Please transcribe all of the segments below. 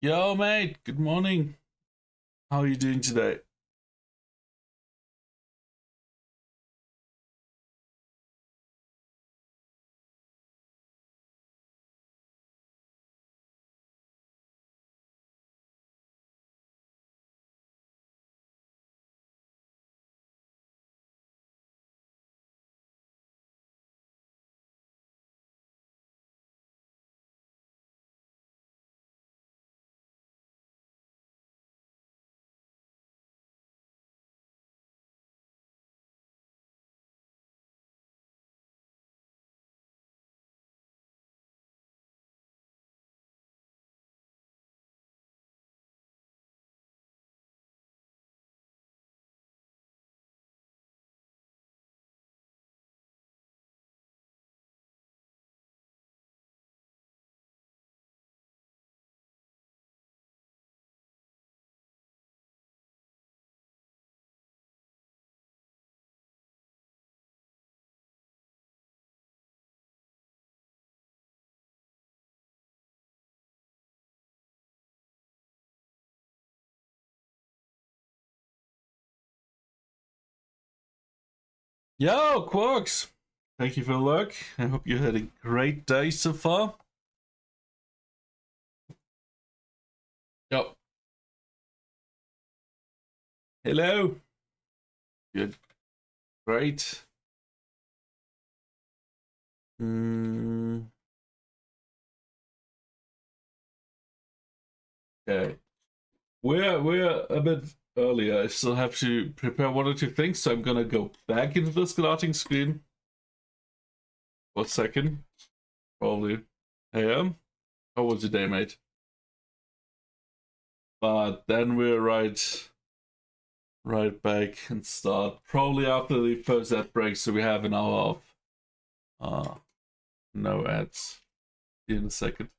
Yo, mate. Good morning. How are you doing today? Yo, Quarks. Thank you for the look. I hope you had a great day so far. Yo. Hello. Good. Great. Okay. We're a bit earlier. I still have to prepare one or two things, so I'm gonna go back into the starting screen for a second. Probably. Hey, how was your day, mate? But then we're right back and start probably after the first ad break, so we have an hour of no ads. See you in a second.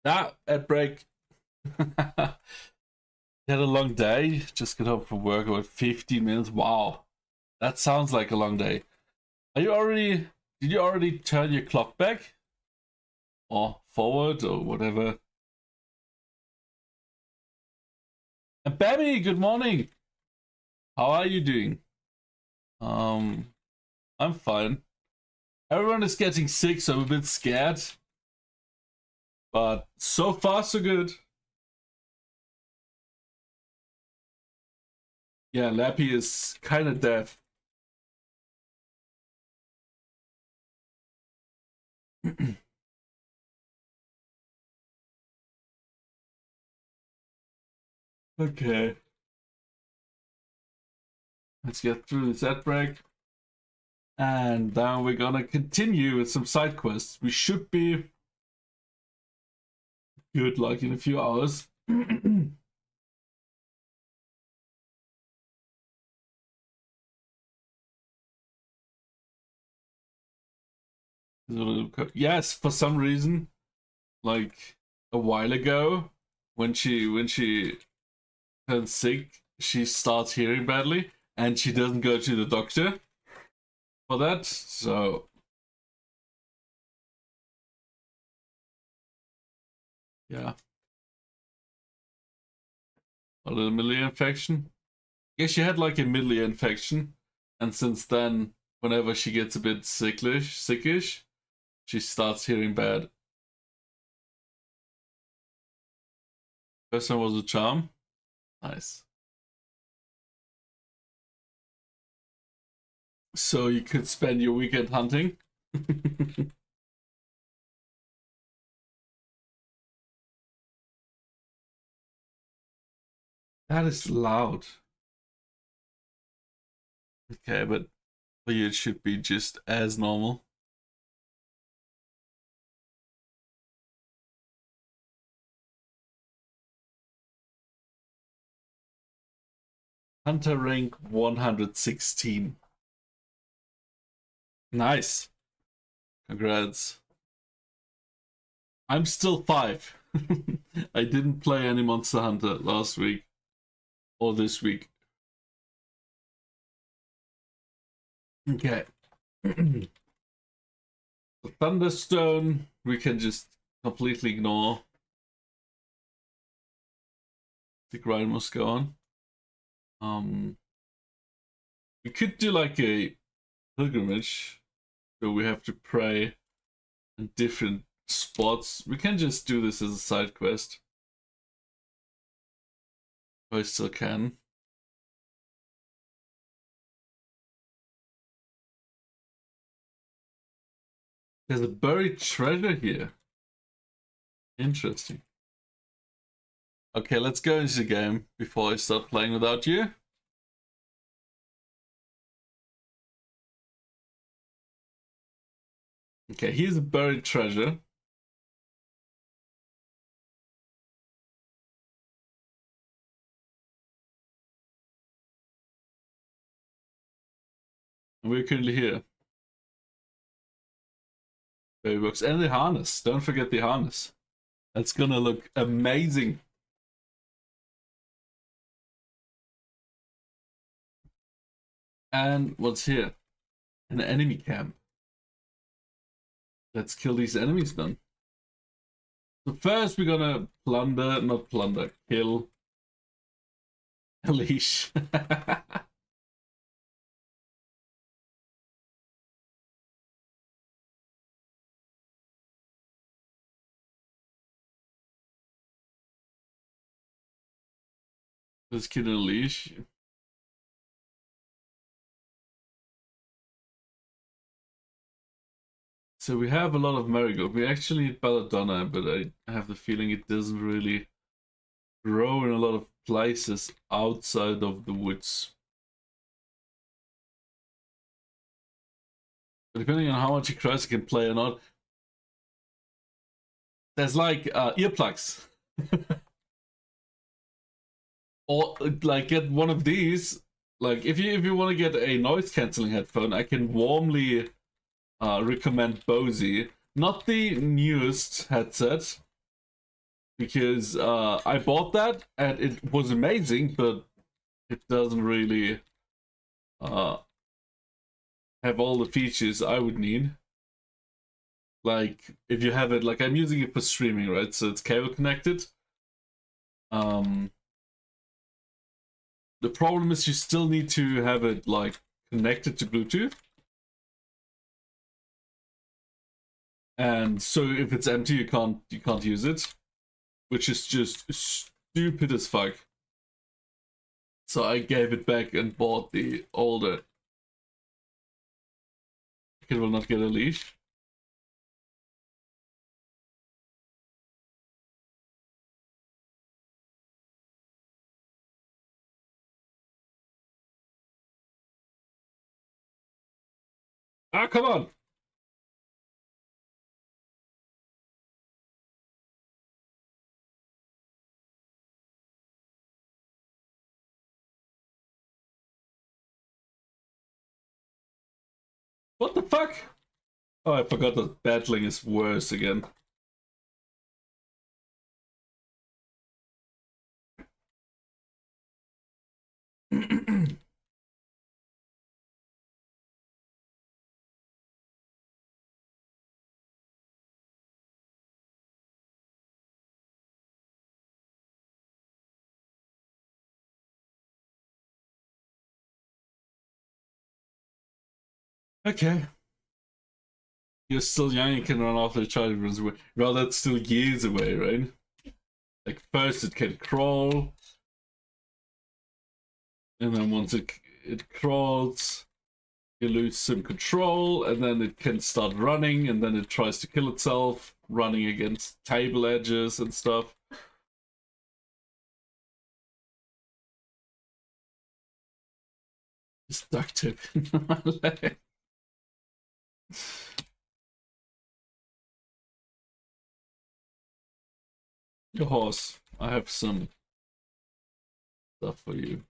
Now at break. Had a long day. Just got home from work about 15 minutes. Wow, that sounds like a long day. Are you already? Did you already turn your clock back or forward or whatever? And Babby, good morning. How are you doing? Um, I'm fine. Everyone is getting sick, so I'm a bit scared. But so far, so good. Yeah, Lappy is kind of deaf. Okay. Let's get through this ad break. And then we're gonna continue with some side quests. We should be good, like in a few hours. Yes, for some reason, like a while ago, when she turned sick, she starts hearing badly, and she doesn't go to the doctor for that. So yeah, a little middle ear infection. Yeah, she had like a middle ear infection, and since then, whenever she gets a bit sickish, she starts hearing bad. First one was a charm. Nice. So you could spend your weekend hunting. That is loud. Okay, but for you it should be just as normal. Hunter rank 116. Nice. Congrats. I'm still 5. I didn't play any Monster Hunter last week or this week. Okay. The Thunderstone we can just completely ignore. The grind must go on. We could do like a pilgrimage, so we have to pray in different spots. We can just do this as a side quest. I still can. There's a buried treasure here. Interesting. Okay, let's go into the game before I start playing without you. Okay, here's a buried treasure. And we're currently here. Baby books and the harness. Don't forget the harness. That's gonna look amazing. And what's here? An enemy camp. Let's kill these enemies then. So first we're gonna not plunder, kill a leash. Let's kill a leash. So we have a lot of marigold. We actually need belladonna, but I have the feeling it doesn't really grow in a lot of places outside of the woods. But depending on how much he cries, he can play or not. There's like earplugs. Or like get one of these. Like if you want to get a noise cancelling headphone, I can warmly recommend Bose. Not the newest headset, because I bought that and it was amazing, but it doesn't really have all the features I would need. Like if you have it, like I'm using it for streaming, right? So it's cable connected. The problem is you still need to have it like connected to Bluetooth. And so if it's empty, you can't use it, which is just stupid as fuck. So I gave it back and bought the older. It will not get a leash. Ah, come on! What the fuck? Oh, I forgot that battling is worse again. Okay. You're still young, you can run after a child runs away. Well, that's still years away, right? Like, first it can crawl, and then once it crawls, you lose some control, and then it can start running, and then it tries to kill itself, running against table edges and stuff. Just duct tape in my leg. Your horse. I have some stuff for you.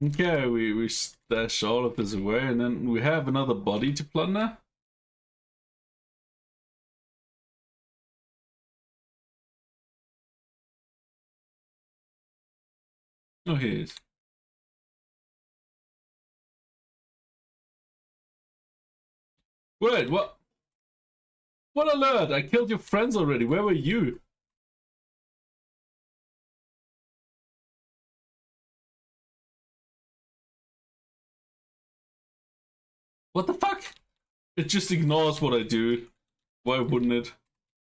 Okay, we stash all of this away, and then we have another body to plunder. Oh, here he is. Wait, what? What alert? I killed your friends already. Where were you? What the fuck? It just ignores what I do. Why wouldn't it?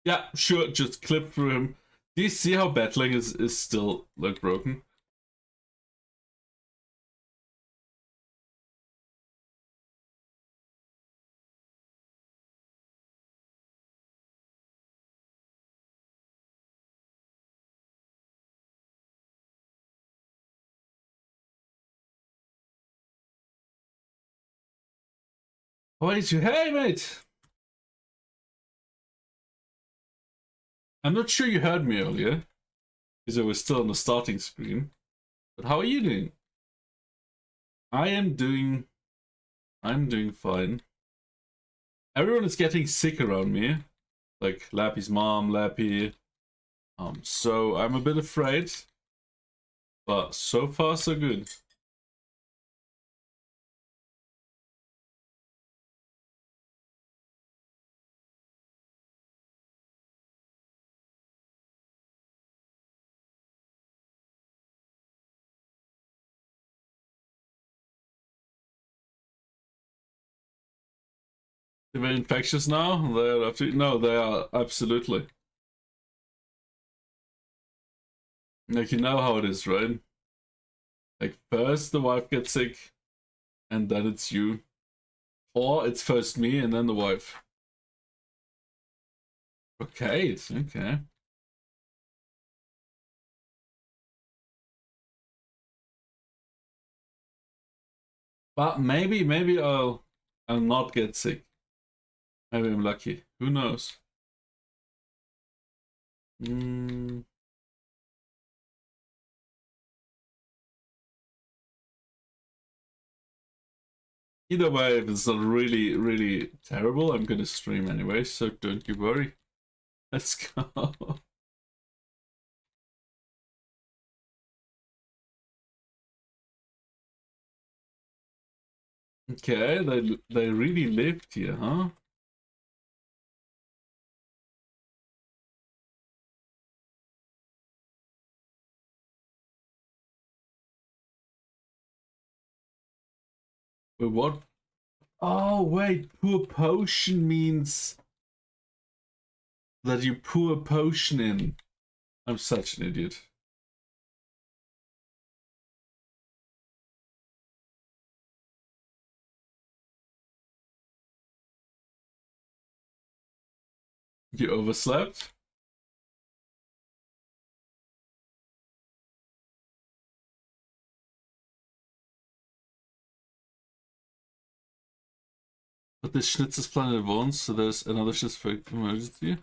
Yeah, sure, just clip through him. Do you see how battling is still, like, broken? Why did you? Hey, mate! I'm not sure you heard me earlier, because I was still on the starting screen. But how are you doing? I am doing... I'm doing fine. Everyone is getting sick around me. Like, Lappy's mom, Lappy. So I'm a bit afraid. But so far, so good. Are they infectious now? They're absolutely... No, they are absolutely. Like, you know how it is, right? Like, first the wife gets sick, and then it's you. Or it's first me and then the wife. Okay, okay. But maybe I'll not get sick. Maybe I'm lucky. Who knows? Mm. Either way, if it's not really terrible, I'm gonna stream anyway, so don't you worry. Let's go. Okay, they really lived here, huh? But what? Oh wait, pour potion means that you pour a potion in. I'm such an idiot. You overslept? put this Schnitzer's plan in advance, so there's another shift for emergency.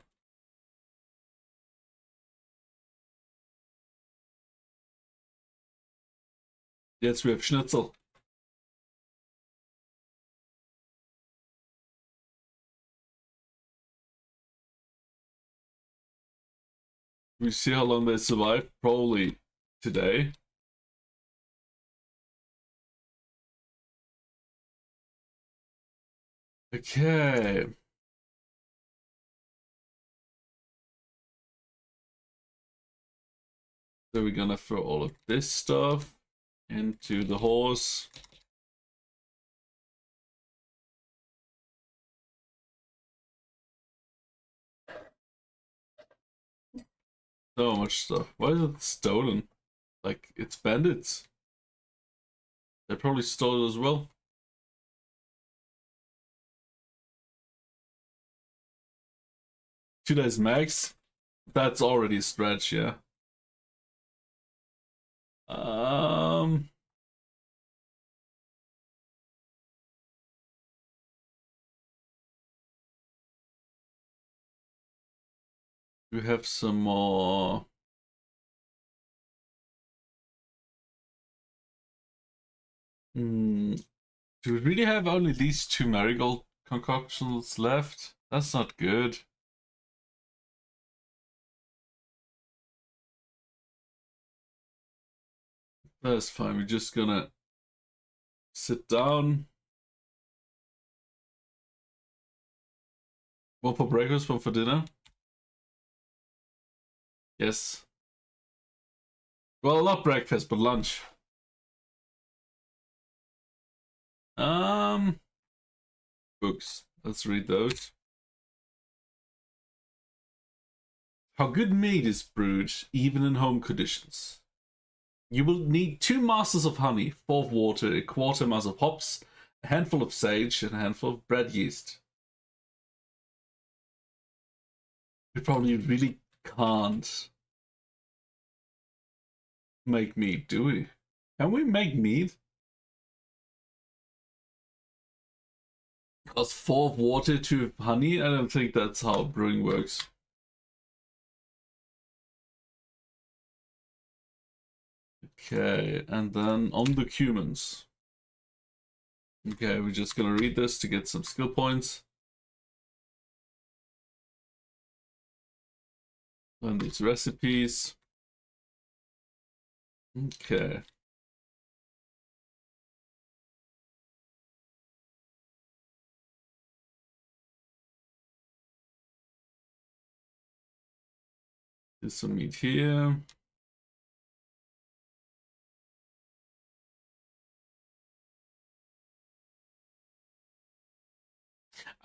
Yes, we have Schnitzel. We see how long they survive. Probably today. Okay. So we're gonna throw all of this stuff into the horse. So much stuff. Why is it stolen? Like, it's bandits. They probably stole it as well. 2 days max. That's already a stretch, yeah. We have some more. Do we really have only these 2 marigold concoctions left? That's not good. That's fine. We're just gonna sit down. One for breakfast, one for dinner. Yes. Well, not breakfast, but lunch. Books. Let's read those. How good mead is brewed, even in home conditions. You will need 2 masters of honey, 4 of water, a quarter mass of hops, a handful of sage, and a handful of bread yeast. We probably really can't make mead, do we? Can we make mead? Because 4 of water, 2 of honey? I don't think that's how brewing works. Okay, and then on the cumins. Okay, we're just gonna read this to get some skill points. And these recipes. Okay. There's some meat here.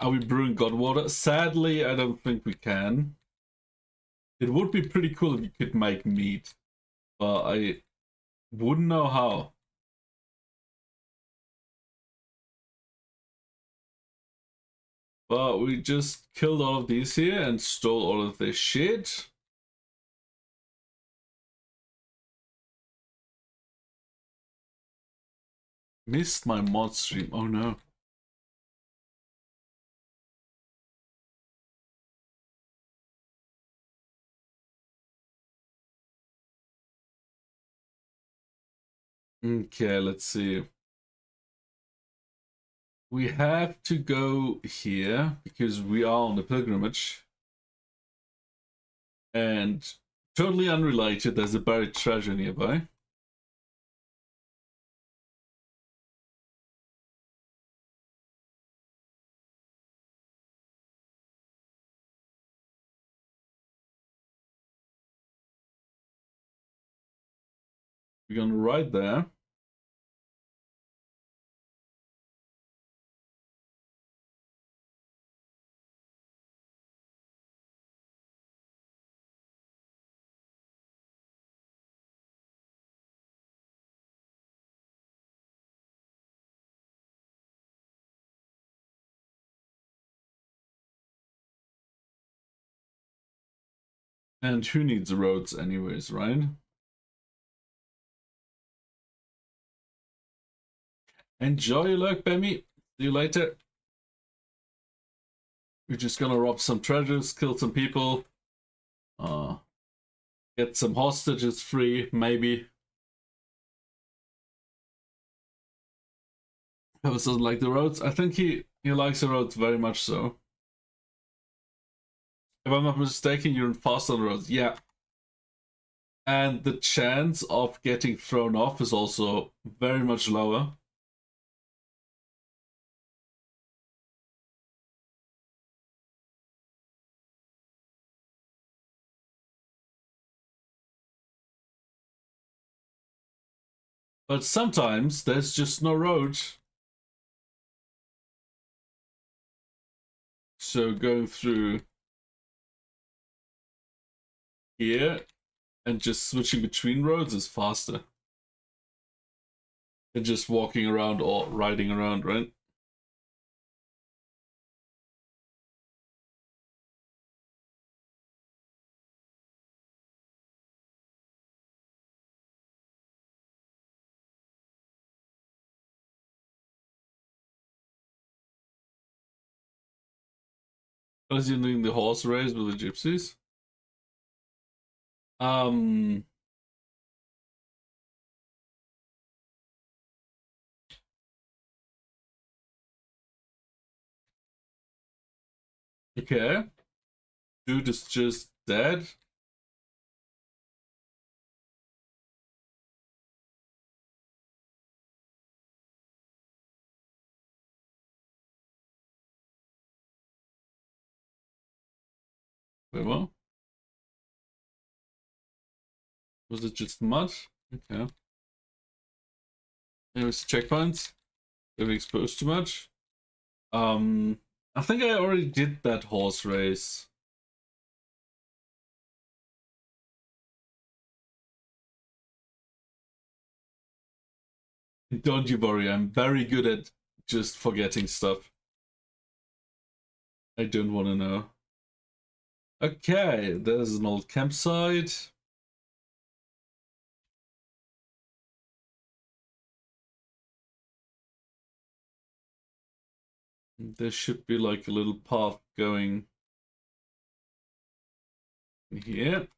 Are we brewing god water? Sadly, I don't think we can. It would be pretty cool if you could make meat, but I wouldn't know how. But we just killed all of these here and stole all of this shit. Missed my mod stream. Oh no. Okay, let's see. We have to go here because we are on the pilgrimage. And totally unrelated, there's a buried treasure nearby. We're gonna ride there. And who needs roads anyways, right? Enjoy your luck, Bemmy. See you later. We're just gonna rob some treasures, kill some people, get some hostages free, maybe. Whoever doesn't like the roads, I think he likes the roads very much so. If I'm not mistaken, you're fast on the roads, yeah. And the chance of getting thrown off is also very much lower. But sometimes there's just no road. So going through here and just switching between roads is faster than just walking around or riding around, right? Was you doing the horse race with the gypsies? Okay. Dude is just dead. Wait, what? Was it just mud? Okay. There's checkpoints. They've exposed too much. I think I already did that horse race. Don't you worry, I'm very good at just forgetting stuff. I don't want to know. Okay, there's an old campsite. There should be like a little path going here.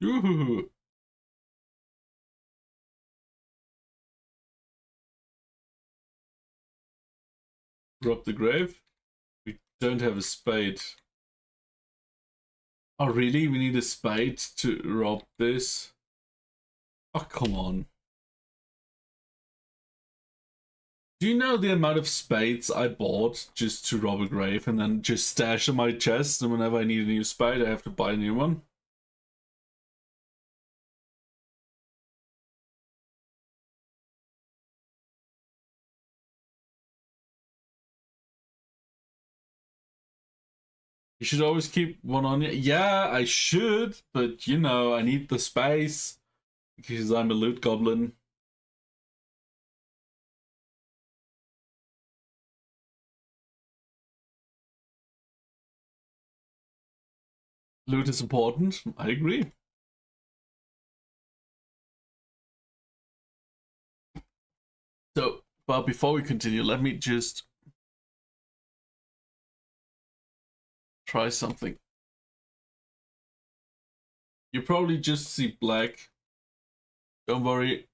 Yoo-hoo-hoo. Rob the grave. We don't have a spade. Oh, really? We need a spade to rob this? Oh, come on. Do you know the amount of spades I bought just to rob a grave and then just stash in my chest, and whenever I need a new spade, I have to buy a new one? You should always keep one on you. Yeah, I should, but you know, I need the space because I'm a loot goblin. Loot is important. I agree. So, but before we continue, let me just try something. You probably just see black. Don't worry.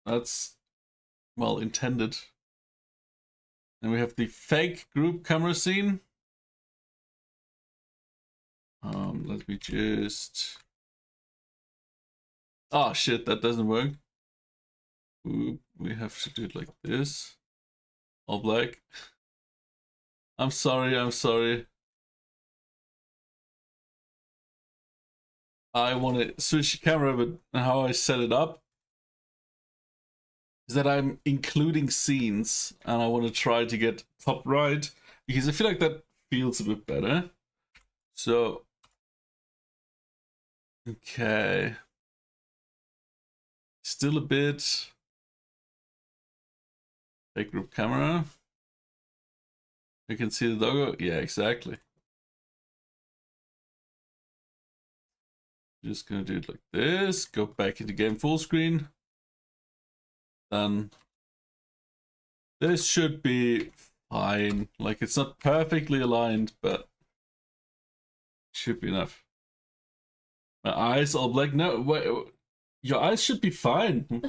That's well intended. And we have the fake group camera scene. Let me just. Oh shit, that doesn't work. Ooh, we have to do it like this. All black. I'm sorry, I'm sorry. I want to switch the camera, but how I set it up is that I'm including scenes, and I want to try to get top right because I feel like that feels a bit better. So Okay. Still a bit. Take group camera. You can see the logo. Yeah, exactly. Just gonna do it like this. Go back into game full screen. Then this should be fine. Like, it's not perfectly aligned, but should be enough. My eyes all black. No, wait, your eyes should be fine.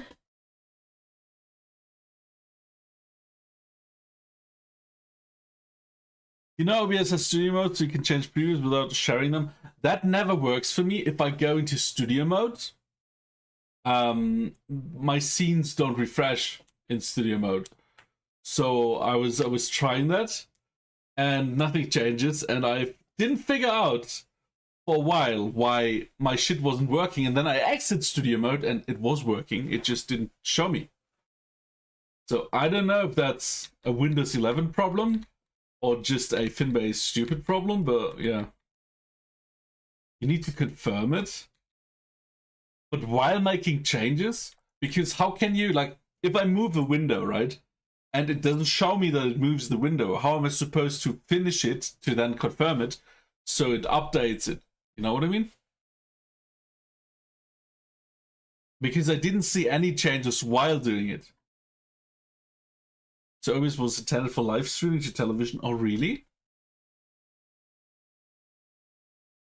You know, OBS has studio mode, so you can change previews without sharing them. That never works for me. If I go into studio mode, my scenes don't refresh in studio mode. So I was trying that, and nothing changes, and I didn't figure out for a while why my shit wasn't working, and then I exited studio mode and it was working. It just didn't show me. So I don't know if that's a Windows 11 problem or just a Finbase stupid problem, but yeah. You need to confirm it. But while making changes, because how can you, like, if I move a window, right, and it doesn't show me that it moves the window, how am I supposed to finish it to then confirm it so it updates it? You know what I mean? Because I didn't see any changes while doing it. So OBS was intended for live streaming to television. Oh, really?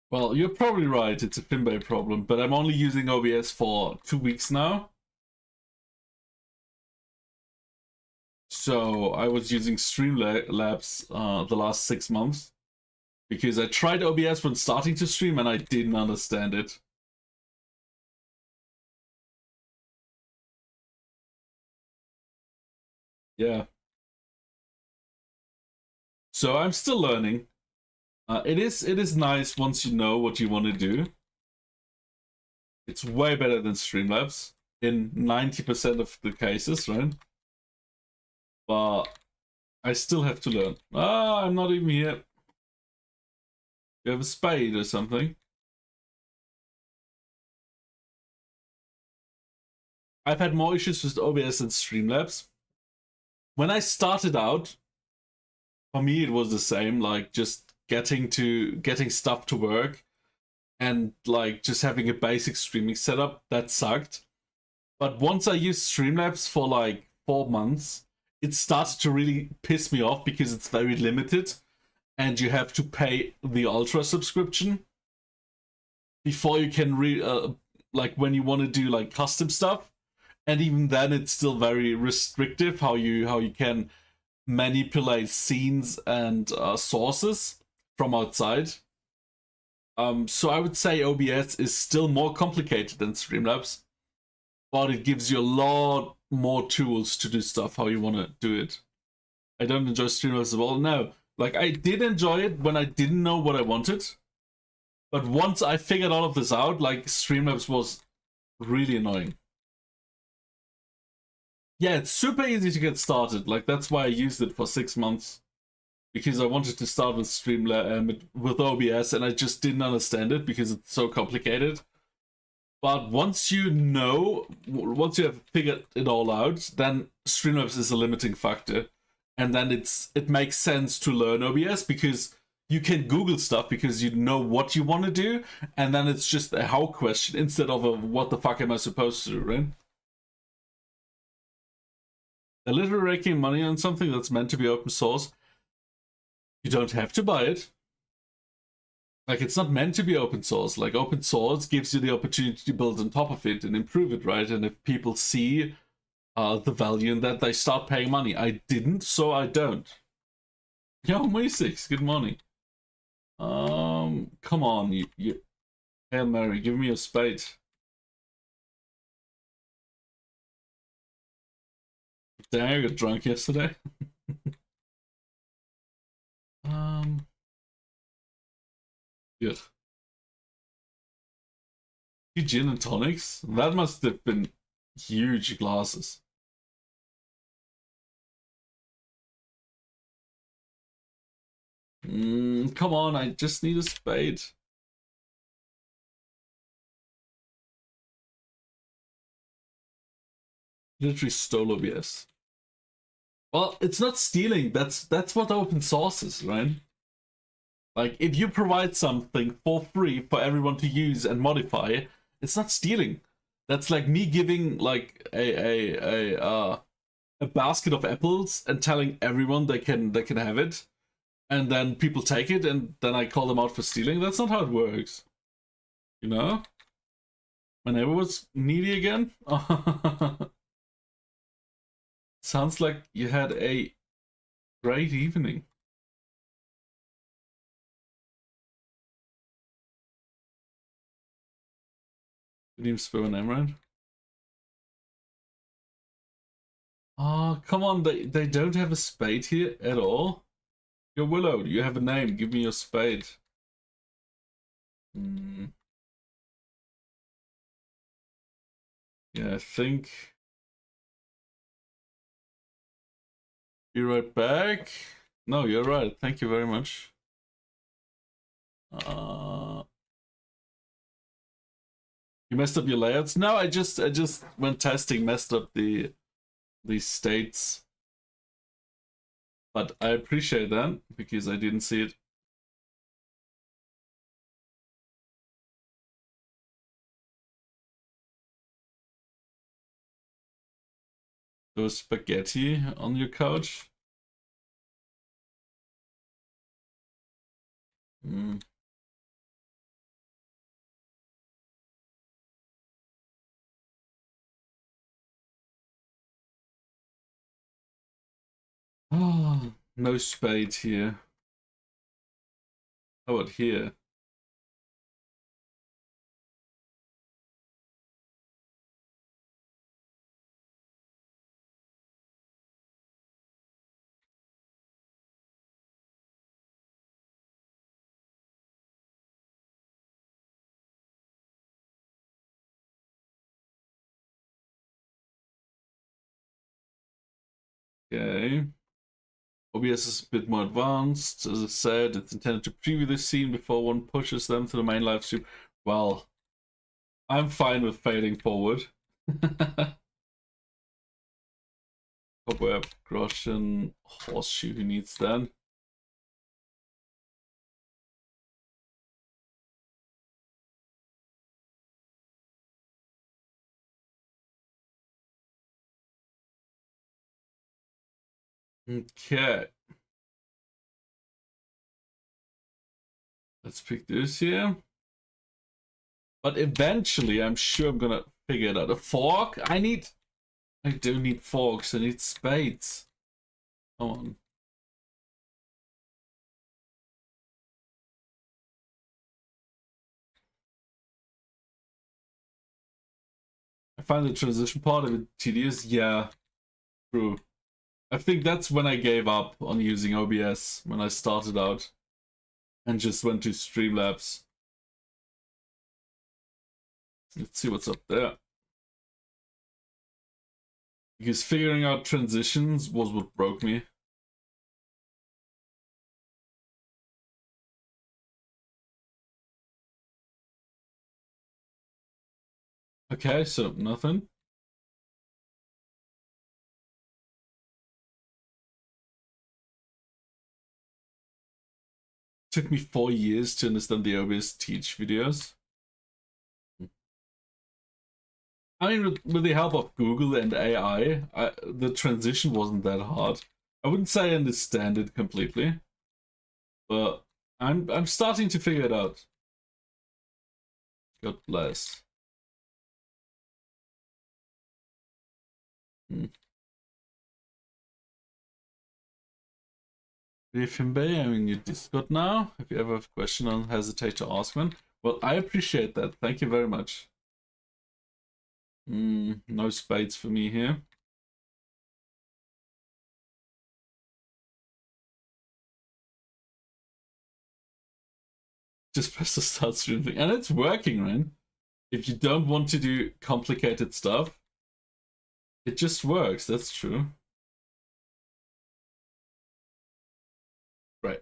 Well, you're probably right. It's a Finbay problem, but I'm only using OBS for 2 weeks now. So I was using Streamlabs the last 6 months because I tried OBS when starting to stream and I didn't understand it. Yeah. So I'm still learning. It is nice once you know what you want to do. It's way better than Streamlabs in 90% of the cases, right? But I still have to learn. Ah, I'm not even here. You have a spade or something? I've had more issues with OBS than Streamlabs. When I started out, for me it was the same, like just getting stuff to work and like just having a basic streaming setup. That sucked. But once I used Streamlabs for like 4 months, it started to really piss me off because it's very limited and you have to pay the Ultra subscription before you can like when you want to do like custom stuff. And even then it's still very restrictive how you can manipulate scenes and sources from outside. So I would say OBS is still more complicated than Streamlabs, but it gives you a lot more tools to do stuff how you want to do it. I don't enjoy Streamlabs at all. No, like I did enjoy it when I didn't know what I wanted, but once I figured all of this out, like Streamlabs was really annoying. Yeah, it's super easy to get started. Like that's why I used it for 6 months, because I wanted to start with Streamlabs with OBS, and I just didn't understand it because it's so complicated. But once you have figured it all out, then Streamlabs is a limiting factor, and then it makes sense to learn OBS because you can Google stuff because you know what you want to do, and then it's just a how question instead of a what the fuck am I supposed to do, right? They're literally raking money on something that's meant to be open source. You don't have to buy it. Like, it's not meant to be open source. Like, open source gives you the opportunity to build on top of it and improve it, right? And if people see the value in that, they start paying money. I didn't, so I don't. Yo, Moisix, good morning. Come on, you Hail Mary, give me a spade. Dang, I got drunk yesterday. Yeah. Gin and tonics? That must have been huge glasses. Come on, I just need a spade. Literally stole OBS. Well, it's not stealing. That's what open source is, right? Like, if you provide something for free for everyone to use and modify, it's not stealing. That's like me giving like a basket of apples and telling everyone they can have it, and then people take it, and then I call them out for stealing. That's not how it works. You know? My neighbor was needy again. Sounds like you had a great evening. Didn't even spell a name right. Oh, come on, they don't have a spade here at all. You're Willow, you have a name, give me your spade. Yeah, I think... Be right back. No, you're right, thank you very much. You messed up your layouts? No, I just when testing messed up the states. But I appreciate that because I didn't see it. There was spaghetti on your couch. Oh, no spade here. How about here? Okay. OBS is a bit more advanced. As I said, it's intended to preview the scene before one pushes them to the main live stream. Well, I'm fine with fading forward. Cobweb, Groschen, Horseshoe, who needs that? Okay. Let's pick this here. But eventually, I'm sure I'm gonna figure it out. A fork? I don't need forks, I need spades. Come on. I find the transition part a bit tedious. Yeah, true. I think that's when I gave up on using OBS, when I started out and just went to Streamlabs. Let's see what's up there. Because figuring out transitions was what broke me. Okay, so nothing. Took me 4 years to understand the OBS teach videos. I mean, with the help of Google and AI, the transition wasn't that hard. I wouldn't say I understand it completely, but I'm starting to figure it out. God bless. Bay, I'm in your Discord now. If you ever have a question, don't hesitate to ask one. Well, I appreciate that. Thank you very much. No spades for me here. Just press the start stream thing. And it's working, man. If you don't want to do complicated stuff, it just works. That's true. Right.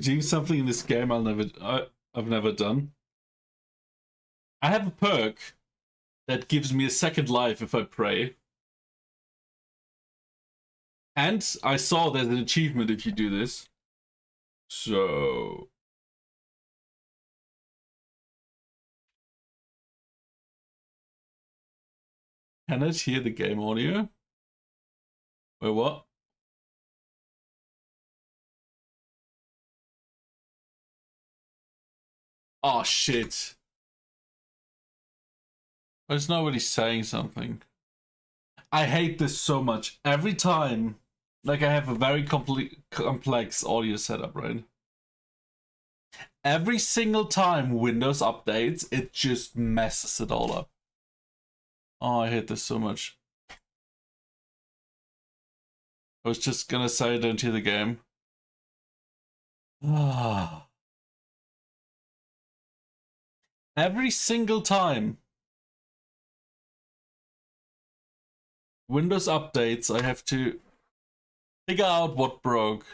Doing something in this game I've never done. I have a perk that gives me a second life if I pray. And I saw there's an achievement if you do this. So... Can it hear the game audio? Wait, what? Oh, shit. There's nobody saying something. I hate this so much. Every time, like I have a very complex audio setup, right? Every single time Windows updates, it just messes it all up. Oh, I hate this so much. I was just gonna say don't hear the game. Every single time Windows updates, I have to figure out what broke.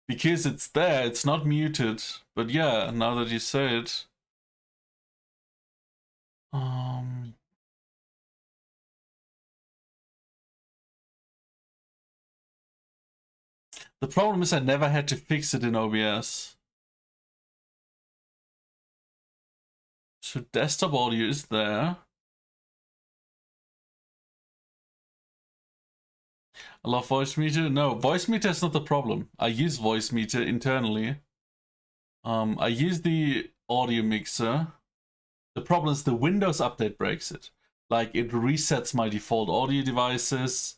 Because it's there, it's not muted. But yeah, now that you say it. The problem is I never had to fix it in OBS. So desktop audio is there. I love voice meter. No, voice meter is not the problem. I use voice meter internally. I use the audio mixer. The problem is the Windows update breaks it. Like it resets my default audio devices.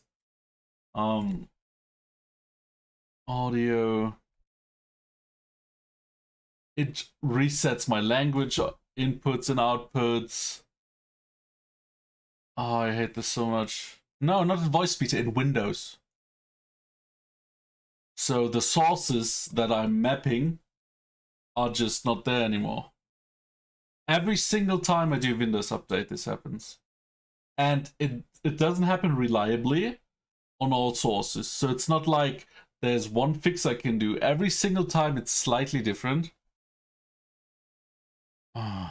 Audio. It resets my language inputs and outputs. Oh, I hate this so much. No, not in voice meter, in Windows. So the sources that I'm mapping are just not there anymore. Every single time I do Windows update, this happens. And it doesn't happen reliably on all sources. So it's not like there's one fix I can do. Every single time it's slightly different. And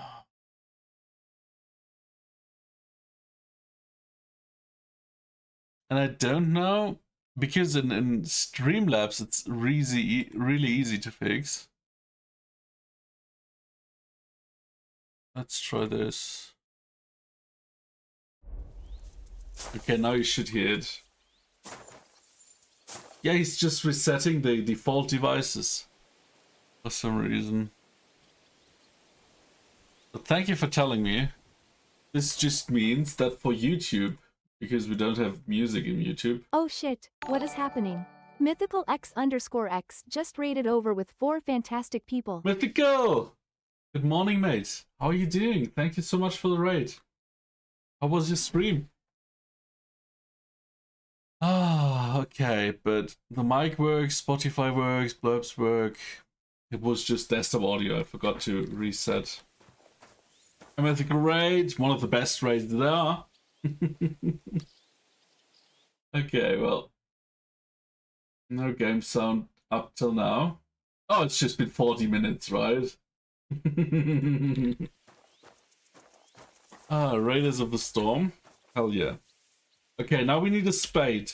I don't know, because in Streamlabs it's really easy to fix. Let's try this. Okay, now you should hear it. Yeah, he's just resetting the default devices for some reason. But thank you for telling me. This just means that for YouTube, because we don't have music in YouTube. Oh shit, what is happening? Mythical X_X just raided over with 4 fantastic people. Mythical! Good morning, mate. How are you doing? Thank you so much for the raid. How was your stream? Ah, okay, but the mic works, Spotify works, blurbs work. It was just desktop audio. I forgot to reset. A mythical raid, one of the best raids there are. Okay, well, no game sound up till now. Oh, it's just been 40 minutes, right? Raiders of the Storm. Hell yeah. Okay, now we need a spade.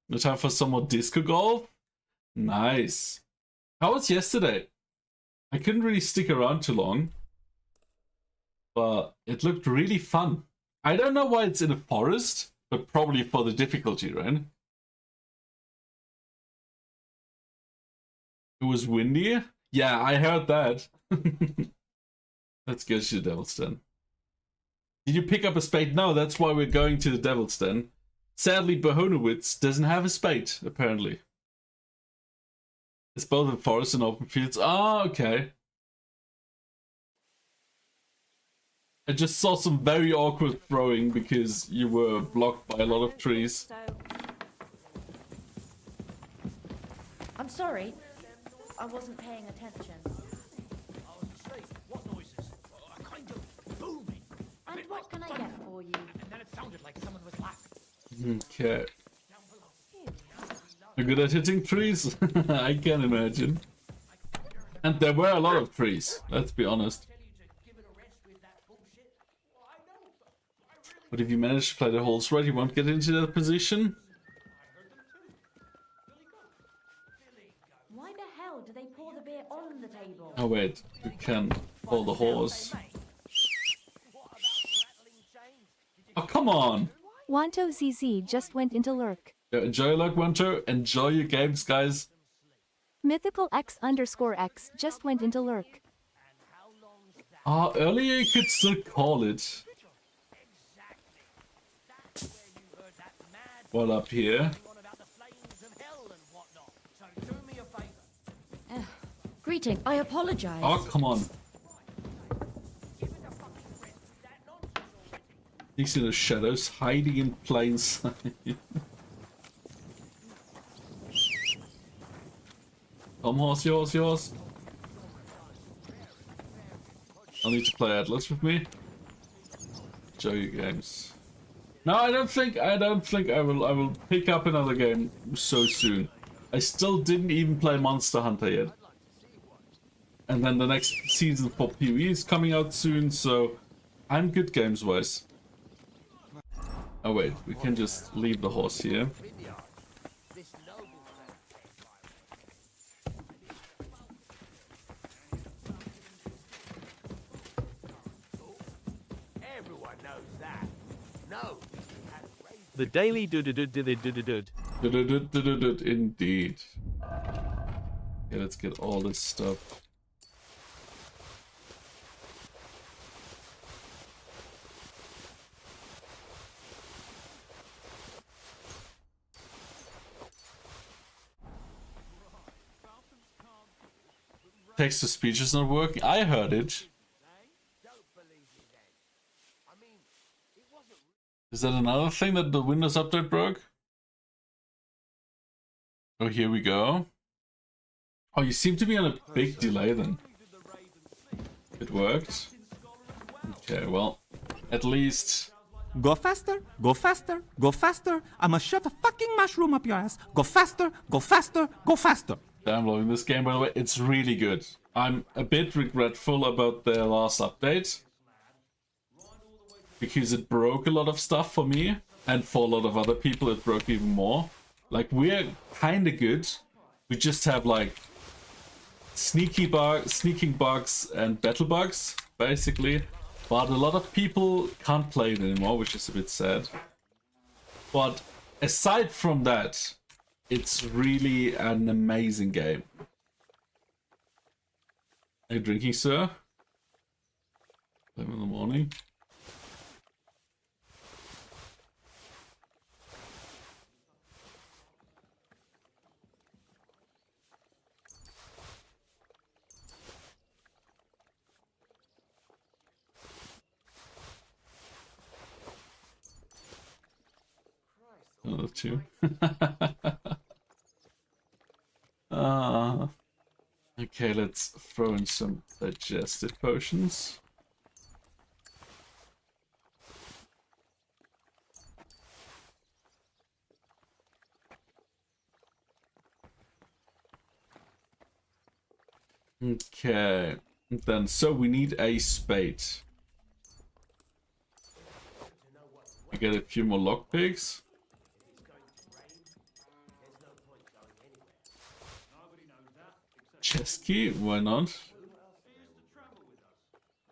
No time for some more disco golf? Nice. How was yesterday? I couldn't really stick around too long, but it looked really fun. I don't know why it's in a forest, but probably for the difficulty, right? It was windy? Yeah, I heard that. Let's go to the Devil's Den. Did you pick up a spade? No, that's why we're going to the Devil's Den. Sadly, Bohonowitz doesn't have a spade, apparently. It's both in forests and open fields. Ah, okay. I just saw some very awkward throwing because you were blocked by a lot of trees. I'm sorry. I wasn't paying attention. I was asleep. What noises? A kind of booming. And what can I get for you? And then it sounded like someone was laughing. Okay. Down below. Here we are. You're good at hitting trees? I can imagine. And there were a lot of trees, let's be honest. But if you manage to play the holes right, you won't get into that position. Why the hell do they pour the beer on the table? Oh wait, you can pull the horse. Oh, come on! Wanto ZZ just went into lurk. Yeah, enjoy your luck, Wanto. Enjoy your games, guys. Mythical X_X just went into lurk. Earlier you could still call it. What up here? Greeting, I apologize. Oh, come on. He's in the shadows, hiding in plain sight. Come, horsey, horsey, horse. I'll need to play Atlas with me. Show you games. No, I don't think I will pick up another game so soon. I still didn't even play Monster Hunter yet. And then the next season for PoE is coming out soon, so I'm good games wise. Oh wait, we can just leave the horse here. Everyone knows that. No. The daily do-do-do-do-do-do-do. Indeed. Okay, let's get all this stuff. Text to speech is not working. I heard it. Is that another thing that the Windows update broke? Oh, here we go. Oh, you seem to be on a big delay then. It worked. Okay, well, at least... Go faster, go faster, go faster. I must shove a fucking mushroom up your ass. Go faster, go faster, go faster. I'm loving this game, by the way. It's really good. I'm a bit regretful about the last update, because it broke a lot of stuff for me, and for a lot of other people it broke even more. Like, we're kinda good. We just have, like, sneaking bugs and battle bugs, basically. But a lot of people can't play it anymore, which is a bit sad. But aside from that, it's really an amazing game. Are you drinking, sir? 11 in the morning. Another two. Okay, let's throw in some digestive potions. Okay, then so we need a spade. We get a few more lockpicks. Chest key, why not?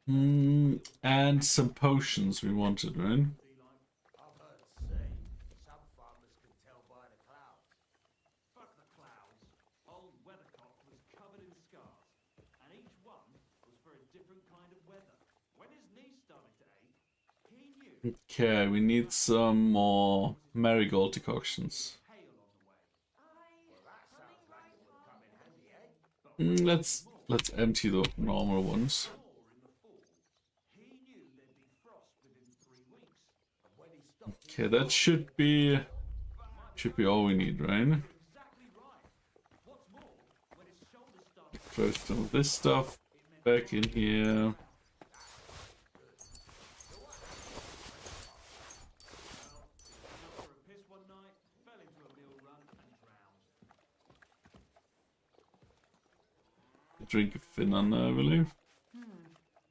And some potions we wanted, right? Okay, we need some more marigold decoctions. Let's empty the normal ones. Okay, that should be all we need, right? Throw some of this stuff back in here. Drink of Finland, I believe.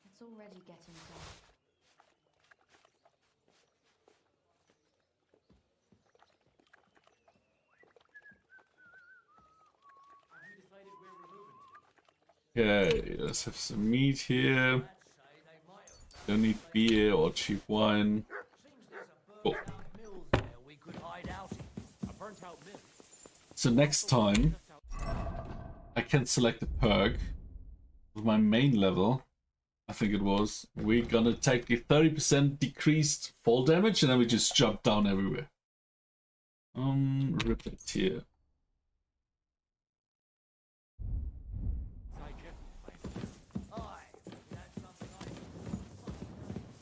It's already getting dark. Okay, let's have some meat here. Don't need beer or cheap wine. Oh. Mills there we could hide out in. A burnt out mill. So next time, I can select a perk with my main level. I think it was. We're gonna take the 30% decreased fall damage, and then we just jump down everywhere. Rip it here.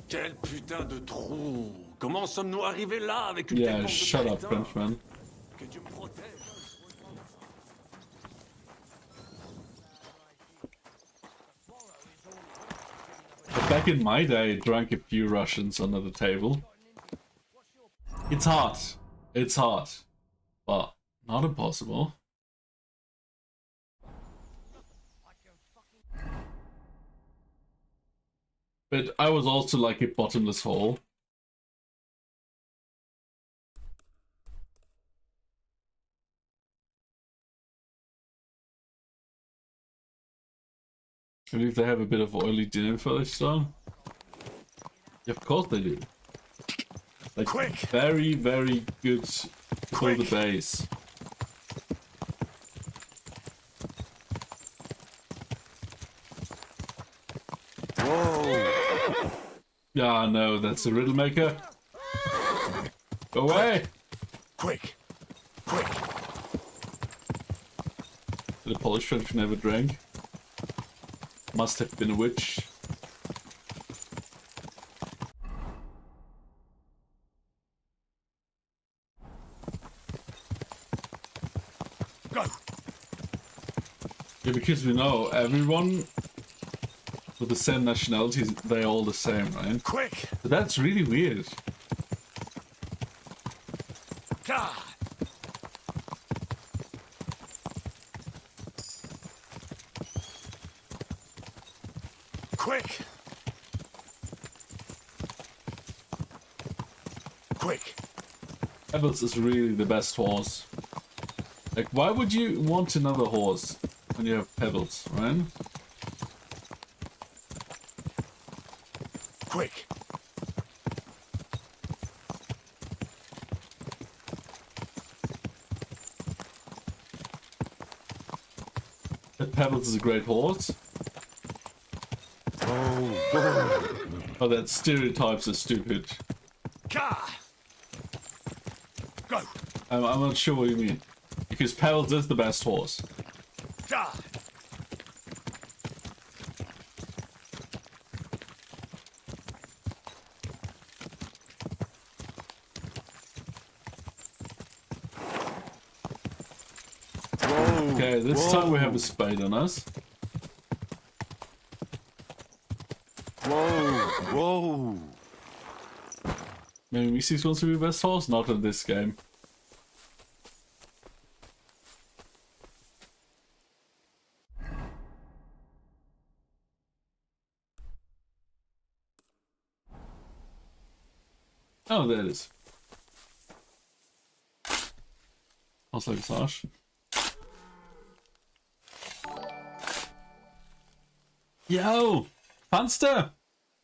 Quel putain de trou! Comment sommes-nous arrivés là avec une Yeah, telle shut bande up, de crétins? Frenchman. Que Dieu me protège! But back in my day, I drank a few Russians under the table. It's hard. It's hard. But not impossible. But I was also like a bottomless hole. I believe they have a bit of oily dinner for this stone. Yeah, of course they do. Like, Quick! very, very good for the base. Whoa! Yeah, no, that's a riddle maker. Go away! Quick! Quick! The Polish French never drank. Must have been a witch. Go! Yeah, because we know everyone with the same nationalities, they're all the same, right? Quick! But that's really weird. God! Quick! Quick! Pebbles is really the best horse. Like, why would you want another horse when you have Pebbles, right? Quick! That Pebbles is a great horse. Oh, that stereotypes are stupid. God! Go! I'm not sure what you mean. Because Pebbles is the best horse. God! Okay, this time we have a spade on us. Whoa! Whoa! Maybe Mises wants to be the best horse? Not in this game. Oh, there it is. Also massage. Yo! Funster!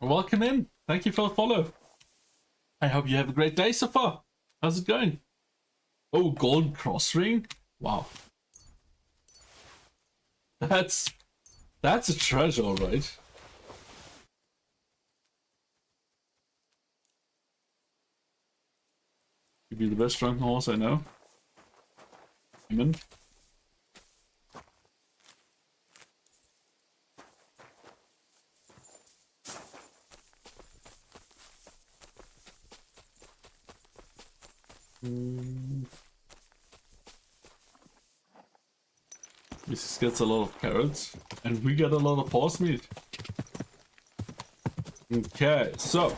Welcome in. Thank you for the follow. I hope you have a great day so far. How's it going? Oh, gold cross ring? Wow. That's a treasure, right? You'd be the best drunken horse I know. Human. This gets a lot of carrots, and we get a lot of horse meat. Okay, so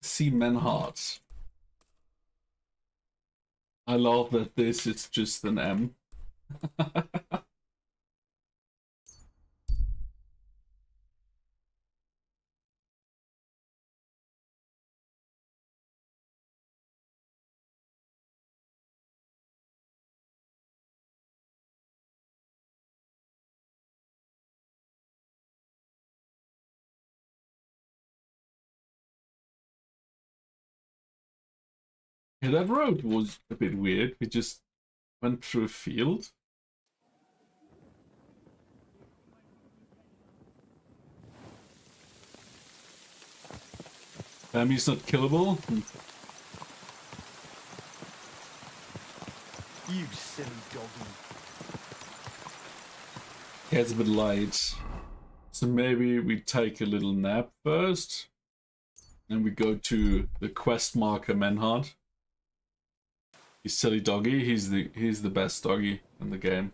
see men hearts. I love that this is just an M. Yeah, that road was a bit weird. We just went through a field. He's not killable. You silly doggy. Yeah, it's a bit light. So maybe we take a little nap first. And we go to the quest marker Menhard. He's silly doggy. He's the best doggy in the game.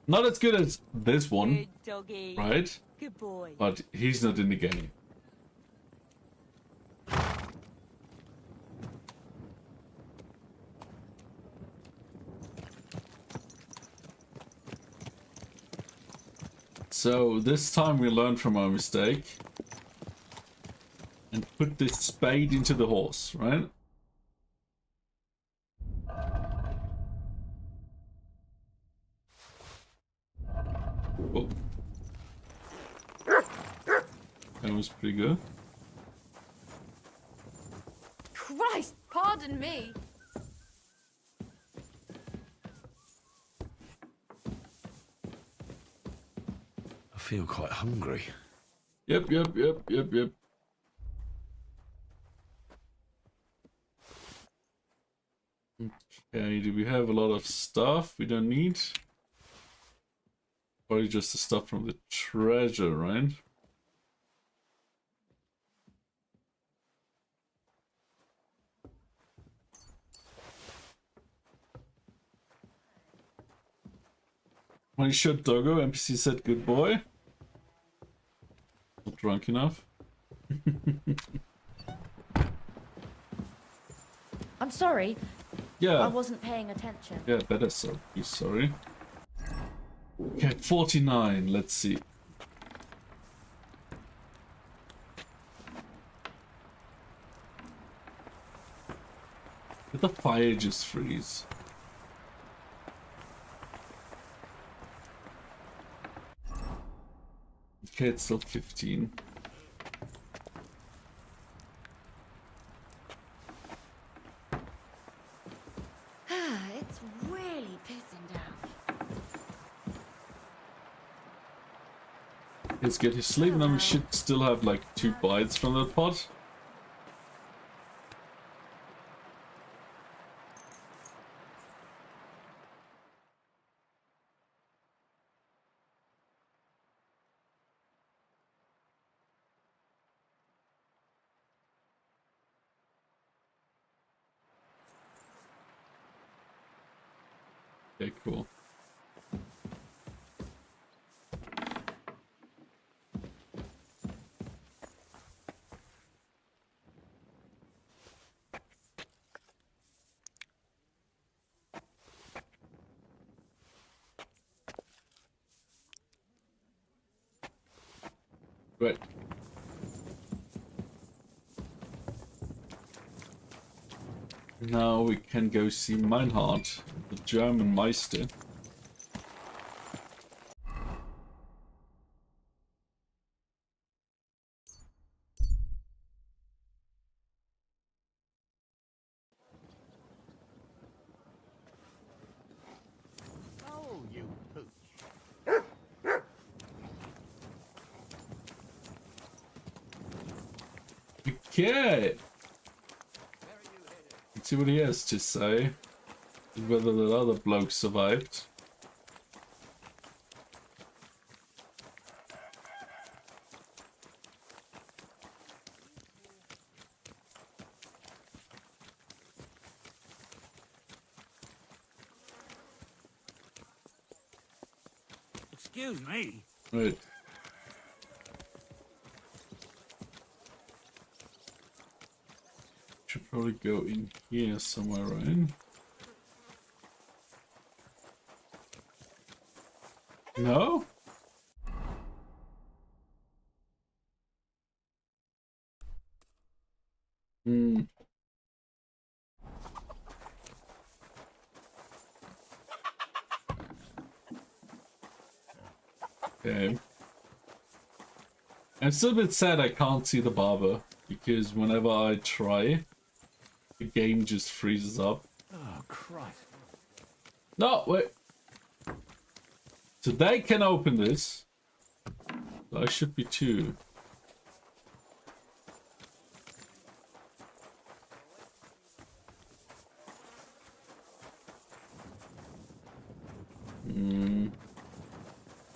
Not as good as this one, Good doggy. right? Good boy. But he's not in the game. So this time we learn from our mistake and put this spade into the horse, right? Oh. That was pretty good. Christ, pardon me. I feel quite hungry. Yep. Okay, do we have a lot of stuff we don't need? Probably just the stuff from the treasure, right? When you shot Doggo, NPC said good boy. Not drunk enough. I'm sorry. I Yeah, wasn't paying attention. yeah, better so. Be sorry. Okay, 49. Let's see. Did the fire just freeze? Okay, it's still 15. It's really pissing down. Let's get his sleep, and then we should still have like 2 bites from that pot. Okay, cool. Right. Now we can go see Meinhard, the German Meister. Oh, you pooch. Okay. Let's see what he has to say. Whether the other bloke survived. Excuse me. Right. Should probably go in here somewhere, right? No? Hmm. Okay. I'm still a bit sad I can't see the barber, because whenever I try, the game just freezes up. Oh, Christ. No, wait. So they can open this. So I should be too.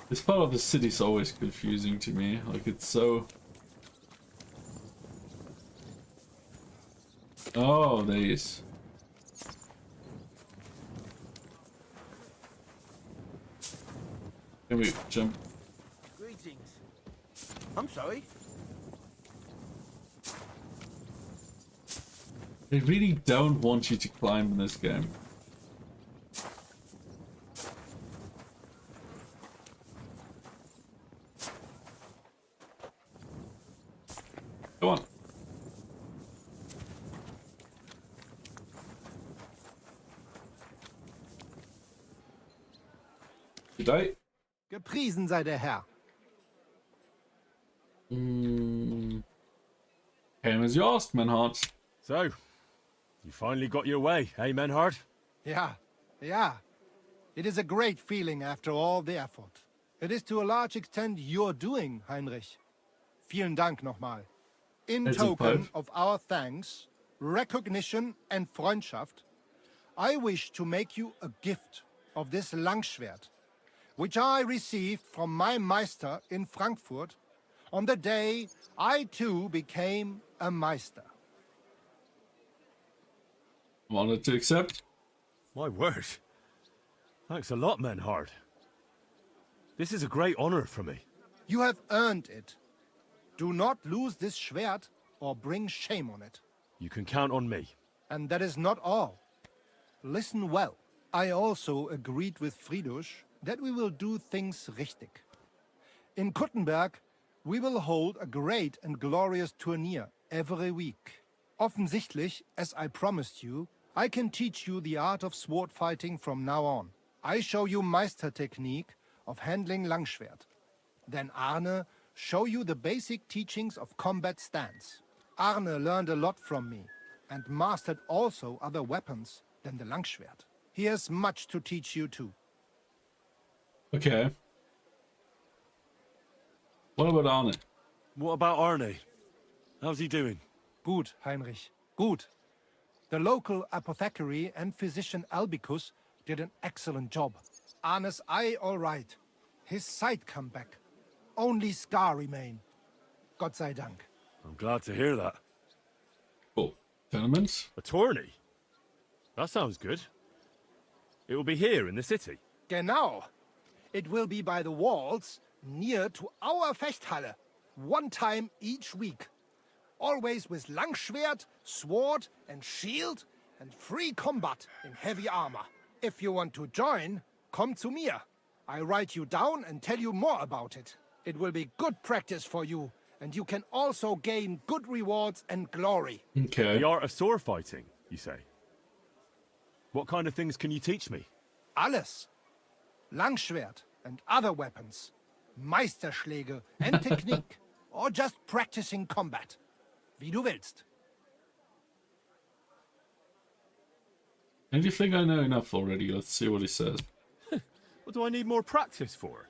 This part of the city is always confusing to me. Like, it's so... Oh, these. Can we jump? Greetings. I'm sorry. They really don't want you to climb in this game. Come on. Did I? Gepriesen sei der Herr. Came as you asked, Manhart. So, you finally got your way, eh, Menhard? Ja, ja. It is a great feeling after all the effort. It is to a large extent your doing, Heinrich. Vielen Dank nochmal. In It's a token pipe. of our thanks, recognition and Freundschaft, I wish to make you a gift of this Langschwert, which I received from my Meister in Frankfurt on the day I too became a Meister. Wanted to accept? My word. Thanks a lot, Menhard. This is a great honor for me. You have earned it. Do not lose this Schwert or bring shame on it. You can count on me. And that is not all. Listen well. I also agreed with Friedrich that we will do things richtig. In Kuttenberg, we will hold a great and glorious tourney every week. Offensichtlich, as I promised you, I can teach you the art of sword fighting from now on. I show you Meister technique of handling Langschwert. Then Arne show you the basic teachings of combat stance. Arne learned a lot from me and mastered also other weapons than the Langschwert. He has much to teach you too. Okay. What about Arne? What about Arne? How's he doing? Gut, Heinrich, gut. The local apothecary and physician Albicus did an excellent job. Arne's eye all right. His sight come back. Only scar remain. Gott sei Dank. I'm glad to hear that. Cool. Tournaments? A tourney? That sounds good. It will be here in the city. Genau. It will be by the walls, near to our Fechthalle. One time each week. Always with Langschwert, sword and shield, and free combat in heavy armor. If you want to join, come to mir. I write you down and tell you more about it. It will be good practice for you, and you can also gain good rewards and glory. Okay. The art of sword fighting, you say? What kind of things can you teach me? Alles. Langschwert and other weapons. Meisterschläge and technique. Or just practicing combat. Wie du willst. And you think I know enough already? Let's see what he says. What do I need more practice for?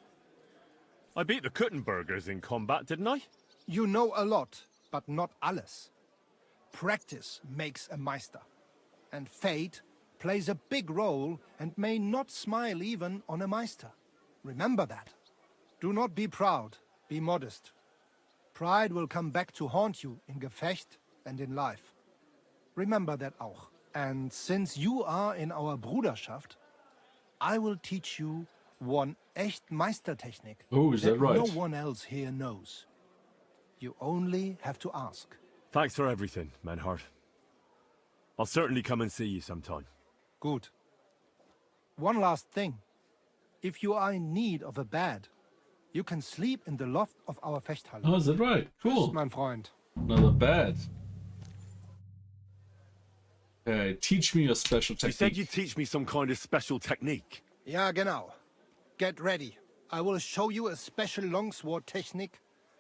I beat the Kuttenbergers in combat, didn't I? You know a lot, but not alles. Practice makes a Meister. And fate plays a big role and may not smile even on a Meister. Remember that. Do not be proud, be modest. Pride will come back to haunt you in Gefecht and in life. Remember that auch. And since you are in our Bruderschaft, I will teach you one echt Meistertechnik Oh, is that right? no one else here knows. You only have to ask. Thanks for everything, Menhard. I'll certainly come and see you sometime. Good. One last thing. If you are in need of a bed, you can sleep in the loft of our Fechthalle. Oh, is that right? Cool. Mein Freund. Another bed. Okay, teach me your special You said technique. you'd teach me some kind of special technique. Ja, genau. Get ready. I will show you a special longsword technique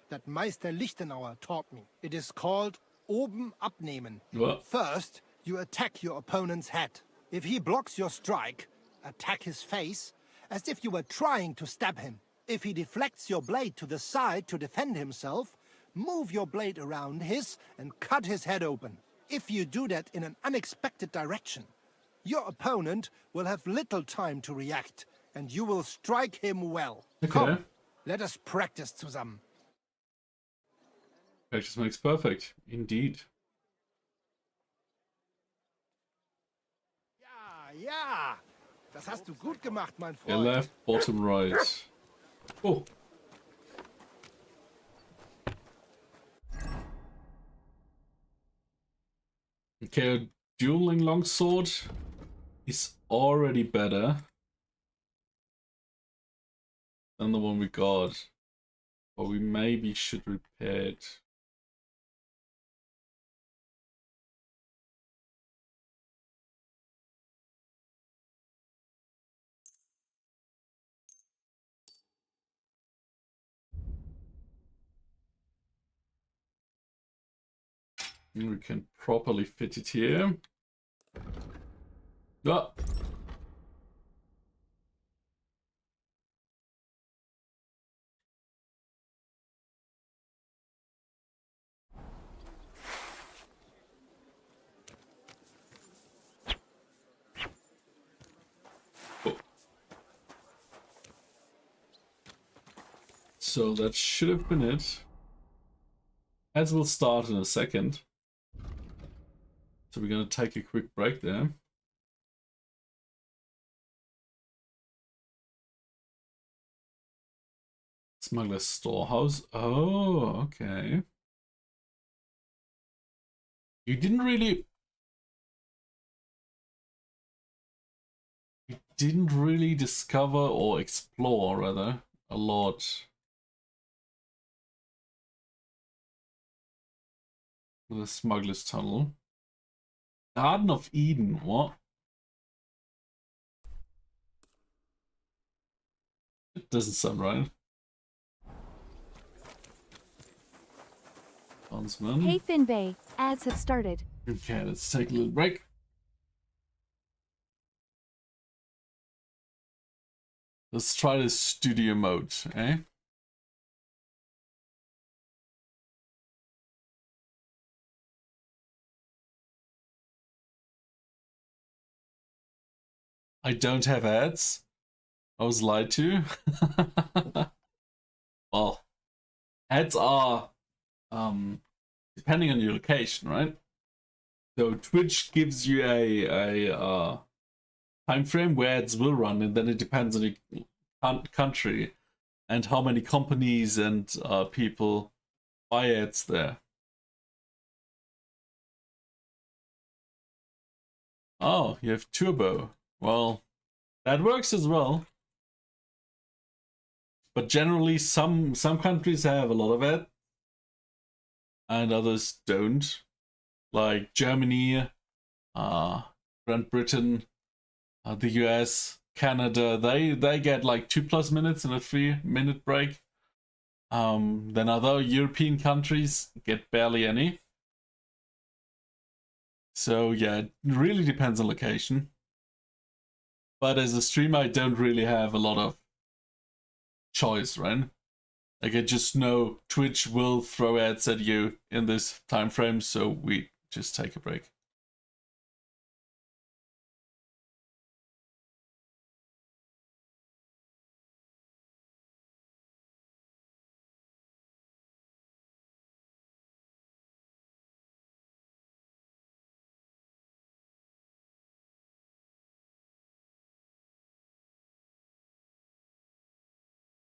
that Meister Lichtenauer taught me. It is called Oben abnehmen. What? First, you attack your opponent's head. If he blocks your strike, attack his face as if you were trying to stab him. If he deflects your blade to the side to defend himself, move your blade around his and cut his head open. If you do that in an unexpected direction, your opponent will have little time to react, and you will strike him well. Okay. Come, let us practice zusammen. Practice makes perfect. Indeed. Ja, ja. Das hast du gut gemacht, mein Yeah, Freund. left, bottom, right. Oh. Okay, a dueling longsword is already better than the one we got. But we maybe should repair it. And we can properly fit it here. Ah. Oh. So that should have been it. As we'll start in a second. So we're going to take a quick break there. Smuggler's storehouse. Oh, okay. You didn't really discover or explore, rather, a lot. The smuggler's tunnel. Garden of Eden, what? It doesn't sound right. Bondsman. Hey Finbay, ads have started. Okay, let's take a little break. Let's try the studio mode, eh? I don't have ads. I was lied to. Well, ads are depending on your location, right? So Twitch gives you a time frame where ads will run, and then it depends on the country and how many companies and people buy ads there. Oh, you have Turbo. Well, that works as well. But generally, some countries have a lot of it, and others don't. Like Germany, Great Britain, the US, Canada. They get like 2+ minutes and a 3-minute break. Then other European countries get barely any. So yeah, it really depends on location. But as a streamer, I don't really have a lot of choice, right? Like I just know Twitch will throw ads at you in this time frame, so we just take a break.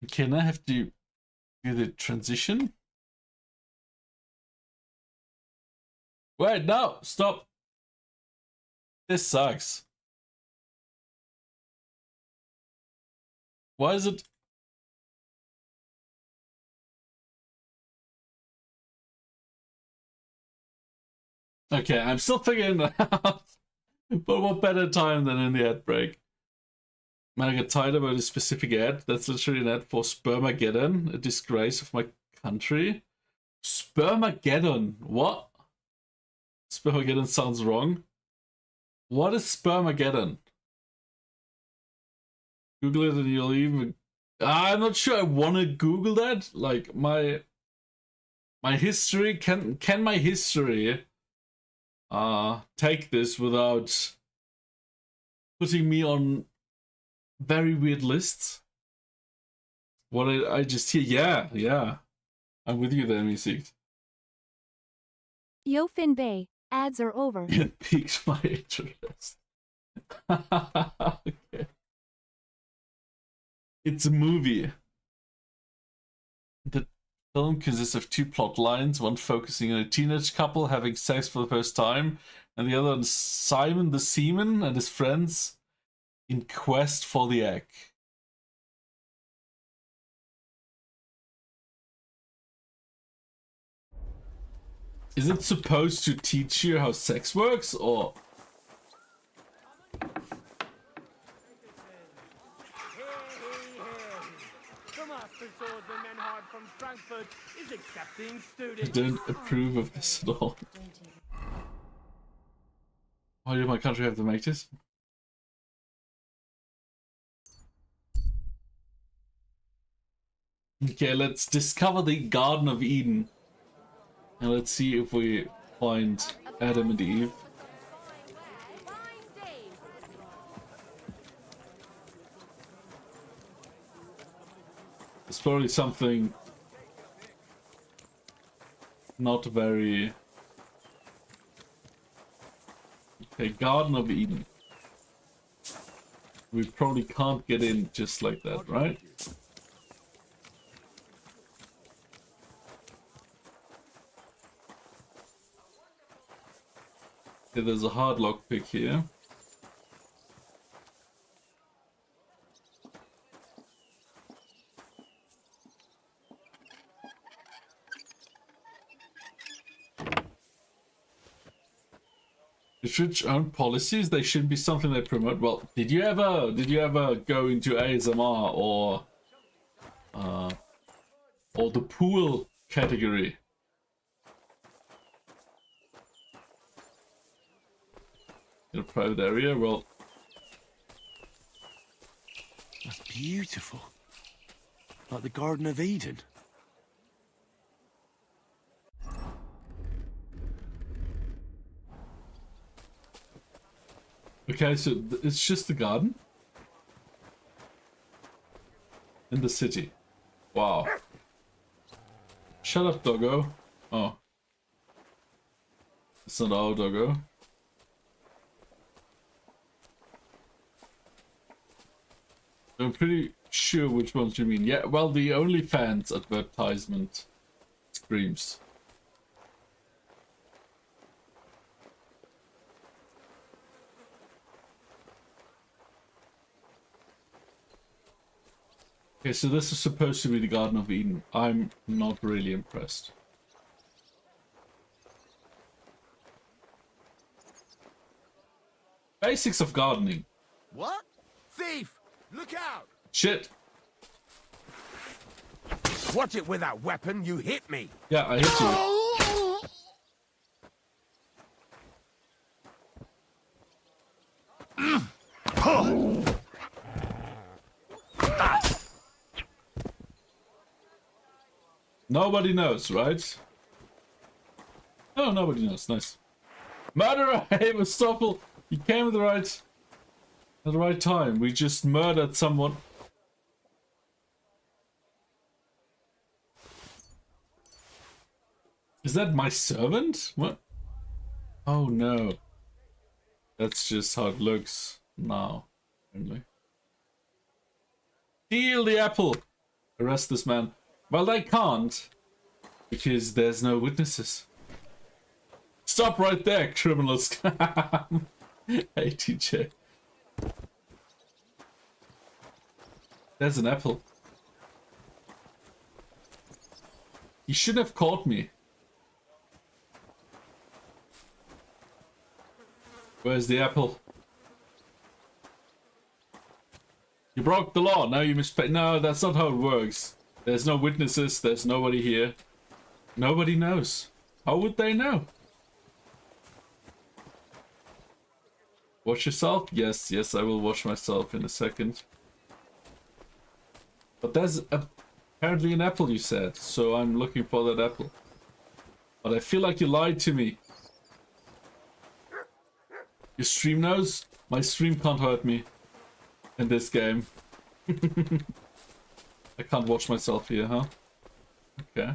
Okay, now I have to do the transition. Wait, no, stop. This sucks. Why is it? Okay, I'm still figuring that out. But what better time than in the ad break? Man, I get tired about a specific ad. That's literally an ad for Spermageddon, a disgrace of my country. Spermageddon? What? Spermageddon sounds wrong. What is Spermageddon? Google it and you'll even... I'm not sure I want to Google that. Like, my history... Can my history take this without putting me on very weird lists? What I just hear... Yeah. I'm with you there, Meeseek. Yo Fin Bay, ads are over. It piques my interest. Okay. It's a movie. The film consists of two plot lines, one focusing on a teenage couple having sex for the first time, and the other on Simon the Seaman and his friends in quest for the egg. Is it supposed to teach you how sex works, or... I don't approve of this at all. Why did my country have to make this? Okay, let's discover the Garden of Eden. And let's see if we find Adam and Eve. It's probably something not very... Okay, Garden of Eden. We probably can't get in just like that, right? Okay, there's a hard lockpick here. The church own policies, they shouldn't be something they promote. Well, did you ever go into ASMR or the pool category? In a private area? Well, That's beautiful. Like the Garden of Eden. okay, so it's just the garden in the city. Wow. Shut up, doggo. Oh. It's not our doggo. I'm pretty sure which ones you mean. Yeah, well, the OnlyFans advertisement screams. Okay, so this is supposed to be the Garden of Eden. I'm not really impressed. Basics of gardening. What? Thief! Look out! Shit. Watch it with that weapon, you hit me! Yeah, I hit you. Nobody knows, right? Oh, nobody knows. Nice. Murderer! Hey, Mustafa! You came at the right time. We just murdered someone. Is that my servant? What? Oh no. That's just how it looks now. Apparently. Steal the apple! Arrest this man. Well, they can't. Because there's no witnesses. Stop right there, criminals. Hey, TJ. There's an apple. You should have caught me. Where's the apple? You broke the law. Now you misplaced. No, that's not how it works. There's no witnesses. There's nobody here. Nobody knows. How would they know? Wash yourself? Yes, yes, I will wash myself in a second. But there's apparently an apple, you said, so I'm looking for that apple. But I feel like you lied to me. Your stream knows? My stream can't hurt me in this game. I can't wash myself here, huh? Okay.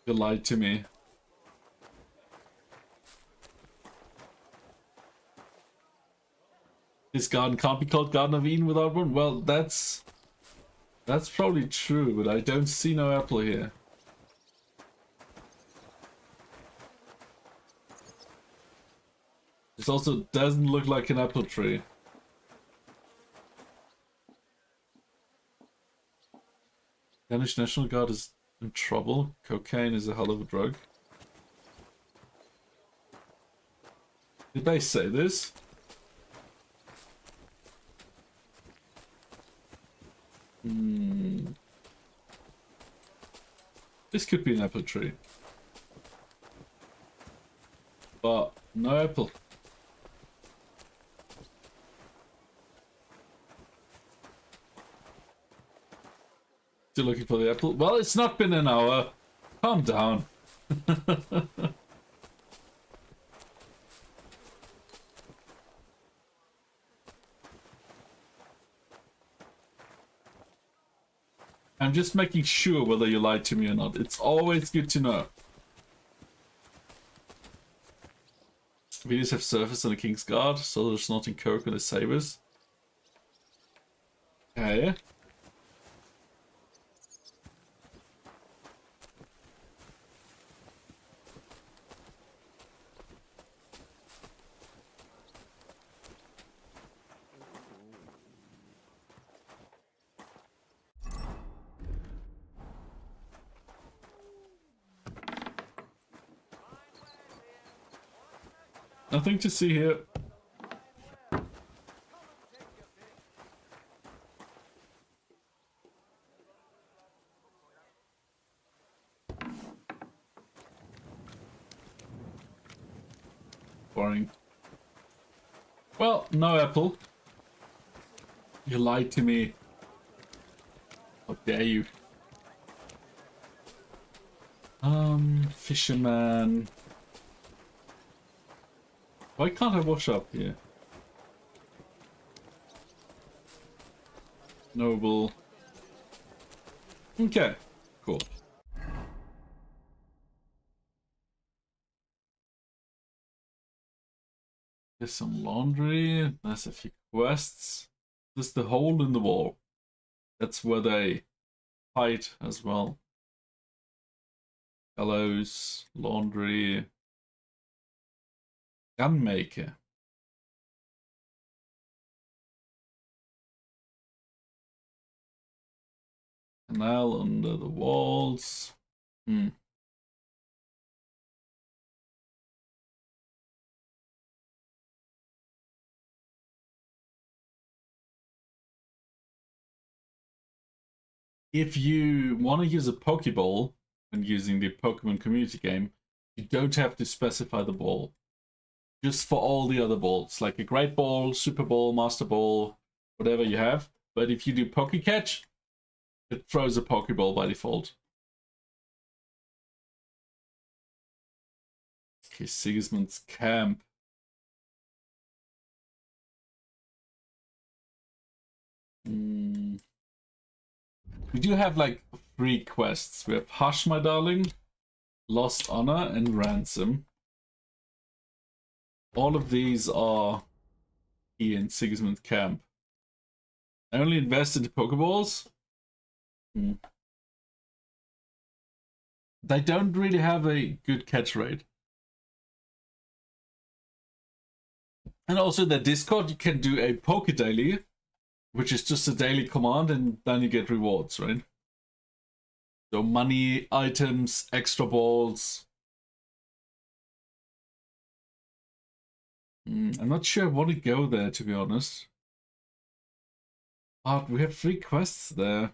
You lied to me. This garden can't be called Garden of Eden without one. Well, that's probably true, but I don't see no apple here. This also doesn't look like an apple tree. Danish National Guard is in trouble. Cocaine is a hell of a drug. Did they say this? This could be an apple tree. But no apple. Still looking for the apple? Well, it's not been an hour. Calm down. I'm just making sure whether you lied to me or not. It's always good to know. Videos have surfaced on the King's Guard, so there's not in Kirk and the Sabres. Okay. Nothing to see here. Boring. Well, no apple. You lied to me. How dare you? Fisherman. Why can't I wash up here? Noble. Okay, cool. There's some laundry. There's a few quests. There's the hole in the wall. That's where they fight as well. Gallows, laundry. Gunmaker. Canal under the walls. If you want to use a Pokeball when using the Pokemon community game, you don't have to specify the ball. Just for all the other balls, like a Great Ball, Super Ball, Master Ball, whatever you have. But if you do Pokecatch, it throws a Pokeball by default. Okay, Sigismund's camp. We do have like 3 quests. We have Hush, My Darling, Lost Honor, and Ransom. All of these are here in Sigismund camp. I only invest into Pokeballs. They don't really have a good catch rate. And also in the Discord, you can do a poke daily, which is just a daily command, and then you get rewards, right? So money, items, extra balls. I'm not sure I want to go there, to be honest. But we have 3 quests there.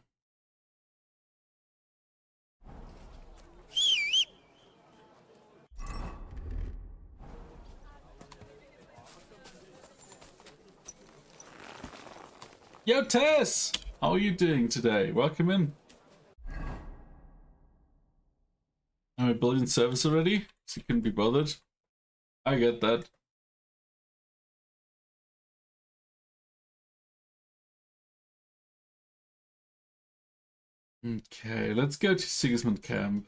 Yo, Tess! How are you doing today? Welcome in. Am I building service already? So you couldn't be bothered. I get that. Okay, let's go to Sigismund Camp.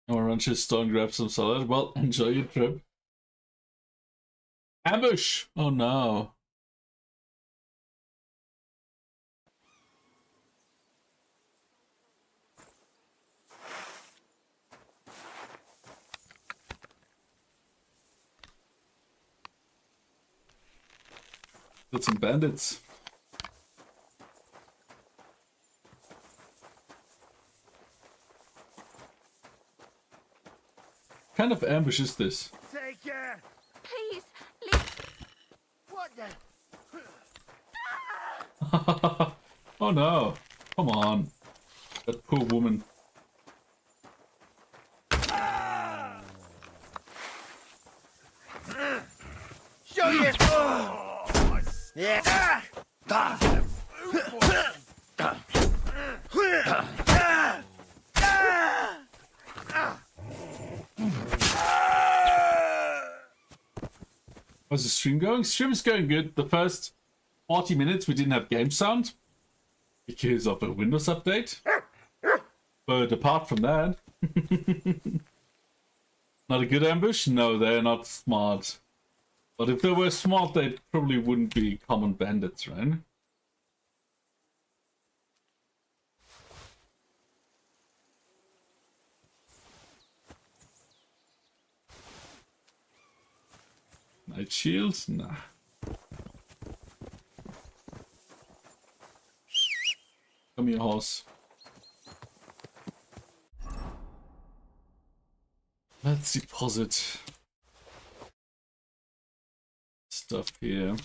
I'll run to a store and grab some salad. Well, enjoy your trip. Ambush! Oh no. Got some bandits. What kind of ambush is this? Take care. Please, leave. What the? Oh no. Come on. That poor woman. Show you. Yeah. How's the stream going? Stream is going good. The first 40 minutes we didn't have game sound because of a Windows update. But apart from that, not a good ambush? No, they're not smart. But if they were smart, they probably wouldn't be common bandits, right? Night shields? Nah. Come here, horse. Let's deposit stuff here.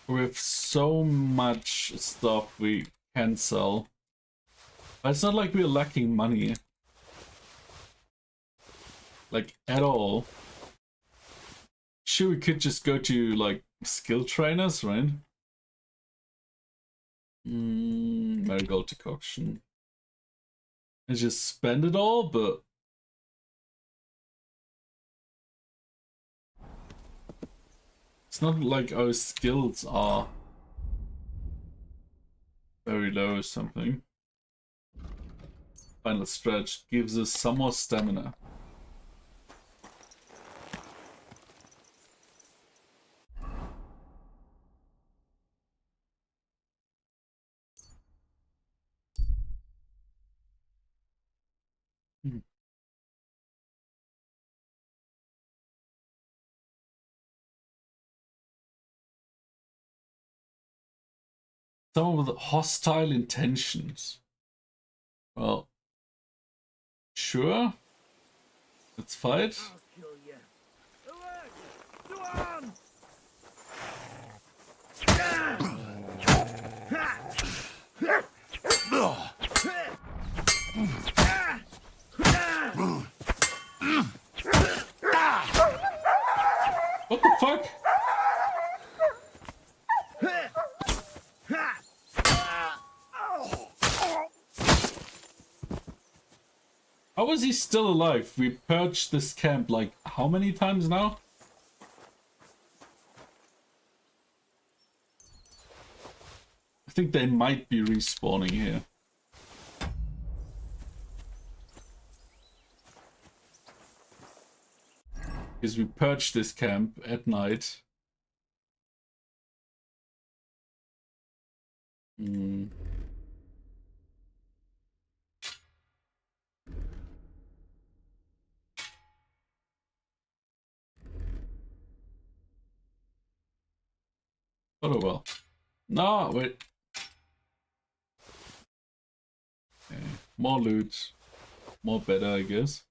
We have so much stuff we can sell. But it's not like we're lacking money. Like, at all. Sure, we could just go to, like, skill trainers, right? Marigold decoction. And just spend it all, but... it's not like our skills are very low or something. Final stretch gives us some more stamina. Someone with hostile intentions. Well, sure. Let's fight. I'll kill you. Alert! Stram! What the fuck? How is he still alive? We purged this camp like how many times now? think they might be respawning here. Because we purged this camp at night. Oh well. No, wait. Okay. More loot. More better, I guess.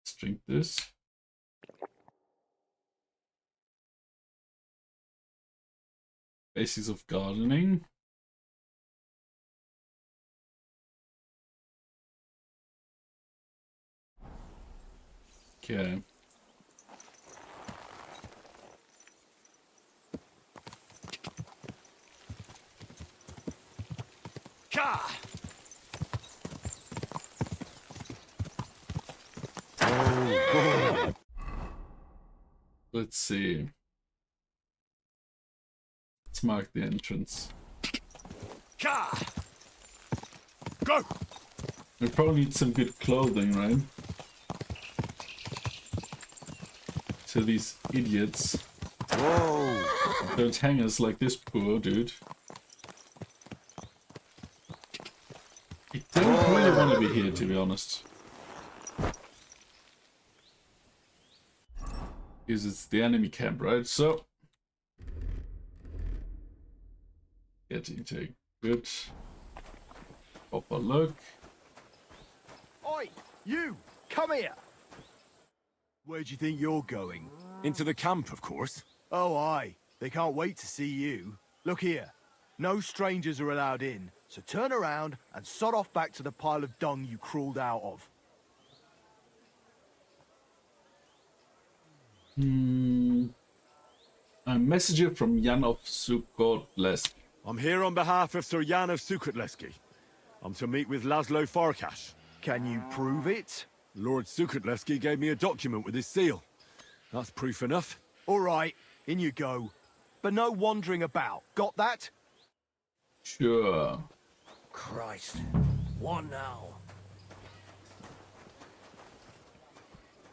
Let's drink this. Basics of gardening. Okay. Let's see. Let's mark the entrance. Go! We probably need some good clothing, right? So these idiots don't hang us like this poor dude. I don't really want to be here, to be honest. Because it's the enemy camp, right? So, getting to a good proper look. Oi, you! Come here! Where do you think you're going? Into the camp, of course. Oh, aye. They can't wait to see you. Look here. No strangers are allowed in, so turn around and sod off back to the pile of dung you crawled out of. A messenger from Jan of Sukotlesk. I'm here on behalf of Sir Jan of Sukotleski. I'm to meet with Laszlo Farkas. Can you prove it? Lord Sukotleski gave me a document with his seal. That's proof enough. All right, in you go. But no wandering about. Got that? Sure. Christ. What now?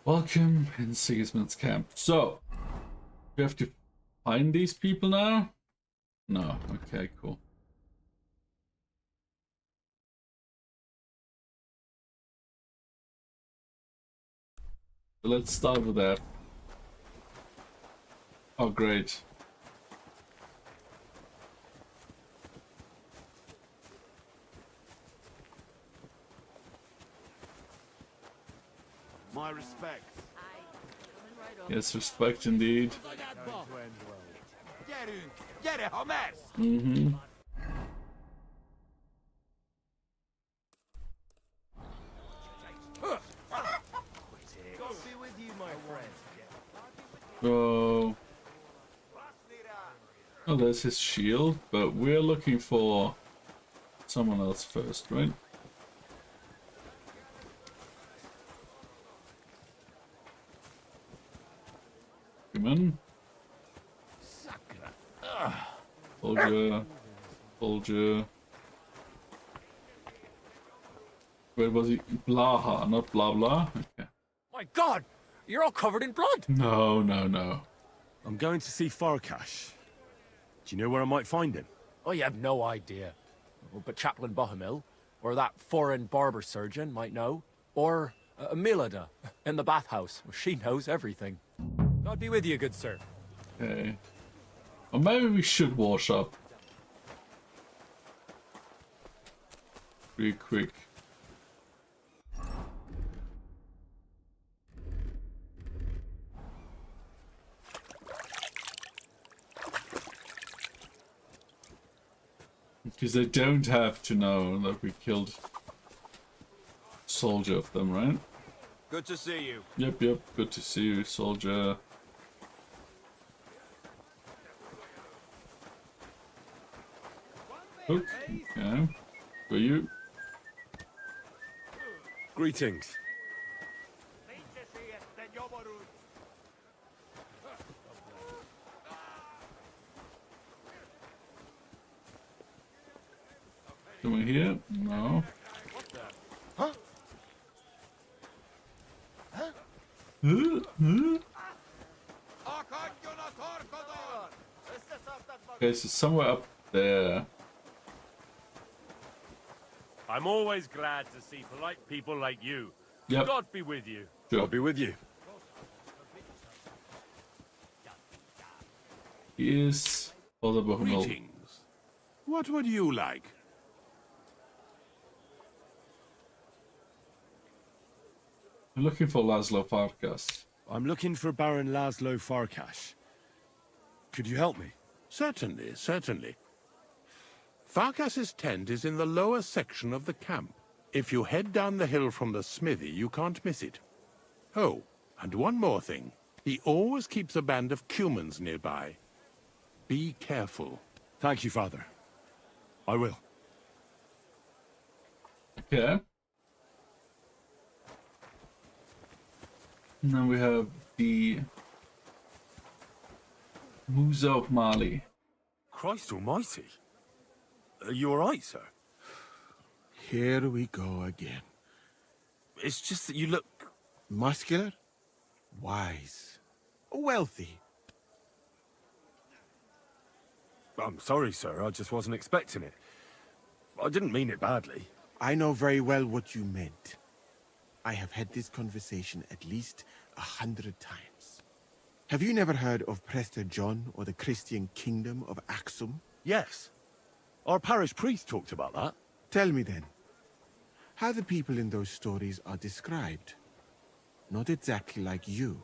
Welcome in Sigismund's camp. So, we have to find these people now? No. Okay, cool. So let's start with that. Oh, great. My respects. Yes, respect indeed. Mm-hmm. So, oh, there's his shield, but we're looking for someone else first, right? Come in. Soldier. Soldier. Where was he? Blaha, not blah blah. Okay. My God! You're all covered in blood! No, no, no. I'm going to see Farkas. Do you know where I might find him? Oh, you have no idea. Oh, but Chaplain Bohemil, or that foreign barber surgeon might know. Or Milada in the bathhouse. She knows everything. God be with you, good sir. Okay. Or maybe we should wash up. Pretty quick. Because they don't have to know that we killed a soldier of them, right? Good to see you. Yep, yep. Good to see you, soldier. Hook. Okay. For you. Greetings. Somewhere here? No. Huh? Okay, so somewhere up there. I'm always glad to see polite people like you. Yep. God be with you. Sure. I'll be with you. Is Father Bohemil. Greetings. What would you like? I'm looking for Laszlo Farkas. I'm looking for Baron Laszlo Farkas. Could you help me? Certainly, certainly. Farkas's tent is in the lower section of the camp. If you head down the hill from the smithy, you can't miss it. Oh, and one more thing. He always keeps a band of Cumans nearby. Be careful. Thank you, Father. I will. Okay. And then we have the Musa of Mali. Christ almighty. Are you alright, sir? Here we go again. It's just that you look... Muscular, wise, wealthy. I'm sorry, sir. I just wasn't expecting it. I didn't mean it badly. I know very well what you meant. I have had this conversation at least 100 times. Have you never heard of Prester John or the Christian Kingdom of Axum? Yes. Our parish priest talked about that. Tell me then, how the people in those stories are described. Not exactly like you.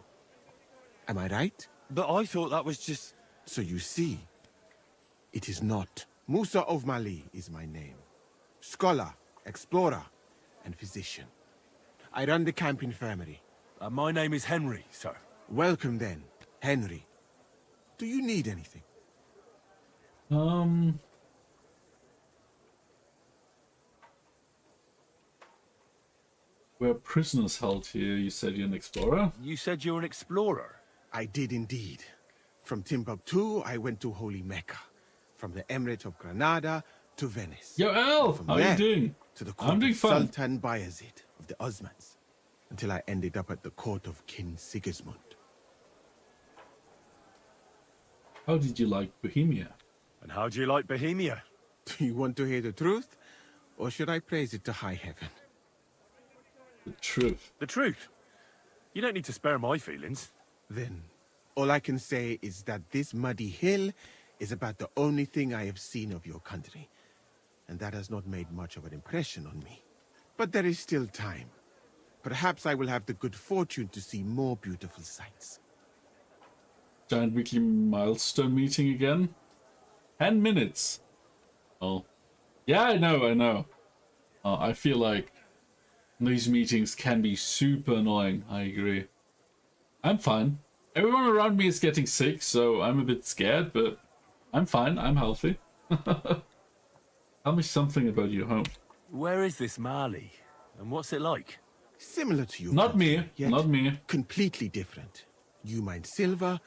Am I right? But I thought that was just... So you see, it is not. Musa of Mali is my name. Scholar, explorer, and physician. I run the camp infirmary. my name is Henry, sir. Welcome then, Henry. Do you need anything? We're prisoners held here. You said you're an explorer? You said you're an explorer. I did indeed. From Timbuktu, I went to Holy Mecca. From the Emirate of Granada to Venice. Yo, Al! From How are you there doing? to the court I'm doing of fine. Sultan Bayezid of the Osmans. Until I ended up at the court of King Sigismund. How did you like Bohemia? And how do you like Bohemia? Do you want to hear the truth? Or should I praise it to high heaven? The truth. The truth. You don't need to spare my feelings. Then, all I can say is that this muddy hill is about the only thing I have seen of your country. And that has not made much of an impression on me. But there is still time. Perhaps I will have the good fortune to see more beautiful sights. Giant weekly milestone meeting again? 10 minutes. Oh. Yeah, I know. I feel like these meetings can be super annoying. I agree. I'm fine. Everyone around me is getting sick, so I'm a bit scared, but I'm fine. I'm healthy. Tell me something about your home. Where is this Mali? And what's it like? Similar to you. Not me. Not me. Completely different. You mine silver,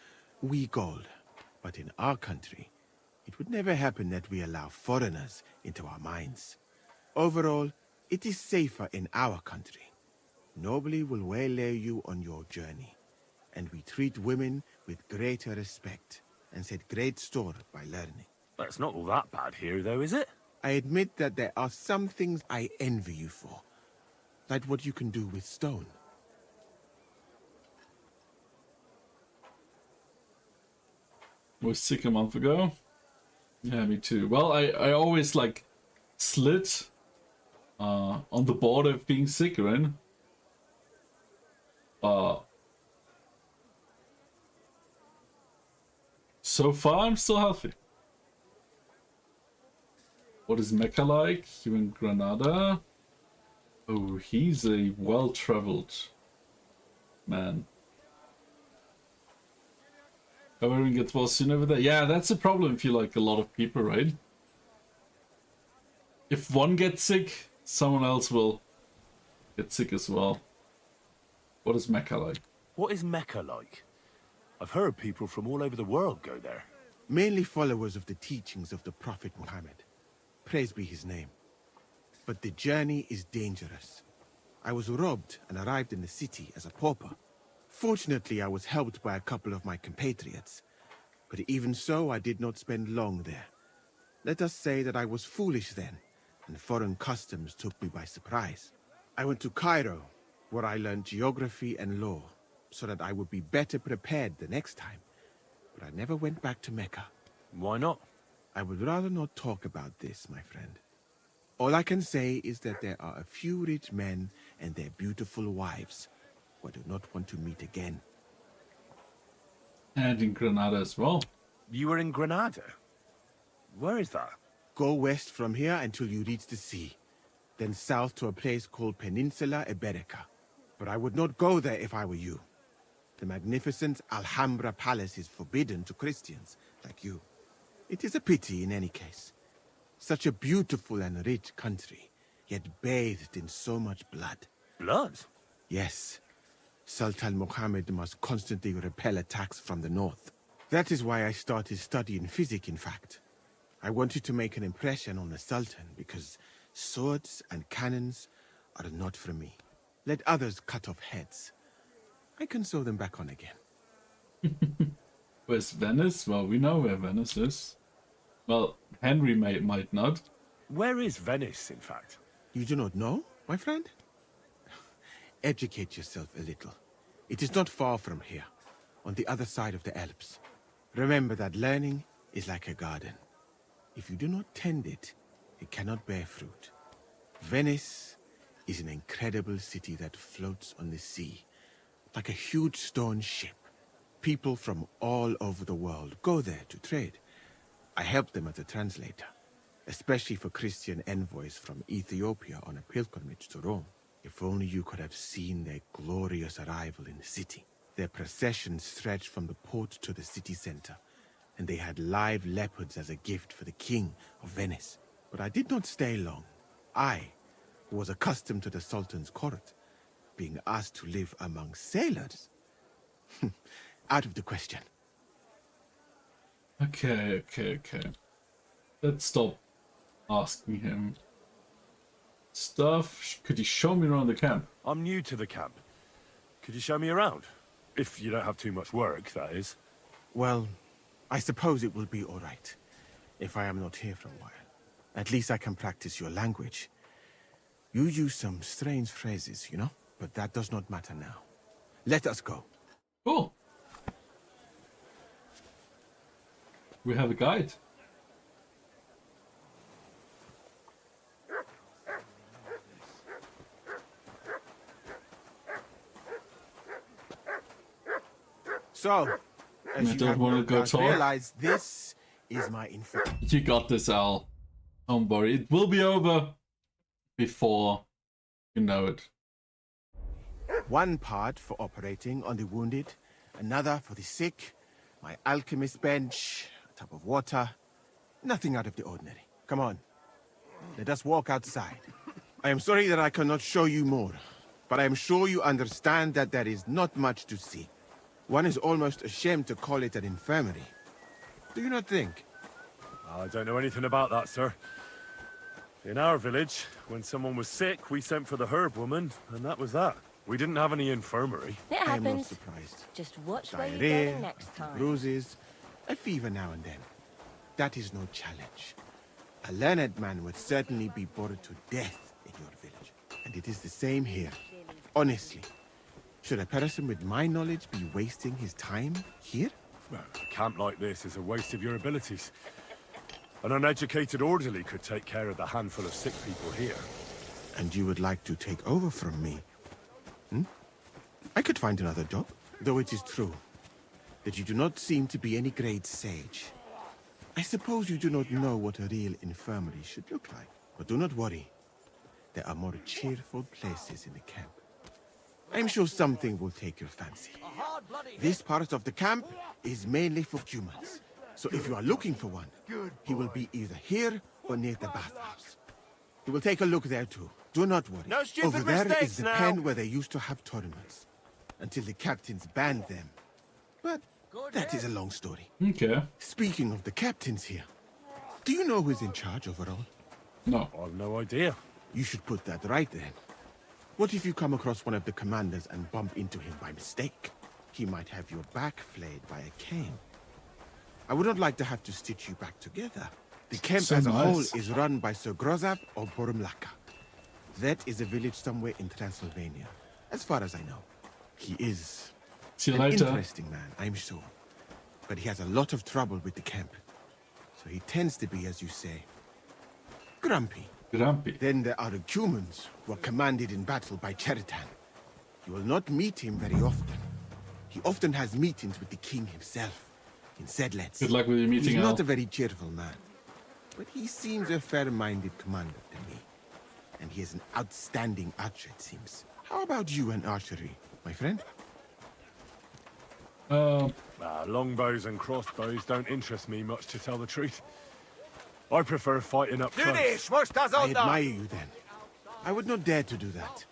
we gold. But in our country, it would never happen that we allow foreigners into our mines. Overall, it is safer in our country. Nobody will waylay you on your journey. And we treat women with greater respect and set great store by learning. That's not all that bad here, though, is it? I admit that there are some things I envy you for. Like what you can do with stone. Was sick a month ago. Yeah, me too. Well, I always like slid on the border of being sick, right? So far, I'm still healthy. What is Mecca like? You in Granada? Oh, he's a well-traveled man. Everyone gets well soon over there. Yeah, that's a problem if you like a lot of people, right? If one gets sick, someone else will get sick as well. What is Mecca like? What is Mecca like? I've heard people from all over the world go there. Mainly followers of the teachings of the Prophet Muhammad. Praise be his name. but the journey is dangerous. I was robbed and arrived in the city as a pauper. Fortunately, I was helped by a couple of my compatriots. But even so, I did not spend long there. Let us say that I was foolish then, and foreign customs took me by surprise. I went to Cairo, where I learned geography and law, so that I would be better prepared the next time. But I never went back to Mecca. Why not? I would rather not talk about this, my friend. All I can say is that there are a few rich men and their beautiful wives who I do not want to meet again. And in Granada as well. You were in Granada? Where is that? Go west from here until you reach the sea, then south to a place called Peninsula Iberica. But I would not go there if I were you. The magnificent Alhambra Palace is forbidden to Christians like you. It is a pity in any case. Such a beautiful and rich country, yet bathed in so much blood. Blood? Yes. Sultan Mohammed must constantly repel attacks from the north. That is why I started studying physics, in fact. I wanted to make an impression on the Sultan because swords and cannons are not for me. Let others cut off heads. I can sew them back on again. Where's Venice? Well, we know where Venice is. Well, Henry might not. Where is Venice, in fact? You do not know, my friend? Educate yourself a little. It is not far from here, on the other side of the Alps. Remember that learning is like a garden. If you do not tend it, it cannot bear fruit. Venice is an incredible city that floats on the sea, like a huge stone ship. People from all over the world go there to trade. I help them as a translator, especially for Christian envoys from Ethiopia on a pilgrimage to Rome. If only you could have seen their glorious arrival in the city. Their procession stretched from the port to the city center, and they had live leopards as a gift for the king of Venice. But I did not stay long. I, who was accustomed to the Sultan's court, being asked to live among sailors, out of the question. Okay. Let's stop asking him stuff. Could you show me around the camp? I'm new to the camp. Could you show me around? If you don't have too much work, that is. Well, I suppose it will be all right, if I am not here for a while. At least I can practice your language. You use some strange phrases, you know? But that does not matter now. Let us go. Cool. We have a guide. So, as I you don't have wanna no go doubt talk. realized, this is my info. You got this, Al. Don't worry. It will be over before you know it. One part for operating on the wounded, another for the sick, my alchemist bench, a tub of water. Nothing out of the ordinary. Come on. Let us walk outside. I am sorry that I cannot show you more, but I am sure you understand that there is not much to see. One is almost ashamed to call it an infirmary. Do you not think? I don't know anything about that, sir. In our village, when someone was sick, we sent for the herb woman, and that was that. We didn't have any infirmary. It I am not happens. surprised. Just watch where you're Diarrhea, going next time. bruises, a fever now and then. That is no challenge. A learned man would certainly be bored to death in your village. And it is the same here. Honestly. Should a person with my knowledge be wasting his time here? Well, a camp like this is a waste of your abilities. An uneducated orderly could take care of the handful of sick people here. And you would like to take over from me? I could find another job, though it is true that you do not seem to be any great sage. I suppose you do not know what a real infirmary should look like. But do not worry. There are more cheerful places in the camp. I'm sure something will take your fancy. This part of the camp is mainly for humans. So if you are looking for one, he will be either here or near the bathhouse. We will take a look there too. Do not worry. No stupid Over there is mistakes the now. pen where they used to have tournaments. Until the captains banned them. But that is a long story. Okay. Speaking of the captains here, do you know who's in charge overall? No. I've no idea. You should put that right then. What if you come across one of the commanders and bump into him by mistake? He might have your back flayed by a cane. I would not like to have to stitch you back together. The camp So as a whole nice. is run by Sir Grozav or Borumlaka. That is a village somewhere in Transylvania, as far as I know. He is See you an later. interesting man, I'm sure. But he has a lot of trouble with the camp. So he tends to be, as you say, grumpy. Grumpy. Then there are the Cumans, who are commanded in battle by Cheritan. You will not meet him very often. He often has meetings with the king himself, in Sedlets. Good luck with your meeting, He's Al. not a very cheerful man, but he seems a fair-minded commander to me. And he is an outstanding archer, it seems. How about you and archery, my friend? Longbows and crossbows don't interest me much, to tell the truth. I prefer fighting up close. I admire you then. I would not dare to do that.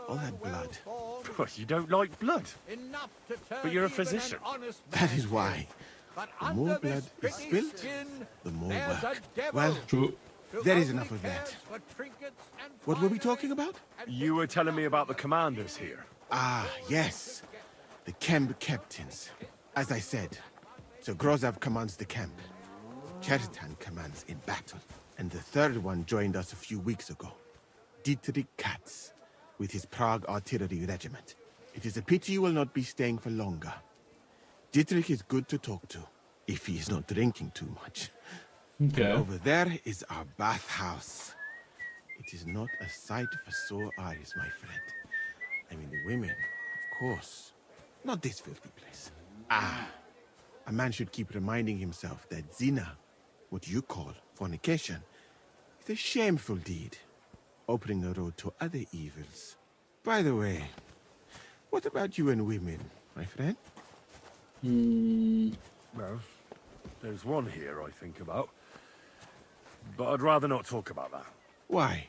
All that blood. But you don't like blood. But you're a physician. That is why. The more blood is spilt, the more work. Well, True. there is enough of that. What were we talking about? You were telling me about the commanders here. Ah, yes. The camp captains. As I said, Sir Grozav commands the camp. Cheritan commands in battle. And the third one joined us a few weeks ago. Dietrich Katz, with his Prague artillery regiment. It is a pity you will not be staying for longer. Dietrich is good to talk to, if he is not drinking too much. Okay. And over there is our bathhouse. It is not a sight for sore eyes, my friend. I mean, the women, of course. Not this filthy place. Ah, a man should keep reminding himself that zina, what you call fornication, is a shameful deed, opening the road to other evils. By the way, what about you and women, my friend? Well, there's one here I think about. But I'd rather not talk about that. Why?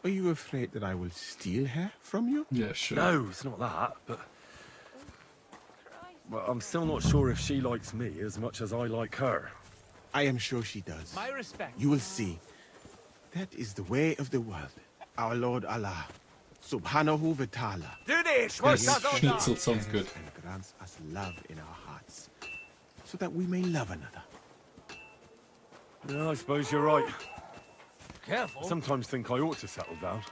Are you afraid that I will steal her from you? Yeah, sure. No, it's not that, but... Well, I'm still not sure if she likes me as much as I like her. I am sure she does. My respect. You will see. That is the way of the world. Our Lord Allah, Subhanahu wa Ta'ala, Schnitzel sounds good. and grants us love in our hearts, so that we may love another. Yeah, I suppose you're right. Careful. I sometimes think I ought to settle down.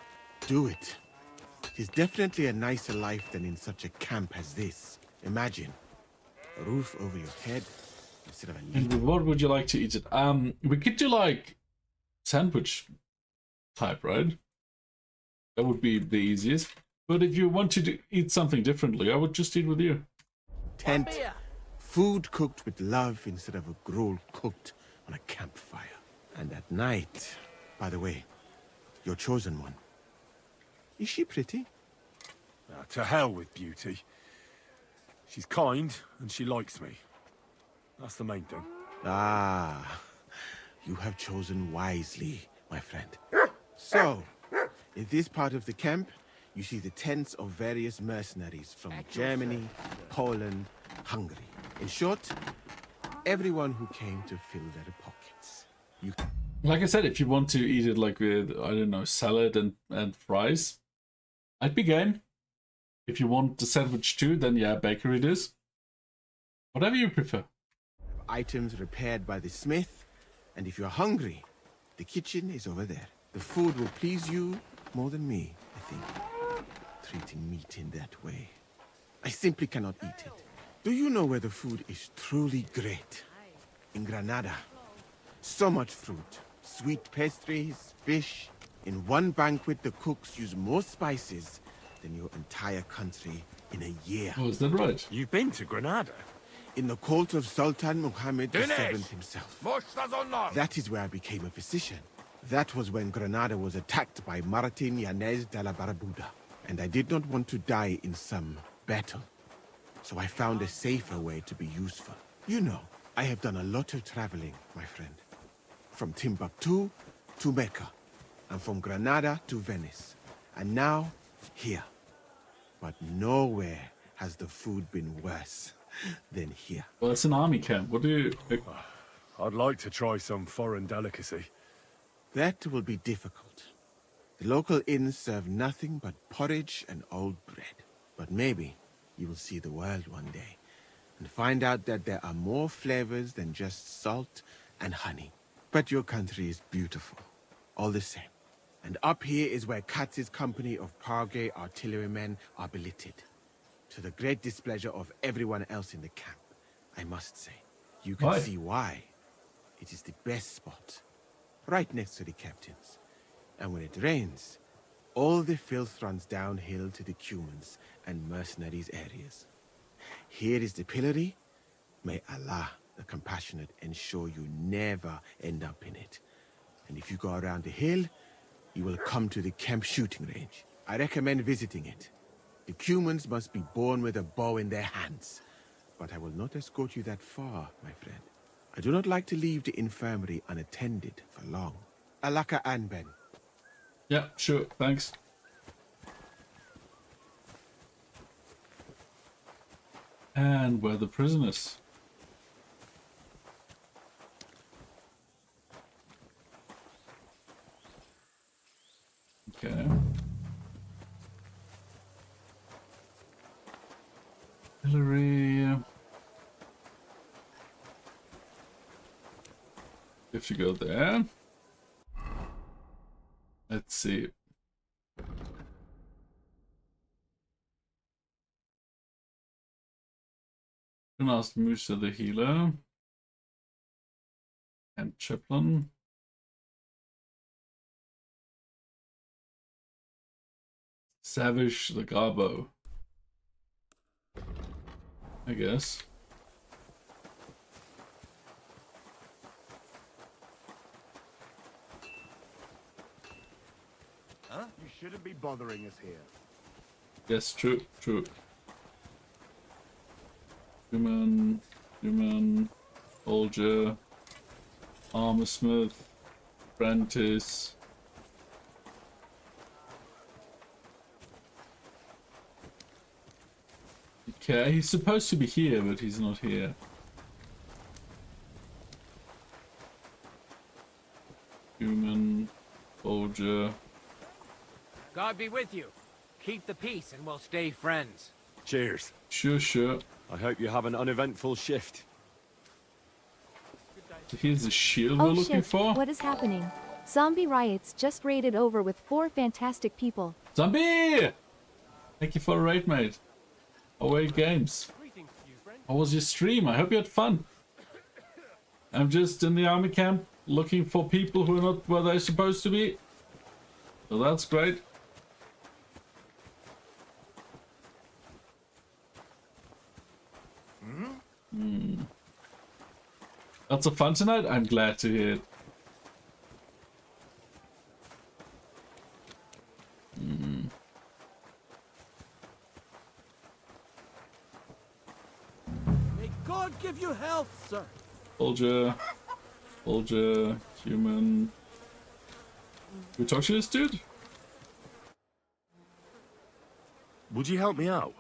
Do it. It is definitely a nicer life than in such a camp as this. Imagine a roof over your head instead of a leaf. And what would you like to eat it? We could do like sandwich type, right? That would be the easiest. But if you want to eat something differently, I would just eat with you. Tent. Food cooked with love instead of a gruel cooked on a campfire. And at night, by the way, your chosen one. Is she pretty? To hell with beauty. She's kind, and she likes me. That's the main thing. Ah, you have chosen wisely, my friend. So, in this part of the camp, you see the tents of various mercenaries from Germany, Poland, Hungary. In short, everyone who came to fill their pockets. You Like I said, if you want to eat it like with, I don't know, salad and fries, I'd be game. If you want the sandwich too, then yeah, bakery it is. Whatever you prefer. have items repaired by the smith, and if you're hungry, the kitchen is over there. The food will please you more than me, I think. Treating meat in that way. I simply cannot eat it. Do you know where the food is truly great? In Granada. So much fruit, sweet pastries, fish. In one banquet, the cooks use more spices than your entire country in a year. Oh, is that right? You've been to Granada? In the court of Sultan Muhammad VII himself. That is where I became a physician. That was when Granada was attacked by Martin Yanez de la Barbuda. And I did not want to die in some battle. So I found a safer way to be useful. You know, I have done a lot of traveling, my friend. From Timbuktu to Mecca. And from Granada to Venice. And now, here. But nowhere has the food been worse than here. Well, it's an army camp. What do you... I'd like to try some foreign delicacy. That will be difficult. The local inns serve nothing but porridge and old bread. But maybe you will see the world one day and find out that there are more flavors than just salt and honey. But your country is beautiful, all the same. And up here is where Katz's company of Pargay artillerymen are billeted, to the great displeasure of everyone else in the camp, I must say. You can see why. It is the best spot, right next to the captain's. And when it rains, all the filth runs downhill to the Cumans and mercenaries areas. Here is the pillory. May Allah, the compassionate, ensure you never end up in it. And if you go around the hill, you will come to the camp shooting range. I recommend visiting it. The Cumans must be born with a bow in their hands. But I will not escort you that far, my friend. I do not like to leave the infirmary unattended for long. Alaka Anben. Yeah, sure, thanks. And where are the prisoners? Okay. Hillary. If you go there. Let's see. Can ask Musa the healer. And Chaplain. Savage the Garbo. I guess. Huh? You shouldn't be bothering us here. Yes, true, true. Human, Soldier, Armorsmith, Apprentice. Okay, he's supposed to be here, but he's not here. Human, Soldier. God be with you. Keep the peace and we'll stay friends. Cheers. Sure, sure. I hope you have an uneventful shift. So here's the shield we're Oh looking shit, for. what is happening? Zombie riots just raided over with 4 fantastic people. Zombie! Thank you for a raid, mate. Away games. How was your stream? I hope you had fun. I'm just in the army camp looking for people who are not where they're supposed to be. So that's great. Lots of fun tonight? I'm glad to hear it. May God give you health, sir. Soldier, human. Can we talk to this dude? Would you help me out?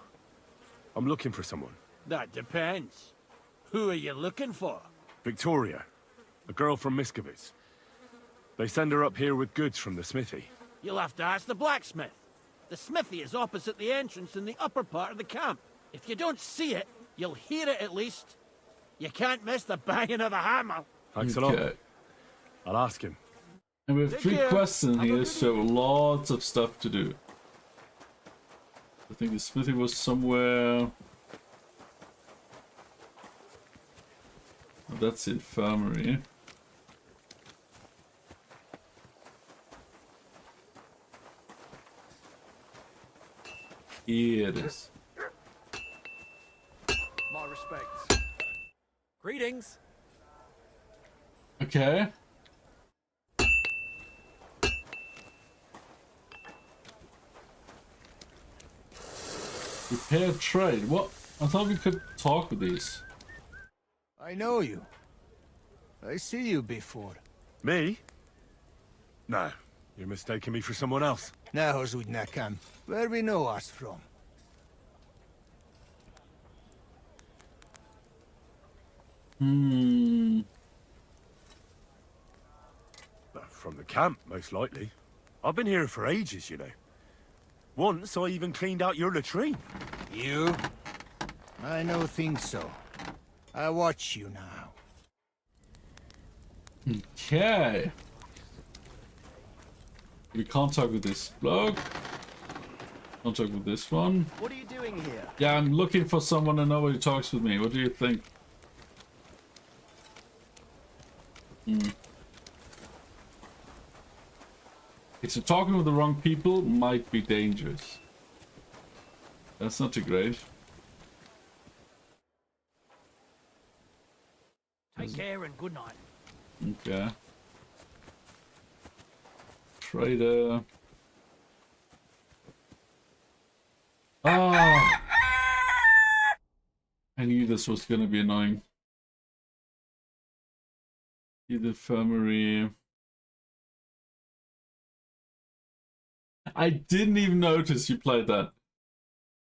I'm looking for someone. That depends. Who are you looking for? Victoria, a girl from Miskovitz. They send her up here with goods from the smithy. You'll have to ask the blacksmith. The smithy is opposite the entrance in the upper part of the camp. If you don't see it, you'll hear it at least. You can't miss the banging of the hammer. Thanks a lot. I'll ask him. And we have Take 3 care. quests in Have a here, good so lots of stuff to do. I think the smithy was somewhere. Oh, that's the infirmary. Here it is. My respects. Greetings. Okay. Repair trade. What? I thought we could talk with these. I know you. I see you before. Me? No, you're mistaking me for someone else. Now, Zudnakam, where we know us from? From the camp, most likely. I've been here for ages, you know. Once I even cleaned out your latrine. You? I no think so. I watch you now. Okay. We can't talk with this bloke. Can't talk with this one. What are you doing here? Yeah, I'm looking for someone and nobody talks with me. What do you think? Okay, so talking with the wrong people might be dangerous. That's not too great. Take care and good night. Okay. Trader. Ah! I knew this was gonna be annoying. The infirmary. I didn't even notice you played that.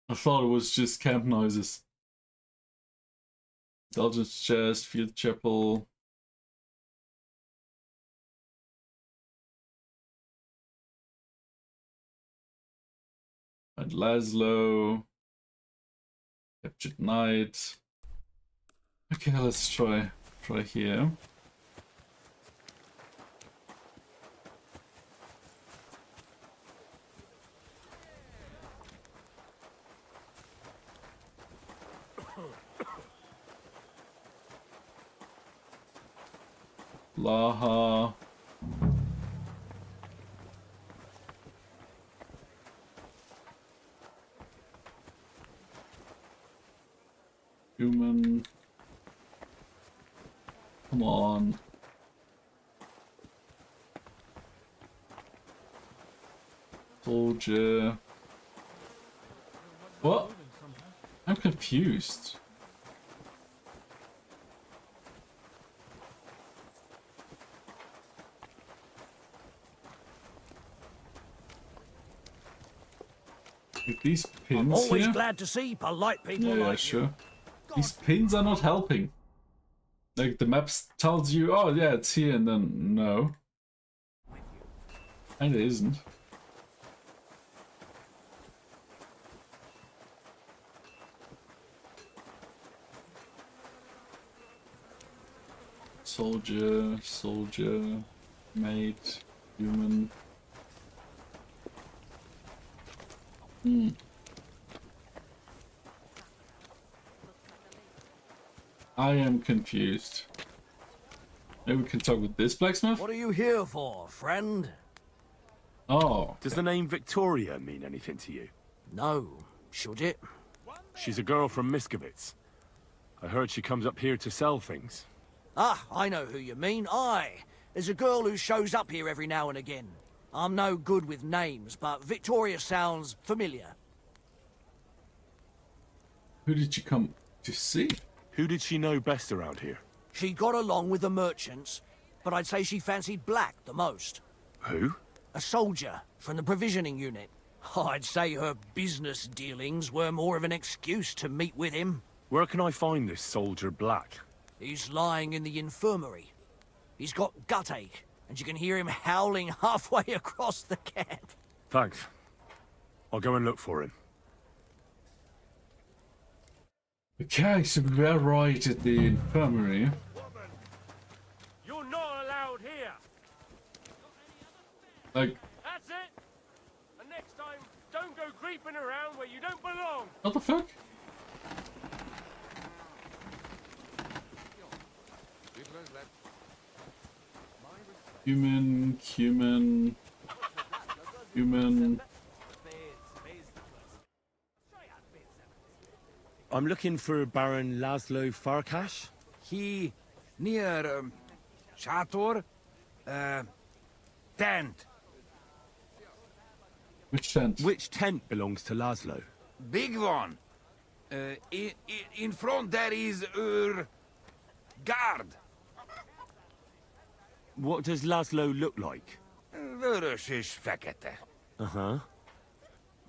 I thought it was just camp noises. Indulgence chest, field chapel. And Laszlo. Captured knight. Okay, let's try here. Laha. Human. Come on. Soldier. What? I'm confused. Like these pins I'm always here? glad to see polite people Yeah, like sure. you. These pins are not helping. Like the map tells you, oh yeah, it's here, and then no. And it isn't. Soldier, mate, human. I am confused. Maybe we can talk with this blacksmith? What are you here for, friend? Oh. Does the name Victoria mean anything to you? No. Should it? She's a girl from Miskovitz. I heard she comes up here to sell things. Ah, I know who you mean. Aye. There's a girl who shows up here every now and again. I'm no good with names, but Victoria sounds familiar. Who did you come to see? Who did she know best around here? She got along with the merchants, but I'd say she fancied Black the most. Who? A soldier from the provisioning unit. I'd say her business dealings were more of an excuse to meet with him. Where can I find this soldier Black? He's lying in the infirmary. He's got gut ache, and you can hear him howling halfway across the camp. Thanks. I'll go and look for him. Okay, so we were right at the infirmary. Woman, you're not allowed here. Like, That's it. And next time, don't go creeping around where you don't belong. what the fuck? Human. I'm looking for Baron Laszlo Farkas. He near Chator tent. Which tent? Which tent belongs to Laszlo? Big one. In front there is guard. What does Laszlo look like? Vörös és fekete. Uh-huh.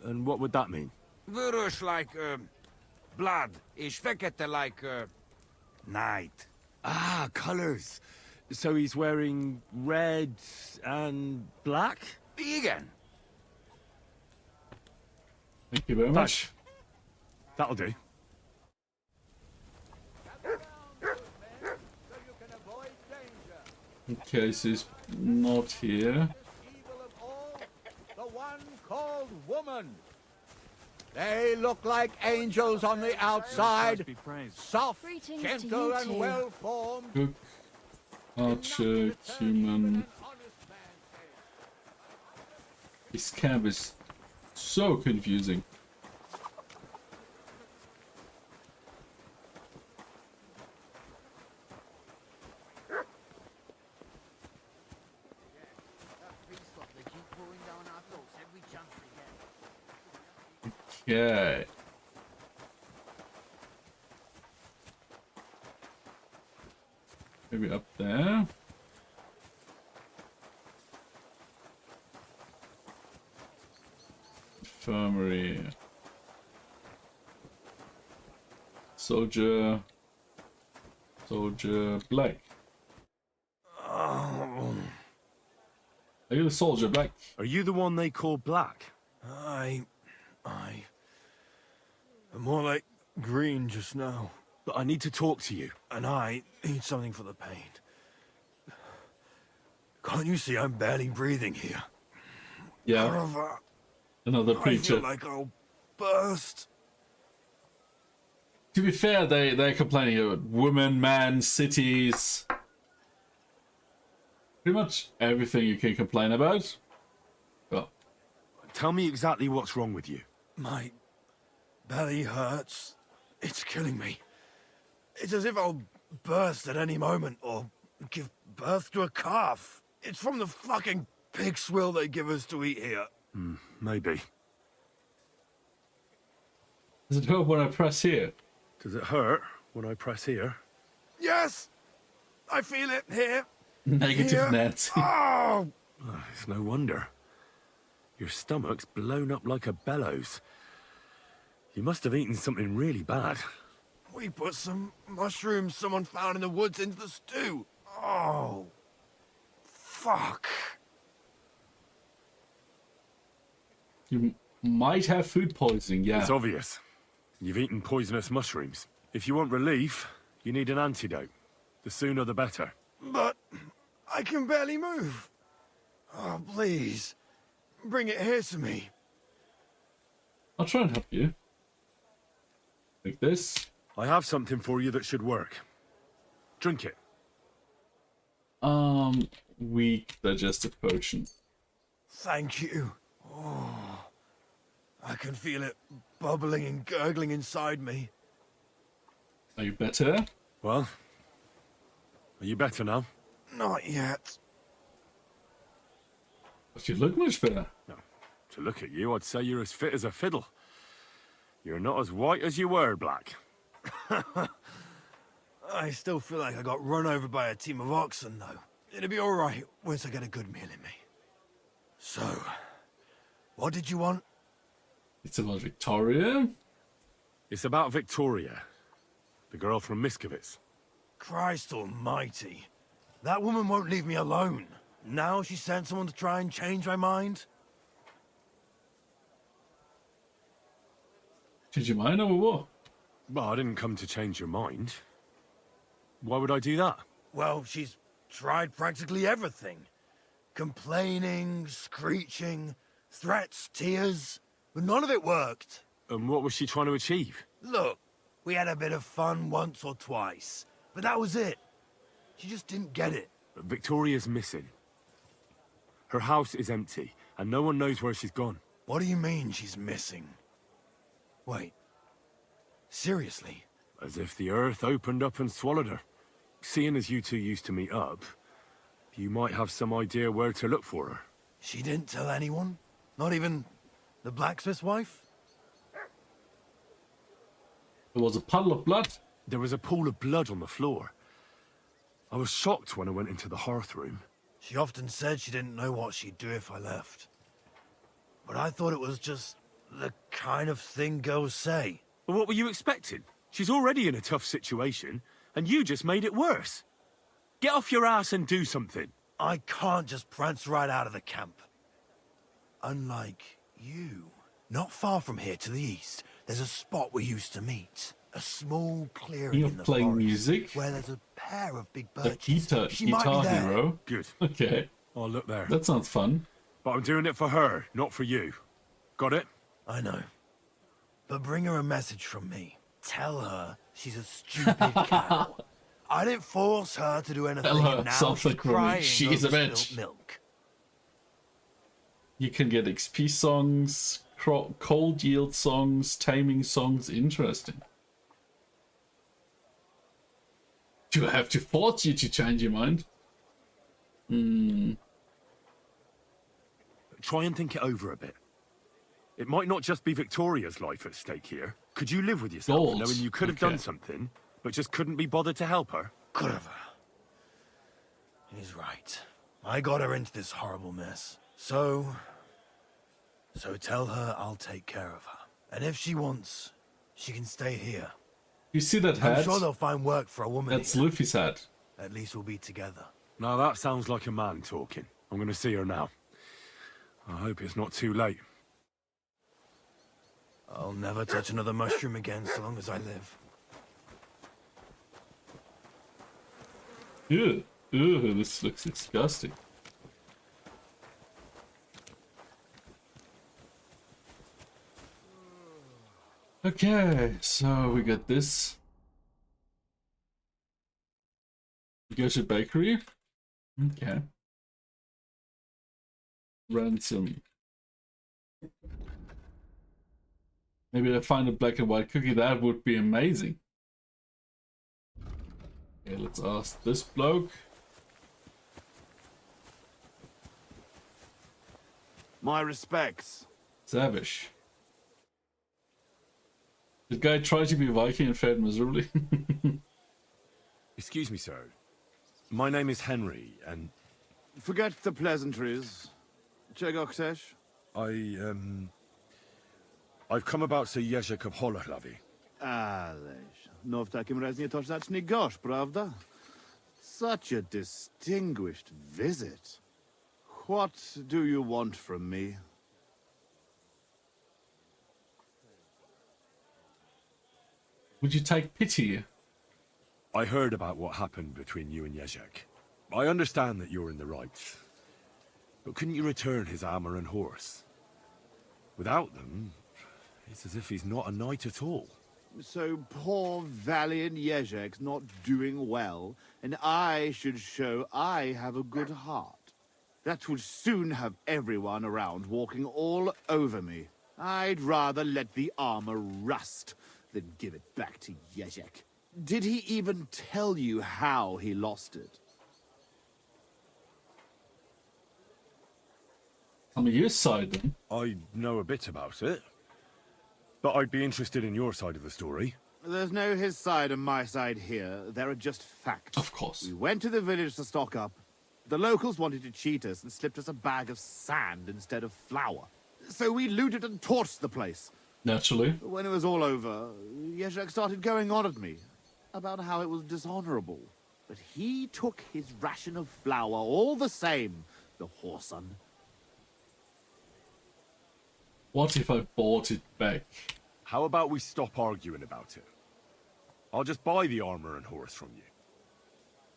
And what would that mean? Vörös like blood, és fekete like night. Ah, colors. So he's wearing red and black? Me again. Thank you very much. That'll do. Okay, so he's not here. The one called woman. They look like angels on the outside. Soft, Greetings gentle, to and you two. well-formed. Cook, archer, human. This camp is so confusing. Okay. Maybe up there. Infirmary. Soldier. Soldier Black. Are you the Soldier Black? Are you the one they call Black? I'm more like green just now. But I need to talk to you. And I need something for the pain. Can't you see I'm barely breathing here? Yeah. Another I preacher. feel like I'll burst. To be fair, they're complaining about women, men, cities. Pretty much everything you can complain about. Well, tell me exactly what's wrong with you. My belly hurts. It's killing me. It's as if I'll burst at any moment or give birth to a calf. It's from the fucking pig swill they give us to eat here. Maybe. does it hurt when I press here? Does it hurt when I press here? Yes! I feel it here. Negative Here. Nancy. Oh! It's no wonder. Your stomach's blown up like a bellows. You must have eaten something really bad. We put some mushrooms someone found in the woods into the stew. Oh. Fuck. You might have food poisoning, yeah. It's obvious. You've eaten poisonous mushrooms. If you want relief, you need an antidote. The sooner the better. But I can barely move. Oh, please. Bring it here to me. I'll try and help you. Like this. I have something for you that should work. Drink it. Weak digestive potion. Thank you. Oh, I can feel it bubbling and gurgling inside me. Are you better? Well, are you better now? Not yet. But you look much better. No. To look at you, I'd say you're as fit as a fiddle. You're not as white as you were, Black. I still feel like I got run over by a team of oxen, though. It'll be all right once I get a good meal in me. So, what did you want? It's about Victoria. It's about Victoria, the girl from Miskovitz. Christ almighty. That woman won't leave me alone. Now she sent someone to try and change my mind? Change your mind or what? Well, I didn't come to change your mind. Why would I do that? Well, she's tried practically everything. Complaining, screeching, threats, tears, but none of it worked. And what was she trying to achieve? Look, we had a bit of fun once or twice, but that was it. She just didn't get it. But Victoria's missing. Her house is empty, and no one knows where she's gone. What do you mean she's missing? Wait. Seriously? As if the earth opened up and swallowed her. Seeing as you two used to meet up, you might have some idea where to look for her. She didn't tell anyone? Not even the blacksmith's wife? There was a puddle of blood. There was a pool of blood on the floor. I was shocked when I went into the hearth room. She often said she didn't know what she'd do if I left. But I thought it was just the kind of thing girls say. Well, what were you expecting? She's already in a tough situation, and you just made it worse. Get off your ass and do something. I can't just prance right out of the camp. unlike you. Not far from here to the east, there's a spot we used to meet. A small clearing in the playing forest music. where there's a pair of big A birches. She might guitar be there. hero. Good. Okay, I'll look there. that sounds fun. But I'm doing it for her, not for you. Got it? I know. But bring her a message from me. Tell her she's a stupid cow. I didn't force her to do anything. Tell her and now something she's from me. crying She's a over bitch. spilt milk. You can get XP songs, cold yield songs, taming songs. Interesting. Do I have to force you to change your mind? Try and think it over a bit. It might not just be Victoria's life at stake here. Could you live with yourself, Gold. knowing you could have done something, but just couldn't be bothered to help her? Could have. He's right. I got her into this horrible mess. So tell her I'll take care of her. And if she wants, she can stay here. You see that hat? I'm sure they'll find work for a woman. That's here. Luffy's hat. At least we'll be together. Now that sounds like a man talking. I'm going to see her now. I hope it's not too late. I'll never touch another mushroom again so long as I live. Ew. Ew, this looks disgusting. Okay, so we got this. We go to bakery. Okay. Ransom. Maybe I find a black and white cookie. That would be amazing. Okay, let's ask this bloke. My respects. Savish. The guy tried to be Viking and failed miserably. Excuse me, sir. My name is Henry, and... Forget the pleasantries. Czego chcesz? I've come about Sir Jerzek of Holochlavi. Ależ, no w takim razie to zacznij gorzh, prawda? Such a distinguished visit. What do you want from me? Would you take pity? I heard about what happened between you and Jerzek. I understand that you're in the right. But couldn't you return his armor and horse? Without them, it's as if he's not a knight at all. So poor valiant Jerzek's not doing well, and I should show I have a good heart. That would soon have everyone around walking all over me. I'd rather let the armor rust than give it back to Jerzek. Did he even tell you how he lost it? On your side, then. I know a bit about it. But I'd be interested in your side of the story. There's no his side and my side here. There are just facts. Of course. We went to the village to stock up. The locals wanted to cheat us and slipped us a bag of sand instead of flour. So we looted and torched the place. Naturally. When it was all over, Jerzek started going on at me about how it was dishonorable. But he took his ration of flour all the same, the whoreson. What if I bought it back? How about we stop arguing about it? I'll just buy the armor and horse from you.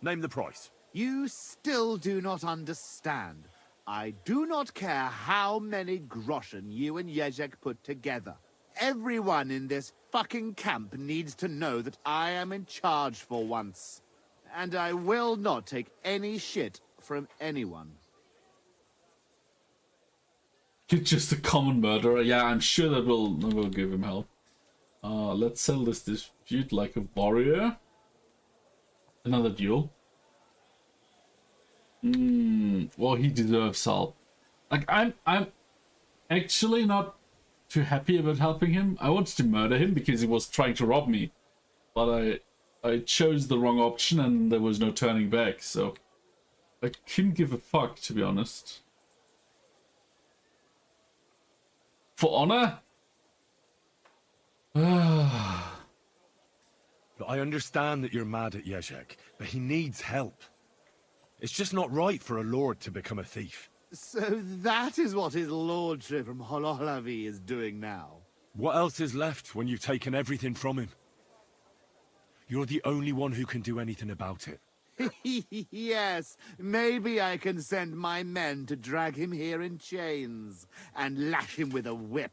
Name the price. You still do not understand. I do not care how many groschen you and Jerzek put together. Everyone in this fucking camp needs to know that I am in charge for once. And I will not take any shit from anyone. You're just a common murderer. Yeah, I'm sure that will give him help. Let's settle this dispute like a warrior. Another duel. Well, he deserves help. Like, I'm actually not too happy about helping him. I wanted to murder him because he was trying to rob me. But I chose the wrong option and there was no turning back, so I couldn't give a fuck, to be honest. For honor? But I understand that you're mad at Jerzek, but he needs help. It's just not right for a lord to become a thief. So that is what his lordship from Hololavi is doing now. What else is left when you've taken everything from him? You're the only one who can do anything about it. Yes, maybe I can send my men to drag him here in chains and lash him with a whip.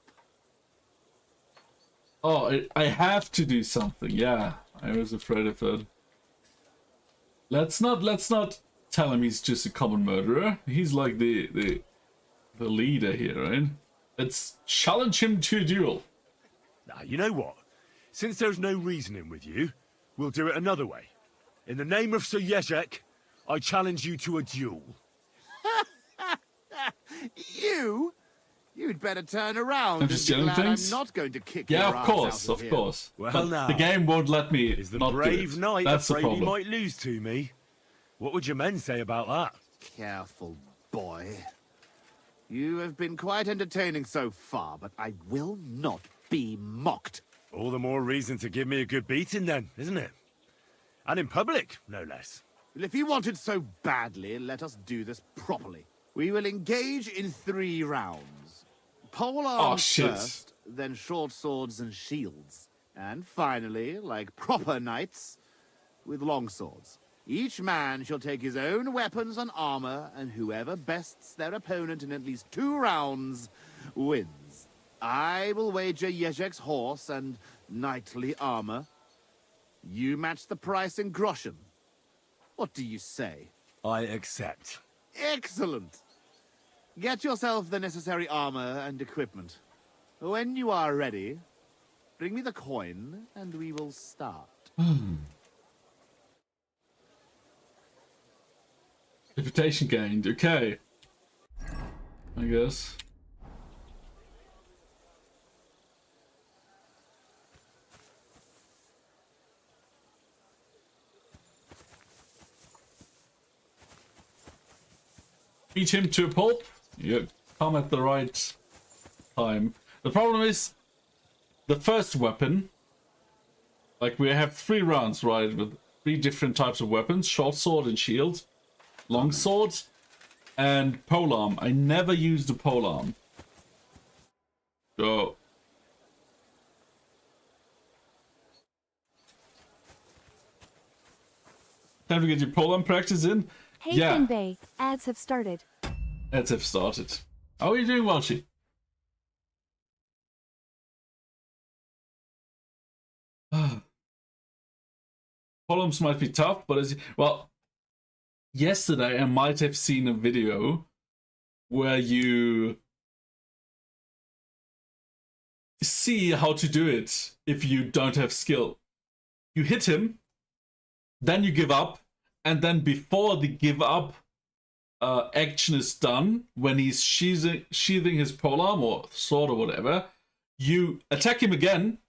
Oh, I have to do something. Yeah, I was afraid of that. Let's not tell him he's just a common murderer. He's like the leader here, right? Let's challenge him to a duel. Now, you know what? Since there's no reasoning with you, we'll do it another way. In the name of Sir Jezek, I challenge you to a duel. You? You'd better turn around. I'm just and be yelling glad things. I'm not going to kick Yeah, your of ass course, out of here. course. Well, But now, the game won't let me is the not brave do it. knight That's the afraid he problem. might lose to me? What would your men say about that? Careful, boy. You have been quite entertaining so far, but I will not be mocked. All the more reason to give me a good beating then, isn't it? And in public, no less. Well, if you want it so badly, let us do this properly. We will engage in 3 rounds. Pole arms shit. first, then short swords and shields. And finally, like proper knights, with long swords. Each man shall take his own weapons and armor, and whoever bests their opponent in at least 2 rounds wins. I will wager Jezek's horse and knightly armor. You match the price in groschen. What do you say? I accept. Excellent! Get yourself the necessary armor and equipment. When you are ready, bring me the coin, and we will start. Reputation gained. Okay. I guess. Beat him to a pulp. You come at the right time. The problem is the first weapon. Like we have 3 rounds, right, with 3 different types of weapons: short sword and shield, long sword, and polearm. I never used the polearm. So time to get your polearm practice in. Hey Yeah. Finbay, ads have started. Ads have started. How are you doing, Walshy? Columns might be tough, but well, yesterday I might have seen a video where you see how to do it if you don't have skill. You hit him, then you give up, and then before the give up action is done, when he's sheathing his polearm or sword or whatever, you attack him again,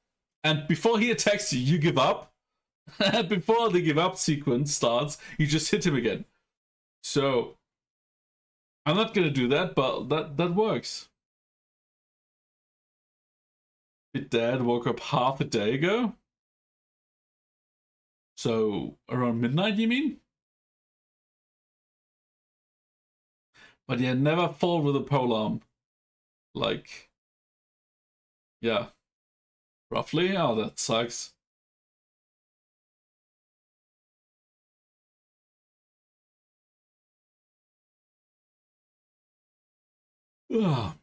and before he attacks you, you give up. And before the give up sequence starts, you just hit him again. So I'm not gonna do that, but that works. Bit dead, woke up half a day ago. So around midnight, you mean? But yeah, never fall with a polearm. Like, yeah, roughly. Oh, that sucks. Ugh.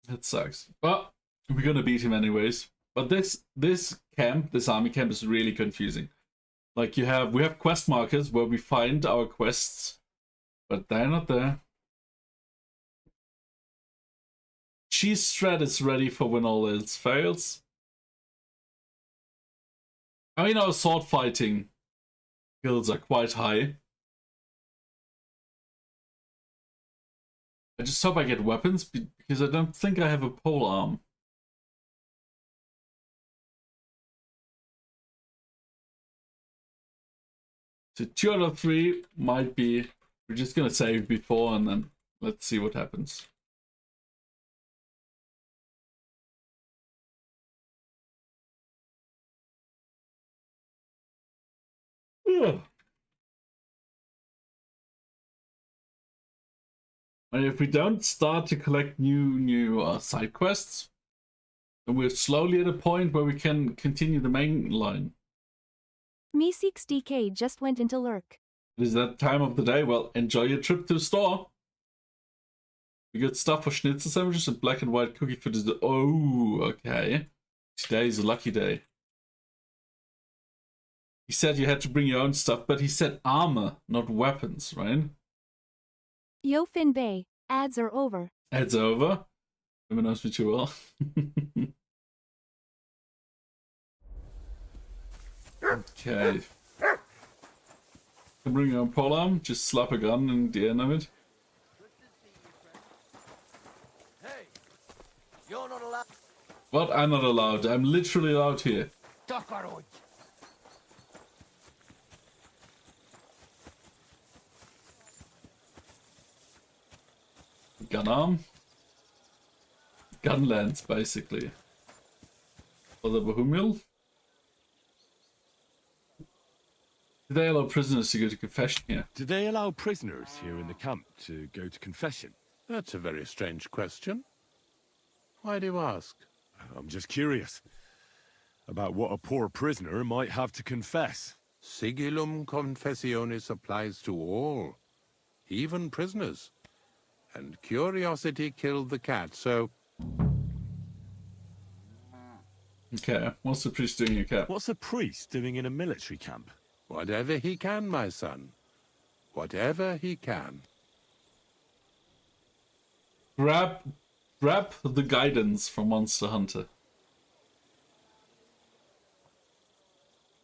That sucks. But we're gonna beat him anyways. But this army camp is really confusing. Like we have quest markers where we find our quests, but they're not there. Cheese strat is ready for when all else fails. I mean, our sword fighting skills are quite high. I just hope I get weapons because I don't think I have a polearm. So 2 out of 3 might be. We're just gonna save before and then let's see what happens. And if we don't start to collect new side quests, then we're slowly at a point where we can continue the main line. Me6DK just went into lurk. It is that time of the day. Well, enjoy your trip to the store. We got stuff for schnitzel sandwiches and black and white cookie for this. Oh, okay. Today is a lucky day. He said you had to bring your own stuff, but he said armor, not weapons, right? Yo Fin Bay, ads are over. Ads over. Never knows me too well. Okay. Can bring your own polearm, just slap a gun in the end of it. Hey, you're not allowed. What? I'm not allowed. I'm literally allowed here. Gun arm. Gun lance, basically. For the Bohemian. Do they allow prisoners to go to confession here? Do they allow prisoners here in the camp to go to confession? That's a very strange question. Why do you ask? I'm just curious about what a poor prisoner might have to confess. Sigillum confessionis applies to all, even prisoners. And curiosity killed the cat, so... Okay, what's the priest doing in a camp? What's a priest doing in a military camp? Whatever he can, my son. Whatever he can. Grab the guidance from Monster Hunter.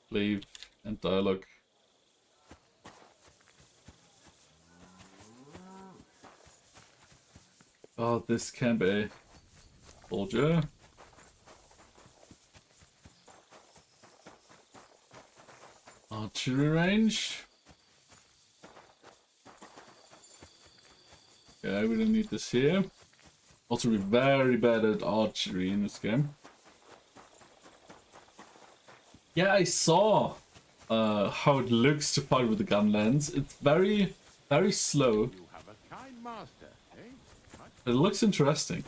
Leave and dialogue. Oh, this can be soldier. Archery range. Okay, we don't need this here. Also, we're very bad at archery in this game. Yeah, I saw how it looks to fight with the gun lens. It's very, very slow. You have a kind master, eh? It looks interesting.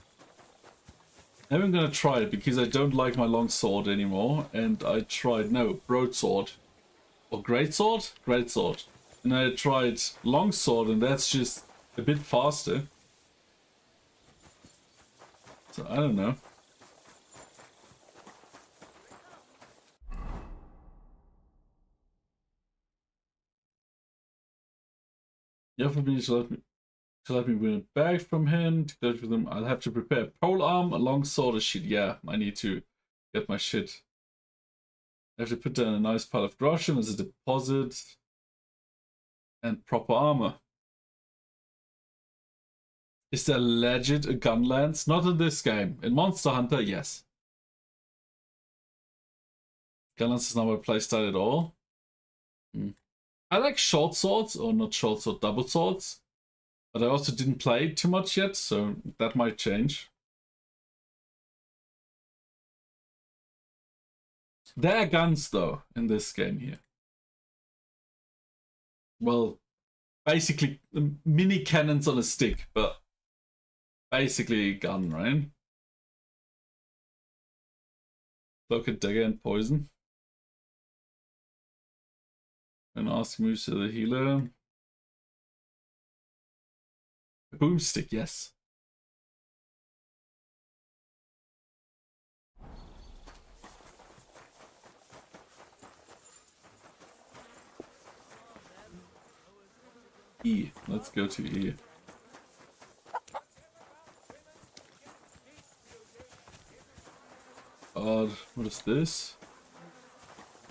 I'm gonna try it because I don't like my long sword anymore, and I tried broadsword or greatsword, greatsword, and I tried long sword, and that's just a bit faster. So I don't know. You have to be to let me win a bag from him. To go with him, I'll have to prepare a pole arm, a long sword, a shit. Yeah, I need to get my shit. I have to put down a nice pile of groschen as a deposit and proper armor. Is there legit a gun lance? Not in this game. In Monster Hunter, yes. Gun lance is not my playstyle at all. I like short swords, or not short sword, double swords. But I also didn't play it too much yet, so that might change. There are guns, though, in this game here. Well, basically mini cannons on a stick, but basically a gun, right? Cloak and dagger and poison. And ask moves to the healer. A boomstick, yes. E. Let's go to E. God, what is this?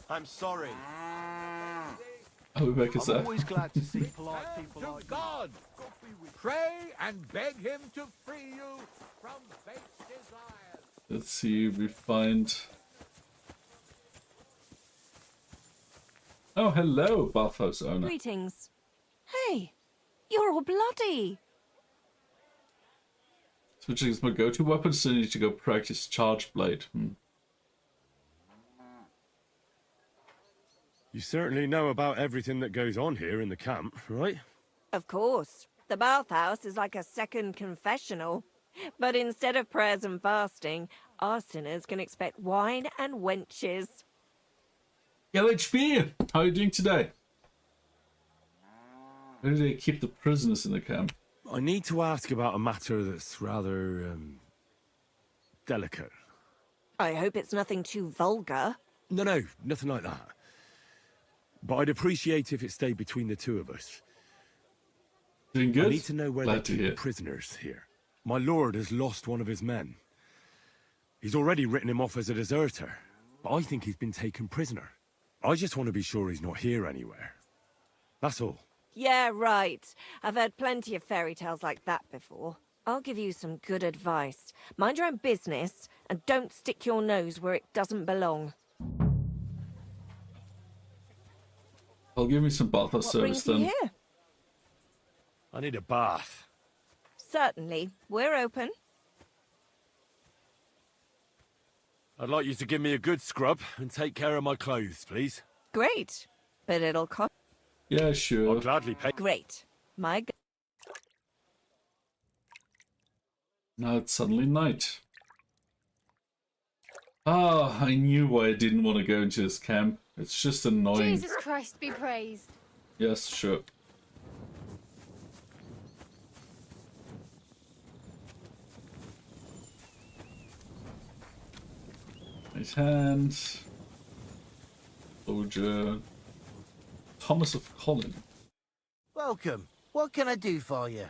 I'm sorry. Oh, back is that? always glad to see polite people like God, pray and beg him to free you from base desires. Let's see if we find... Oh, hello, bathhouse owner. Greetings. Hey, you're all bloody. Switching is my go-to weapon, so I need to go practice charge blade. You certainly know about everything that goes on here in the camp, right? Of course. The bathhouse is like a second confessional. But instead of prayers and fasting, our sinners can expect wine and wenches. LHB, how are you doing today? Where do they keep the prisoners in the camp? I need to ask about a matter that's rather, delicate. I hope it's nothing too vulgar. No, nothing like that. But I'd appreciate if it stayed between the two of us. Doing good? I need to know where Glad they to keep hear. the prisoners here. My lord has lost one of his men. He's already written him off as a deserter, but I think he's been taken prisoner. I just want to be sure he's not here anywhere. That's all. Yeah, right. I've heard plenty of fairy tales like that before. I'll give you some good advice. Mind your own business, and don't stick your nose where it doesn't belong. I'll give me some bathhouse What service brings you then. here? I need a bath. Certainly. We're open. I'd like you to give me a good scrub and take care of my clothes, please. Great. But it'll cost... Yeah, sure. I'll gladly pay. Great. My... Now it's suddenly night. Ah, I knew why I didn't want to go into this camp. It's just annoying. Jesus Christ be praised. Yes, sure. Right hand. Soldier. Thomas of Colin. Welcome. What can I do for you?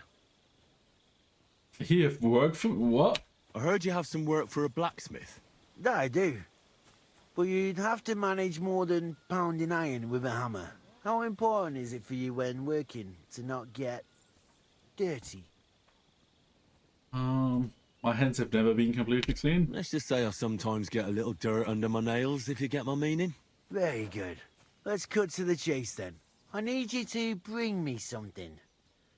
He have work for what? I heard you have some work for a blacksmith. That I do. But you'd have to manage more than pounding iron with a hammer. How important is it for you when working to not get dirty? My hands have never been completely clean. Let's just say I sometimes get a little dirt under my nails, if you get my meaning. Very good. Let's cut to the chase then. I need you to bring me something,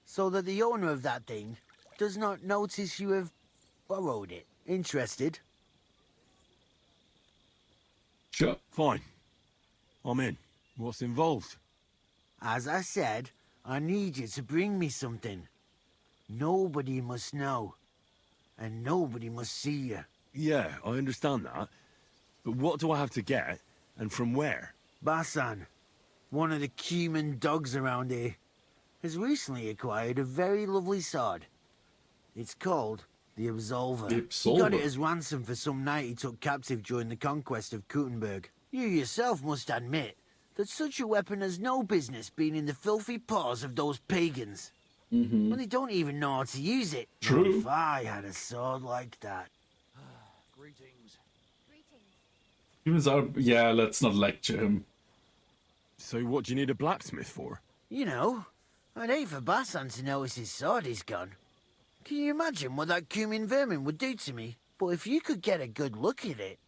so that the owner of that thing does not notice you have borrowed it. Interested? Sure. Fine. I'm in. What's involved? As I said, I need you to bring me something. Nobody must know. And nobody must see you. Yeah, I understand that. But what do I have to get, and from where? Basan, one of the cumin dogs around here, has recently acquired a very lovely sword. It's called the Absolver. The He got it Absolver? as ransom for some knight he took captive during the conquest of Kuttenberg. You yourself must admit that such a weapon has no business being in the filthy paws of those pagans. When they don't even know how to use it. True. Not if I had a sword like that. Greetings. Humans are... Yeah, let's not lecture him. So what do you need a blacksmith for? You know, I'd hate for Basan to notice his sword is gone. Can you imagine what that cumin vermin would do to me? But if you could get a good look at it,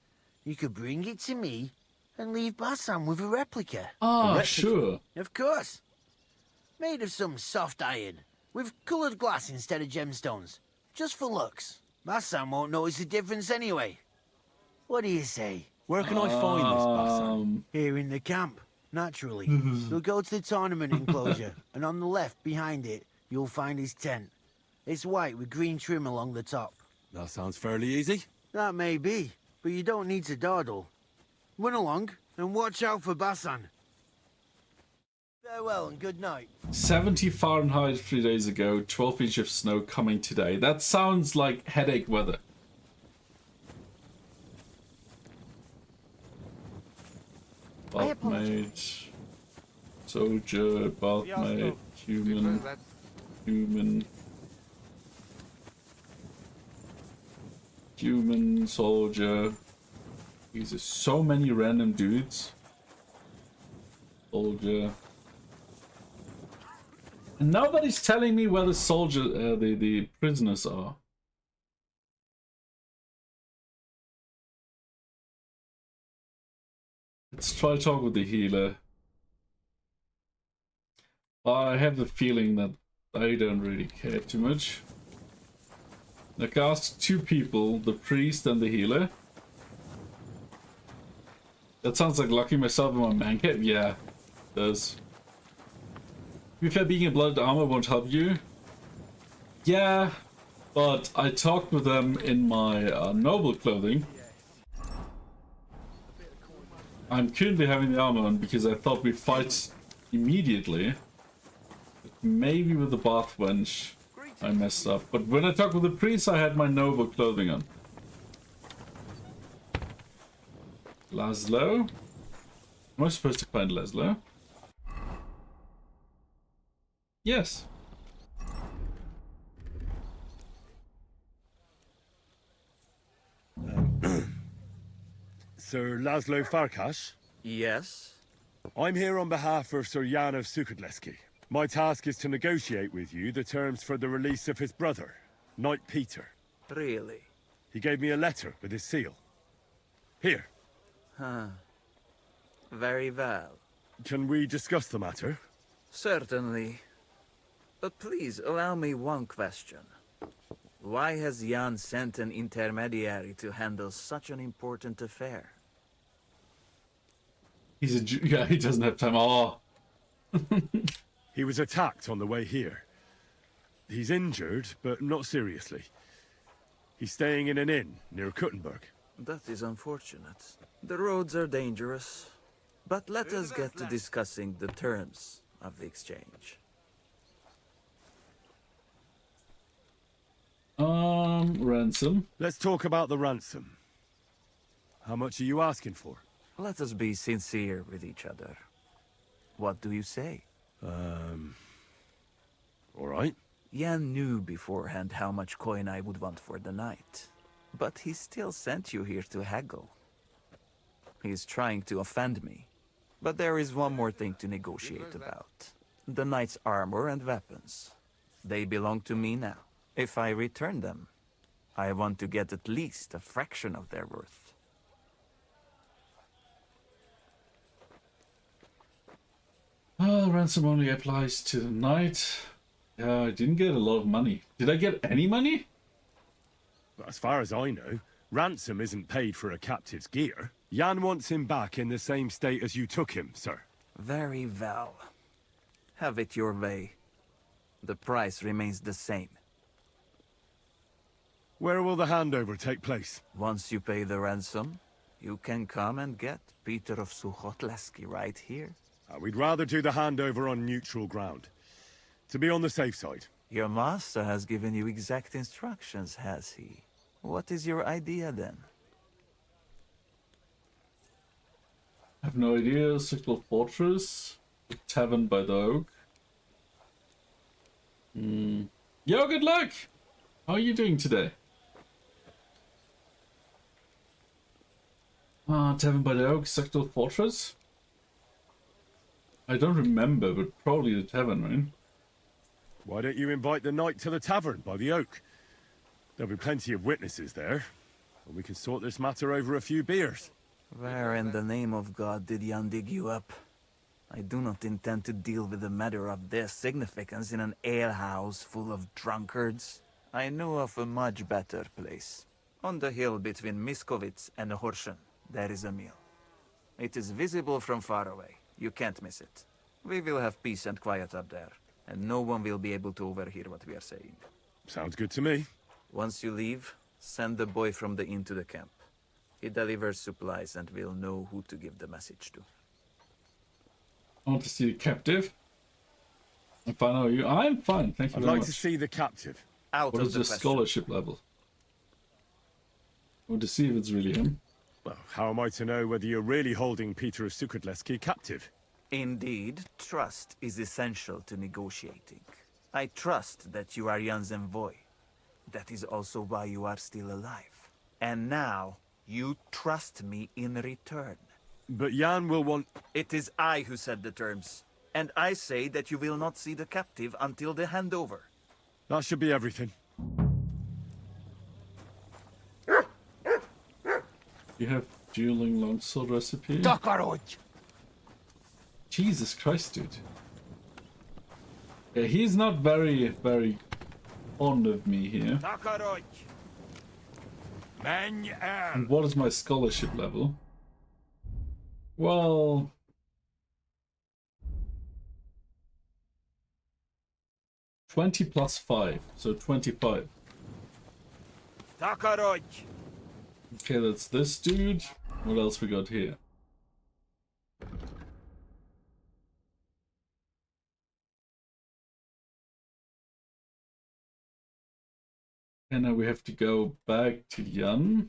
you could bring it to me and leave Basan with a replica. Ah, sure. Of course. Made of some soft iron, with coloured glass instead of gemstones. Just for looks. Basan won't notice the difference anyway. What do you say? Where can I find this Basan? Here in the camp, naturally. You'll go to the tournament enclosure, and on the left, behind it, you'll find his tent. It's white with green trim along the top. That sounds fairly easy. That may be, but you don't need to dawdle. Run along, and watch out for Basan. Farewell and good night. 70 Fahrenheit 3 days ago, 12 inches of snow coming today. That sounds like headache weather. Bathmate, soldier, bathmate, human, soldier. These are so many random dudes. Soldier. And nobody's telling me where the soldier, the prisoners are. Let's try to talk with the healer. I have the feeling that I don't really care too much. Like, ask two people, the priest and the healer. That sounds like locking myself in my man cave. Yeah, does. To be fair, being in blooded armor won't help you. Yeah, but I talked with them in my noble clothing. I'm currently having the armor on because I thought we'd fight immediately. But maybe with the bath wench I messed up. But when I talked with the priest, I had my noble clothing on. Laszlo? Am I supposed to find Laszlo? Yes. Sir Laszlo Farkas? Yes? I'm here on behalf of Sir Jan of Sukadleski. My task is to negotiate with you the terms for the release of his brother, Knight Peter. Really? He gave me a letter with his seal. Here. Huh. Very well. Can we discuss the matter? Certainly. But please, allow me one question. Why has Jan sent an intermediary to handle such an important affair? He's a yeah, he doesn't have time. Oh. He was attacked on the way here. He's injured, but not seriously. He's staying in an inn near Kuttenberg. That is unfortunate. The roads are dangerous. But let us get to discussing the terms of the exchange. Ransom. Let's talk about the ransom. How much are you asking for? Let us be sincere with each other. What do you say? All right. Jan knew beforehand how much coin I would want for the night. But he still sent you here to haggle. He is trying to offend me. But there is one more thing to negotiate about. The knight's armor and weapons. They belong to me now. If I return them, I want to get at least a fraction of their worth. Ransom only applies to the knight. I didn't get a lot of money. Did I get any money? As far as I know, ransom isn't paid for a captive's gear. Jan wants him back in the same state as you took him, sir. Very well. Have it your way. The price remains the same. Where will the handover take place? Once you pay the ransom, you can come and get Peter of Suchotleski right here. We'd rather do the handover on neutral ground. To be on the safe side. Your master has given you exact instructions, has he? What is your idea then? I have no idea. Signal Fortress. The Tavern by the Oak. Yo, good luck! How are you doing today? Tavern by the Oak, Sector Fortress? I don't remember, but probably the tavern, right? Why don't you invite the knight to the tavern by the Oak? There'll be plenty of witnesses there, and we can sort this matter over a few beers. Where in the name of God did Jan dig you up? I do not intend to deal with a matter of this significance in an alehouse full of drunkards. I know of a much better place. On the hill between Miskovitz and Horschen, there is a meal. It is visible from far away. You can't miss it. We will have peace and quiet up there, and no one will be able to overhear what we are saying. Sounds good to me. Once you leave, send the boy from the inn to the camp. He delivers supplies and will know who to give the message to. I want to see the captive. If I know you, I'm fine. Thank you I'd very like much. to see the captive. Out What of is the your question. scholarship level? I want to see if it's really him. Well, how am I to know whether you're really holding Peter of Sukadleski captive? Indeed, trust is essential to negotiating. I trust that you are Jan's envoy. That is also why you are still alive. And now, you trust me in return. But Jan will want... It is I who set the terms. And I say that you will not see the captive until the handover. That should be everything. You have dueling longsword recipe? Jesus Christ, dude. Yeah, he's not very fond of me here. And what is my scholarship level? Well, 20 plus 5, so 25. Takaroj. Okay, that's this dude. What else we got here? And now we have to go back to Jan.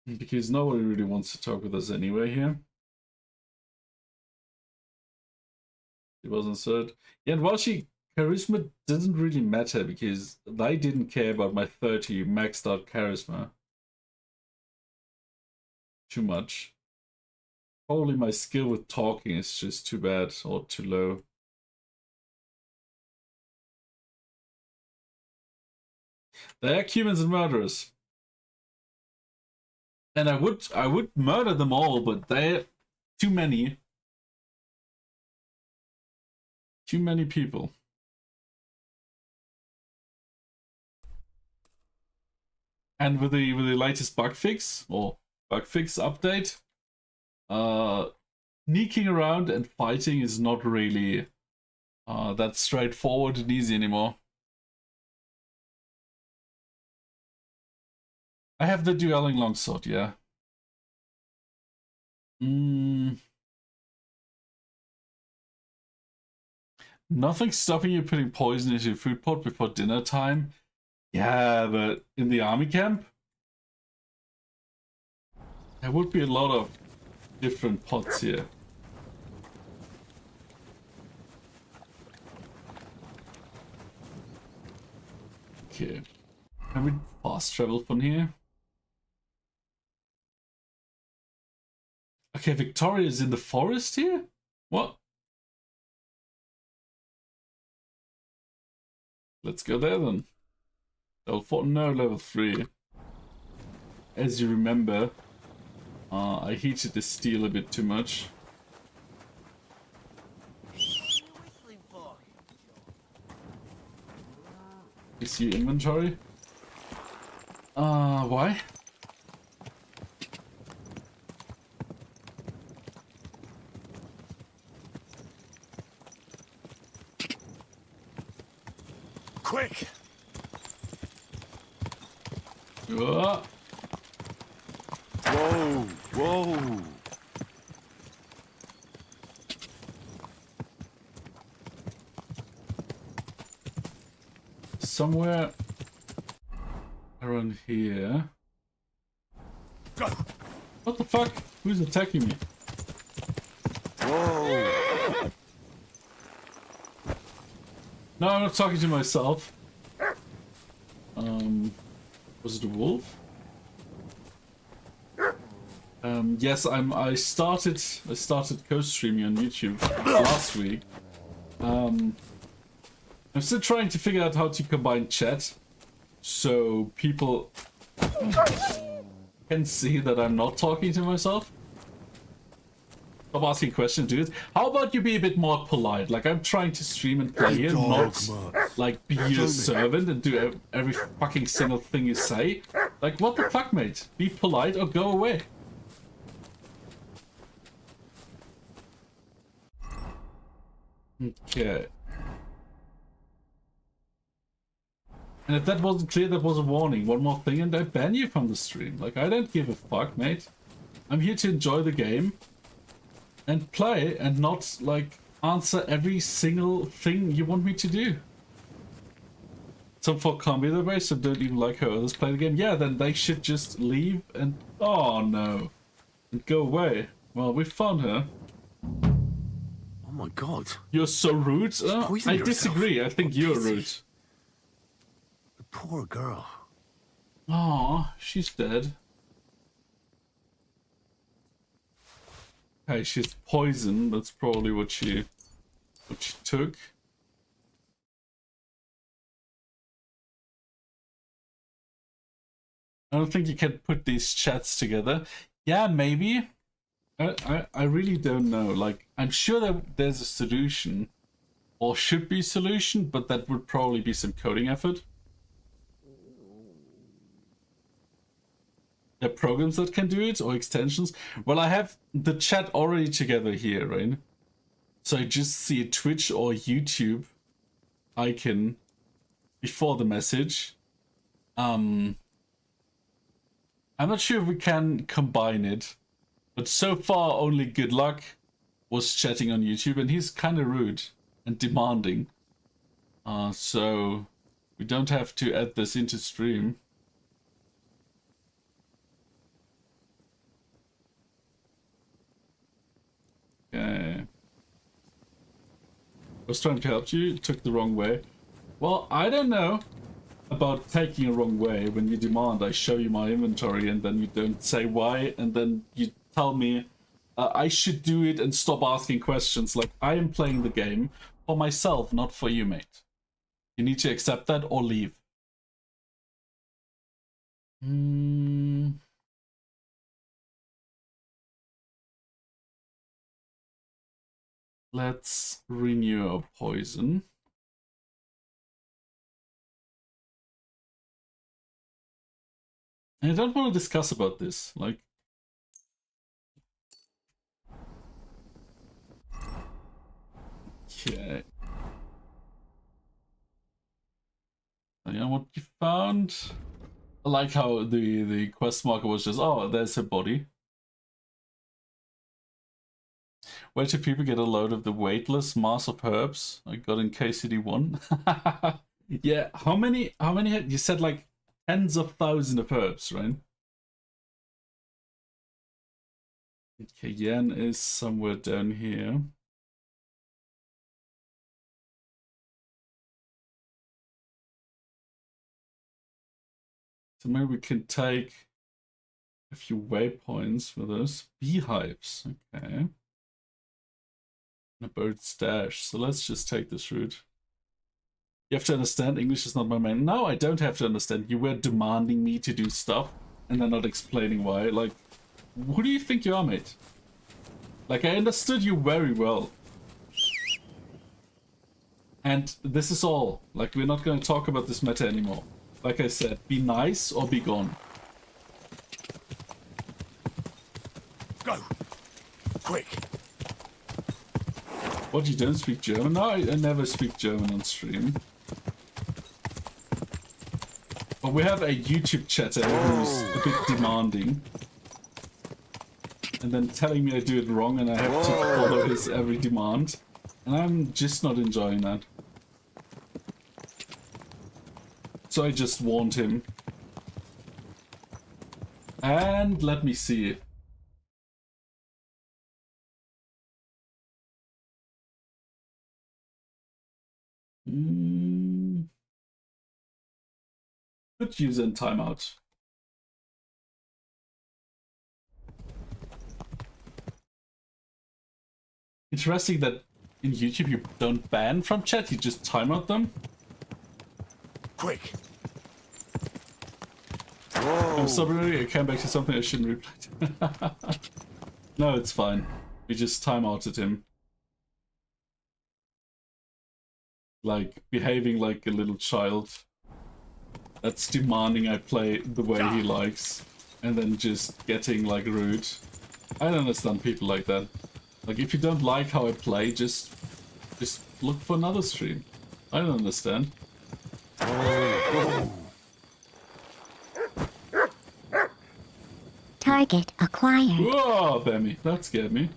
Because nobody really wants to talk with us anyway here. It wasn't said. Yeah, and while charisma doesn't really matter because they didn't care about my 30 maxed out charisma too much. Probably my skill with talking is just too bad or too low. They are humans and murderers. And I would murder them all, but they're too many. Too many people. And with the latest bug fix or bug fix update, sneaking around and fighting is not really that straightforward and easy anymore. I have the dueling longsword, yeah. Nothing stopping you putting poison into your food pot before dinner time. Yeah, but in the army camp, there would be a lot of different pots here. Okay. Can we fast travel from here? Okay, Victoria is in the forest here? What? Let's go there then. Level 4, no, level 3. As you remember, I heated the steel a bit too much. You see inventory? Why? Quick! Whoa! Whoa! Somewhere around here. What the fuck? Who's attacking me? Whoa! No, I'm not talking to myself. Was it a wolf? Yes, I started co-streaming on YouTube last week. I'm still trying to figure out how to combine chat so people can see that I'm not talking to myself. Stop asking questions, dude. How about you be a bit more polite? Like, I'm trying to stream and play here, not like be your servant and do every fucking single thing you say. Like, what the fuck, mate? Be polite or go away. Okay. And if that wasn't clear, that was a warning. One more thing and I ban you from the stream. Like, I don't give a fuck, mate. I'm here to enjoy the game and play and not, like, answer every single thing you want me to do. Some folk can't be that way, so don't even like how others play the game. Yeah, then they should just leave and... Oh, no. And go away. Well, we found her. Oh my god. You're so rude. I disagree. I think you're rude. The poor girl. Aw, she's dead. Hey, she's poisoned. That's probably what she took. I don't think you can put these chats together. Yeah, maybe. I really don't know. Like, I'm sure that there's a solution, or should be a solution, but that would probably be some coding effort. There are programs that can do it, or extensions. Well, I have the chat already together here, right? So I just see a Twitch or YouTube icon before the message. I'm not sure if we can combine it, but so far only Good Luck was chatting on YouTube, and he's kind of rude and demanding. So we don't have to add this into stream. Okay. I was trying to help you, took the wrong way. Well, I don't know about taking a wrong way when you demand I show you my inventory and then you don't say why, and then you tell me I should do it and stop asking questions. Like, I am playing the game for myself, not for you, mate. You need to accept that or leave. Let's renew our poison. And I don't want to discuss about this. Like, okay. You know what you found? I like how the quest marker was just, oh, there's her body. Where do people get a load of the weightless mass of herbs I got in KCD1? Yeah, how many you said, like tens of thousands of herbs, right? Okay, Yen is somewhere down here. So maybe we can take a few waypoints with us. Beehives, okay. And a bird stash. So let's just take this route. You have to understand, English is not my main. No, I don't have to understand. You were demanding me to do stuff and then not explaining why. Like, who do you think you are, mate? Like, I understood you very well. And this is all. Like, we're not going to talk about this matter anymore. Like I said, be nice or be gone. Go! Quick! What, you don't speak German? No, I never speak German on stream. But we have a YouTube chatter who's a bit demanding. And then telling me I do it wrong and I have to follow his every demand. And I'm just not enjoying that. So I just warned him. And let me see. Could use in timeout. Interesting that in YouTube you don't ban from chat, you just timeout them. Quick! I'm sorry, I came back to something I shouldn't reply to. No, it's fine. We just timeouted him. Like, behaving like a little child. That's demanding I play the way he likes. And then just getting, like, rude. I don't understand people like that. Like, if you don't like how I play, just look for another stream. I don't understand. Target acquired. Whoa, Bammy, that scared me.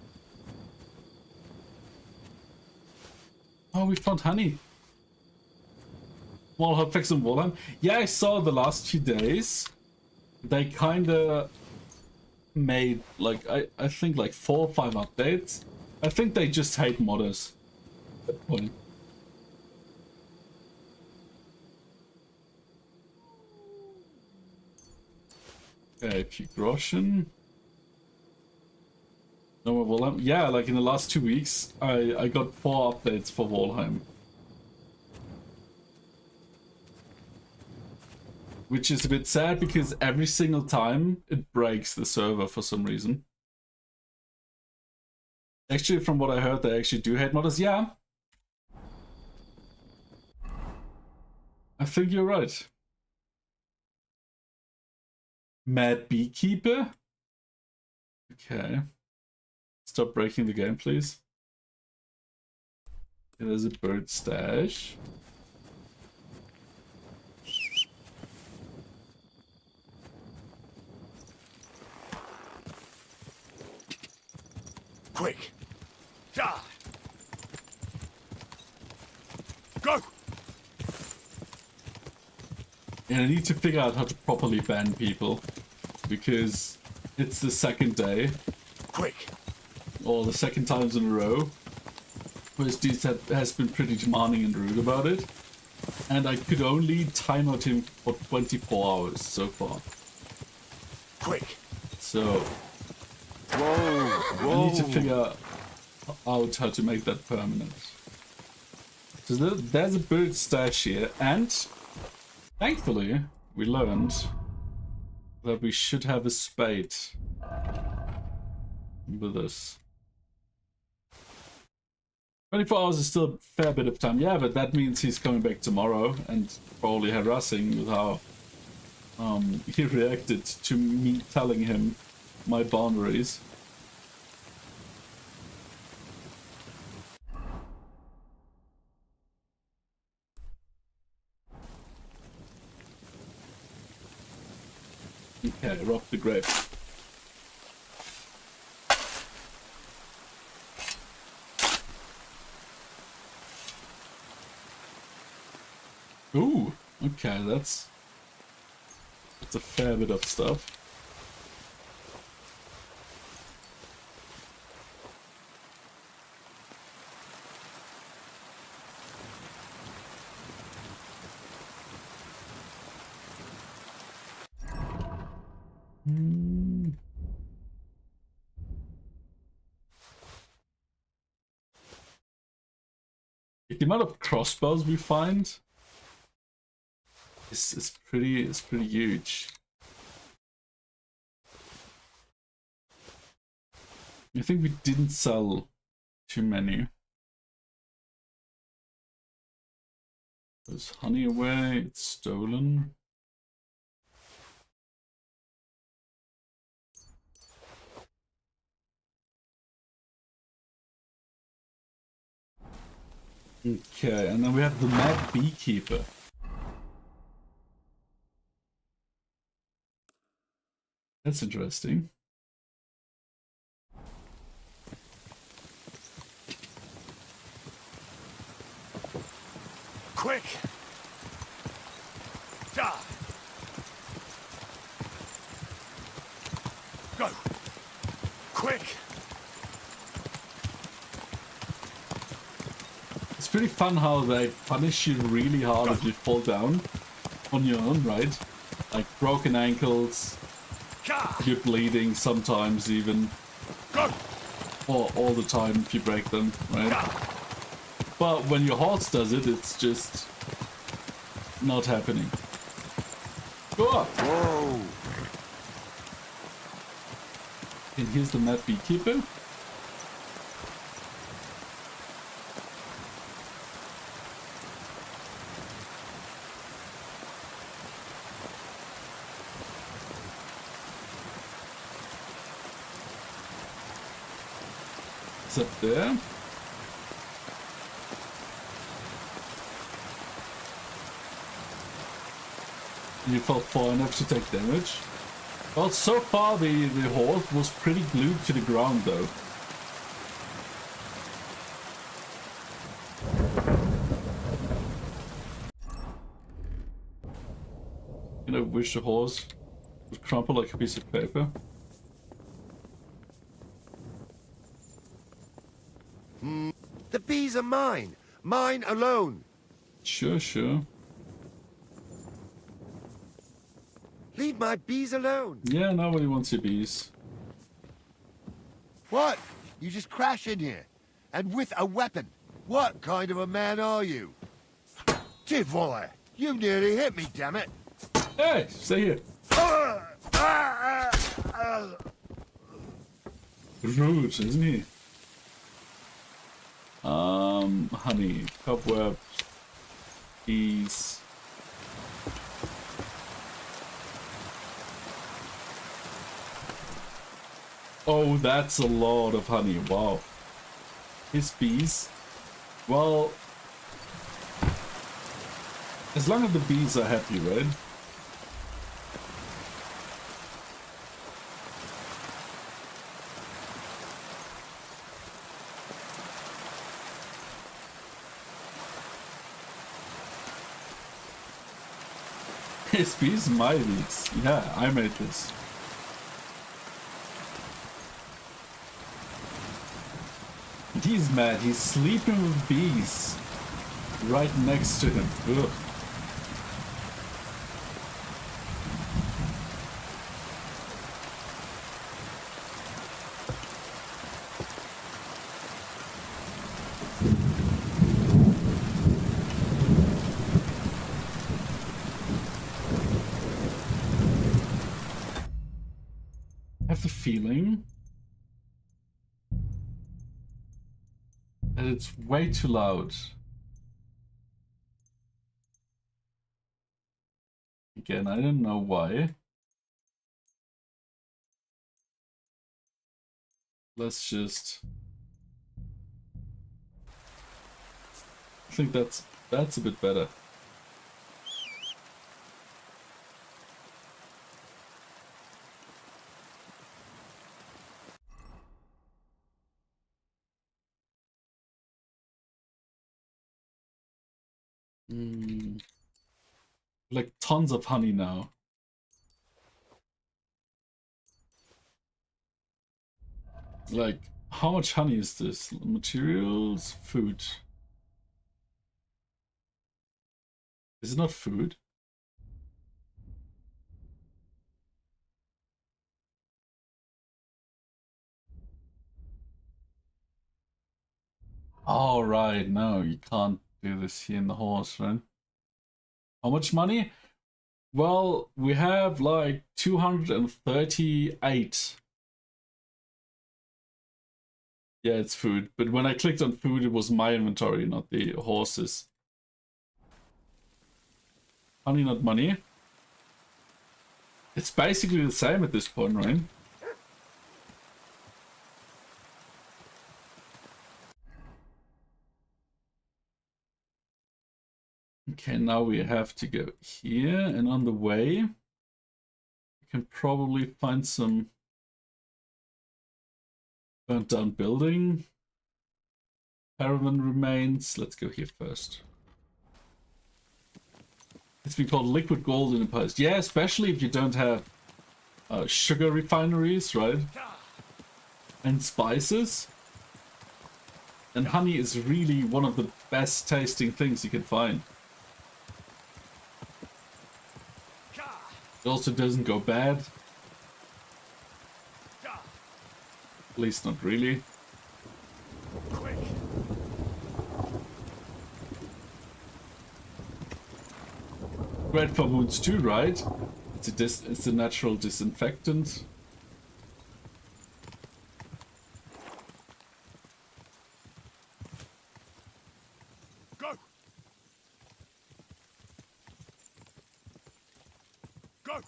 Oh, we found honey. Small hotfix in Walheim. Yeah, I saw the last few days. They kinda made, like, I think like 4 or 5 updates. I think they just hate modders at that point. Okay, a few groschen. No more Walheim. Yeah, like in the last 2 weeks, I got 4 updates for Walheim. Which is a bit sad because every single time it breaks the server for some reason. Actually, from what I heard, they actually do hate modders. Yeah. I think you're right. Mad Beekeeper? Okay. Stop breaking the game, please. There's a bird stash. Quick! Ja! Go! And I need to figure out how to properly ban people, because it's the second day. Quick! Or the second times in a row. Whereas dude has been pretty demanding and rude about it. And I could only time out him for 24 hours so far. Quick! So... Whoa! I need to figure out how to make that permanent. So there's a bird stash here, and thankfully we learned that we should have a spade with us. 24 hours is still a fair bit of time, yeah, but that means he's coming back tomorrow and probably harassing with how he reacted to me telling him my boundaries. Okay, rob the grave. Ooh, okay, that's a fair bit of stuff. The amount of crossbows we find is pretty huge. I think we didn't sell too many. There's honey away, it's stolen. Okay, and then we have the mad beekeeper. That's interesting. Quick! Ja! Go! Quick! It's pretty fun how they punish you really hard if you fall down on your own, right? Like broken ankles, you're bleeding sometimes even. Or all the time if you break them, right? But when your horse does it, it's just not happening. Go up! Whoa! And here's the mad beekeeper. It's up there. You fell far enough to take damage. Well, so far the horse was pretty glued to the ground though. You know, wish the horse would crumple like a piece of paper. The bees are mine. Mine alone. Sure, sure. Leave my bees alone. Yeah, nobody wants your bees. What? You just crash in here. And with a weapon. What kind of a man are you? Tivoy, you nearly hit me, damn it. Hey, stay here. Rude, isn't he? Honey, cobwebs, bees. Oh, that's a lot of honey. Wow. His bees. Well, as long as the bees are happy, right? His bees, my bees. Yeah, I made this. And he's mad. He's sleeping with bees right next to him. Ugh. I have the feeling that it's way too loud. Again, I don't know why. Let's just... I think that's a bit better. Like tons of honey now. Like, how much honey is this? Materials, food. Is it not food? All right, no, you can't do this here in the horse, right? How much money? Well, we have like 238. Yeah, it's food. But when I clicked on food, it was my inventory, not the horses. Honey, not money. It's basically the same at this point, right? Okay, now we have to go here, and on the way, we can probably find some burnt down building. Caravan remains. Let's go here first. It's been called liquid gold in the past. Yeah, especially if you don't have sugar refineries, right? And spices. And honey is really one of the best tasting things you can find. It also doesn't go bad. At least not really. Great for wounds too, right? It's a natural disinfectant. Go! Go!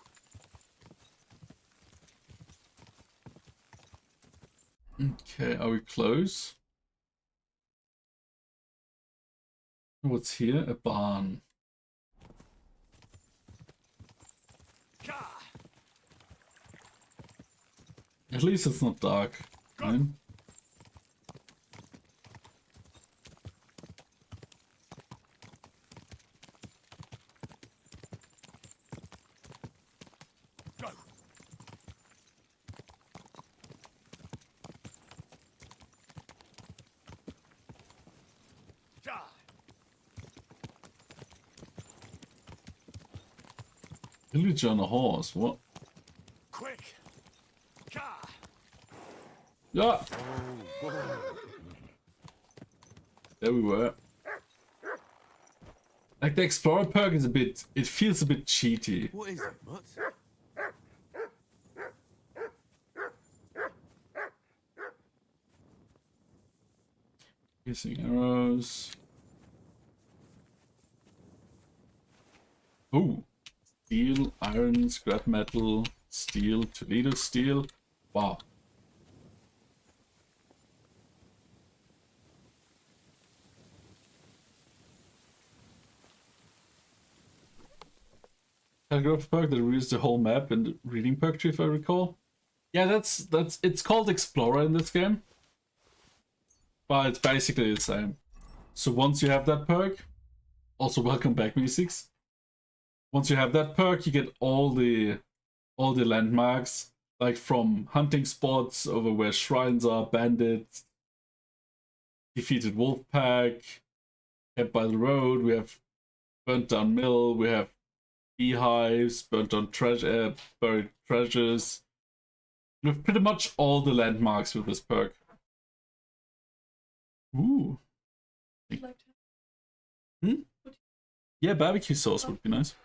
Okay, are we close? What's here? A barn. At least it's not dark. Right? Village on a horse, what? Quick! Yeah! There we were. Like the Explorer perk is a bit, it feels a bit cheaty. What is it, Mutz? Piercing arrows. Ooh. Steel, iron, scrap metal, steel, Toledo steel. Wow. Telegraph perk that reads the whole map in the reading perk tree, if I recall. Yeah, that's it's called Explorer in this game, but it's basically the same. So once you have that perk, also welcome back, Me6. Once you have that perk, you get all the landmarks, like from hunting spots over where shrines are, bandits, defeated wolf pack, kept by the road. We have burnt down mill. We have beehives, burnt down treasure, buried treasures. We have pretty much all the landmarks with this perk. Ooh. Yeah, barbecue sauce would be nice.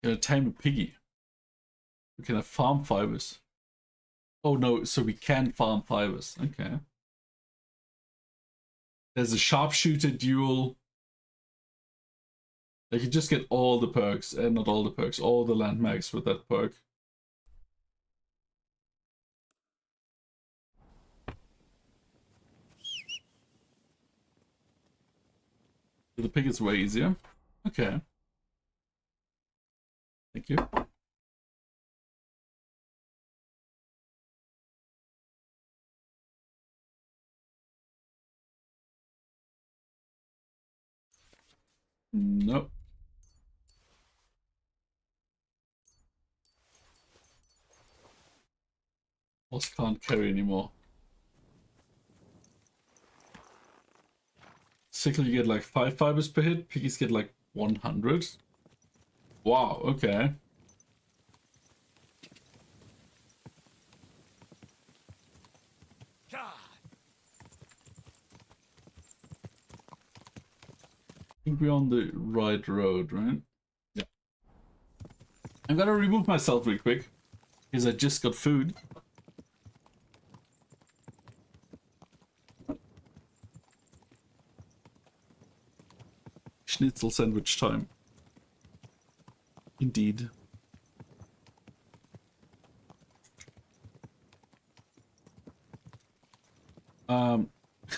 Gonna tame a piggy. We can have farm fibers. Oh no, so we can farm fibers. Okay. There's a sharpshooter duel. Like you just get all the perks, and not all the perks, all the landmarks with that perk. The pig is way easier. Okay. Thank you. Nope. Also can't carry anymore. Sickle you get like 5 fibers per hit, piggies get like 100. Wow, okay. I think we're on the right road, right? Yeah. I'm gonna remove myself real quick, because I just got food. Schnitzel sandwich time. Indeed.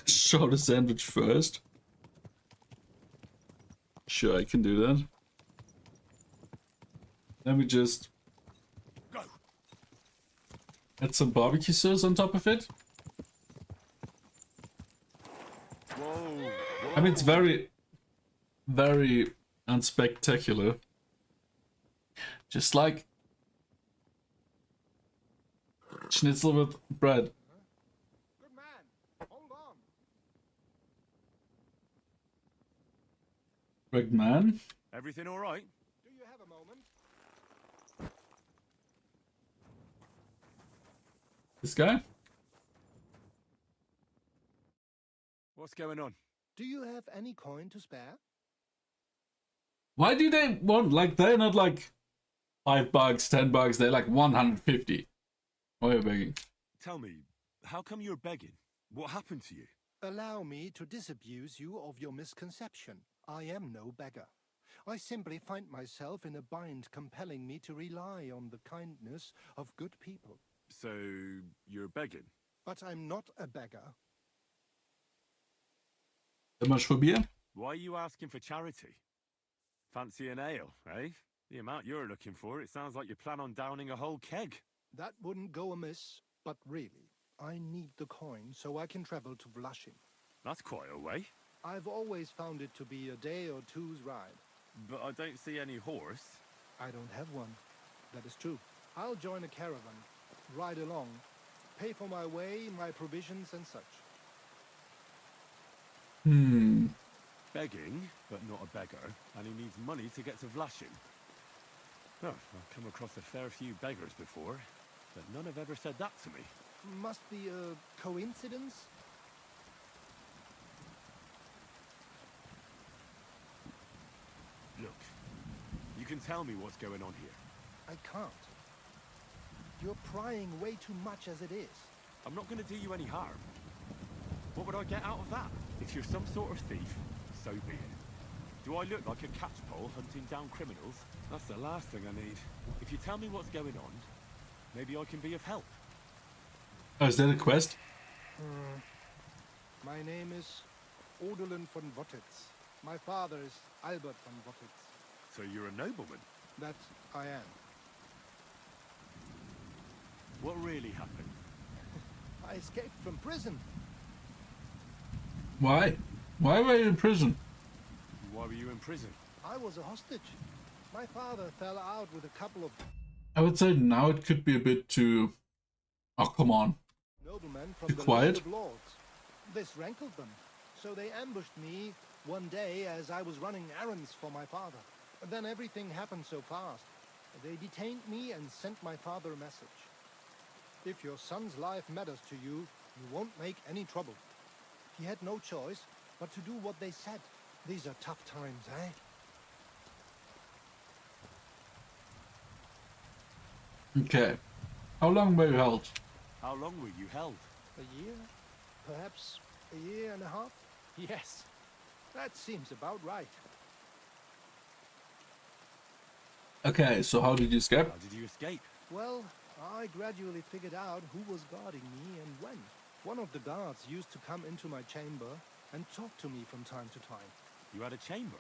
Show the sandwich first. Sure, I can do that. Let me just add some barbecue sauce on top of it. Whoa. I mean, it's very, very unspectacular. Just like schnitzel with bread. Good man, hold on. Greg man? Everything all right? Do you have a moment? This guy? What's going on? Do you have any coin to spare? Why do they want, like, they're not like $5, $10, they're like 150. Why are you begging? Tell me, how come you're begging? What happened to you? Allow me to disabuse you of your misconception. I am no beggar. I simply find myself in a bind compelling me to rely on the kindness of good people. So, you're begging? But I'm not a beggar. How much for beer? Why are you asking for charity? Fancy an ale, eh? The amount you're looking for, it sounds like you plan on downing a whole keg. That wouldn't go amiss, but really, I need the coin so I can travel to Vlashim. That's quite a way. I've always found it to be a day or two's ride. But I don't see any horse. I don't have one. That is true. I'll join a caravan, ride along, pay for my way, my provisions and such. Begging, but not a beggar, and he needs money to get to Vlashim. Oh, I've come across a fair few beggars before, but none have ever said that to me. Must be a coincidence? Look, you can tell me what's going on here. I can't. You're prying way too much as it is. I'm not going to do you any harm. What would I get out of that? If you're some sort of thief, so be it. Do I look like a catchpole hunting down criminals? That's the last thing I need. If you tell me what's going on, maybe I can be of help. Oh, is that a quest? My name is Odolin von Wottitz. My father is Albert von Wottitz. So you're a nobleman? That I am. What really happened? I escaped from prison. Why? Why were you in prison? Why were you in prison? I was a hostage. My father fell out with a couple of I would say now it could be a bit too... Oh, come on. noblemen Too from the quiet? League of Lords. This rankled them, so they ambushed me one day as I was running errands for my father. Then everything happened so fast. They detained me and sent my father a message. If your son's life matters to you, you won't make any trouble. He had no choice but to do what they said. These are tough times, eh? Okay. How long were you held? How long were you held? A year? Perhaps a year and a half? Yes, that seems about right. Okay, so how did you escape? How did you escape? Well, I gradually figured out who was guarding me and when. One of the guards used to come into my chamber and talk to me from time to time. You had a chamber?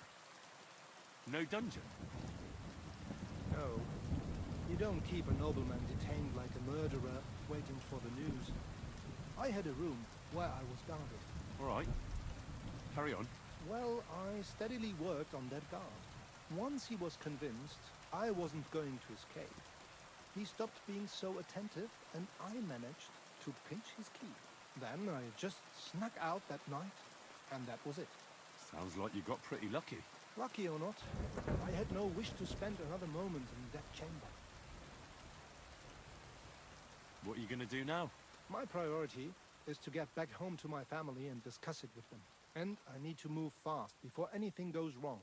No dungeon? No, you don't keep a nobleman detained like a murderer waiting for the news. I had a room where I was guarded. All right. Carry on. Well, I steadily worked on that guard. Once he was convinced I wasn't going to escape, he stopped being so attentive and I managed to pinch his key. Then I just snuck out that night and that was it. Sounds like you got pretty lucky. Lucky or not, I had no wish to spend another moment in that chamber. What are you going to do now? My priority is to get back home to my family and discuss it with them. And I need to move fast before anything goes wrong.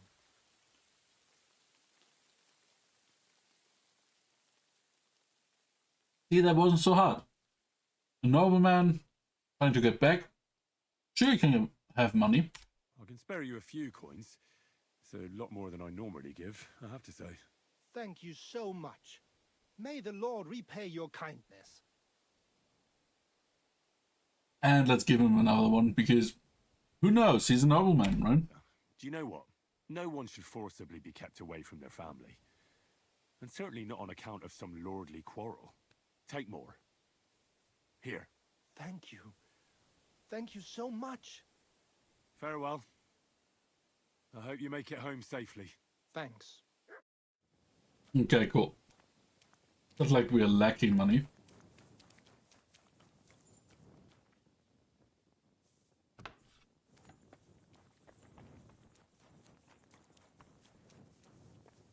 See, that wasn't so hard. A nobleman trying to get back. Sure, you can have money. I can spare you a few coins. It's a lot more than I normally give, I have to say. Thank you so much. May the Lord repay your kindness. And let's give him another one, because who knows? He's a nobleman, right? Do you know what? No one should forcibly be kept away from their family. And certainly not on account of some lordly quarrel. Take more. Here. Thank you. Thank you so much. Farewell. I hope you make it home safely. Thanks. Okay, cool. Not like we are lacking money.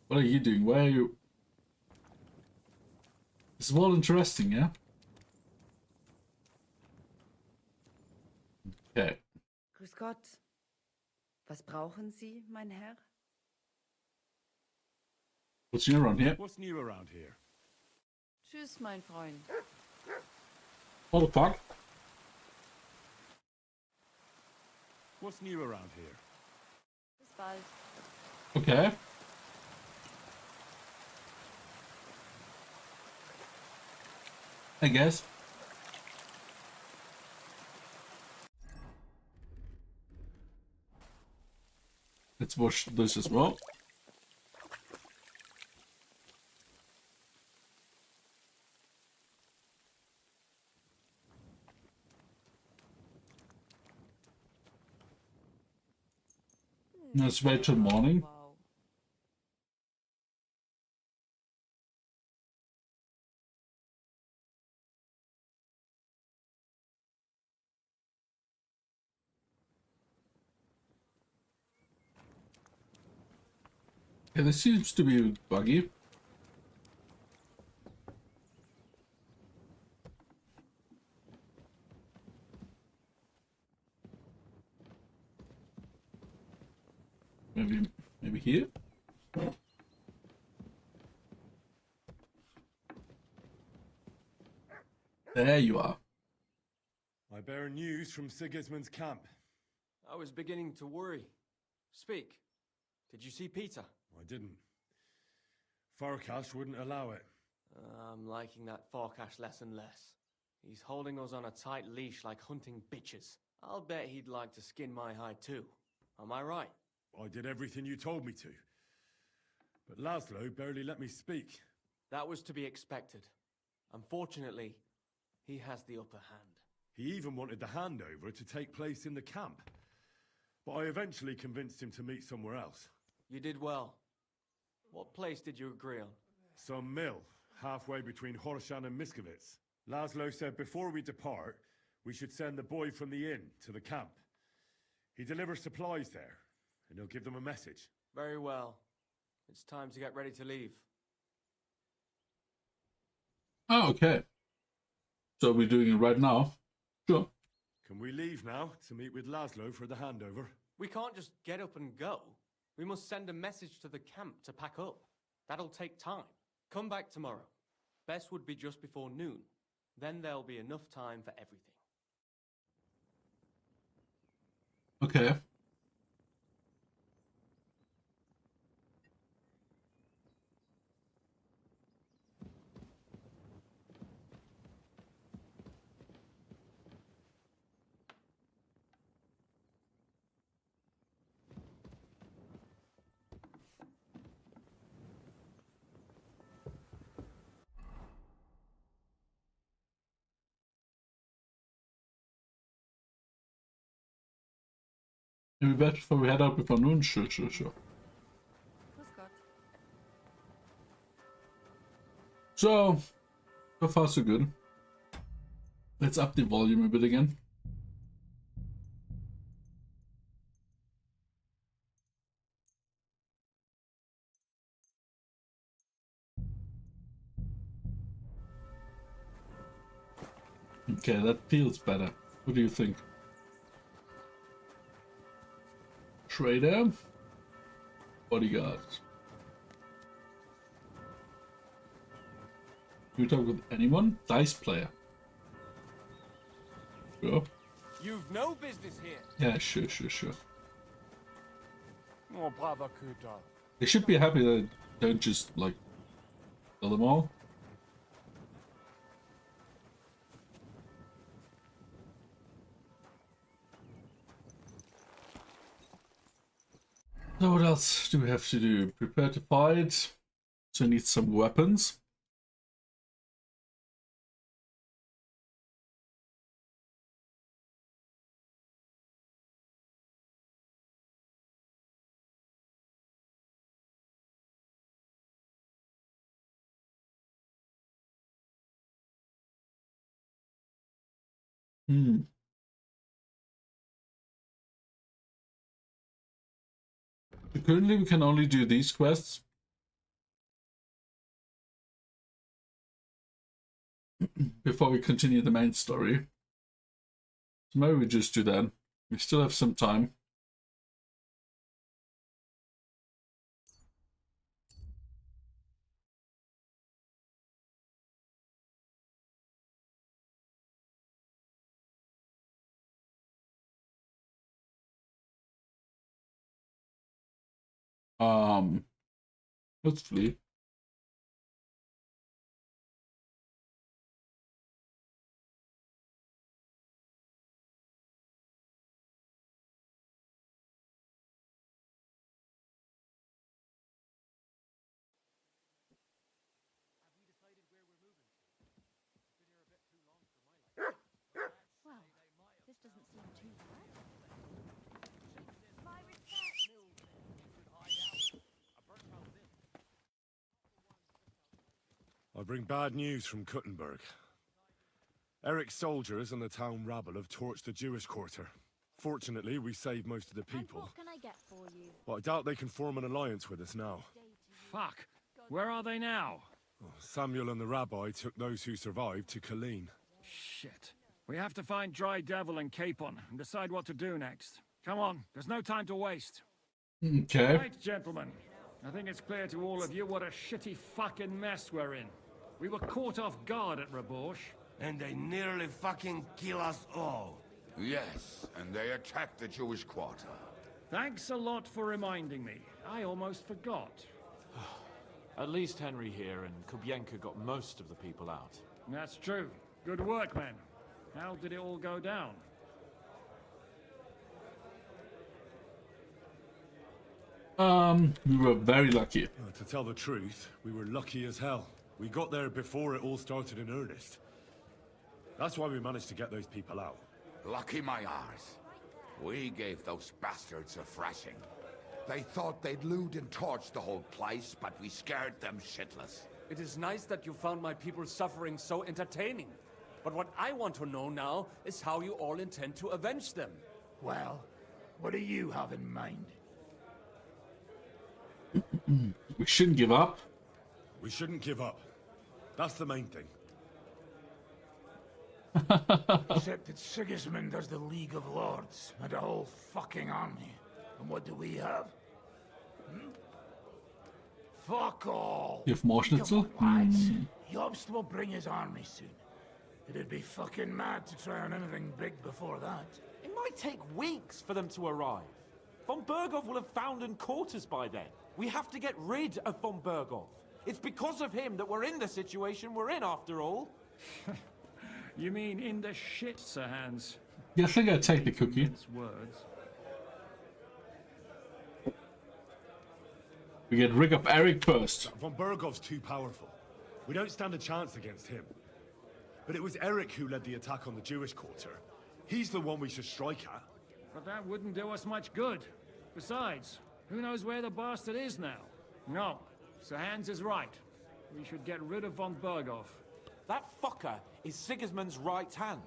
What are you doing? Where are you? This is all interesting, yeah? Okay. Grüß Gott. Was brauchen Sie, mein Herr? What's new around here? What's new around here? Tschüss, mein Freund. What the fuck? What's new around here? Bis bald. Okay. I guess. Let's watch this as well. Let's wait till morning. Yeah, this seems to be buggy. Maybe here? There you are. I bear news from Sigismund's camp. I was beginning to worry. Speak. Did you see Peter? I didn't. Farkas wouldn't allow it. I'm liking that Farkas less and less. He's holding us on a tight leash like hunting bitches. I'll bet he'd like to skin my hide too. Am I right? I did everything you told me to. But Laszlo barely let me speak. That was to be expected. Unfortunately, he has the upper hand. He even wanted the handover to take place in the camp. But I eventually convinced him to meet somewhere else. You did well. What place did you agree on? Some mill, halfway between Horshan and Miskovitz. Laszlo said before we depart, we should send the boy from the inn to the camp. He delivers supplies there, and he'll give them a message. Very well. It's time to get ready to leave. Oh, okay. So we're doing it right now? Sure. Can we leave now to meet with Laszlo for the handover? We can't just get up and go. We must send a message to the camp to pack up. That'll take time. Come back tomorrow. Best would be just before noon. Then there'll be enough time for everything. Okay. Maybe better before we head out before noon. Sure. So far so good. Let's up the volume a bit again. Okay, that feels better. What do you think? Trader? Bodyguard. You talk with anyone? Dice player. Sure. You've no business here. Yeah, sure. Oh, brava Kuta. They should be happy that I don't just, like, kill them all. So what else do we have to do? Prepare to fight. So I need some weapons. Currently we can only do these quests. Before we continue the main story. So maybe we just do that. We still have some time. Let's flee. Well, this doesn't seem too bad. I bring bad news from Kuttenberg. Eric's soldiers and the town rabble have torched the Jewish quarter. Fortunately, we saved most of the people. What can I get for you? But I doubt they can form an alliance with us now. Fuck. Where are they now? Samuel and the rabbi took those who survived to Colleen. Shit. We have to find Dry Devil and Capon and decide what to do next. Come on, there's no time to waste. Okay. Right, gentlemen. I think it's clear to all of you what a shitty fucking mess we're in. We were caught off guard at Rabosh. And they nearly fucking kill us all. Yes, and they attacked the Jewish quarter. Thanks a lot for reminding me. I almost forgot. At least Henry here and Kubienka got most of the people out. That's true. Good work, men. How did it all go down? We were very lucky. To tell the truth, we were lucky as hell. We got there before it all started in earnest. That's why we managed to get those people out. Lucky my arse. We gave those bastards a thrashing. They thought they'd loot and torch the whole place, but we scared them shitless. It is nice that you found my people's suffering so entertaining. But what I want to know now is how you all intend to avenge them. Well, what do you have in mind? We shouldn't give up. We shouldn't give up. That's the main thing. Except that Sigismund has the League of Lords and a whole fucking army. And what do we have? Fuck all! You have more schnitzel? Come on, lads. Jobst will bring his army soon. It'd be fucking mad to try on anything big before that. It might take weeks for them to arrive. Von Berghoff will have found and caught us by then. We have to get rid of Von Berghoff. It's because of him that we're in the situation we're in, after all. You mean in the shit, Sir Hans? Yeah, I think I'd take the cookie. Words. We get rid of Eric first. Von Berghoff's too powerful. We don't stand a chance against him. But it was Eric who led the attack on the Jewish quarter. He's the one we should strike at. But that wouldn't do us much good. Besides, who knows where the bastard is now? No, Sir Hans is right. We should get rid of Von Berghoff. That fucker is Sigismund's right hand.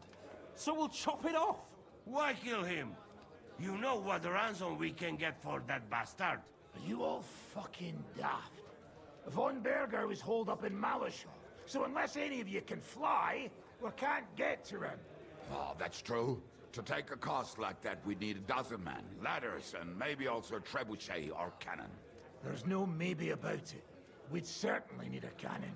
So we'll chop it off. Why kill him? You know what ransom we can get for that bastard. Are you all fucking daft? Von Berger was holed up in Malishov, so unless any of you can fly, we can't get to him. Oh, that's true. To take a cost like that, we'd need a dozen men, ladders, and maybe also a trebuchet or cannon. There's no maybe about it. We'd certainly need a cannon.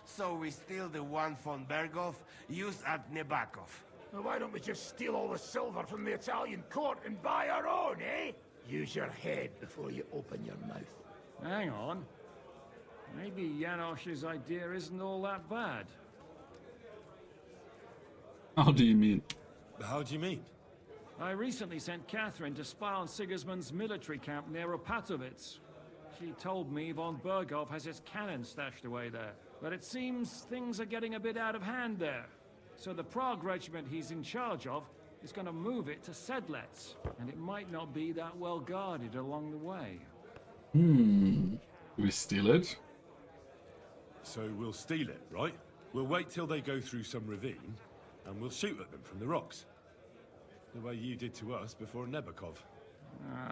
So we steal the one von Berghoff used at Nebakov. Well, why don't we just steal all the silver from the Italian court and buy our own, eh? Use your head before you open your mouth. Hang on. Maybe Janosch's idea isn't all that bad. How do you mean? How do you mean? I recently sent Catherine to spy on Sigismund's military camp near Opatovitz. She told me Von Berghoff has his cannon stashed away there. But it seems things are getting a bit out of hand there. So the Prague regiment he's in charge of is going to move it to Sedlets. And it might not be that well guarded along the way. Do we steal it? So we'll steal it, right? We'll wait till they go through some ravine, and we'll shoot at them from the rocks. The way you did to us before Nebakov.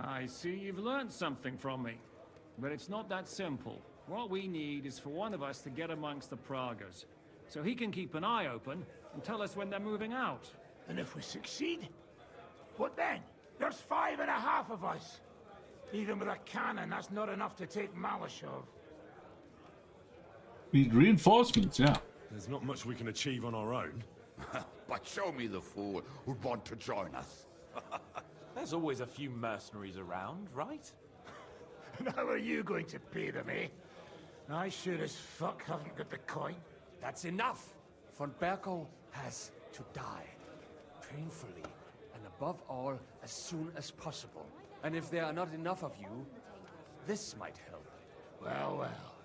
I see you've learned something from me. But it's not that simple. What we need is for one of us to get amongst the Praguers, so he can keep an eye open and tell us when they're moving out. And if we succeed, what then? There's 5.5 of us. Even with a cannon, that's not enough to take Malishov. We need reinforcements, yeah. There's not much we can achieve on our own. But show me the fool who'd want to join us. There's always a few mercenaries around, right? And how are you going to pay them, eh? I sure as fuck haven't got the coin. That's enough! Von Berghoff has to die. Painfully, and above all, as soon as possible. And if there are not enough of you, this might help. Well, well.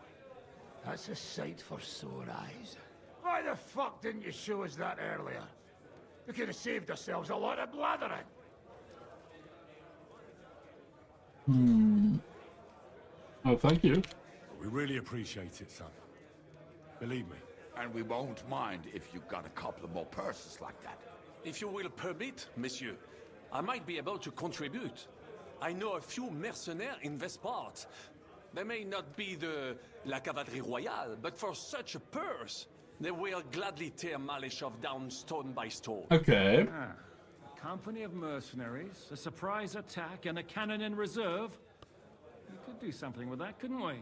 That's a sight for sore eyes. Why the fuck didn't you show us that earlier? We could have saved ourselves a lot of blathering. Oh, thank you. We really appreciate it, son. Believe me. And we won't mind if you've got a couple of more purses like that. If you will permit, monsieur, I might be able to contribute. I know a few mercenaires in this part. They may not be la cavalerie royale, but for such a purse, they will gladly tear Malishov down stone by stone. Okay. A company of mercenaries, a surprise attack, and a cannon in reserve. We could do something with that, couldn't we?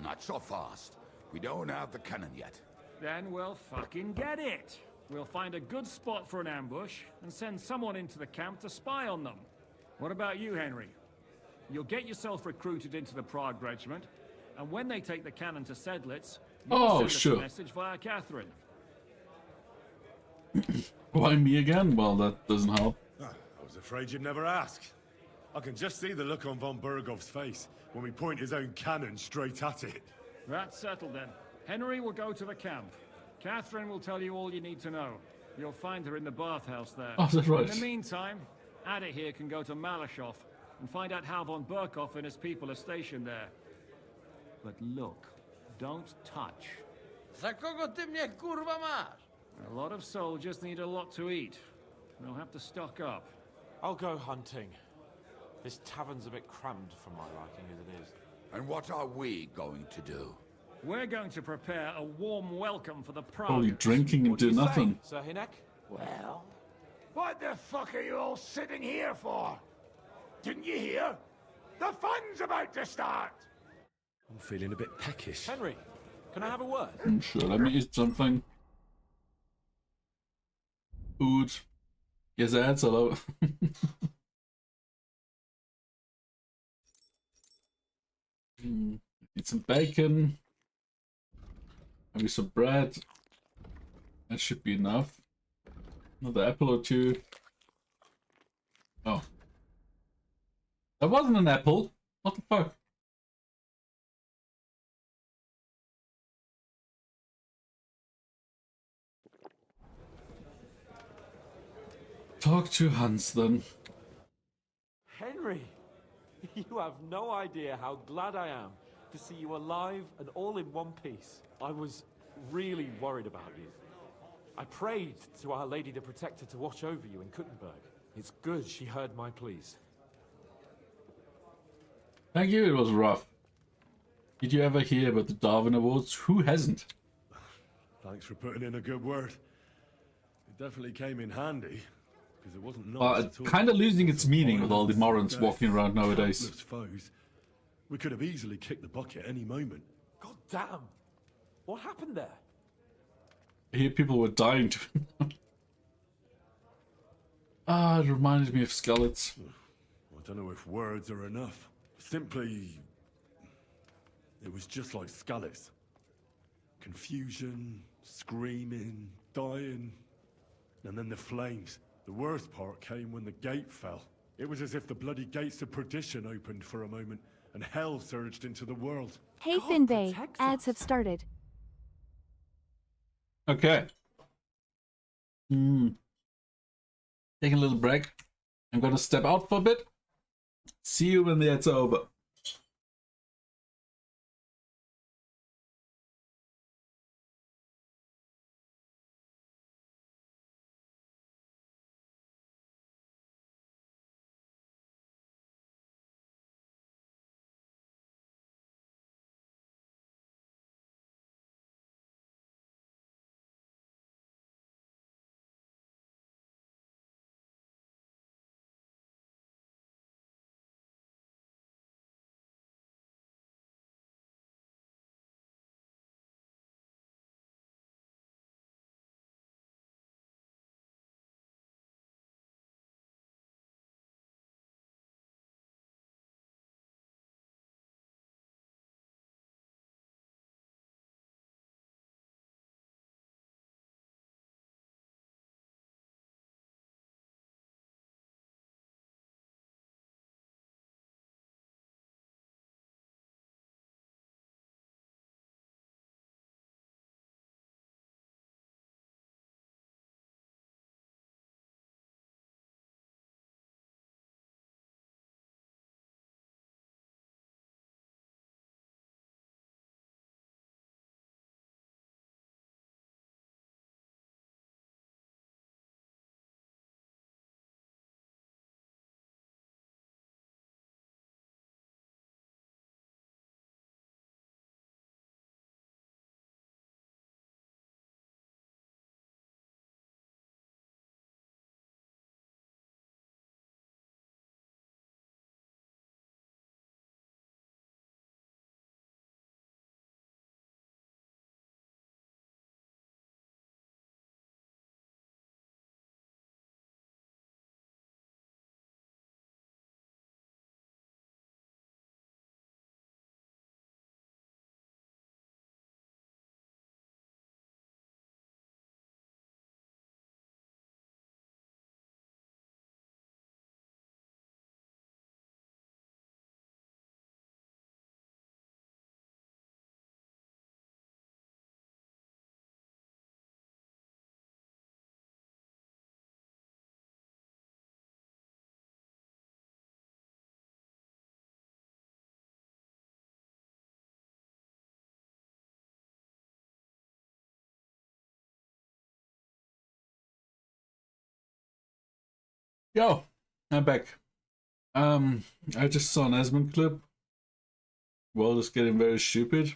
Not so fast. We don't have the cannon yet. Then we'll fucking get it. We'll find a good spot for an ambush and send someone into the camp to spy on them. What about you, Henry? You'll get yourself recruited into the Prague regiment, and when they take the cannon to Sedlitz, you'll send us a message via Catherine. Why me again? Well, that doesn't help. I was afraid you'd never ask. I can just see the look on von Bergov's face when we point his own cannon straight at it. That's settled then. Henry will go to the camp. Catherine will tell you all you need to know. You'll find her in the bathhouse there. Oh, that's right. In the meantime, Ada here can go to Malashov and find out how von Berkov and his people are stationed there. But look, don't touch. Za kogo ty mnie kurwa masz? A lot of soldiers need a lot to eat. They'll have to stock up. I'll go hunting. This tavern's a bit crammed for my liking as it is. And what are we going to do? We're going to prepare a warm welcome for the Probably Prague. drinking and do nothing. Sir Hinek? Well, what the fuck are you all sitting here for? Didn't you hear? The fun's about to start! I'm feeling a bit peckish. Henry, can I have a word? Sure, let me eat something. Food. Yes, that's hello. Eat some bacon. Maybe some bread. That should be enough. Another apple or two. Oh. That wasn't an apple. What the fuck? Talk to Hans then. Henry, you have no idea how glad I am to see you alive and all in one piece. I was really worried about you. I prayed to Our Lady the Protector to watch over you in Kuttenberg. It's good she heard my pleas. Thank you, it was rough. Did you ever hear about the Darwin Awards? Who hasn't? Thanks for putting in a good word. It definitely came in handy, because it wasn't nice at all. Kind of losing its meaning with all the morons Death, walking around nowadays. countless foes. We could have easily kicked the bucket any moment. God damn! What happened there? I hear people were dying to... it reminded me of Skeleton. I don't know if words are enough. Simply... it was just like Skalitz. Confusion, screaming, dying, and then the flames. The worst part came when the gate fell. It was as if the bloody gates of perdition opened for a moment, and hell surged into the world. Hey Finbay, ads have started. Okay. Taking a little break. I'm gonna step out for a bit. See you when the ads are over. Yo, I'm back. I just saw an Esmond clip. World is getting very stupid.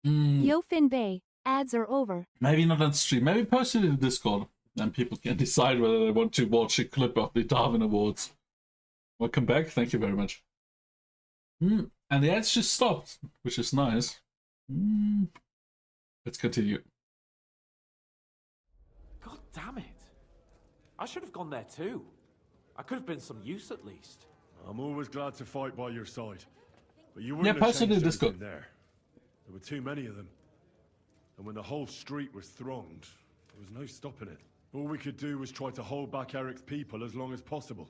Yo Fin Bay, ads are over. Maybe not on stream. Maybe post it in Discord, and people can decide whether they want to watch a clip of the Darwin Awards. Welcome back. Thank you very much. And the ads just stopped, which is nice. Let's continue. God damn it. I should have gone there too. I could have been some use at least. I'm always glad to fight by your side. But you wouldn't Yeah, have post it in changed Discord. anything there. There were too many of them. And when the whole street was thronged, there was no stopping it. All we could do was try to hold back Eric's people as long as possible,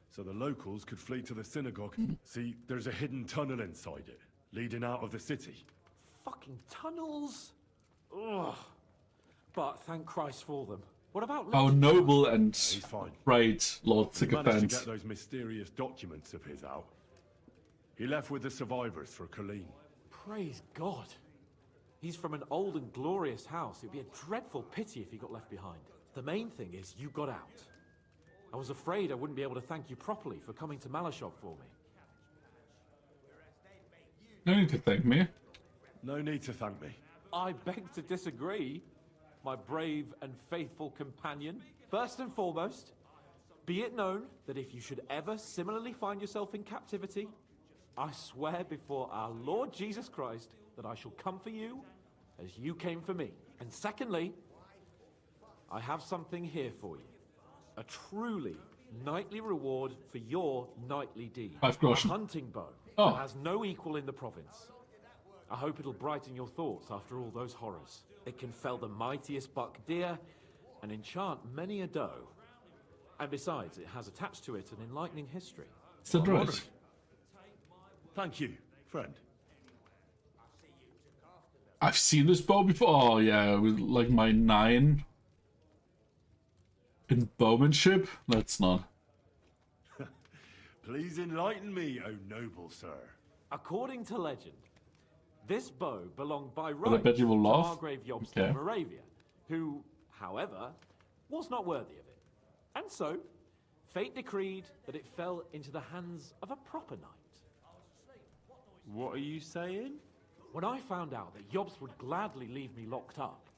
so the locals could flee to the synagogue. See, there's a hidden tunnel inside it, leading out of the city. Fucking tunnels. Ugh. But thank Christ for them. What about How noble and He's fine. great Lord He managed to Sycophant. get those mysterious documents of his out. He left with the survivors for Colleen. Praise God. He's from an old and glorious house. It'd be a dreadful pity if he got left behind. The main thing is you got out. I was afraid I wouldn't be able to thank you properly for coming to Malashov for me. No need to thank me. No need to thank me. I beg to disagree, my brave and faithful companion. First and foremost, be it known that if you should ever similarly find yourself in captivity, I swear before our Lord Jesus Christ that I shall come for you as you came for me. And secondly, I have something here for you. A truly knightly reward for your knightly deed. 5 groschen. A hunting bow Oh. that has no equal in the province. I hope it'll brighten your thoughts after all those horrors. It can fell the mightiest buck deer and enchant many a doe. And besides, it has attached to it an enlightening history. Is that I'm right? honoured. Thank you, friend. I've seen this bow before. Oh yeah, with like my 9 in bowmanship. That's not. Please enlighten me, O noble sir. According to legend, this bow belonged by But I right bet you will to laugh. Margrave Jobst Okay. of Moravia, who, however, was not worthy of it. And so, fate decreed that it fell into the hands of a proper knight. What are you saying? When I found out that Jobst would gladly leave me locked up,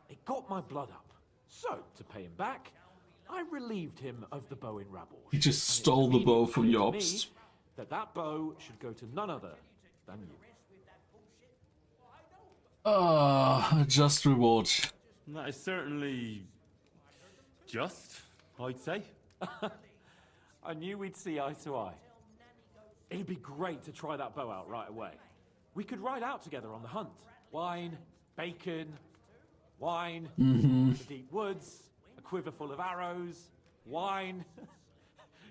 it got my blood up. So, to pay him back, I relieved him of the bow in rabble. He just stole the bow from Jobst. That bow should go to none other than you. A just reward. That is certainly just, I'd say. I knew we'd see eye to eye. It'd be great to try that bow out right away. We could ride out together on the hunt. Wine, bacon, wine, the deep woods, a quiver full of arrows, wine.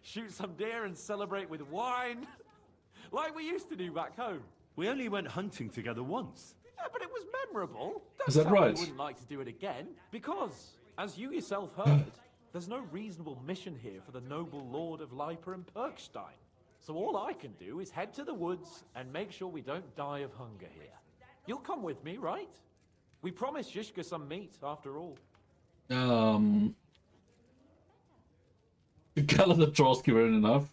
Shoot some deer and celebrate with wine. Like we used to do back home. We only went hunting together once. Yeah, but it was memorable. Don't Is that tell me right? You wouldn't like to do it again. Because, as you yourself heard, there's no reasonable mission here for the noble lord of Leiper and Perkstein. So all I can do is head to the woods and make sure we don't die of hunger here. You'll come with me, right? We promised Yishka some meat, after all. The color the Trotsky weren't enough.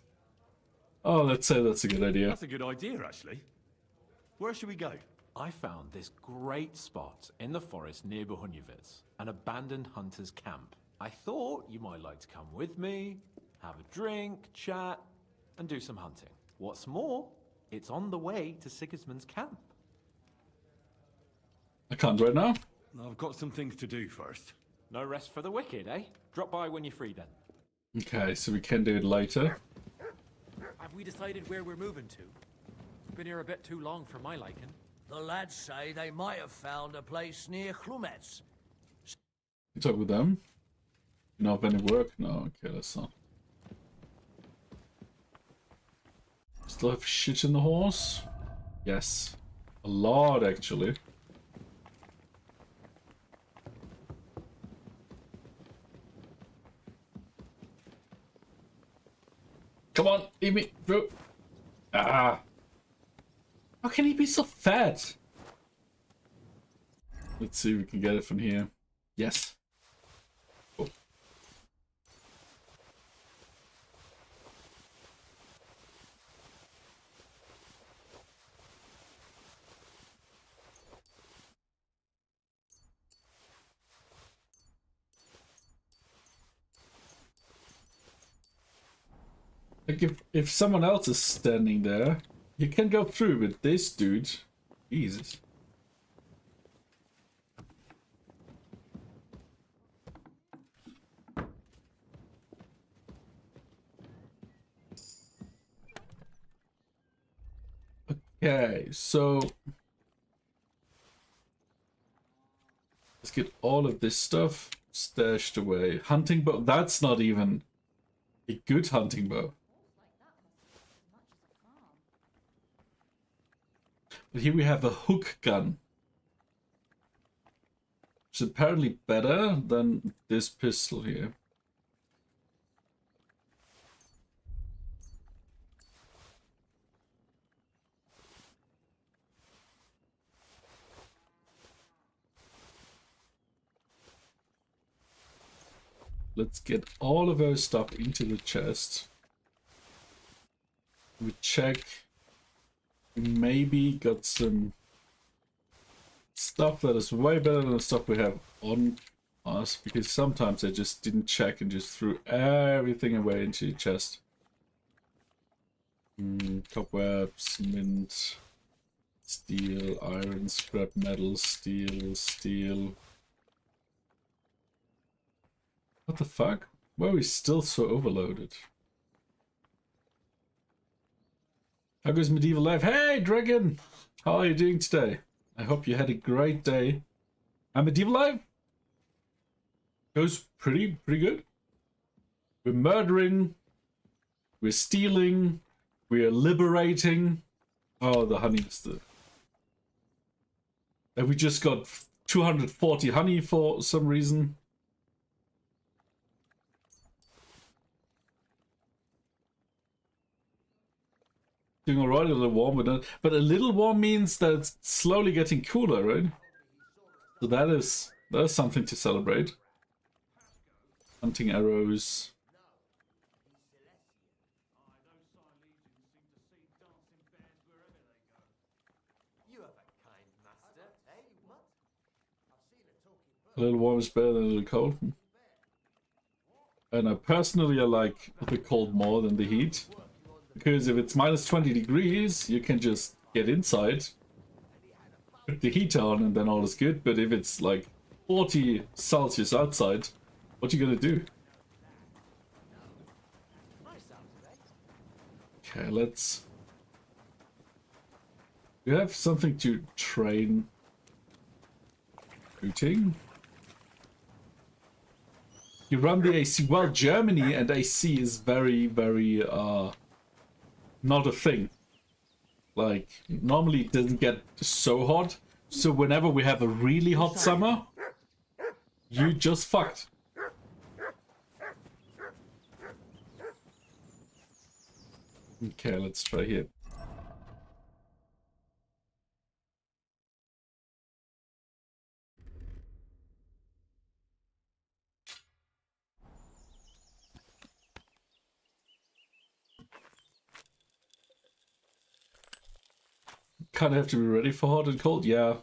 Oh, let's say that's a good idea. That's a good idea, actually. Where should we go? I found this great spot in the forest near Bohunjevitz, an abandoned hunter's camp. I thought you might like to come with me, have a drink, chat, and do some hunting. What's more, it's on the way to Sigismund's camp. I can't right now. I've got some things to do first. No rest for the wicked, eh? Drop by when you're free then. Okay, so we can do it later. Have we decided where we're moving to? Been here a bit too long for my liking. The lads say they might have found a place near Chlumets. You talk with them. You know of any work? No, okay, that's not. Still have shit in the horse? Yes. A lot, actually. Come on, eat me, bro. Ah. How can he be so fat? Let's see if we can get it from here. Yes. Oh. Like if someone else is standing there, you can go through, but this dude, Jesus. Okay, so let's get all of this stuff stashed away. Hunting bow, that's not even a good hunting bow. But here we have a hook gun. Which is apparently better than this pistol here. Let's get all of our stuff into the chest. We check. We maybe got some stuff that is way better than the stuff we have on us, because sometimes I just didn't check and just threw everything away into the chest. Cobwebs, mint, steel, iron, scrap metal, steel. What the fuck? Why are we still so overloaded? How goes medieval life? Hey, Dragon! How are you doing today? I hope you had a great day. And medieval life goes pretty good. We're murdering. We're stealing. We're liberating. Oh, the honey is the... And we just got 240 honey for some reason. Doing alright, a little warm, but a little warm means that it's slowly getting cooler, right? So that is something to celebrate. Hunting arrows. A little warm is better than a little cold. And I personally like the cold more than the heat. Because if it's minus 20 degrees, you can just get inside, put the heater on, and then all is good. But if it's like 40 Celsius outside, what you gonna do? Okay, let's... We have something to train. Routing. You run the AC. Well, Germany and AC is very, not a thing. Like, normally it doesn't get so hot. So whenever we have a really hot summer, you just fucked. Okay, let's try here. Kind of have to be ready for hot and cold, yeah.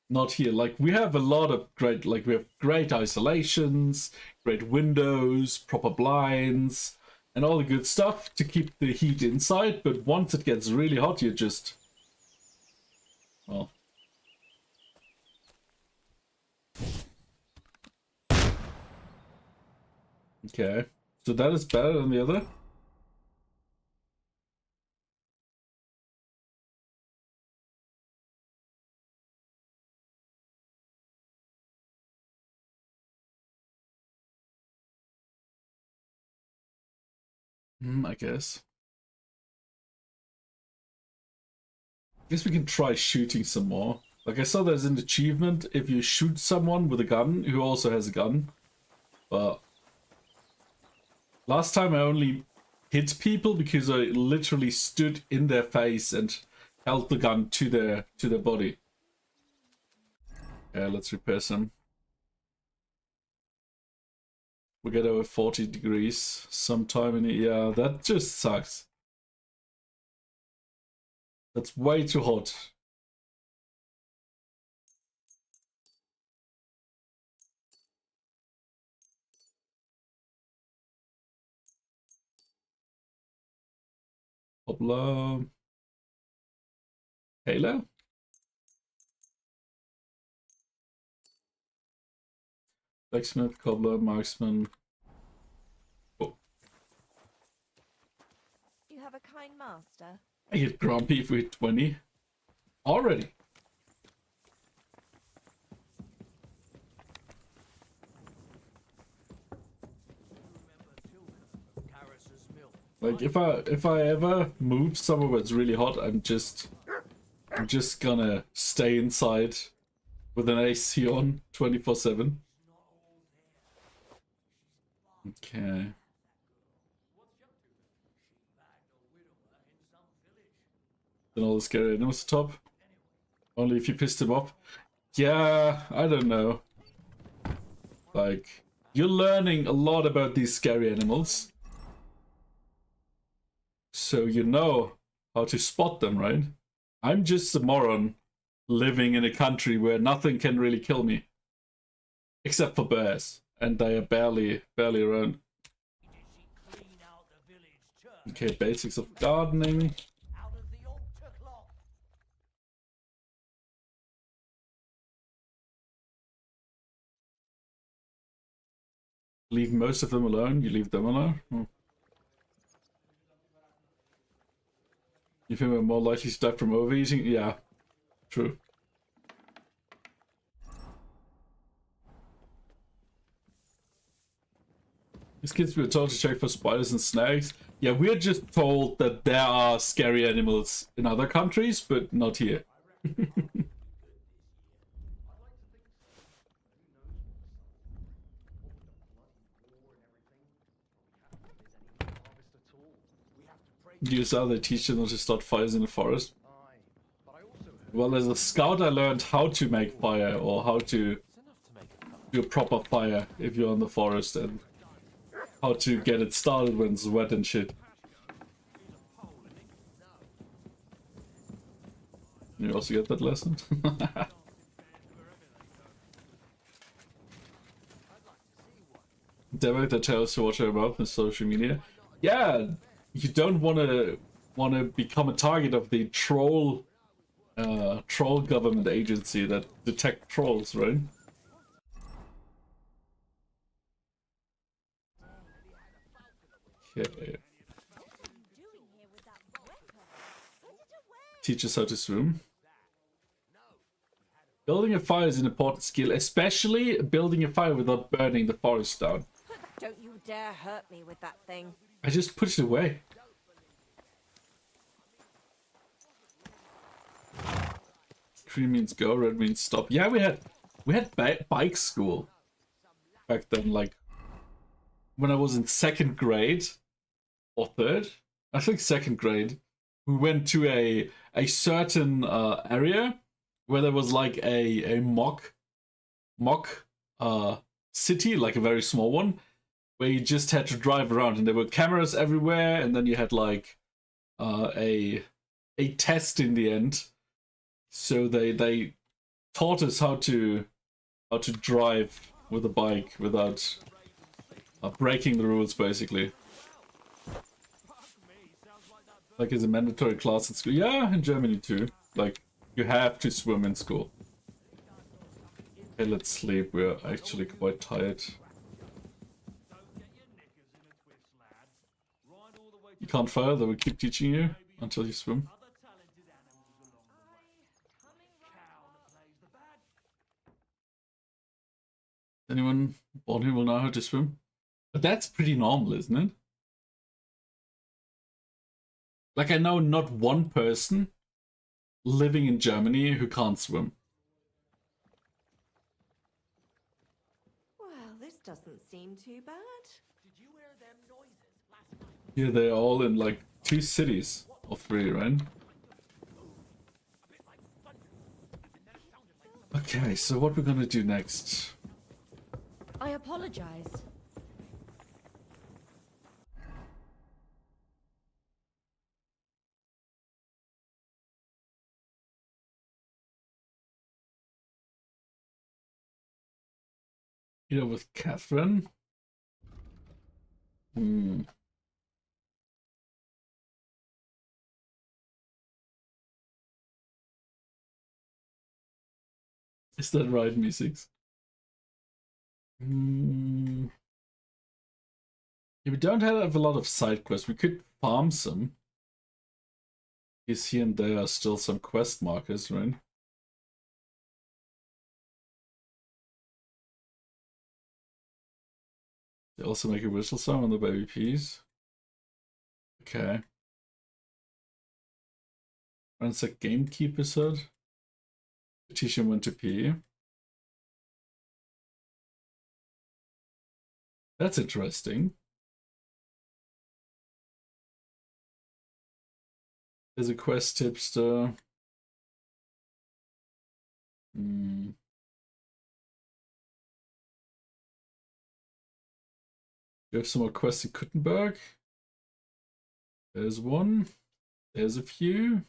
Not here. Like, we have a lot of great, like, we have great isolations, great windows, proper blinds, and all the good stuff to keep the heat inside, but once it gets really hot, you just... Well... Okay, so that is better than the other? I guess. Guess we can try shooting some more. Like, I saw there's an achievement if you shoot someone with a gun who also has a gun. But last time I only hit people because I literally stood in their face and held the gun to their body. Yeah, let's repair some. We get over 40 degrees sometime in it. Yeah, that just sucks. That's way too hot. Cobbler. Taylor? Blacksmith, cobbler, marksman. Oh. You have a kind master? I get grumpy if we hit 20. Already. Like if I ever move somewhere where it's really hot, I'm just gonna stay inside with an AC on 24/7. Okay. Then all the scary animals top. Only if you pissed him off. Yeah, I don't know. Like, you're learning a lot about these scary animals. So you know how to spot them, right? I'm just a moron living in a country where nothing can really kill me. Except for bears. And they are barely around. Okay, basics of gardening. Leave most of them alone. You leave them alone. You think we're more likely to die from overeating? Yeah, true. These kids were told to check for spiders and snakes. Yeah, we're just told that there are scary animals in other countries, but not here. Use how they teach them not to start fires in the forest. Well, as a scout, I learned how to make fire, or how to do a proper fire if you're in the forest, and how to get it started when it's wet and shit. You also get that lesson? Devil that tells you what you're about in social media. Yeah, you don't wanna become a target of the troll government agency that detect trolls, right? Okay. Teach us how to swim. Building a fire is an important skill, especially building a fire without burning the forest down. Don't you dare hurt me with that thing. I just put it away. Green means go, red means stop. Yeah, we had bike school back then, like when I was in 2nd grade or 3rd. I think 2nd grade. We went to a certain area where there was like a mock city, like a very small one, where you just had to drive around, and there were cameras everywhere, and then you had like a test in the end. So they taught us how to drive with a bike without breaking the rules, basically. Like as a mandatory class in school. Yeah, in Germany too. Like you have to swim in school. Okay, let's sleep. We're actually quite tired. You can't fire, they will keep teaching you until you swim. Anyone born who will know how to swim? But that's pretty normal, isn't it? Like, I know not one person living in Germany who can't swim. Well, this doesn't seem too bad. Yeah, they're all in like 2 cities or 3, right? Okay, so what we're gonna do next? I apologize. You know, with Catherine. Is that right, Me6? Yeah, we don't have a lot of side quests. We could farm some. Because here and there are still some quest markers, right? They also make a whistle song on the baby peas. Okay. Runs a gamekeeper episode. Teach him when to pee. That's interesting. There's a quest tipster. We have some more quests in Kuttenberg. There's one. There's a few.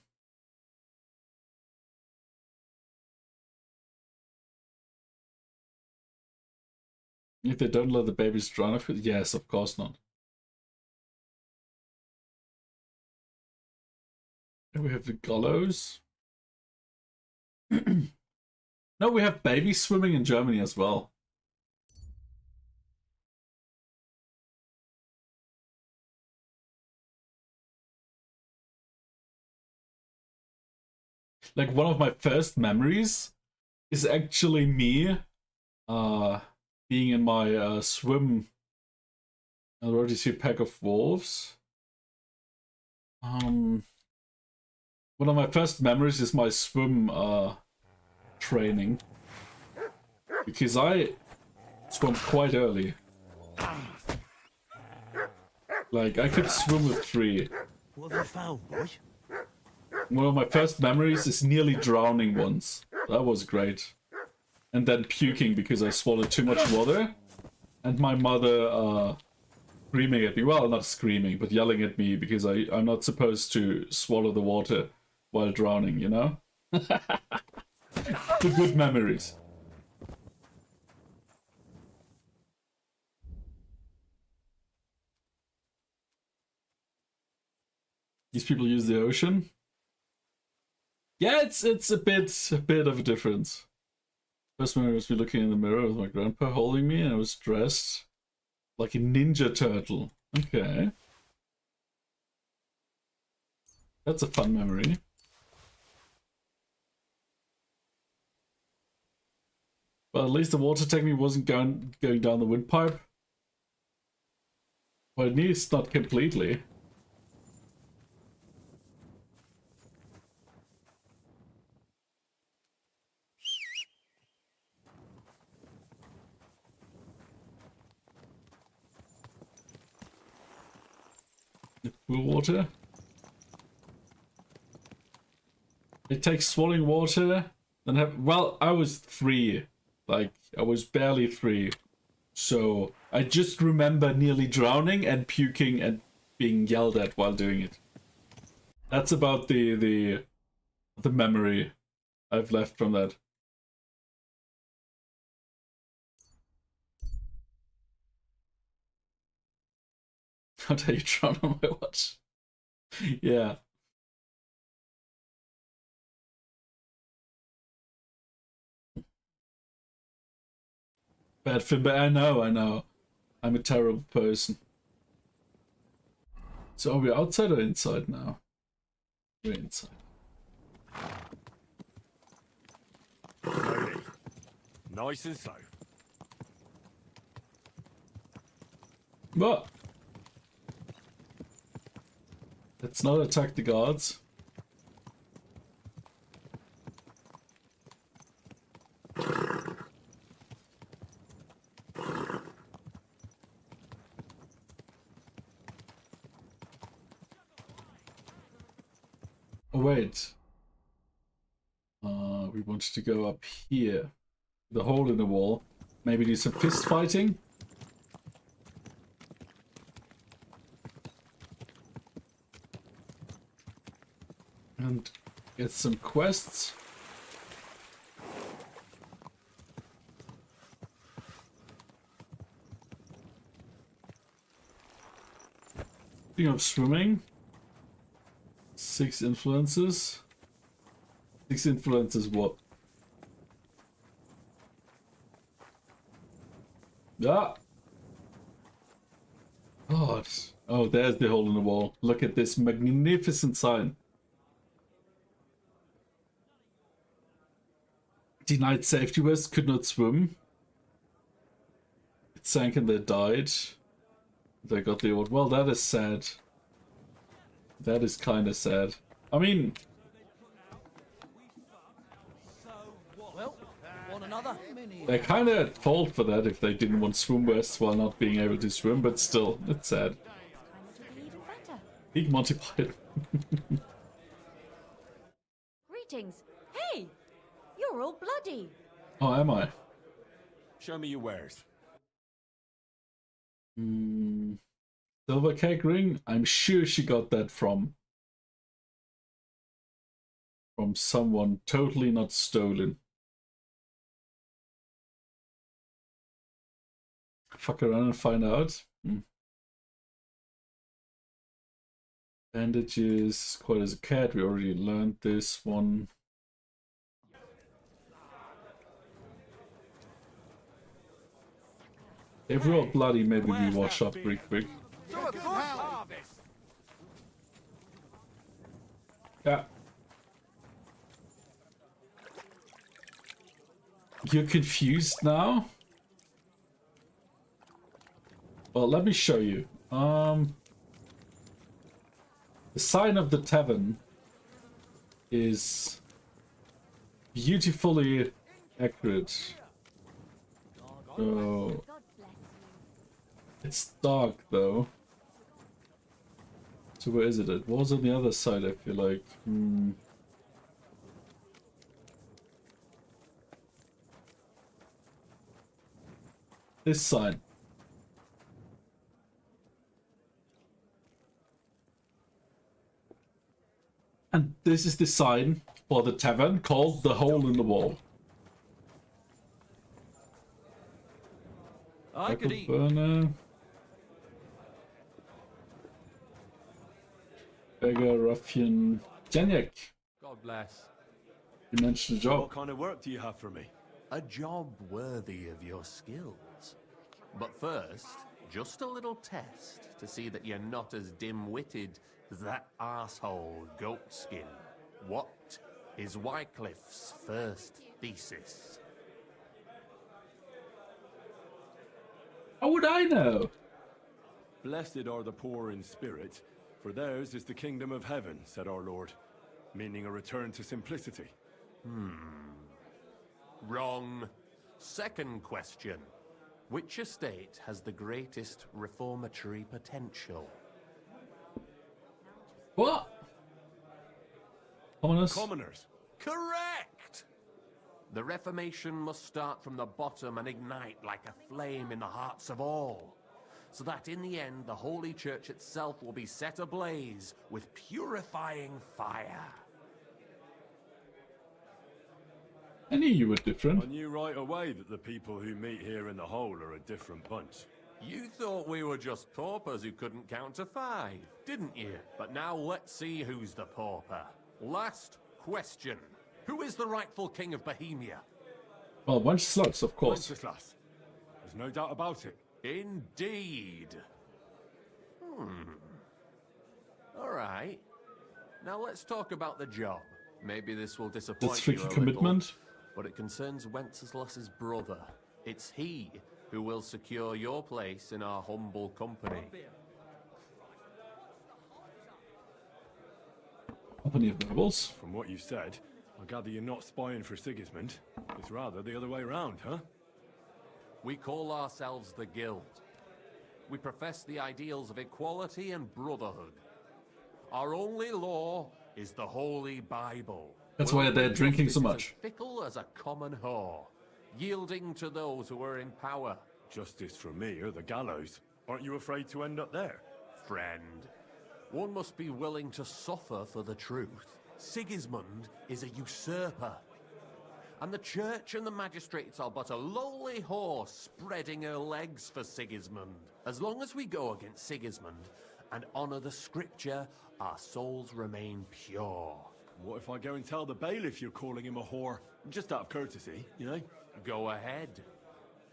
If they don't let the babies drown off, yes, of course not. And we have the gallows. No, we have babies swimming in Germany as well. Like, one of my first memories is actually me being in my swim. I already see a pack of wolves. One of my first memories is my swim training. Because I swam quite early. Like, I could swim with 3. What have you found, boy? One of my first memories is nearly drowning once. That was great. And then puking because I swallowed too much water. And my mother screaming at me. Well, not screaming, but yelling at me because I'm not supposed to swallow the water while drowning, you know? The good memories. These people use the ocean. Yeah, it's a bit of a difference. First memory was me looking in the mirror with my grandpa holding me, and I was dressed like a ninja turtle. Okay. That's a fun memory. But at least the water technique wasn't going down the windpipe. Well, at least not completely. The pool water. It takes swallowing water. Then have, well, I was 3. Like, I was barely 3. So I just remember nearly drowning and puking and being yelled at while doing it. That's about the memory I've left from that. How dare you drown on my watch? Yeah. Bad Fimber, I know. I'm a terrible person. So are we outside or inside now? We're inside. Slowly. Nice and slow. What? Let's not attack the guards. Oh wait. We wanted to go up here. The hole in the wall. Maybe do some fist fighting. And get some quests. Speaking of swimming. 6 influences. 6 influences what? Yeah. God. Oh, there's the hole in the wall. Look at this magnificent sign. Denied safety vest, could not swim. It sank and they died. They got the award. Well, that is sad. That is kind of sad. I mean... Well, want another? They're kind of at fault for that if they didn't want swim vests while not being able to swim, but still, it's sad. Big Monty Python. Greetings. Hey! You're all bloody. Oh, am I? Show me your wares. Silver cake ring? I'm sure she got that from someone, totally not stolen. Fuck around and find out. Bandages, quiet as a cat, we already learned this one. If we're all bloody, maybe we wash up pretty quick. Yeah. You're confused now? Well, let me show you. The sign of the tavern is beautifully accurate. So it's dark though. So where is it? It was on the other side, I feel like. This sign. And this is the sign for the tavern called the Hole in the Wall. I could eat. Burner. Beggar, ruffian, Janiak. God bless. You mentioned a job. What kind of work do you have for me? A job worthy of your skills. But first, just a little test to see that you're not as dim-witted as that arsehole Goatskin. What is Wycliffe's first thesis? How would I know? Blessed are the poor in spirit, for theirs is the kingdom of heaven, said our Lord, meaning a return to simplicity. Wrong. Second question. Which estate has the greatest reformatory potential? What? Commoners? Commoners. Correct! The Reformation must start from the bottom and ignite like a flame in the hearts of all, so that in the end the Holy Church itself will be set ablaze with purifying fire. I knew you were different. I knew right away that the people who meet here in the hole are a different bunch. You thought we were just paupers who couldn't count to 5, didn't you? But now let's see who's the pauper. Last question. Who is the rightful king of Bohemia? Well, Wenceslas, of course. Wenceslas. There's no doubt about it. Indeed. All right. Now let's talk about the job. Maybe this will disappoint That's you tricky a commitment. little, but it concerns Wenceslas's brother. It's he who will secure your place in our humble company. Company of nobles. From what you said, I gather you're not spying for Sigismund. It's rather the other way around, huh? We call ourselves the Guild. We profess the ideals of equality and brotherhood. Our only law is the Holy Bible. That's why they're drinking so much. As fickle as a common whore, yielding to those who are in power. Justice for me or the gallows. Aren't you afraid to end up there? Friend, one must be willing to suffer for the truth. Sigismund is a usurper. And the church and the magistrates are but a lowly horse spreading her legs for Sigismund. As long as we go against Sigismund and honor the scripture, our souls remain pure. What if I go and tell the bailiff you're calling him a whore? Just out of courtesy, you know? Go ahead.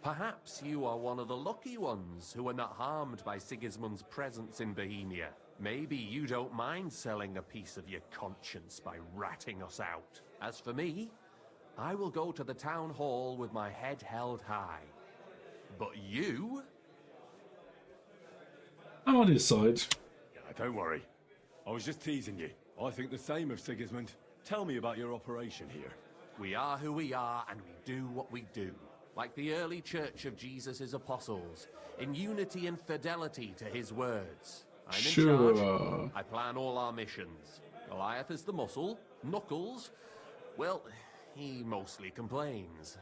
Perhaps you are one of the lucky ones who are not harmed by Sigismund's presence in Bohemia. Maybe you don't mind selling a piece of your conscience by ratting us out. As for me, I will go to the town hall with my head held high. But you? I'm on his side. Don't worry. I was just teasing you. I think the same of Sigismund. Tell me about your operation here. We are who we are, and we do what we do. Like the early Church of Jesus' apostles, in unity and fidelity to his words. I'm in charge. I plan all our missions. Goliath is the muscle. Knuckles, well, he mostly complains.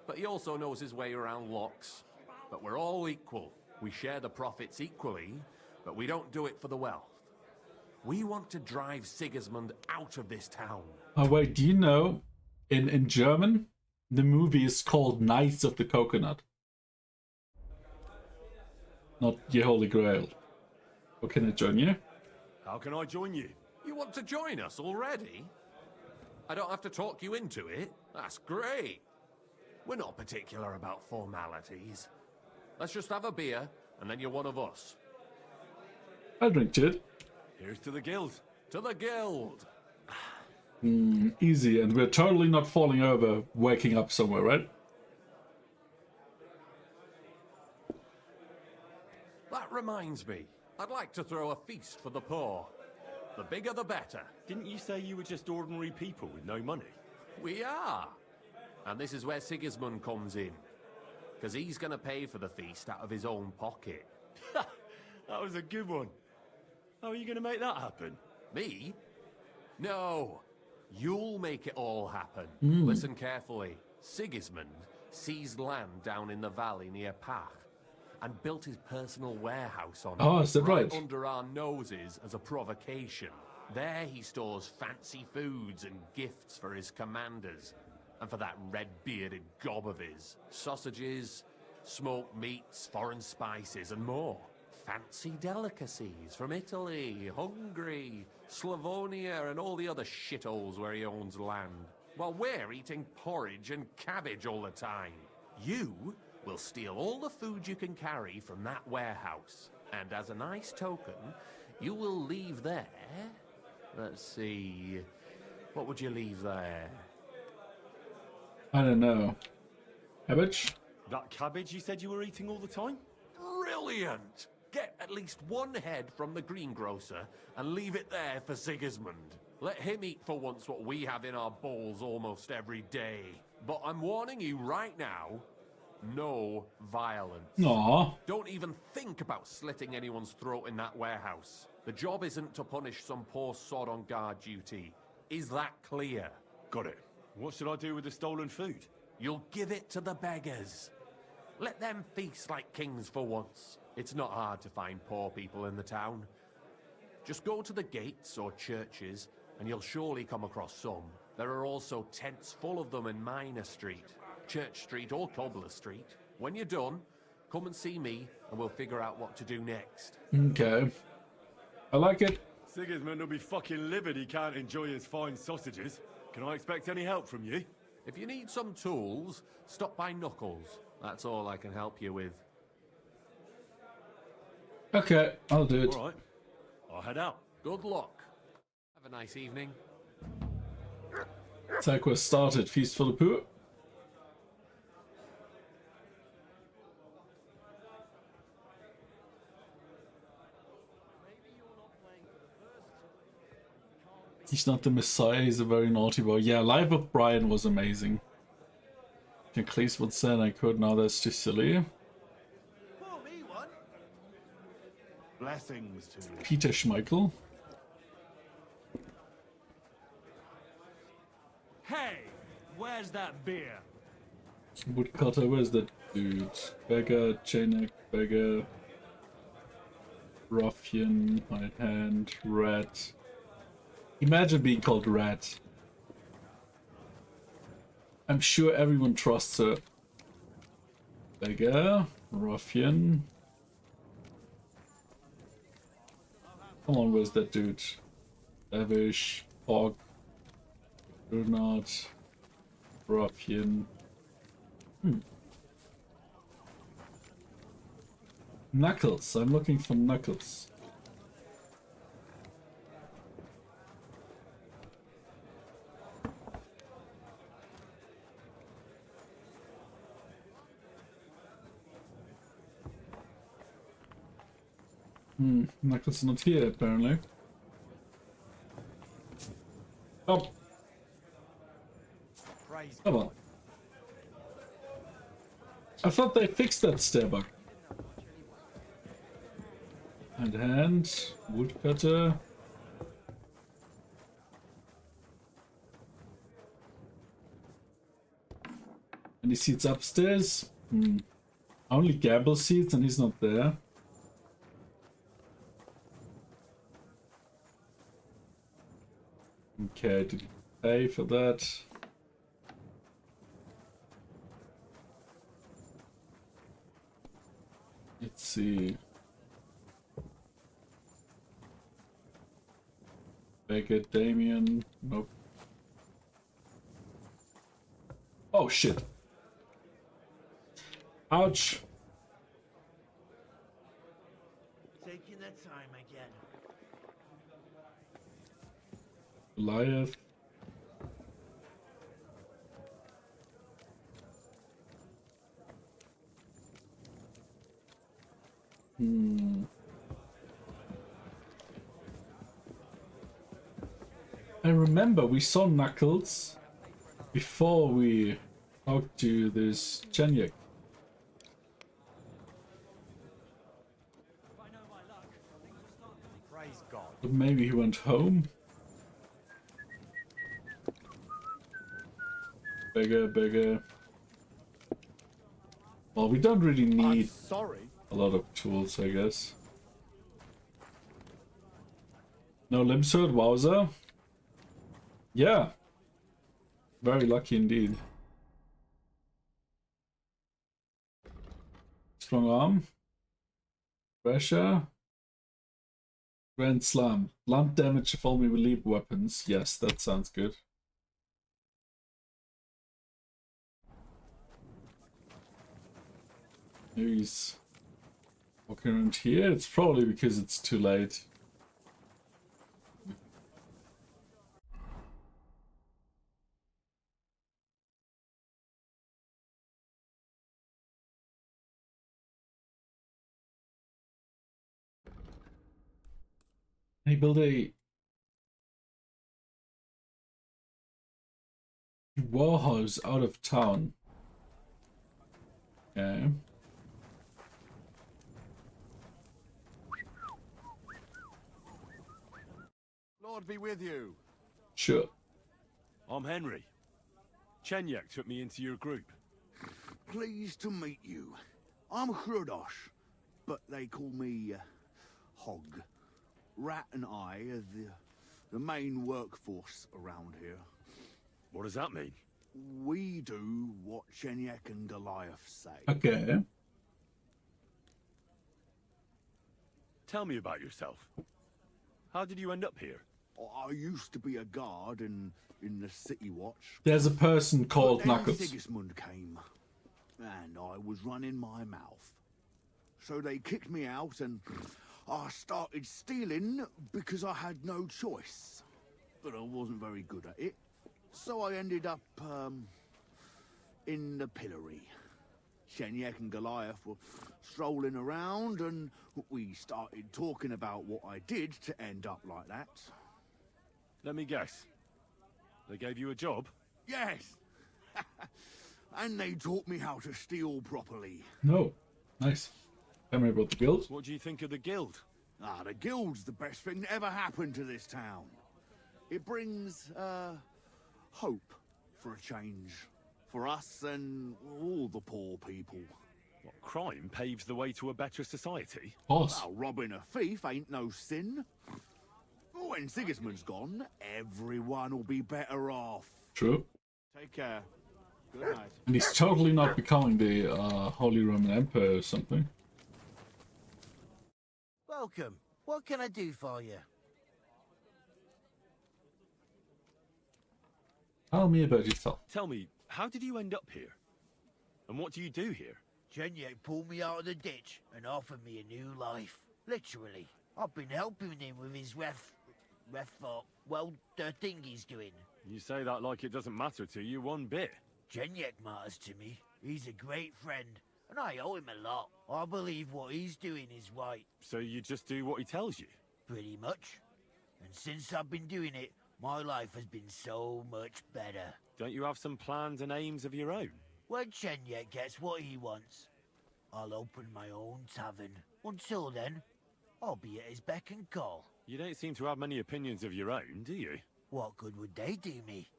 But he also knows his way around locks. But we're all equal. We share the profits equally, but we don't do it for the wealth. We want to drive Sigismund out of this town. Oh wait, do you know, in German, the movie is called Knights of the Coconut. Not Ye Holy Grail. Or can I join you? How can I join you? You want to join us already? I don't have to talk you into it. That's great. We're not particular about formalities. Let's just have a beer, and then you're one of us. I'll drink to it. Here's to the guild. To the guild. Easy, and we're totally not falling over, waking up somewhere, right? That reminds me. I'd like to throw a feast for the poor. The bigger the better. Didn't you say you were just ordinary people with no money? We are. And this is where Sigismund comes in. Because he's going to pay for the feast out of his own pocket. That was a good one. How are you going to make that happen? Me? No. You'll make it all happen. Listen carefully. Sigismund seized land down in the valley near Pach and built his personal warehouse on it. Is that right? Under our noses as a provocation. There he stores fancy foods and gifts for his commanders. And for that red-bearded gob of his. Sausages, smoked meats, foreign spices, and more. Fancy delicacies from Italy, Hungary, Slavonia, and all the other shitholes where he owns land. While we're eating porridge and cabbage all the time. You will steal all the food you can carry from that warehouse. And as a nice token, you will leave there... Let's see... What would you leave there? I don't know. Cabbage? That cabbage you said you were eating all the time? Brilliant! Get at least one head from the greengrocer and leave it there for Sigismund. Let him eat for once what we have in our bowls almost every day. But I'm warning you right now, no violence. Aww. Don't even think about slitting anyone's throat in that warehouse. The job isn't to punish some poor sod on guard duty. Is that clear? Got it. What should I do with the stolen food? You'll give it to the beggars. Let them feast like kings for once. It's not hard to find poor people in the town. Just go to the gates or churches, and you'll surely come across some. There are also tents full of them in Minor Street, Church Street or Cobbler Street. When you're done, come and see me, and we'll figure out what to do next. Okay. I like it. Sigismund will be fucking livid he can't enjoy his fine sausages. Can I expect any help from you? If you need some tools, stop by Knuckles. That's all I can help you with. Okay, I'll do it. All right. I'll head out. Good luck. Have a nice evening. Attack was started. Feast for the poor. He's not the Messiah, he's a very naughty boy. Yeah, Life of Brian was amazing. Cleese would say I could, now that's too silly. Blessings to you. Peter Schmeichel. Hey, where's that beer? Woodcutter, where's that dude? Beggar, Chainneck, Beggar, Ruffian, Right Hand, Rat. Imagine being called Rat. I'm sure everyone trusts her. Beggar, Ruffian. Come on, where's that dude? Lavish, Hog, Brunard, Ruffian. Knuckles. I'm looking for Knuckles. Knuckles is not here apparently. Oh. Come on. I thought they fixed that stair bug. Hand, woodcutter. Any seats upstairs? Only Gabble seats and he's not there. Okay, did you pay for that? Let's see. Beckett, Damien, nope. Oh shit. Ouch. Taking their time again. Goliath. I remember we saw Knuckles before we talked to this Chenyek. Praise God. But maybe he went home. Bigger. Well, we don't really need a lot of tools, I guess. No limb sword, wowza. Yeah. Very lucky indeed. Strong arm. Pressure. Grand slam. Blunt damage if only melee weapons. Yes, that sounds good. Maybe he's walking around here. It's probably because it's too late. He built a warhouse out of town. Okay. Lord be with you. Sure. I'm Henry. Chenyek took me into your group. Pleased to meet you. I'm Hrudosh, but they call me Hog. Rat and I are the main workforce around here. What does that mean? We do what Chenyek and Goliath say. Okay. Tell me about yourself. How did you end up here? I used to be a guard in the City Watch. There's a person called But then Knuckles. Sigismund came, and I was running my mouth. So they kicked me out, and I started stealing because I had no choice. But I wasn't very good at it. So I ended up, in the pillory. Chenyek and Goliath were strolling around, and we started talking about what I did to end up like that. Let me guess. They gave you a job? Yes! And they taught me how to steal properly. No. Nice. Tell me about the guild. What do you think of the guild? The guild's the best thing that ever happened to this town. It brings, hope for a change. For us and all the poor people. What, crime paves the way to a better society? Boss. Well, robbing a thief ain't no sin. When Sigismund's gone, everyone will be better off. True. Take care. Good night. And he's totally not becoming the Holy Roman Emperor or something. Welcome. What can I do for you? Tell me about yourself. Tell me, how did you end up here? And what do you do here? Jenyek pulled me out of the ditch and offered me a new life. Literally. I've been helping him with his thing he's doing. You say that like it doesn't matter to you one bit. Jenyek matters to me. He's a great friend, and I owe him a lot. I believe what he's doing is right. So you just do what he tells you? Pretty much. And since I've been doing it, my life has been so much better. Don't you have some plans and aims of your own? When Chenyek gets what he wants, I'll open my own tavern. Until then, I'll be at his beck and call. You don't seem to have many opinions of your own, do you? What good would they do me?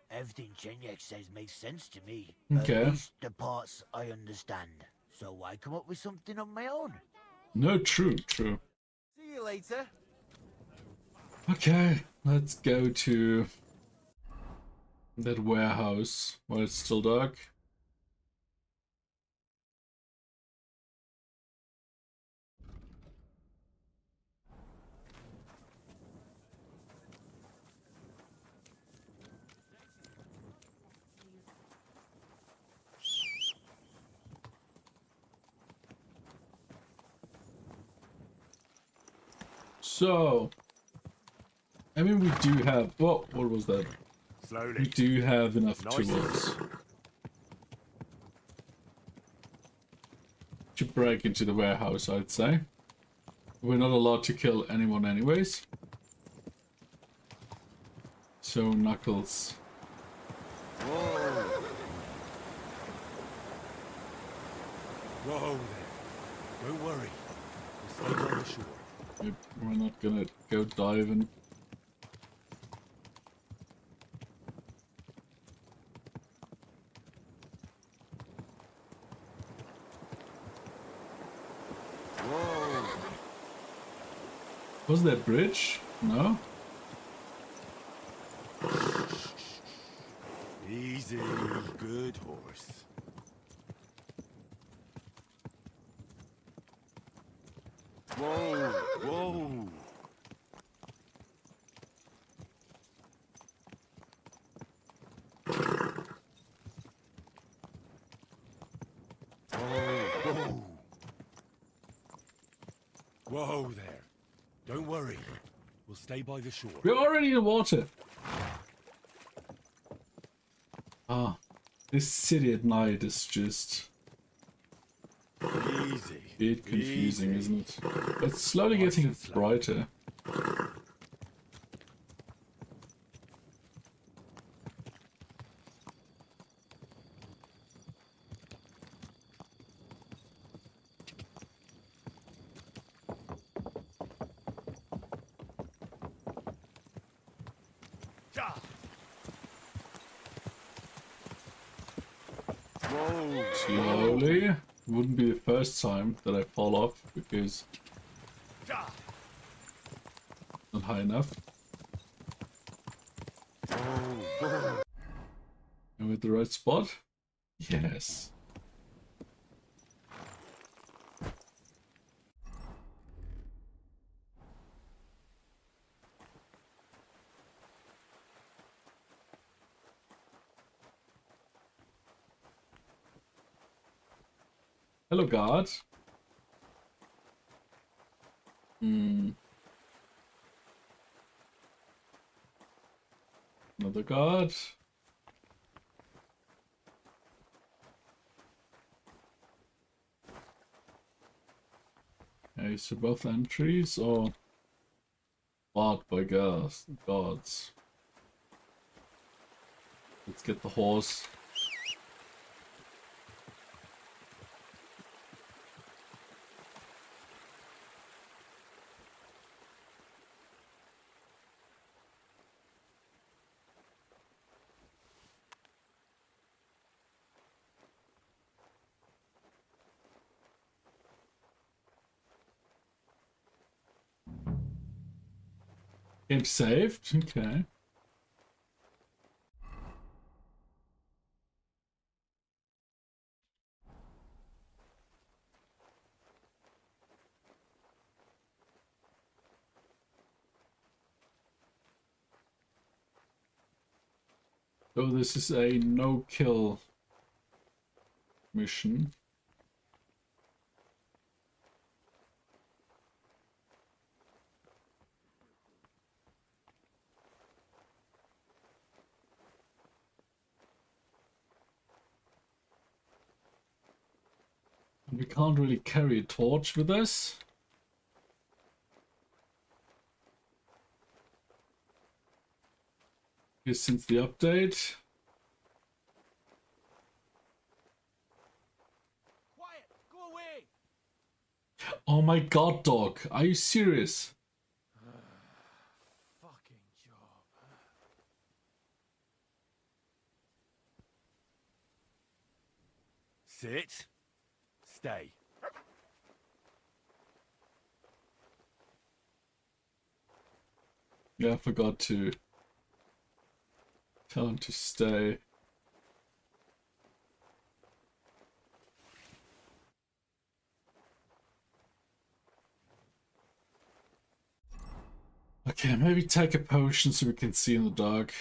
Everything Chenyek says makes sense to me. Okay. At least the parts I understand. So why come up with something on my own? No, true. See you later. Okay, let's go to that warehouse while it's still dark. So, I mean, we do have. Whoa, what was that? Slowly. We do have enough Nice. tools to break into the warehouse, I'd say. We're not allowed to kill anyone, anyways. So, Knuckles. Whoa. Whoa there. Don't worry. We'll stay on the shore. Yep, we're not gonna go diving. Whoa. Was there a bridge? No? Easy, good horse. Whoa, whoa. Whoa. Whoa there. Don't worry. We'll stay by the shore. We're already in the water. Ah, this city at night is just Easy. a bit confusing, Easy. isn't it? But it's slowly getting brighter. Whoa. Slowly. Wouldn't be the first time that I fall off because not high enough. Whoa. Am I at the right spot? Yes. Hello, guard. Another guard. Okay, so both entries or barred by guards. Let's get the horse. Game saved, okay. So this is a no-kill mission. We can't really carry a torch with us. Since the update. Quiet! Go away! Oh my god, dog. Are you serious? Fucking job. Sit. Stay. Yeah, I forgot to tell him to stay. Okay, maybe take a potion so we can see in the dark.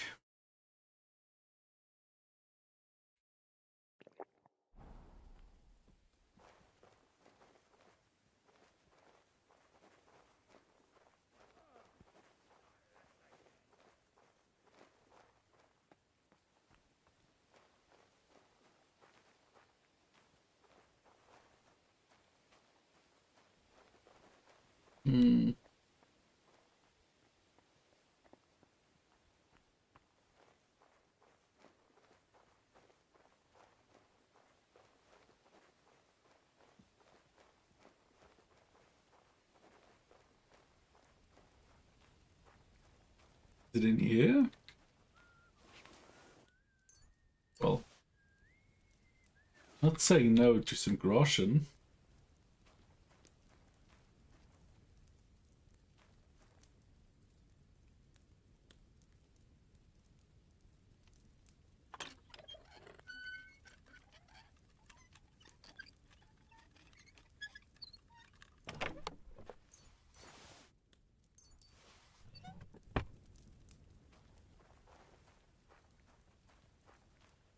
Hmm. Is it in here? Well, not saying no to some groschen.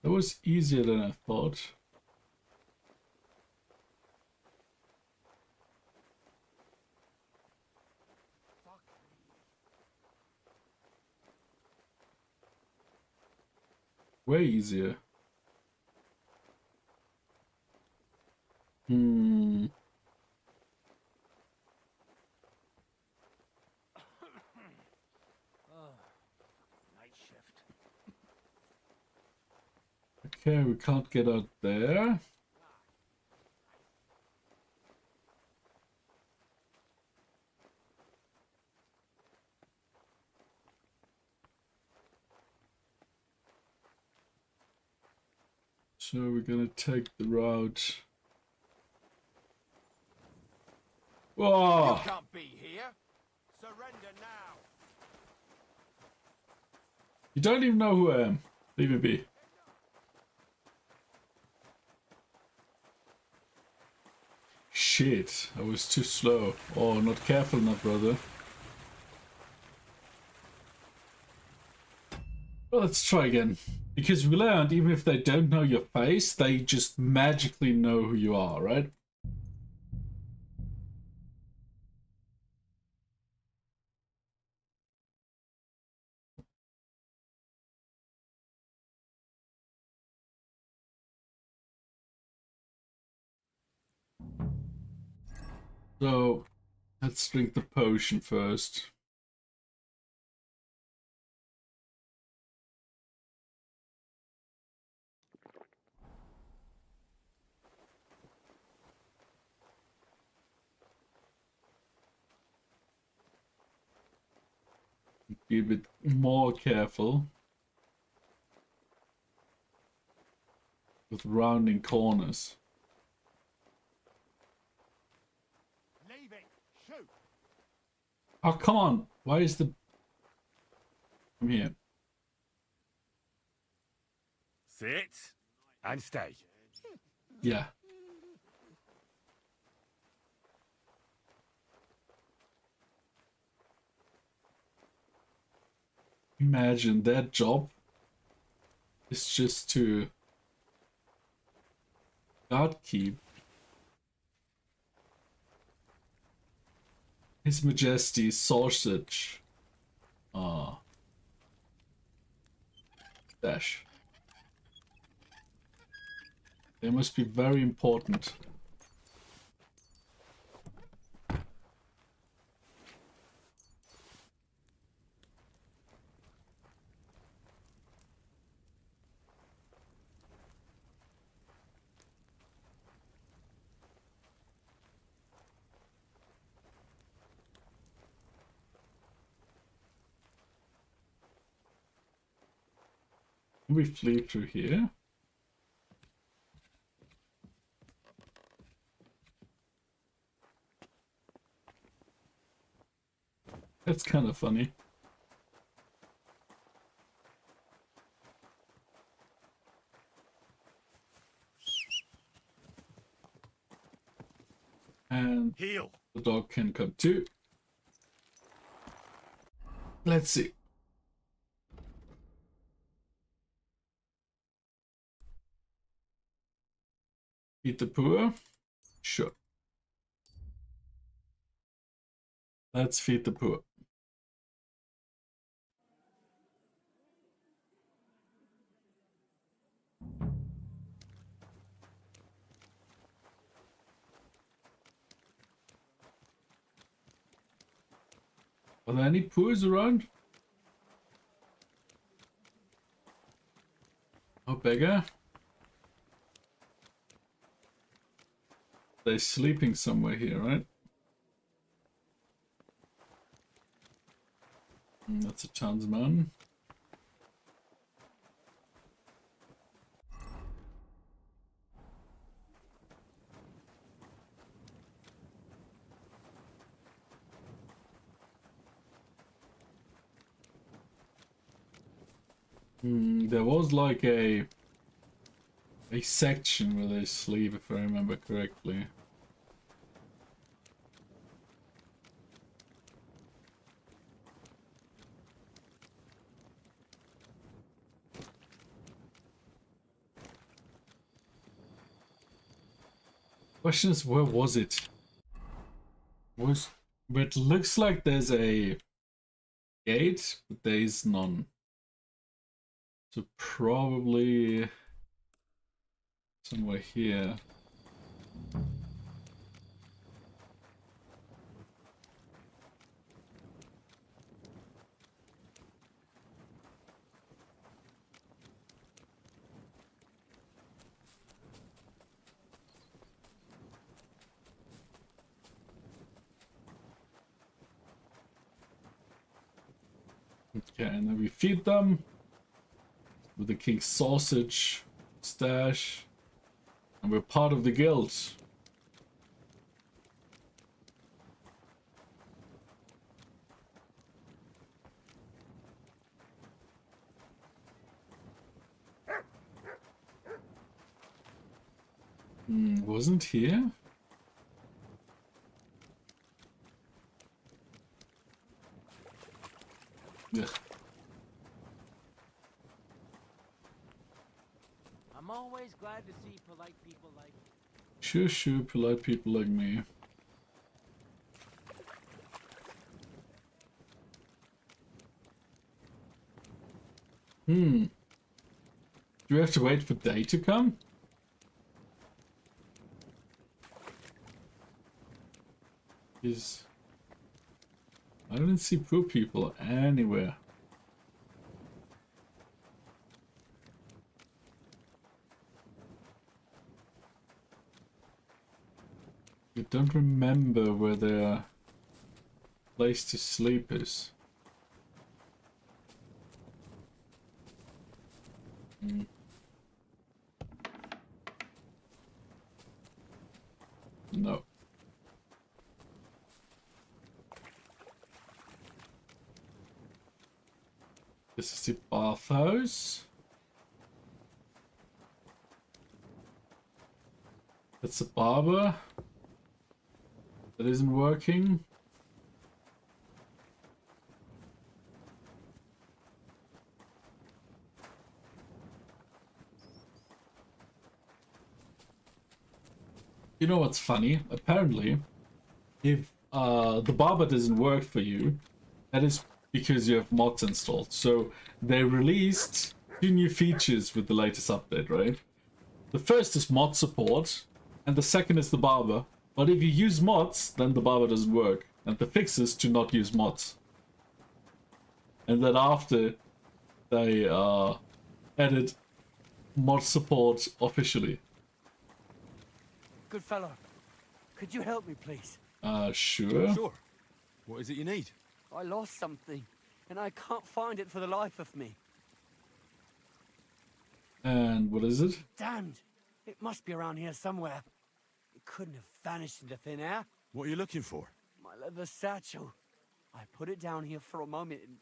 That was easier than I thought. Way easier. Hmm. Night shift. Okay, we can't get out there. So we're gonna take the route. Whoa! You can't be here. Surrender now. You don't even know who I am. Leave me be. Shit, I was too slow. Oh, not careful enough, brother. Well, let's try again. Because we learned, even if they don't know your face, they just magically know who you are, right? So, let's drink the potion first. Be a bit more careful with rounding corners. Leave it. Shoot. Oh, come on. Why is the... Come here. Sit. And stay. Yeah. Imagine their job is just to guard keep His Majesty's sausage. Dash. They must be very important. Can we flee through here? That's kind of funny. And Heal. the dog can come too. Let's see. Feed the poor? Sure. Let's feed the poor. Are there any poors around? Oh, beggar. They're sleeping somewhere here, right? That's a townsman. There was like a section where they sleep, if I remember correctly. Question is, where was it? It looks like there's a gate, but there is none. So probably somewhere here. Okay, and then we feed them with the king's sausage stash, and we're part of the guild. Wasn't here? Yeah. I'm always glad to see polite people like Sure, polite people like me. Do we have to wait for day to come? I don't see poor people anywhere. I don't remember where their place to sleep is. No. This is the bathhouse. That's a barber. That isn't working. You know what's funny? Apparently, if the barber doesn't work for you, that is because you have mods installed. So they released 2 new features with the latest update, right? The first is mod support, and the second is the barber. But if you use mods, then the barber doesn't work. And the fix is to not use mods. And then after, they added mod support officially. Good fellow, could you help me, please? Sure. Sure. What is it you need? I lost something, and I can't find it for the life of me. And what is it? Damned. It must be around here somewhere. It couldn't have vanished into thin air. What are you looking for? My leather satchel. I put it down here for a moment and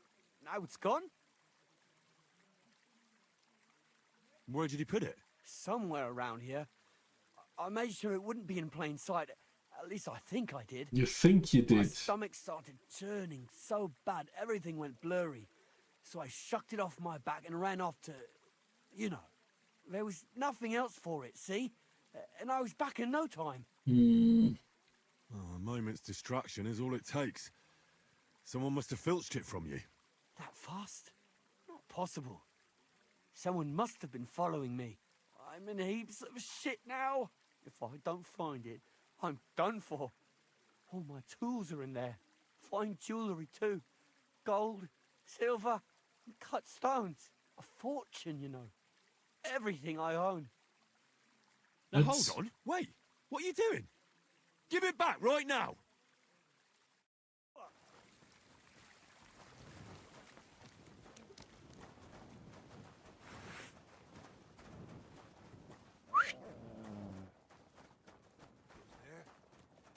now it's gone? Where did you put it? Somewhere around here. I made sure it wouldn't be in plain sight. At least I think I did. You think you My did? stomach started churning so bad, everything went blurry. So I shucked it off my back and ran off to... You know. There was nothing else for it, see? And I was back in no time. Oh, a moment's distraction is all it takes. Someone must have filched it from you. That fast? Not possible. Someone must have been following me. I'm in heaps of shit now. If I don't find it, I'm done for. All my tools are in there. Fine jewellery too. Gold, silver, and cut stones. A fortune, you know. Everything I own. Now hold on. Wait. What are you doing? Give it back right now.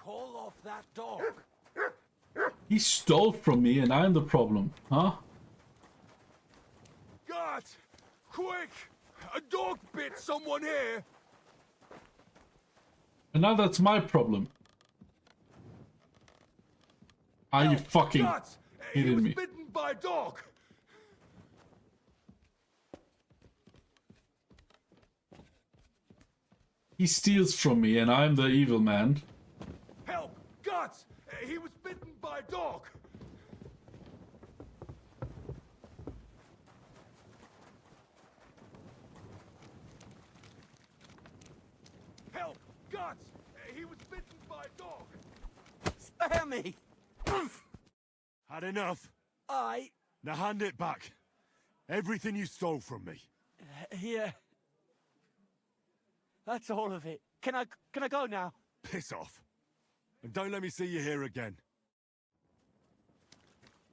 Pull off that dog. He stole from me and I'm the problem, huh? God! Quick! A dog bit someone here! And now that's my problem. Are you fucking Guts! He kidding was me? bitten by a dog! He steals from me and I'm the evil man. Help! Guts! He was bitten by a dog! Help! Guts! He was bitten by a dog! Spare me! Had enough? I... Now hand it back. Everything you stole from me. Here. That's all of it. Can I go now? Piss off. And don't let me see you here again.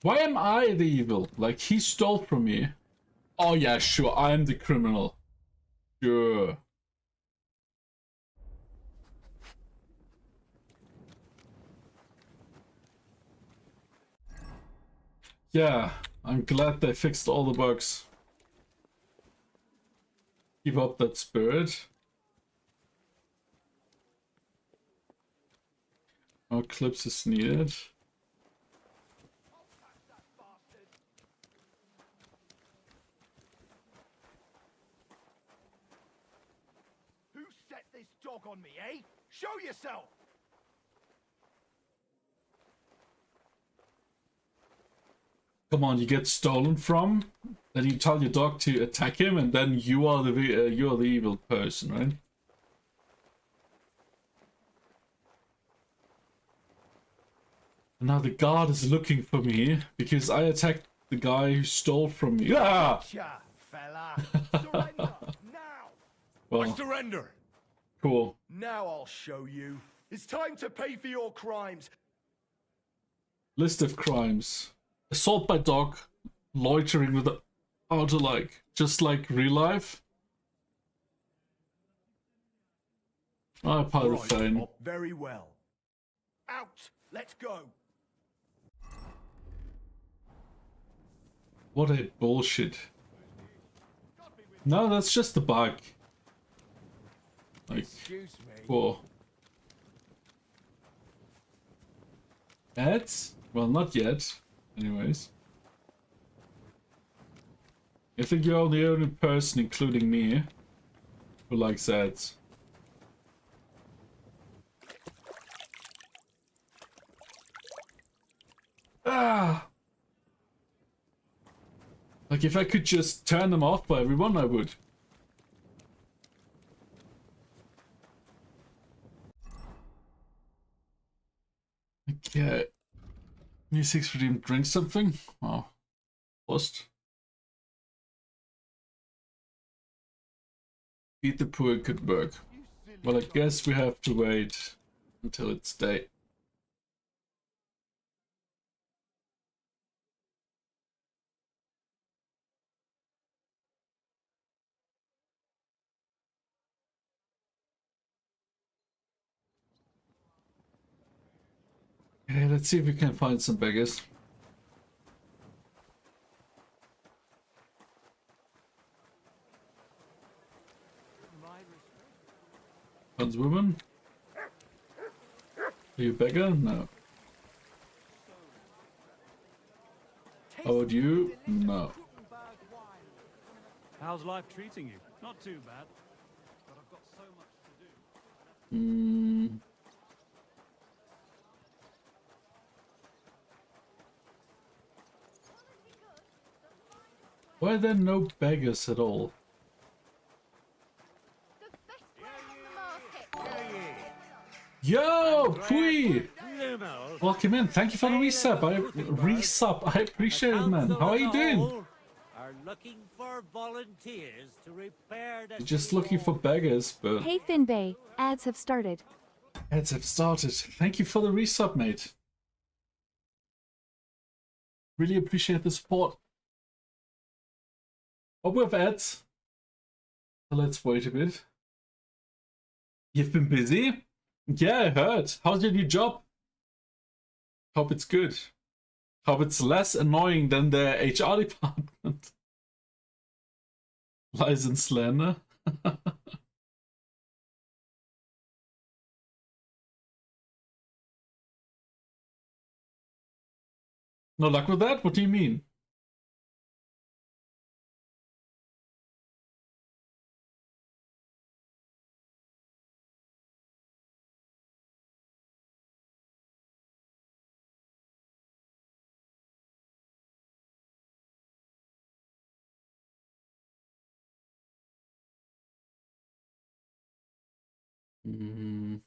Why am I the evil? Like, he stole from me. Oh yeah, sure, I'm the criminal. Sure. Yeah, I'm glad they fixed all the bugs. Keep up that spirit. No clips is needed. Who set this dog on me, eh? Show yourself! Come on, you get stolen from, then you tell your dog to attack him, and then you are the evil person, right? And now the guard is looking for me because I attacked the guy who stole from me. Ah! Gotcha, fella. Surrender, now! Well, I surrender! cool. Now I'll show you. It's time to pay for your crimes. List of crimes. Assault by dog, loitering with a auto like, just like real life. I pile the phone. Very well. Out! Let's go! What a bullshit. No, that's just a bug. Like, Excuse me. whoa. Ads? Well, not yet. Anyways. I think you're the only person, including me, who likes ads. Ah! Like, if I could just turn them off by everyone, I would. Okay. Music's redeemed. Drink something? Oh. Lost. Feed the poor could work. Well, I guess we have to wait until it's day. Okay, let's see if we can find some beggars. Huntswoman? Are you a beggar? No. How about you? No. How's life treating you? Not too bad. But I've got so much to do. Hmm. Why are there no beggars at all? Yo, Pui! Welcome in. Thank you for the resub. I appreciate it, man. How are you doing? Are looking for volunteers to repair the Just looking for beggars, but Hey Finbay, ads have started. ads have started. Thank you for the resub, mate. Really appreciate the support. Oh, we have ads. So let's wait a bit. You've been busy? Yeah, I heard. How's your new job? Hope it's good. Hope it's less annoying than the HR department. Lies and slander. No luck with that? What do you mean? Mm.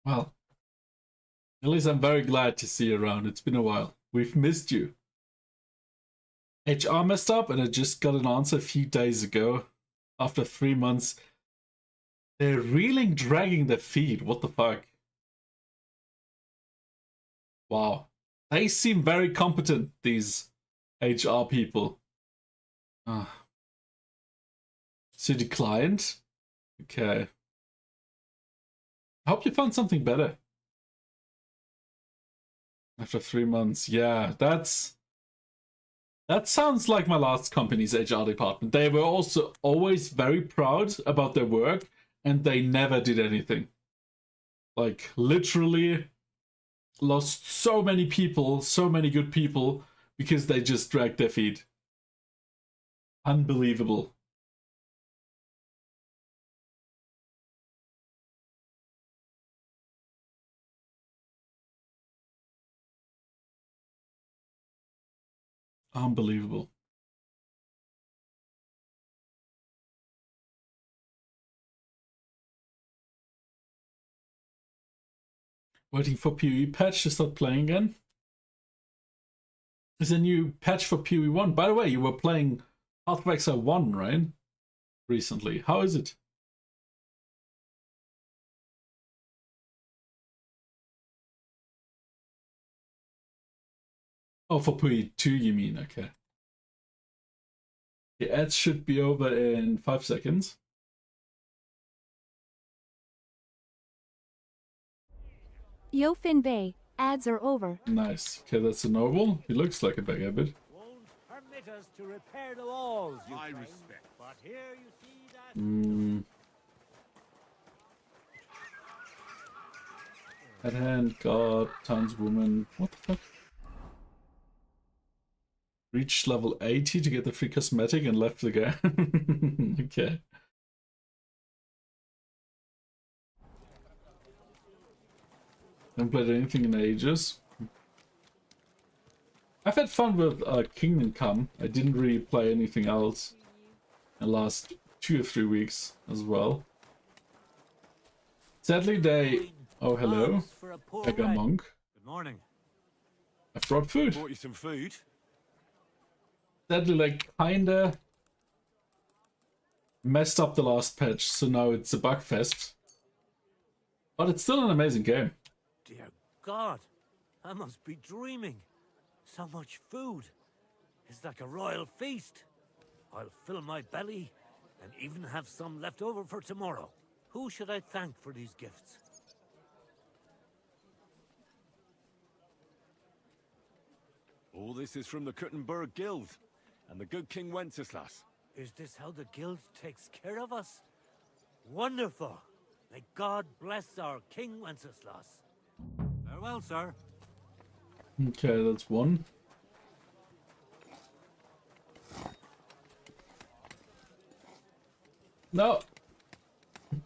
Well, at least I'm very glad to see you around. It's been a while. We've missed you. HR messed up and I just got an answer a few days ago. After 3 months. They're reeling, dragging their feet. What the fuck? Wow. They seem very competent, these HR people. So declined? Okay. I hope you found something better. After 3 months. Yeah, that sounds like my last company's HR department. They were also always very proud about their work and they never did anything. Like, literally lost so many people, so many good people, because they just dragged their feet. Unbelievable. Unbelievable. Waiting for PoE patch to start playing again. There's a new patch for PoE 1. By the way, you were playing Path of Exile 1, right? Recently. How is it? Oh, for PoE 2 you mean, okay. The ads should be over in 5 seconds. Yo Finbay, ads are over. Nice. Okay, that's a noble. He looks like a beggar bit. permit us to repair the walls, you claim, respect. but here you see that... Head hand, god, townswoman. What the fuck? Reached level 80 to get the free cosmetic and left the game. Okay. Haven't played anything in ages. I've had fun with Kingdom Come. I didn't really play anything else in the last 2 or 3 weeks as well. Sadly, they... Oh, hello. Beggar monk. Good morning. I've brought food. Brought you some food. Sadly, like, kinda messed up the last patch, so now it's a bug fest. But it's still an amazing game. Dear God, I must be dreaming. So much food. It's like a royal feast. I'll fill my belly and even have some left over for tomorrow. Who should I thank for these gifts? All this is from the Kuttenberg Guild and the good King Wenceslas. Is this how the guild takes care of us? Wonderful. May God bless our King Wenceslas. Farewell, sir. Okay, that's one. No.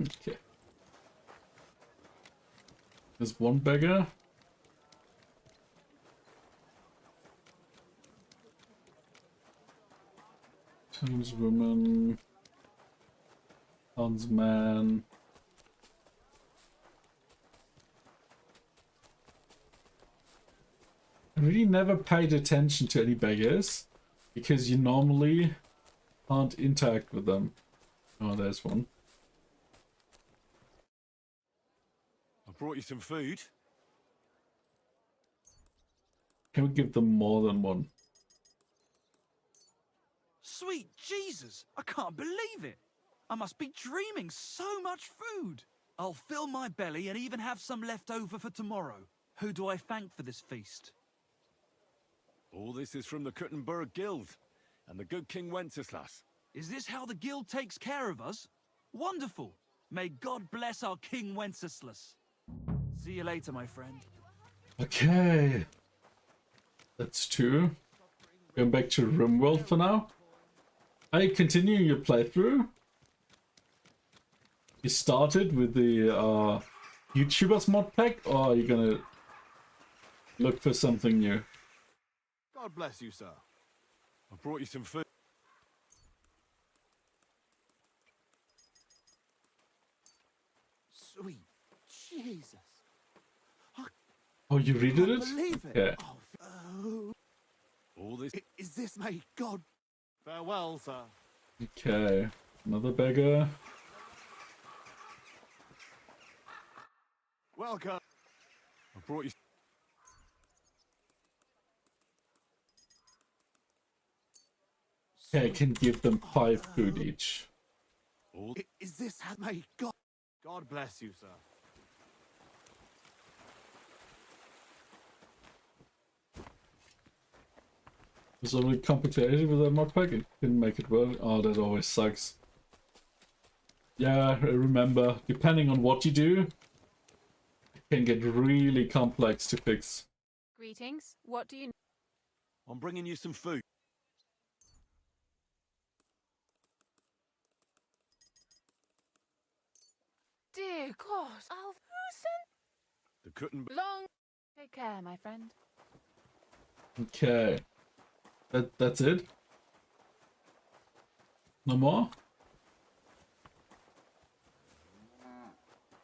Okay. There's one beggar. Townswoman. Townsman. I really never paid attention to any beggars because you normally can't interact with them. Oh, there's one. I brought you some food. Can we give them more than one? Sweet Jesus! I can't believe it! I must be dreaming. So much food! I'll fill my belly and even have some left over for tomorrow. Who do I thank for this feast? All this is from the Kuttenberg Guild and the good King Wenceslas. Is this how the guild takes care of us? Wonderful! May God bless our King Wenceslas. See you later, my friend. Okay. That's two. Going back to RimWorld for now. Are you continuing your playthrough? You started with the YouTubers mod pack, or are you gonna look for something new? God bless you, sir. I brought you some food. Sweet Jesus. Oh, you redid it? Believe it. Yeah. All this Is this my God? Farewell, sir. Okay. Another beggar. Welcome. I brought you. Okay, I can give them 5 food each. Is this how my God? God bless you, sir. Was already complicated with that mod pack. It didn't make it well. Oh, that always sucks. Yeah, I remember. Depending on what you do, it can get really complex to fix. Greetings. What do you... I'm bringing you some food. Dear God, Alfusen? The Kuttenberg. Long... Take care, my friend. Okay. That's it? No more?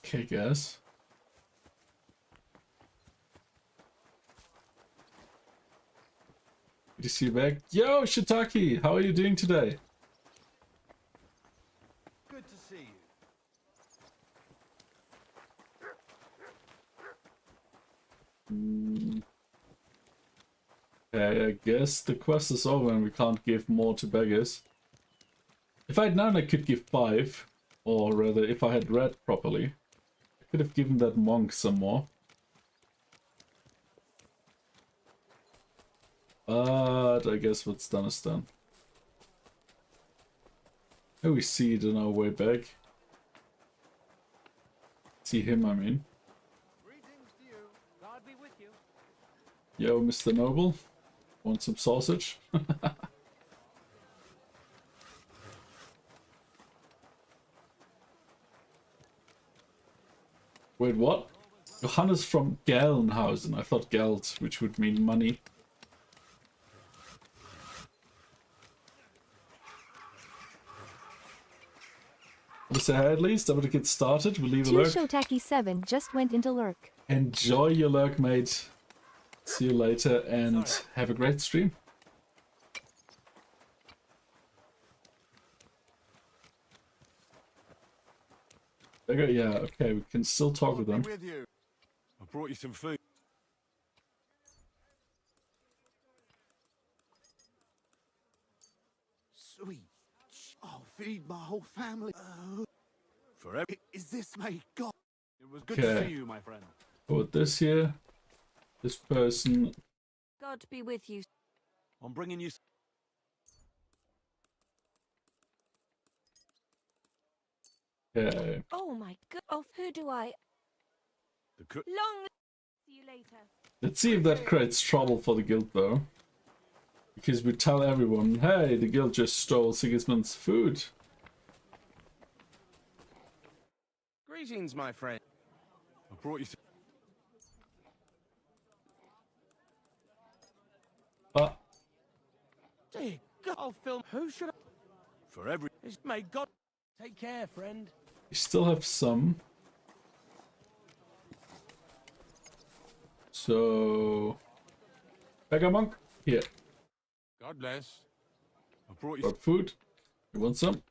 Okay, guys. Good to see you back. Yo, Shiitake! How are you doing today? Good to see you. Okay, I guess the quest is over and we can't give more to beggars. If I had known I could give 5, or rather if I had read properly, I could have given that monk some more. But I guess what's done is done. Oh, we see it on our way back. See him, I mean. Greetings to you. God be with you. Yo, Mr. Noble. Want some sausage? Wait, what? Johannes from Gelnhausen. I thought Geld, which would mean money. Let's say hi at least. I'm gonna get started. We'll leave a lurk. Shotaki7 just went into lurk. Enjoy your lurk, mate. See you later and have a great stream. Okay, yeah, okay, we can still talk with them. I brought you some food. feed my whole family. Forever. Is this my god? It was good to Okay. see you, my friend. Put this here. This person. God be with you. I'm bringing you. Okay. Oh my god. Oh, who do I? The cook. Long. See you later. Let's see if that creates trouble for the guild though. Because we tell everyone, hey, the guild just stole Sigismund's food. Greetings, my friend. I brought you. Ah, Dear God, I'll film. Who should I? For every. May God take care, friend. we still have some. So, beggar monk, here. God bless. I brought you. Got food. You want some?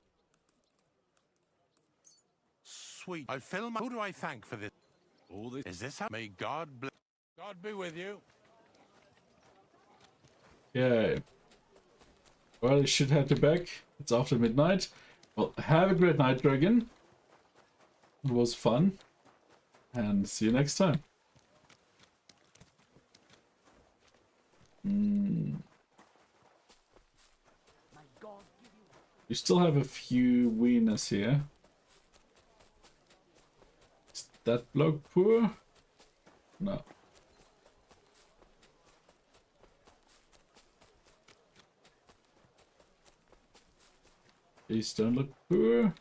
Sweet. I'll film. Who do I thank for this? All this. Is this how? May God bless. God be with you. Okay. Well, I should head back. It's after midnight. Well, have a great night, Dragon. It was fun. And see you next time. We still have a few wieners here. Is that bloke poor? No. These don't look poor.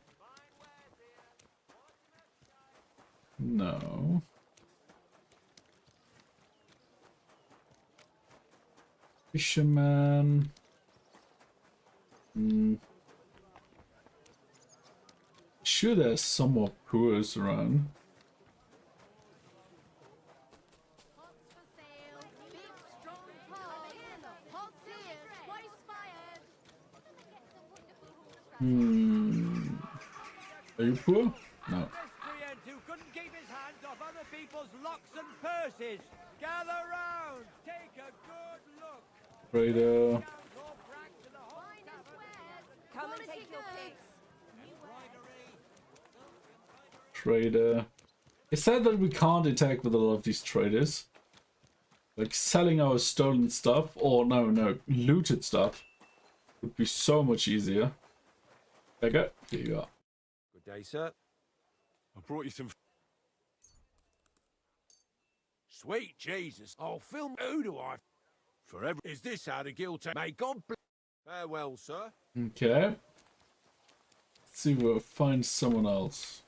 No. Fisherman. Sure, there's some more poors around. Are you poor? No. Who couldn't keep his hands off other people's locks and purses. Gather round, take a good look. Trader. Come and take your picks. Trader. It's sad that we can't attack with a lot of these traders. Like selling our stolen stuff, or no, looted stuff would be so much easier. Beggar, here you are. Good day, sir. I brought you some. Sweet Jesus. I'll film. Who do I? Forever. Is this how the guild take? May God bless. Farewell, sir. Okay. Let's see if we'll find someone else.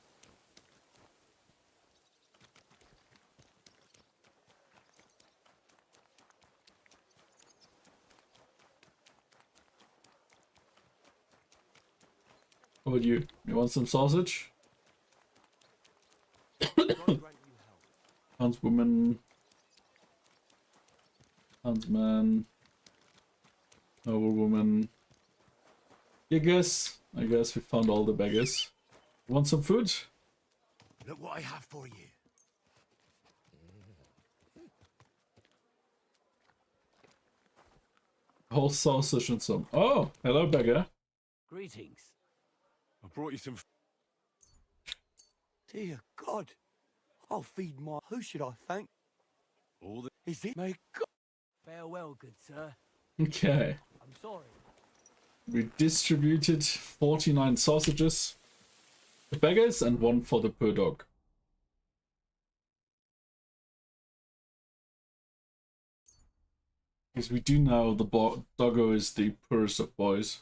How about you? You want some sausage? Huntswoman. Huntsman. Noblewoman. I guess we found all the beggars. You want some food? Look what I have for you. Whole sausage and some. Oh, hello, beggar. Greetings. I brought you some. Dear God, I'll feed my. Who should I thank? All the. Is it? May God. Farewell, good sir. Okay. I'm sorry. We distributed 49 sausages. The beggars and one for the poor dog. Because we do know the doggo is the poorest of boys.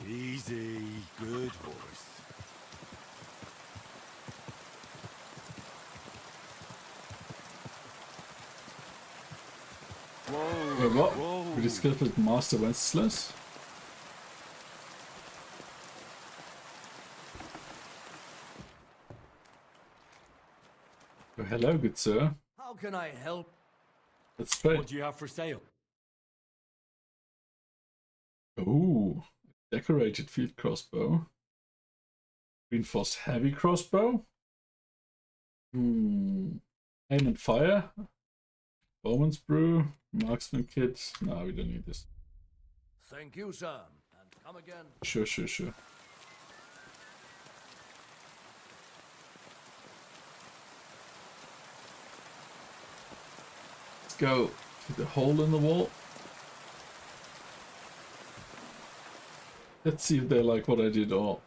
Easy, good horse. Whoa! Wait, what? Whoa. We discussed with Master Wenceslas? Oh, hello, good sir. How can I help? Let's trade. What do you have for sale? Ooh, decorated field crossbow. Reinforced heavy crossbow. Aim and fire. Bowman's brew. Marksman kit. No, we don't need this. Thank you, sir. And come again. Sure. Let's go to the hole in the wall. Let's see if they like what I did or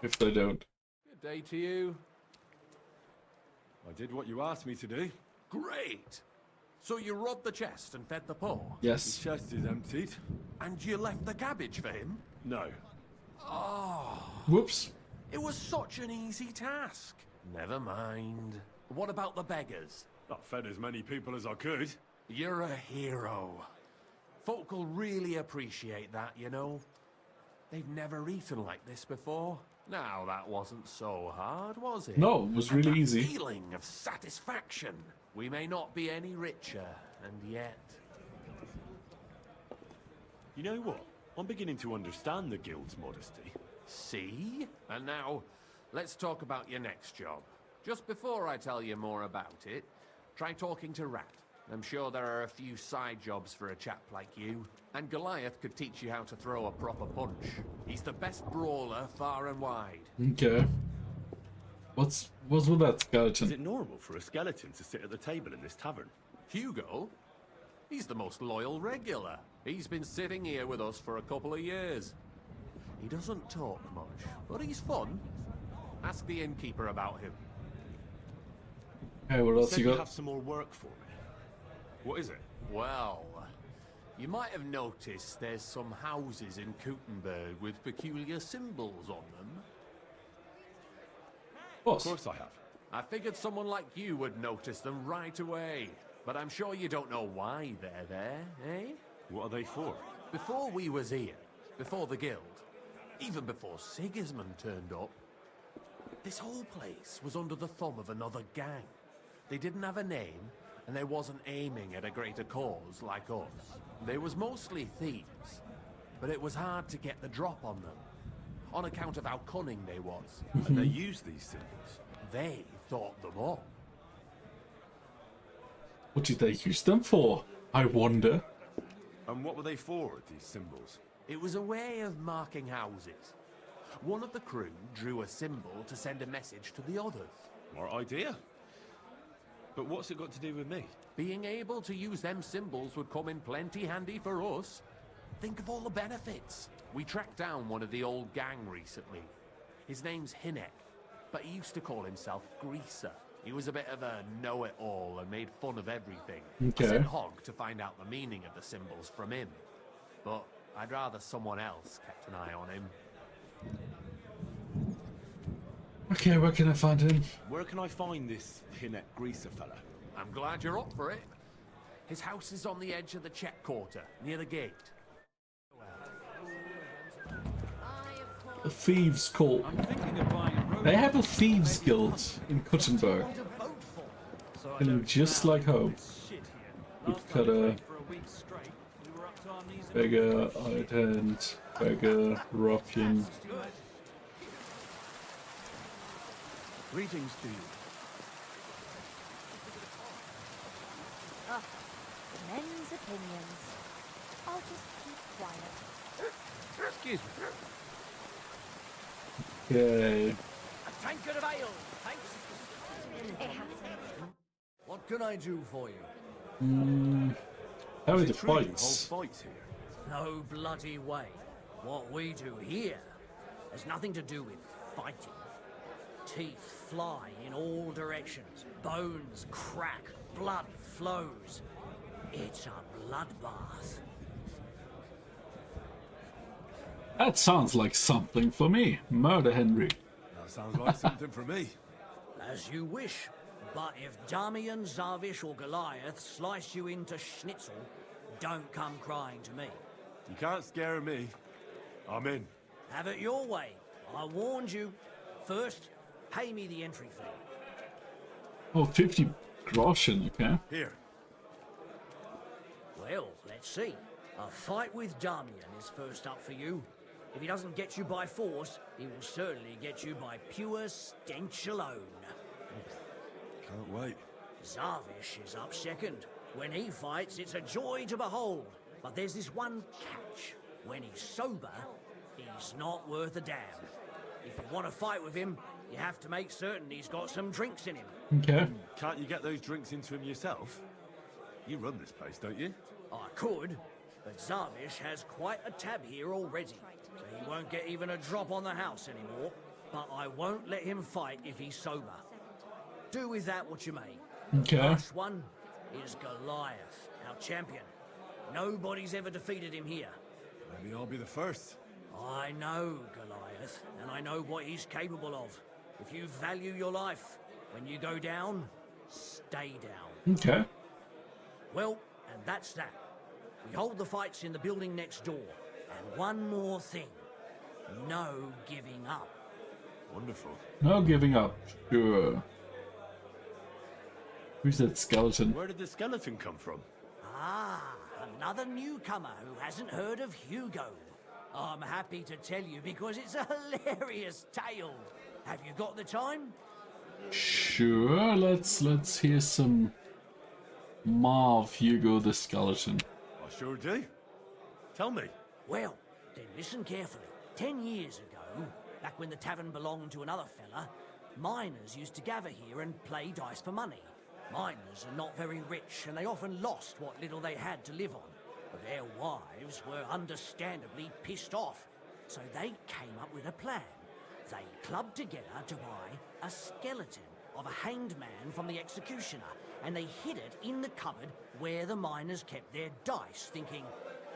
if they don't. Good day to you. I did what you asked me to do. Great! So you robbed the chest and fed the poor? Yes. The chest is emptied. And you left the cabbage for him? No. Oh. Whoops. It was such an easy task. Never mind. What about the beggars? I fed as many people as I could. You're a hero. Folk will really appreciate that, you know. They've never eaten like this before. Now, that wasn't so hard, was it? No, it was really easy. Feeling of satisfaction. We may not be any richer, and yet... You know what? I'm beginning to understand the guild's modesty. See? And now, let's talk about your next job. Just before I tell you more about it, try talking to Rat. I'm sure there are a few side jobs for a chap like you. And Goliath could teach you how to throw a proper punch. He's the best brawler far and wide. Okay. What's with that skeleton? Is it normal for a skeleton to sit at the table in this tavern? Hugo? He's the most loyal regular. He's been sitting here with us for a couple of years. He doesn't talk much, but he's fun. Ask the innkeeper about him. Hey, what else Said you you got? have some more work for me. What is it? Well, you might have noticed there's some houses in Kuttenberg with peculiar symbols on them. Of course I have. I figured someone like you would notice them right away. But I'm sure you don't know why they're there, eh? What are they for? Before we was here, before the guild, even before Sigismund turned up, this whole place was under the thumb of another gang. They didn't have a name, and they wasn't aiming at a greater cause like us. They was mostly thieves, but it was hard to get the drop on them, on account of how cunning they was. And they used these symbols? They thought them up. What did they use them for? I wonder. And what were they for, these symbols? It was a way of marking houses. One of the crew drew a symbol to send a message to the others. Smart idea. But what's it got to do with me? Being able to use them symbols would come in plenty handy for us. Think of all the benefits. We tracked down one of the old gang recently. His name's Hinek, but he used to call himself Greaser. He was a bit of a know-it-all and made fun of everything. Okay. I sent Hogg to find out the meaning of the symbols from him. But I'd rather someone else kept an eye on him. Okay, where can I find him? Where can I find this Hinek Greaser fella? I'm glad you're up for it. His house is on the edge of the check quarter, near the gate. A thieves' call. They have a thieves guild in Kuttenberg. Feeling just like home. Woodcutter, beggar, ident, beggar, ruffian. Greetings to you. Ah, men's opinions. I'll just keep quiet. Excuse me. Okay. A tankard of ale, thanks. What can I do for you? How are the fights? Fights here? No bloody way. What we do here has nothing to do with fighting. Teeth fly in all directions. Bones crack. Blood flows. It's a bloodbath. That sounds like something for me. Murder Henry. That sounds like something for me. As you wish. But if Damian, Zavish or Goliath slice you into schnitzel, don't come crying to me. You can't scare me. I'm in. Have it your way. I warned you. First, pay me the entry fee. Oh, 50 groschen, okay. Here. Well, let's see. A fight with Damian is first up for you. If he doesn't get you by force, he will certainly get you by pure stench alone. Can't wait. Zarvish is up second. When he fights, it's a joy to behold. But there's this one catch. When he's sober, he's not worth a damn. If you want to fight with him, you have to make certain he's got some drinks in him. Okay. Can't you get those drinks into him yourself? You run this place, don't you? I could, but Zarvish has quite a tab here already, so he won't get even a drop on the house anymore. But I won't let him fight if he's sober. Do with that what you may. Okay. Last one is Goliath, our champion. Nobody's ever defeated him here. Maybe I'll be the first. I know Goliath, and I know what he's capable of. If you value your life, when you go down, stay down. Okay. Well, and that's that. We hold the fights in the building next door. And one more thing. No giving up. Wonderful. No giving up. Sure. Who's that skeleton? Where did the skeleton come from? Ah, another newcomer who hasn't heard of Hugo. I'm happy to tell you because it's a hilarious tale. Have you got the time? Sure. Let's hear some more of Hugo the skeleton. I sure do. Tell me. Well, then listen carefully. 10 years ago, back when the tavern belonged to another fella, miners used to gather here and play dice for money. Miners are not very rich, and they often lost what little they had to live on. But their wives were understandably pissed off, so they came up with a plan. They clubbed together to buy a skeleton of a hanged man from the executioner, and they hid it in the cupboard where the miners kept their dice, thinking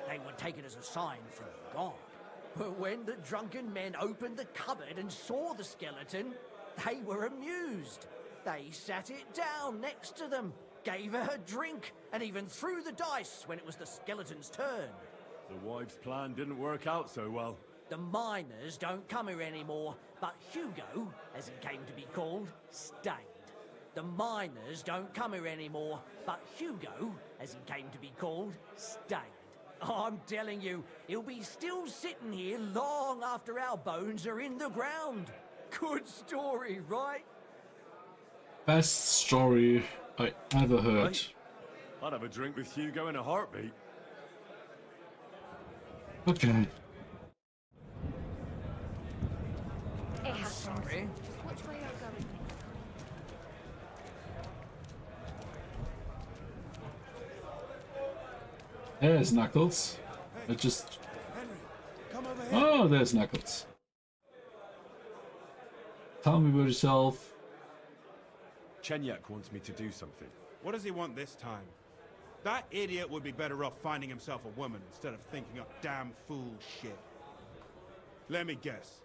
they would take it as a sign from God. But when the drunken men opened the cupboard and saw the skeleton, they were amused. They sat it down next to them, gave her a drink, and even threw the dice when it was the skeleton's turn. The wife's plan didn't work out so well. The miners don't come here anymore, but Hugo, as he came to be called, stayed. The miners don't come here anymore, but Hugo, as he came to be called, stayed. I'm telling you, he'll be still sitting here long after our bones are in the ground. Good story, right? Best story I ever heard. Right. I'd have a drink with Hugo in a heartbeat. Okay. It happens. Sorry. Which way are you going? There's Knuckles. It just... Come over here. Oh, there's Knuckles. Tell me about yourself. Chenyak wants me to do something. What does he want this time? That idiot would be better off finding himself a woman instead of thinking up damn fool shit. Let me guess.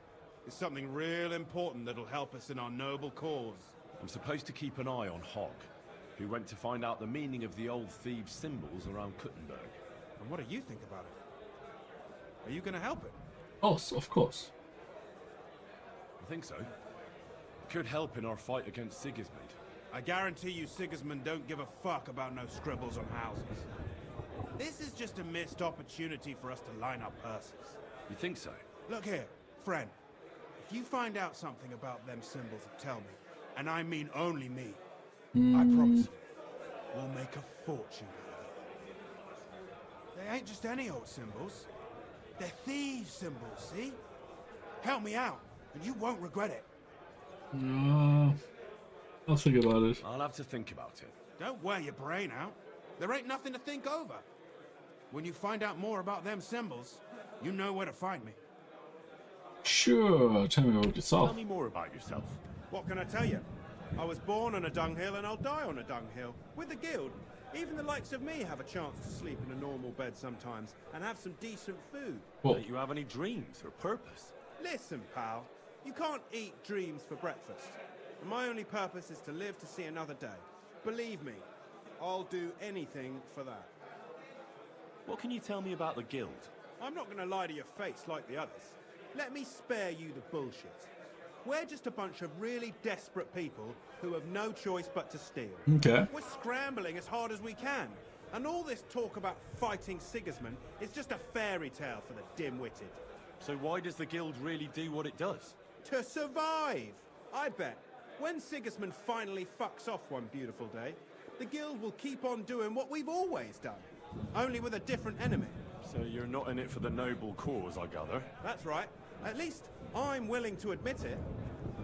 It's something real important that'll help us in our noble cause. I'm supposed to keep an eye on Hogg, who went to find out the meaning of the old thieves' symbols around Kuttenberg. And what do you think about it? Are you gonna help it? Oh, of course. I think so. It could help in our fight against Sigismund. I guarantee you Sigismund don't give a fuck about no scribbles on houses. This is just a missed opportunity for us to line up purses. You think so? Look here, friend. If you find out something about them symbols, tell me. And I mean only me. I promise you, we'll make a fortune out of it. They ain't just any old symbols. They're thieves' symbols, see? Help me out, and you won't regret it. I'll think about it. I'll have to think about it. Don't wear your brain out. There ain't nothing to think over. When you find out more about them symbols, you know where to find me. Sure, tell me about yourself. Tell me more about yourself. What can I tell you? I was born on a dunghill and I'll die on a dunghill. With the guild, even the likes of me have a chance to sleep in a normal bed sometimes and have some decent food. Well, don't you have any dreams or purpose? Listen, pal. You can't eat dreams for breakfast. And my only purpose is to live to see another day. Believe me, I'll do anything for that. What can you tell me about the guild? I'm not going to lie to your face like the others. Let me spare you the bullshit. We're just a bunch of really desperate people who have no choice but to steal. Okay. We're scrambling as hard as we can. And all this talk about fighting Sigismund is just a fairy tale for the dim-witted. So why does the guild really do what it does? To survive! I bet. When Sigismund finally fucks off one beautiful day, the guild will keep on doing what we've always done, only with a different enemy. So you're not in it for the noble cause, I gather? That's right. At least I'm willing to admit it.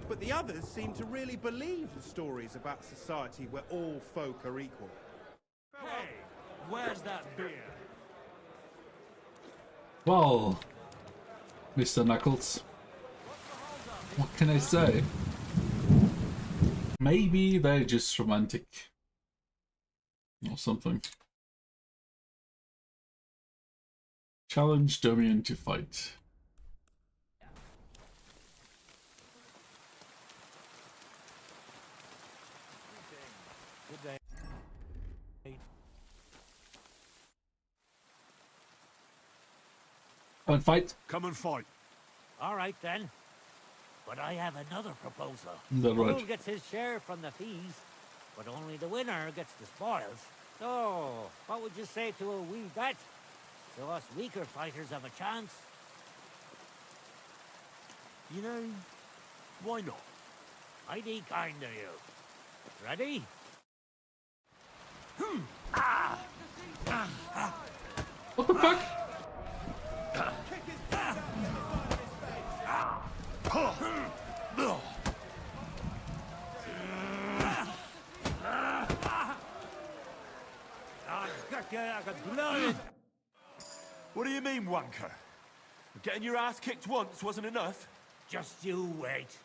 But the others seem to really believe the stories about society where all folk are equal. Hey, where's that beer? Well, Mr. Knuckles, what can I say? Maybe they're just romantic or something. Challenge Domian to fight. Good day. Come and fight. Come and fight. All right then. But I have another proposal. That right. Who gets his share from the fees, but only the winner gets the spoils. So, what would you say to a wee bet? So us weaker fighters have a chance. You know, why not? I'd be kind of you. Ready? What the fuck? What do you mean, wanker? Getting your ass kicked once wasn't enough? Just you wait.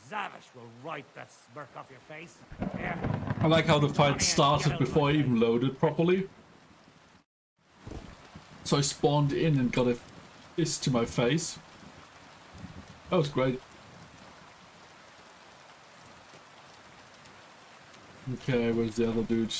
Zavish will wipe that smirk off your face. Here. I like how the fight started before I even loaded properly. So I spawned in and got a fist to my face. That was great. Okay, where's the other dude?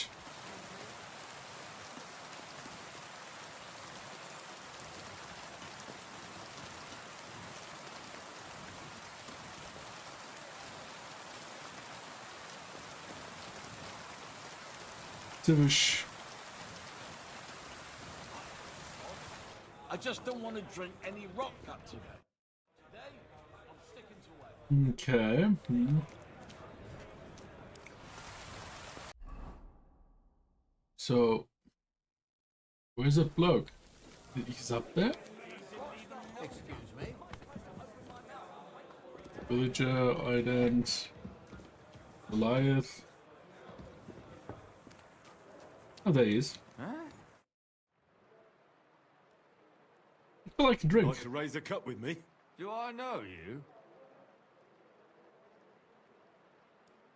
Zavish. I just don't want to drink any rock cut today. Today, I'm sticking to it. Okay. So, where's that bloke? He's up there? Excuse me. Villager, Ident, Goliath. Oh, there he is. Huh? I like to drink. Like to raise a cup with me? Do I know you?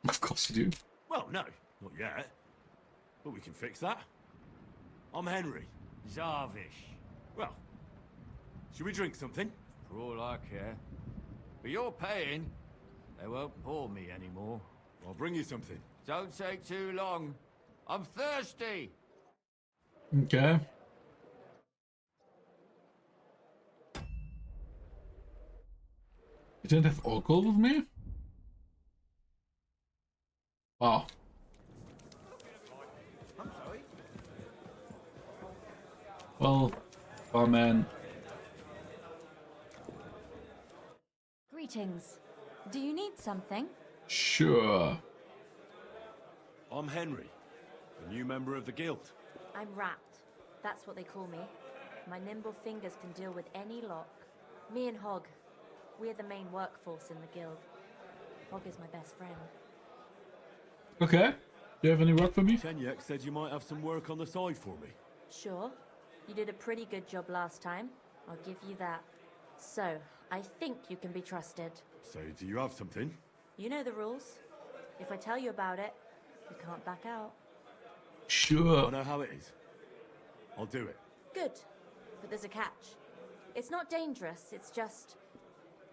Of course you do. Well, no, not yet. But we can fix that. I'm Henry. Zavish. Well, should we drink something? For all I care. But you're paying. They won't pour me anymore. I'll bring you something. Don't take too long. I'm thirsty. Okay. You didn't have alcohol with me? Wow. Well, barman. Greetings. Do you need something? Sure. I'm Henry, a new member of the guild. I'm wrapped. That's what they call me. My nimble fingers can deal with any lock. Me and Hog, we're the main workforce in the guild. Hog is my best friend. Okay. Do you have any work for me? Kenyek said you might have some work on the side for me. Sure. You did a pretty good job last time. I'll give you that. So, I think you can be trusted. So, do you have something? You know the rules. If I tell you about it, you can't back out. Sure. I know how it is. I'll do it. Good. But there's a catch. It's not dangerous, it's just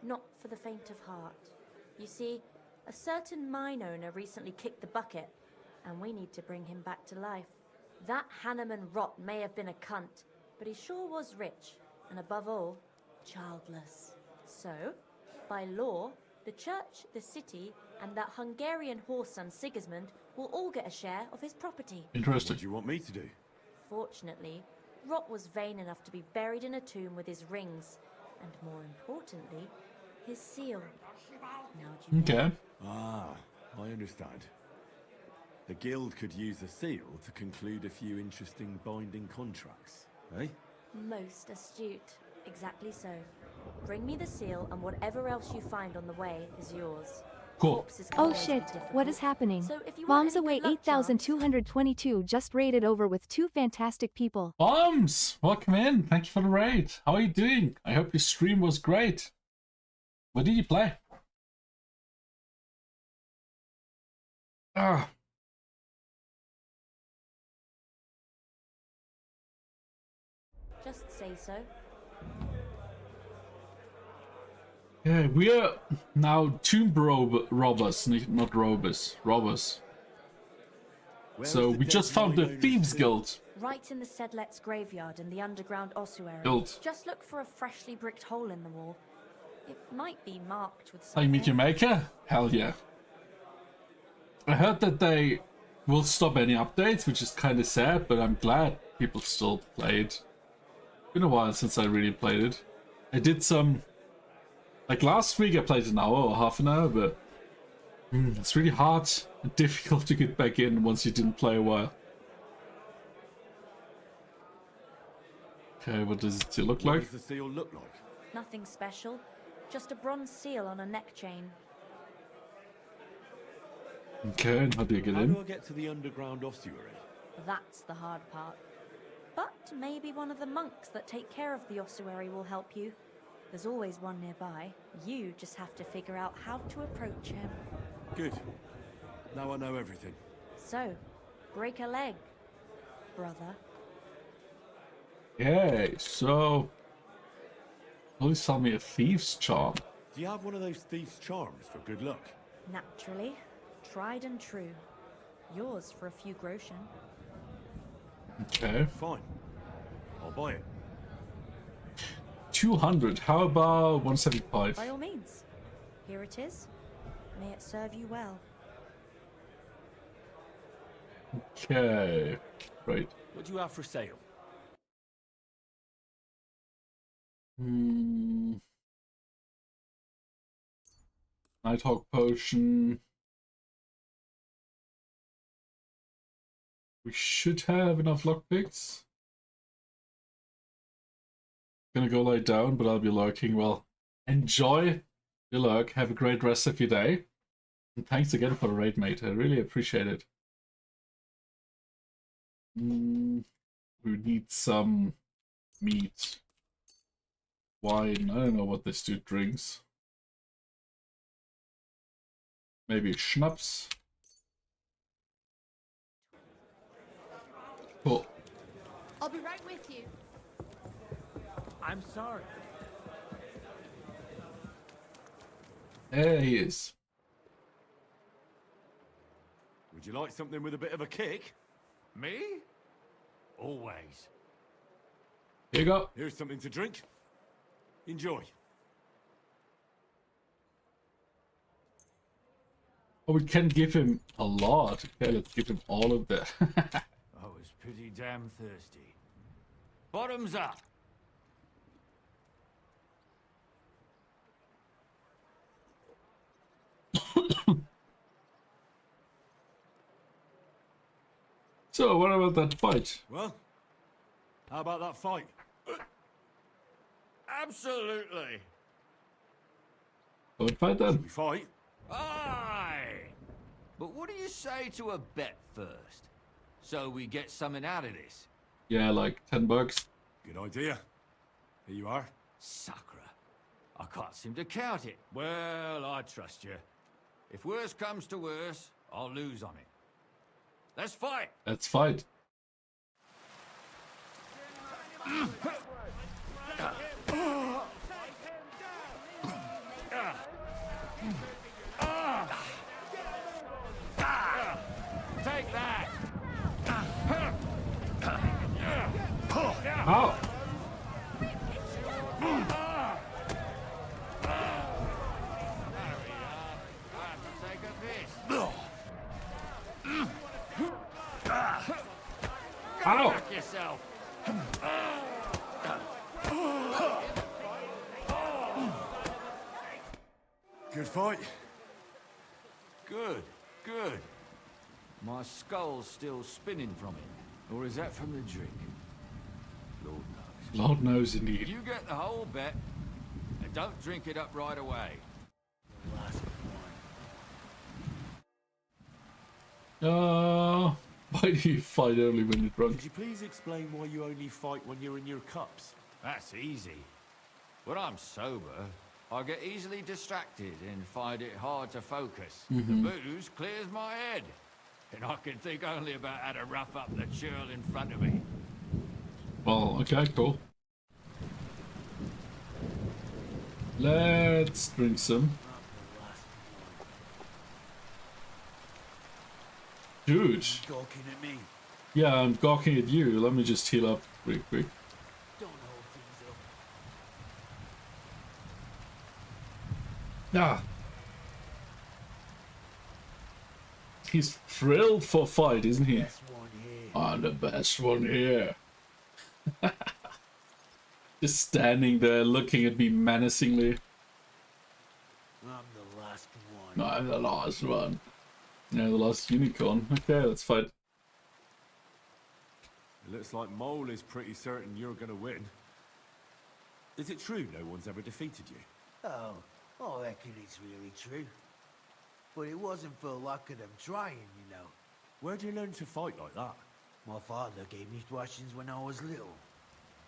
not for the faint of heart. You see, a certain mine owner recently kicked the bucket, and we need to bring him back to life. That Hanneman rot may have been a cunt, but he sure was rich, and above all, childless. So, by law, the church, the city, and that Hungarian horse son Sigismund will all get a share of his property. Interesting. What do you want me to do? Fortunately, Rot was vain enough to be buried in a tomb with his rings, And more importantly, his seal. Now do you Okay. Ah, I understand. The guild could use the seal to conclude a few interesting binding contracts, eh? Most astute. Exactly so. Bring me the seal, and whatever else you find on the way is yours. Cool. Corpses can Oh always be shit, difficult. what is happening? So if you want Bombs any away good luck charms- 8,222 just raided over with 2 fantastic people. Bombs, welcome in. Thank you for the raid. How are you doing? I hope your stream was great. What did you play? Ah. Just say so. Yeah, we are now tomb robbers, not robbers. So we just found the Thieves Guild. Right in the Sedlet's graveyard in the underground ossuary. Guild. Just look for a freshly bricked hole in the wall. It might be marked with How you something. meet your maker? Hell yeah. I heard that they will stop any updates, which is kind of sad, but I'm glad people still play it. Been a while since I really played it. I did some... Like last week I played an hour or half an hour, but... it's really hard and difficult to get back in once you didn't play a while. Okay, what does it look like? What does the seal look like? Nothing special. Just a bronze seal on a neck chain. Okay, and how do you get How in? do I get to the underground ossuary? That's the hard part. But maybe one of the monks that take care of the ossuary will help you. There's always one nearby. You just have to figure out how to approach him. Good. Now I know everything. So, break a leg, brother. Okay, so... Please tell me a thief's charm. Do you have one of those thief's charms for good luck? Naturally. Tried and true. Yours for a few groschen. Okay. Fine. I'll buy it. 200. How about 175? By all means. Here it is. May it serve you well. Okay. Right. What do you have for sale? Nighthawk potion. We should have enough lockpicks. Gonna go lie down, but I'll be lurking. Well, enjoy your lurk. Have a great rest of your day. And thanks again for the raid, mate. I really appreciate it. We need some meat. Wine. I don't know what this dude drinks. Maybe schnapps. Cool. I'll be right with you. I'm sorry. There he is. Would you like something with a bit of a kick? Me? Always. Here you go. Here's something to drink. Enjoy. Oh, we can give him a lot. Okay, let's give him all of that. I was pretty damn thirsty. Bottoms up. So, what about that fight? Well, how about that fight? Absolutely. Don't fight then. We fight? Aye. But what do you say to a bet first? So we get something out of this. Yeah, like 10 bucks. Good idea. Here you are. Sacre. I can't seem to count it. Well, I trust you. If worse comes to worse, I'll lose on it. Let's fight. Let's fight. Take that. Ow! Ow! Yourself. Good fight? Good, good. My skull's still spinning from it. Or is that from the drink? Lord knows. Lord knows indeed. You get the whole bet, and don't drink it up right away. Why do you fight only when you're drunk? Could you please explain why you only fight when you're in your cups? That's easy. When I'm sober, I get easily distracted and find it hard to focus. The booze clears my head, and I can think only about how to rough up the churl in front of me. Well, okay, cool. Let's drink some. Dude. Gawking at me. Yeah, I'm gawking at you. Let me just heal up real quick. Don't hold things up. Ah. He's thrilled for a fight, isn't he? I'm the best one here. Just standing there looking at me menacingly. I'm the last one. I'm the last one. Yeah, the last unicorn. Okay, let's fight. It looks like Mole is pretty certain you're gonna win. Is it true no one's ever defeated you? Oh, I reckon it's really true. But it wasn't for luck of them trying, you know. Where'd you learn to fight like that? My father gave me thrashings when I was little.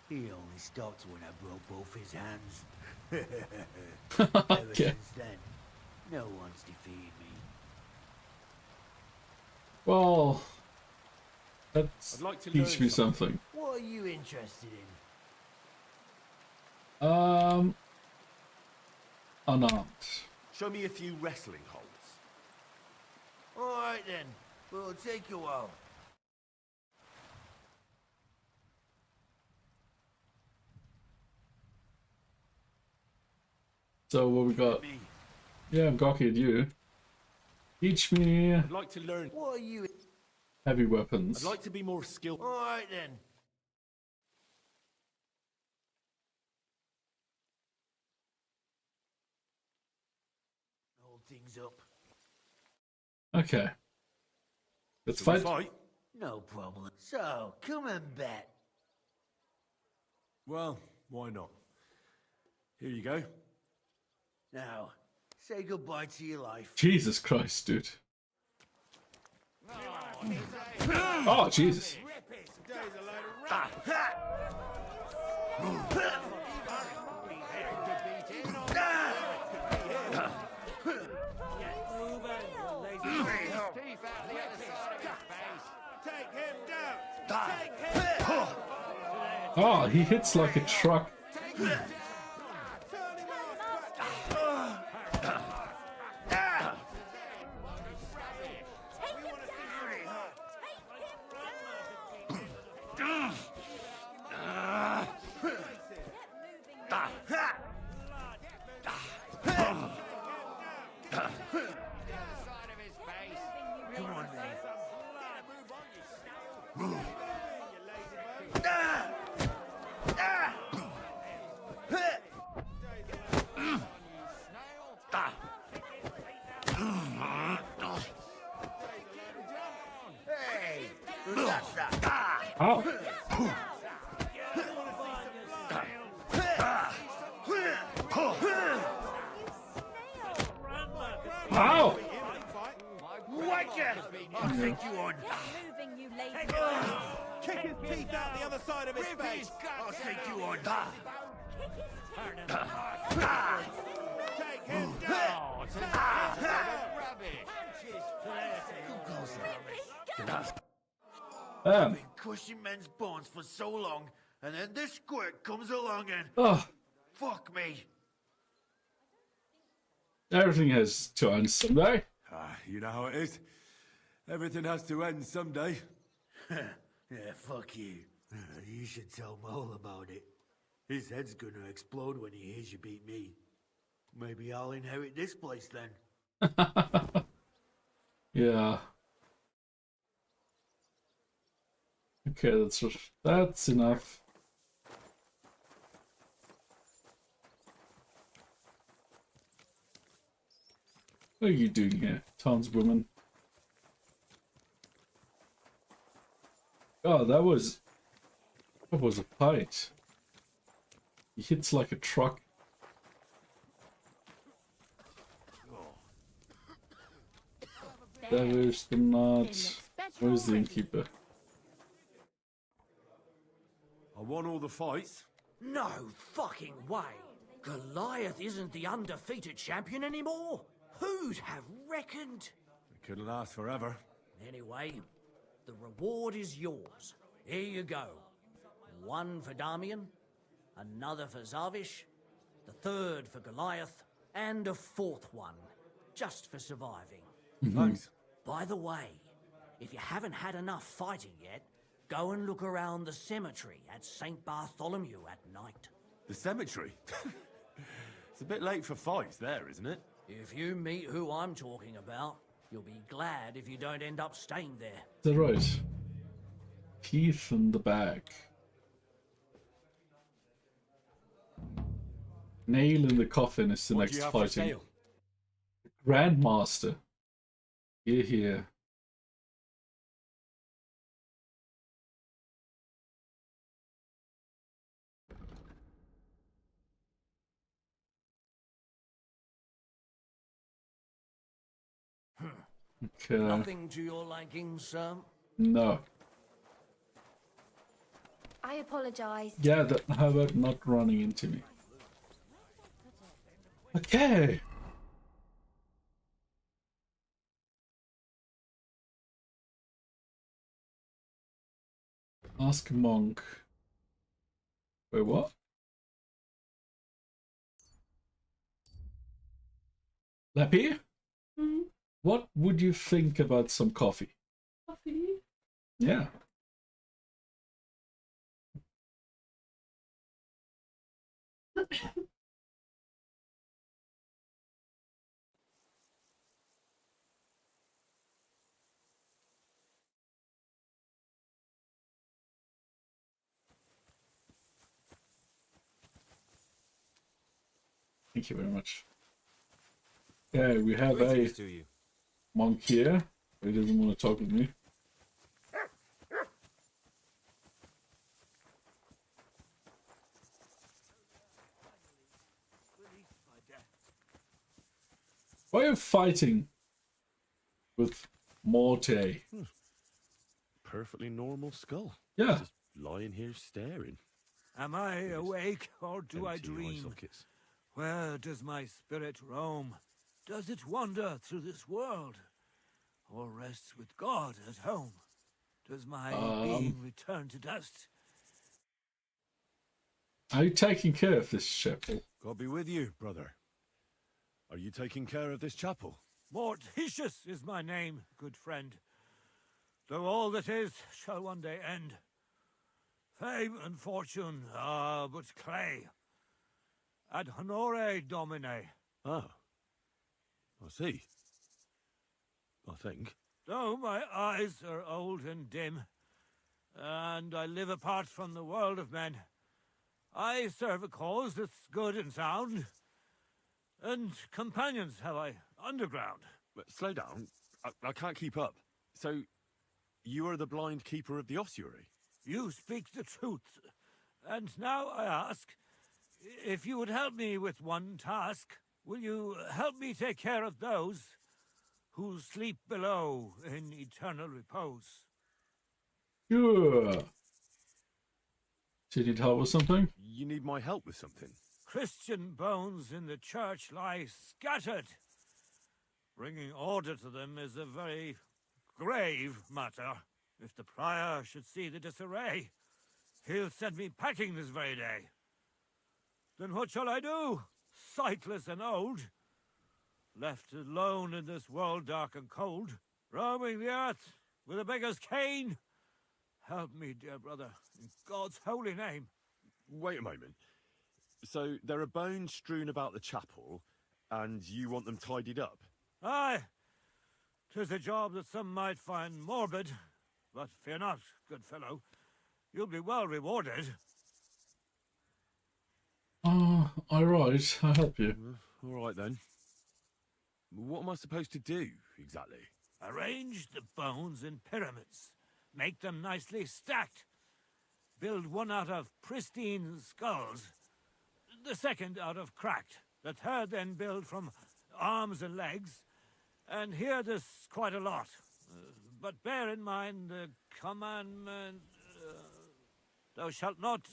He only stopped when I broke both his hands. Ever Okay. since then, no one's defeated me. Well, let's I'd like to teach learn me something. What are you interested in? Unarmed. Show me a few wrestling holds. Alright then, but it'll take a while. So what we got? Yeah, I'm gawking at you. Teach me I'd like to learn. What are you? heavy weapons. I'd like to be more skilled. Alright then. Hold things up. Okay. Let's Shall we fight. No problem. So, come and bet. Well, why not? Here you go. Now, say goodbye to your life. Jesus Christ, dude. Oh, Jesus. Oh, he hits like a truck. Hey, that's that. Ow. Ow! Wager! I'll take you on. Moving, you lazy. Kick his teeth out the other side of his face. I'll take you on. Take him down. I've been crushing men's bones for so long, and then this squirt comes along and... Oh, Fuck me. everything has to end someday. You know how it is. Everything has to end someday. Yeah, fuck you. You should tell Mole about it. His head's gonna explode when he hears you beat me. Maybe I'll inherit this place then. Yeah. Okay, that's enough. What are you doing here, townswoman? Oh, that was a fight. He hits like a truck. There's the knot. Where's the innkeeper? I won all the fights. No fucking way. Goliath isn't the undefeated champion anymore. Who'd have reckoned? It couldn't last forever. Anyway, the reward is yours. Here you go. One for Damian, another for Zavish, the third for Goliath, and a fourth one, just for surviving. Thanks. By the way, if you haven't had enough fighting yet, go and look around the cemetery at St. Bartholomew at night. The cemetery? It's a bit late for fights there, isn't it? If you meet who I'm talking about, you'll be glad if you don't end up staying there. Is that right? Teeth in the back. Nail in the coffin is the next fighting. Grandmaster. Here. Okay. Nothing to your liking, sir? No. I apologize. Yeah, how about not running into me? Okay. Ask monk. Wait, what? Lappy? What would you think about some coffee? Coffee? Yeah. Thank you very much. Okay, we have a monk here. He doesn't want to talk with me. Why are you fighting with Morte? Perfectly normal skull. Yeah. Just lying here staring. Am I awake, or do I Empty eye dream? sockets. Where does my spirit roam? Does it wander through this world, or rests with God at home? Does my being return to dust? Are you taking care of this chapel? God be with you, brother. Are you taking care of this chapel? Mortitius is my name, good friend. Though all that is shall one day end. Fame and fortune are but clay. Ad honore domine. Oh. I see. I think. Though my eyes are old and dim, and I live apart from the world of men, I serve a cause that's good and sound. And companions have I underground. But slow down. I can't keep up. So, you are the blind keeper of the ossuary? You speak the truth. And now I ask, if you would help me with one task, will you help me take care of those who sleep below in eternal repose? Sure. Do you need help with something? You need my help with something? Christian bones in the church lie scattered. Bringing order to them is a very grave matter. If the prior should see the disarray, he'll send me packing this very day. Then what shall I do, sightless and old? Left alone in this world dark and cold, roaming the earth with a beggar's cane? Help me, dear brother, in God's holy name. Wait a moment. So, there are bones strewn about the chapel, and you want them tidied up? Aye. 'Tis a job that some might find morbid, but fear not, good fellow. You'll be well rewarded. Alright, I'll help you. Alright then. What am I supposed to do, exactly? Arrange the bones in pyramids. Make them nicely stacked. Build one out of pristine skulls, the second out of cracked, the third then build from arms and legs, and here there's quite a lot. But bear in mind the commandment, thou shalt not,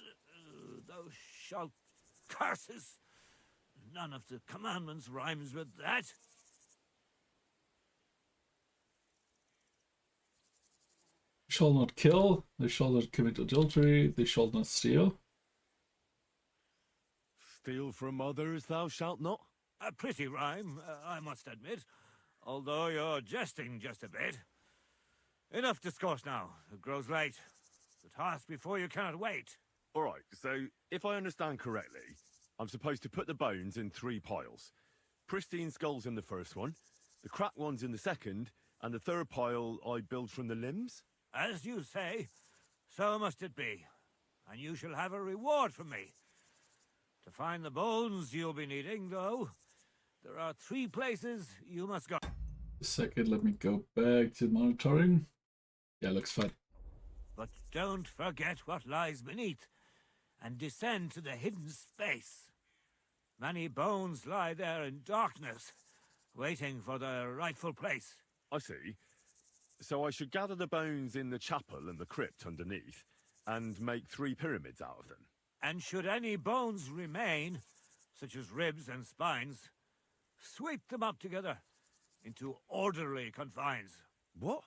thou shalt curses. None of the commandments rhymes with that. They shall not kill, they shall not commit adultery, they shall not steal. Steal from others thou shalt not? A pretty rhyme, I must admit, although you're jesting just a bit. Enough discourse now. It grows late. The task before you cannot wait. All right, so if I understand correctly, I'm supposed to put the bones in 3 piles. Pristine skulls in the first one, the cracked ones in the second, and the third pile I build from the limbs? As you say, so must it be. And you shall have a reward from me. To find the bones you'll be needing, though, there are 3 places you must go. A second, let me go back to monitoring. Yeah, looks fine. But don't forget what lies beneath, and descend to the hidden space. Many bones lie there in darkness, waiting for their rightful place. I see. So I should gather the bones in the chapel and the crypt underneath, and make 3 pyramids out of them. And should any bones remain, such as ribs and spines, sweep them up together into orderly confines. What?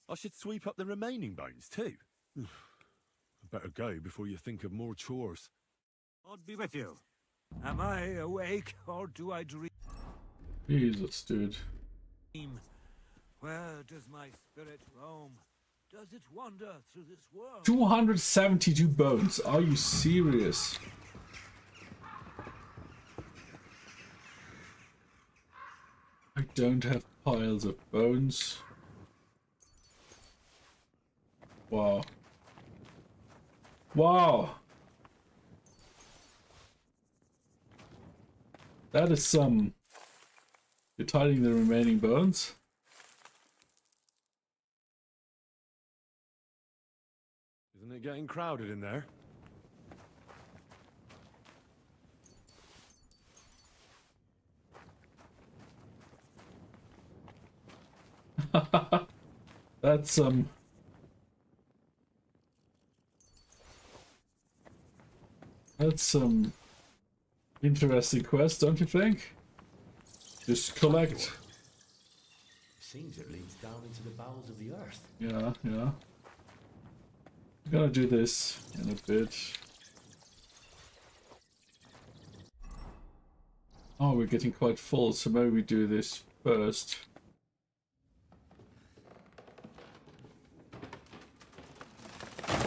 I should sweep up the remaining bones too? I better go before you think of more chores. God be with you. Am I awake, or do I dream? Jesus, dude. Where does my spirit roam? Does it wander through this world? 272 bones. Are you serious? I don't have piles of bones. Wow. Wow. That is some... You're tidying the remaining bones? Isn't it getting crowded in there? That's some interesting quest, don't you think? Just collect. Seems it leads down into the bowels of the earth. Yeah, yeah. I'm gonna do this in a bit. Oh, we're getting quite full, so maybe we do this first.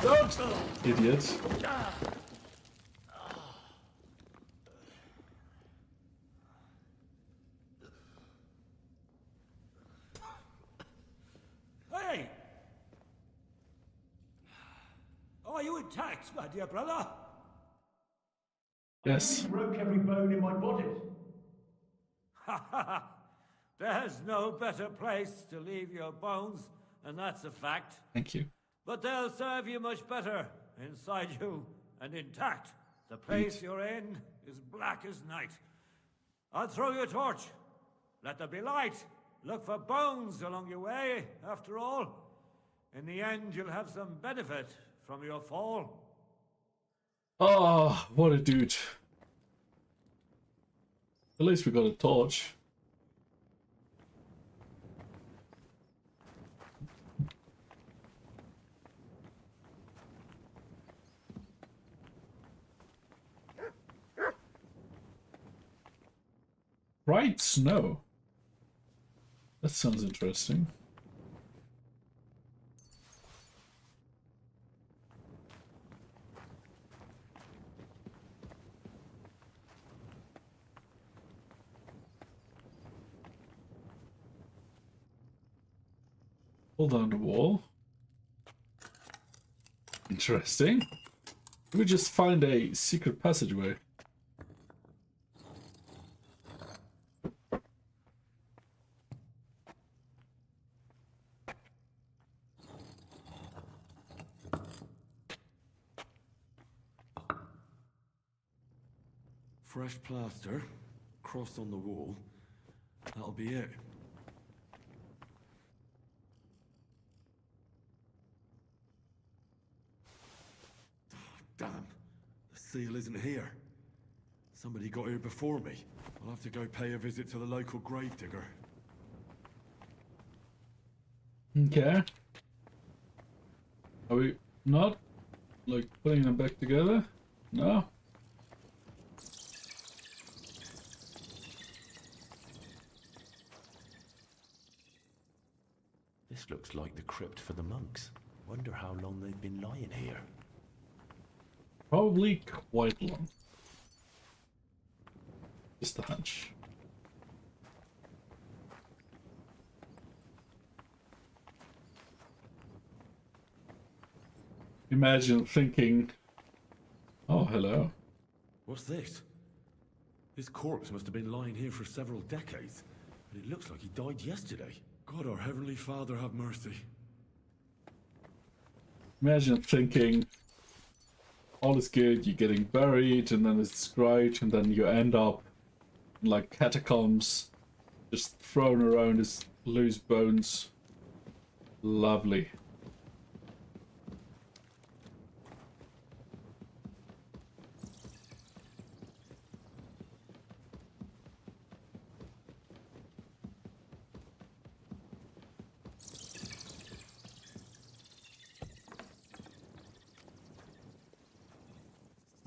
Don't! Idiot. Hey! Are you intact, my dear brother? Yes. I broke every bone in my body. Ha ha ha! There's no better place to leave your bones, and that's a fact. Thank you. But they'll serve you much better inside you and intact. The place you're in is black as night. I'll throw you a torch. Let there be light. Look for bones along your way, after all. In the end, you'll have some benefit from your fall. Oh, what a dude. At least we got a torch. Bright snow. That sounds interesting. Pull down the wall. Interesting. We just find a secret passageway. Fresh plaster, cross on the wall. That'll be it. Damn, the seal isn't here. Somebody got here before me. I'll have to go pay a visit to the local gravedigger. Okay. Are we not, like, putting them back together? No? This looks like the crypt for the monks. Wonder how long they've been lying here. Probably quite long. Just a hunch. Imagine thinking, oh, hello. What's this? This corpse must have been lying here for several decades, but it looks like he died yesterday. God, our Heavenly Father, have mercy. Imagine thinking, all is good, you're getting buried, and then it's great, and then you end up in, like, catacombs, just thrown around as loose bones. Lovely.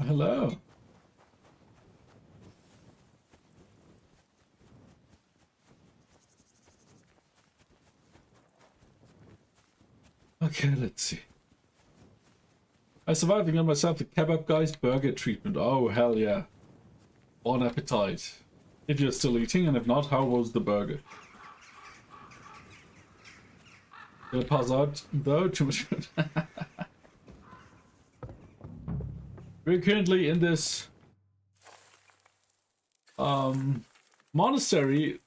Hello. Okay, let's see. I survived and got myself the kebab guy's burger treatment. Oh, hell yeah. Bon appetite. If you're still eating, and if not, how was the burger? Gonna pass out, though? Too much food. We're currently in this monastery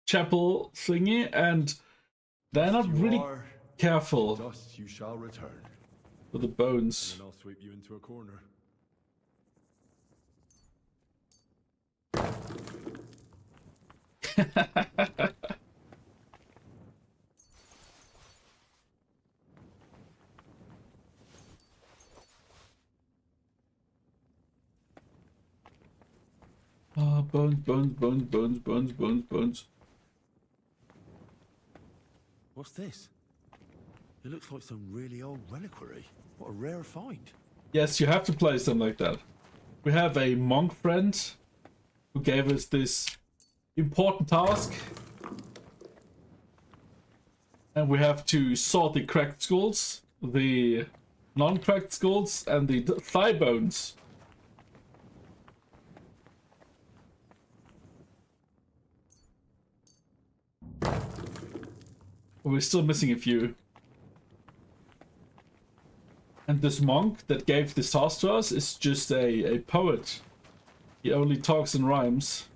chapel thingy, and they're not really careful Dust you shall return. with the bones. And I'll sweep you into a corner. Bones, bones, bones, bones, bones, bones, bones. What's this? It looks like some really old reliquary. What a rare find. Yes, you have to place them like that. We have a monk friend who gave us this important task. And we have to sort the cracked skulls, the non-cracked skulls, and the thigh bones. We're still missing a few. And this monk that gave this task to us is just a poet. He only talks in rhymes.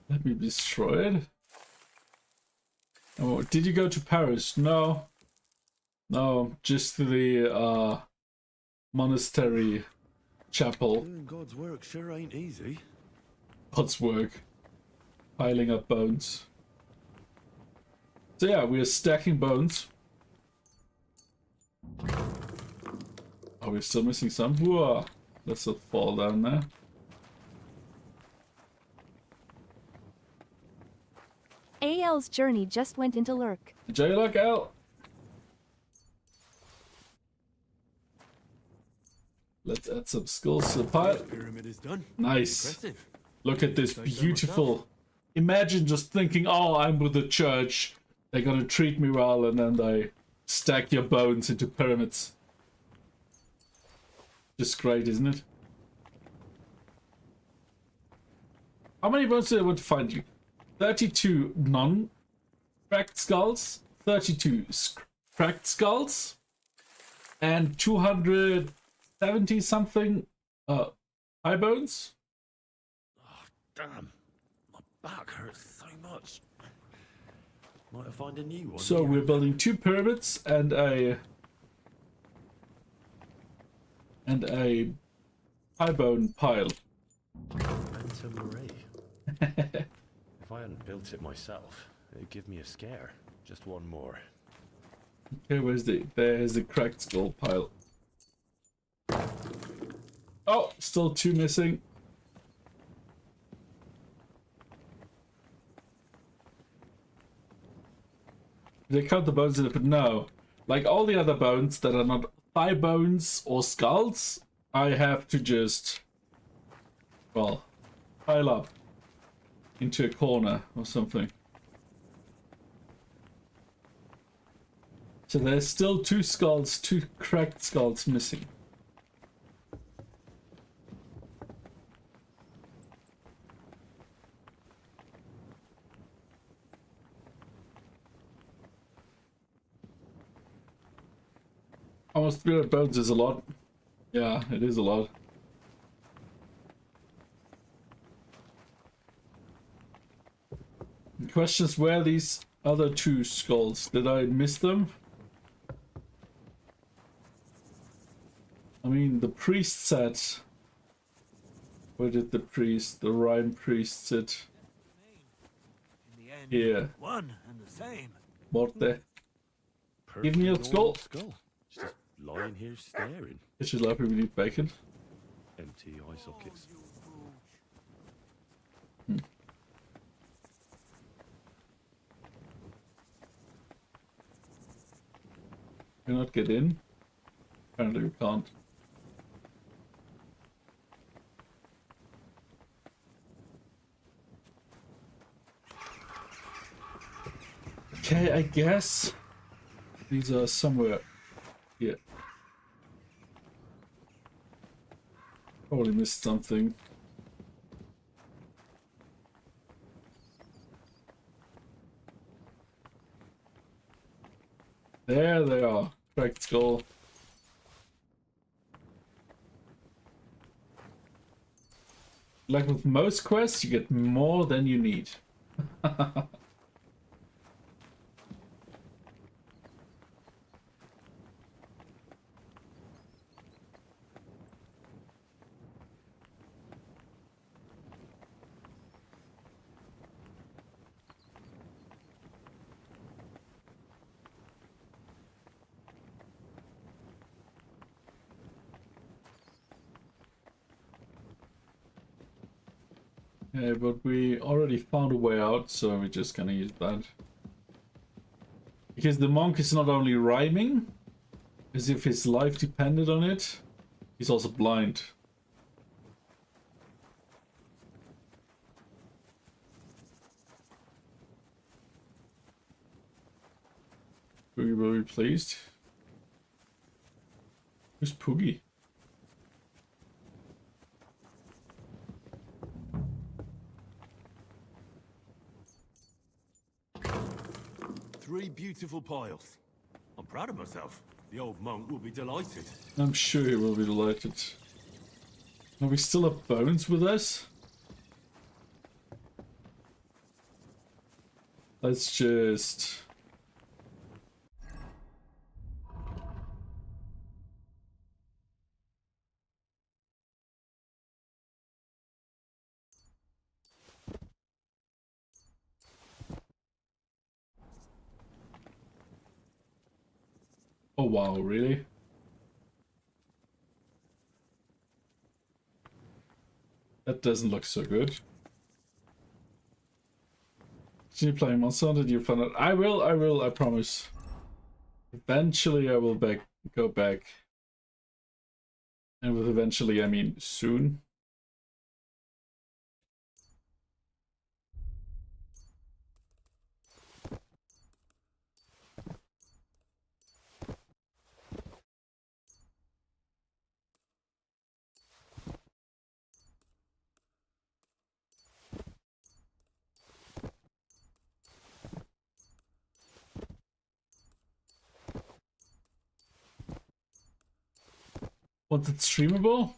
Let me destroy it. Oh, did you go to Paris? No. No, just to the monastery chapel. Doing God's work sure ain't easy. God's work. Piling up bones. So yeah, we are stacking bones. Oh, we're still missing some. Whoa. Let's not fall down there. AL's journey just went into lurk. Enjoy your luck, Al. Let's add some skulls to the pile. Pyramid is done. Nice. Impressive. Look at this beautiful. Imagine just thinking, oh, I'm with the church. They're gonna treat me well, and then they stack your bones into pyramids. Just great, isn't it? How many bones did I want to find you? 32 non-cracked skulls, 32 cracked skulls, and 270 something high bones. Damn, my back hurts so much. Might have found a new one. So we're building 2 pyramids and a high bone pile. Manta Marie. If I hadn't built it myself, it'd give me a scare. Just one more. Okay, there's the cracked skull pile. Oh, still 2 missing. They count the bones in it, but no. Like all the other bones that are not thigh bones or skulls, I have to just, well, pile up into a corner or something. So there's still 2 skulls, 2 cracked skulls missing. Almost 300 bones is a lot. Yeah, it is a lot. The question is, where are these other 2 skulls? Did I miss them? I mean, the priest said... Where did the rhyme priest sit? Here. One and the same. What the? Give me your skull. Just lying here staring. It should let me eat bacon. Empty eye sockets. Cannot get in? Apparently we can't. Okay, I guess these are somewhere here. Probably missed something. There they are. Cracked skull. Like with most quests, you get more than you need. Yeah, but we already found a way out, so we're just gonna use that. Because the monk is not only rhyming, as if his life depended on it, he's also blind. We will be pleased. Who's Poogie? Three beautiful piles. I'm proud of myself. The old monk will be delighted. I'm sure he will be delighted. Are we still have bones with us? Let's just... Oh wow, really? That doesn't look so good. Continue playing Monster Hunter, did you find out? I will, I promise. Eventually I will go back. And with eventually I mean soon. Was it streamable?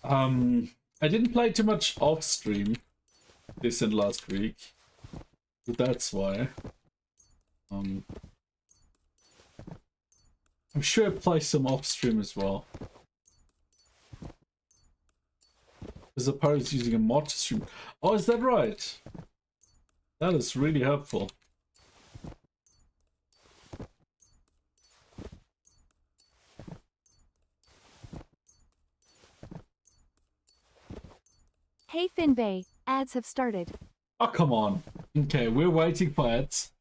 I didn't play too much off stream this and last week, but that's why. I'm sure I play some off stream as well. As opposed to using a mod to stream. Oh, is that right? That is really helpful. Hey Finbay, ads have started. Oh, come on. Okay, we're waiting for ads.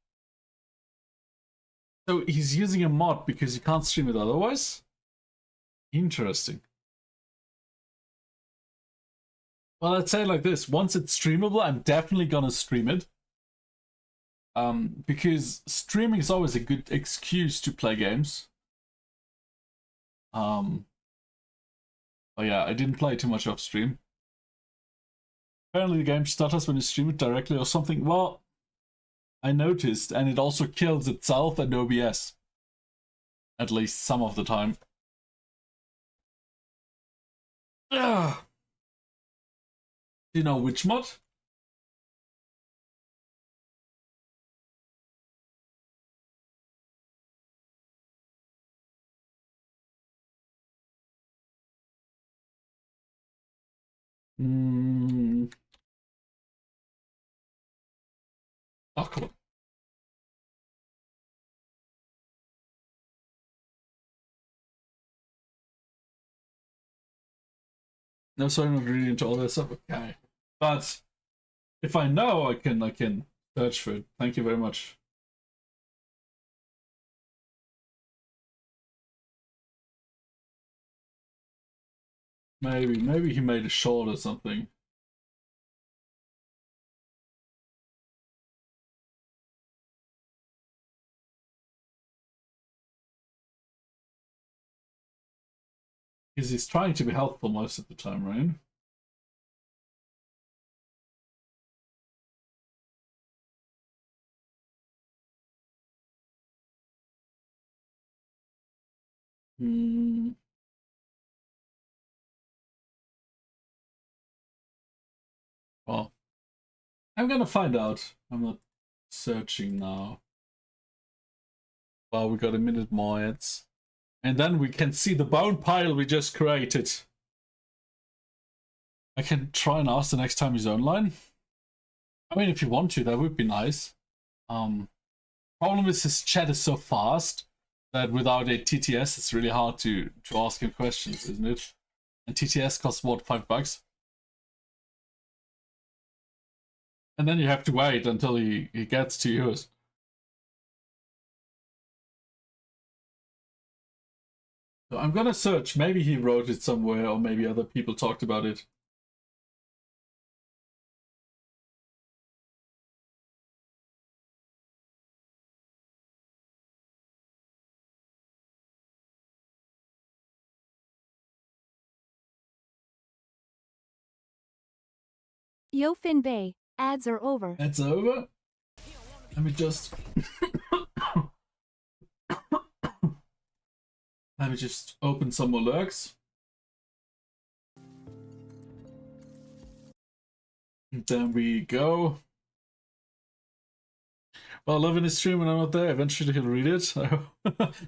So he's using a mod because you can't stream it otherwise? Interesting. Well, I'd say it like this. Once it's streamable, I'm definitely gonna stream it. Because streaming is always a good excuse to play games. Oh yeah, I didn't play too much off stream. Apparently the game stutters when you stream it directly or something. Well, I noticed, and it also kills itself and OBS. At least some of the time. Ugh. Do you know which mod? Oh, come on. No, sorry, I'm not really into all that stuff. Okay. But if I know, I can search for it. Thank you very much. Maybe he made a short or something. Because he's trying to be helpful most of the time, right? Well, I'm gonna find out. I'm not searching now. Well, we got a minute more ads. And then we can see the bone pile we just created. I can try and ask the next time he's online. I mean, if you want to, that would be nice. Problem is his chat is so fast that without a TTS, it's really hard to ask him questions, isn't it? And TTS costs what, $5? And then you have to wait until he gets to yours. So I'm gonna search. Maybe he wrote it somewhere, or maybe other people talked about it. Yo Finbay, ads are over. Ads are over? Let me just... Let me just open some more lurks. And there we go. Well, loving his stream when I'm not there. Eventually he'll read it.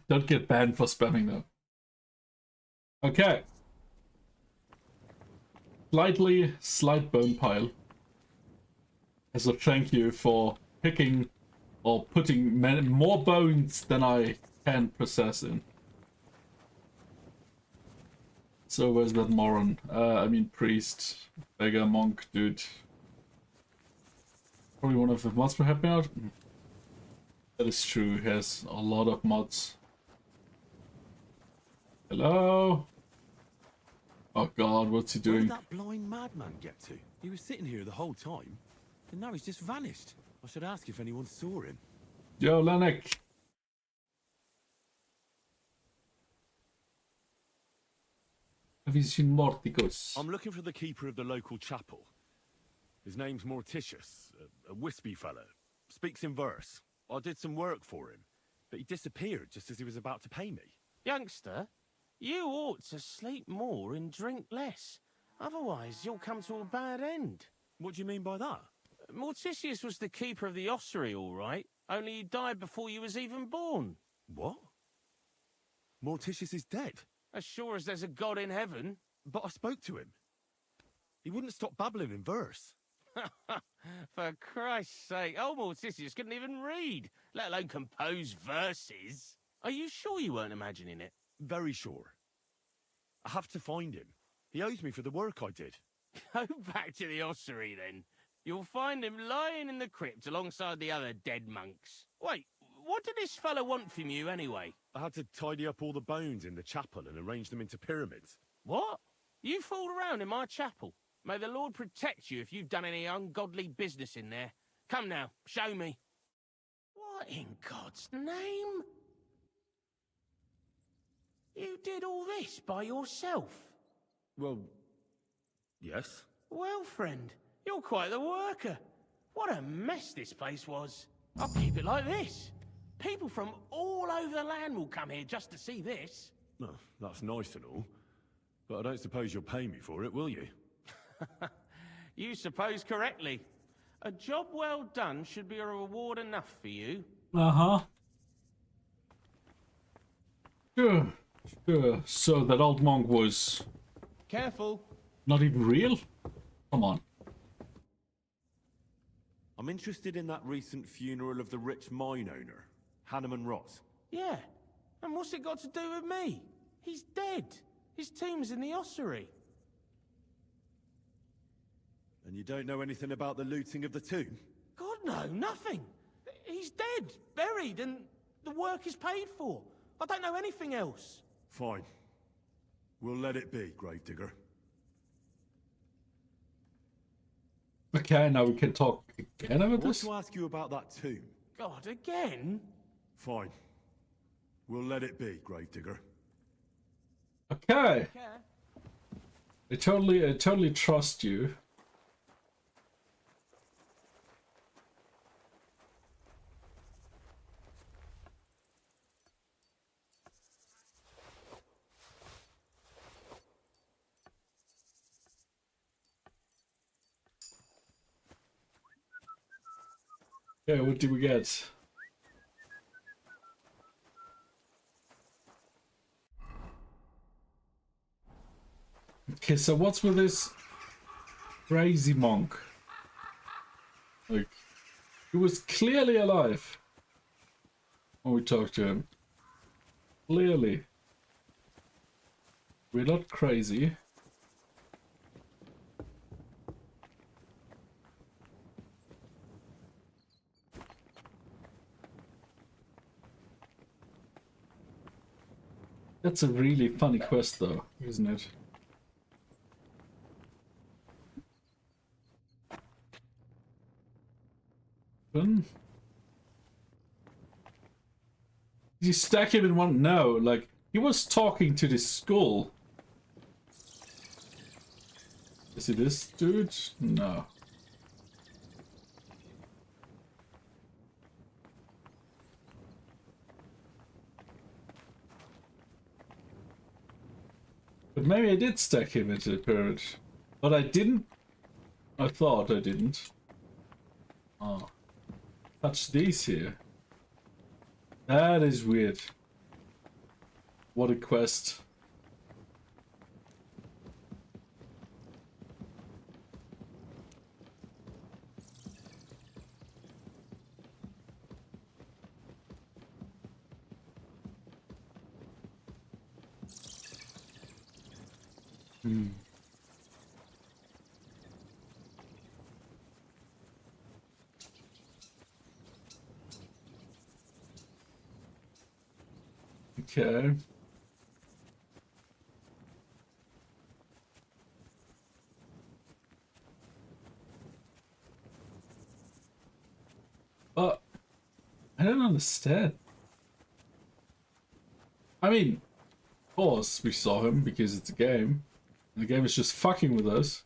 Don't get banned for spamming though. Okay. Slight bone pile. As a thank you for picking or putting more bones than I can process in. So where's that moron? I mean priest, beggar, monk, dude. Probably one of the mods for helping out. That is true, he has a lot of mods. Hello? Oh god, what's he doing? Where did that blind madman get to? He was sitting here the whole time, and now he's just vanished. I should ask if anyone saw him. Yo, Lanek. Have you seen Morticus? I'm looking for the keeper of the local chapel. His name's Morticius, a wispy fellow. Speaks in verse. I did some work for him, but he disappeared just as he was about to pay me. Youngster, You ought to sleep more and drink less. Otherwise, you'll come to a bad end. What do you mean by that? Morticius was the keeper of the ossuary, all right. Only he died before you was even born. What? Morticius is dead? As sure as there's a God in heaven. But I spoke to him. He wouldn't stop babbling in verse. For Christ's sake, old Morticius couldn't even read, let alone compose verses. Are you sure you weren't imagining it? Very sure. I have to find him. He owes me for the work I did. Go back to the ossuary, then. You'll find him lying in the crypt alongside the other dead monks. Wait, what did this fellow want from you, anyway? I had to tidy up all the bones in the chapel and arrange them into pyramids. What? You fooled around in my chapel? May the Lord protect you if you've done any ungodly business in there. Come now, show me. What in God's name? You did all this by yourself? Well, yes. Well, friend, you're quite the worker. What a mess this place was. I'll keep it like this. People from all over the land will come here just to see this. Oh, that's nice and all. But I don't suppose you'll pay me for it, will you? You suppose correctly. A job well done should be a reward enough for you. Uh-huh. Sure. Sure. So that old monk was... Careful. Not even real? Come on. I'm interested in that recent funeral of the rich mine owner, Hanneman Ross. Yeah. And what's it got to do with me? He's dead. His tomb's in the ossuary. And you don't know anything about the looting of the tomb? God, no, nothing. He's dead, buried, and the work is paid for. I don't know anything else. Fine. We'll let it be, Gravedigger. Okay, now we can talk again about I want this. to ask you about that tomb. God, again? Fine. We'll let it be, Gravedigger. Okay. I totally trust you. Yeah, what do we get? Okay, so what's with this crazy monk? Like, he was clearly alive when we talked to him. Clearly. We're not crazy. That's a really funny quest though, isn't it? Did you stack him in one? No, like, he was talking to this skull. Is it this dude? No. But maybe I did stack him into the pyramid. But I didn't. I thought I didn't. Oh. Touch these here. That is weird. What a quest. Hmm. Okay. But I don't understand. I mean, of course we saw him because it's a game. And the game is just fucking with us.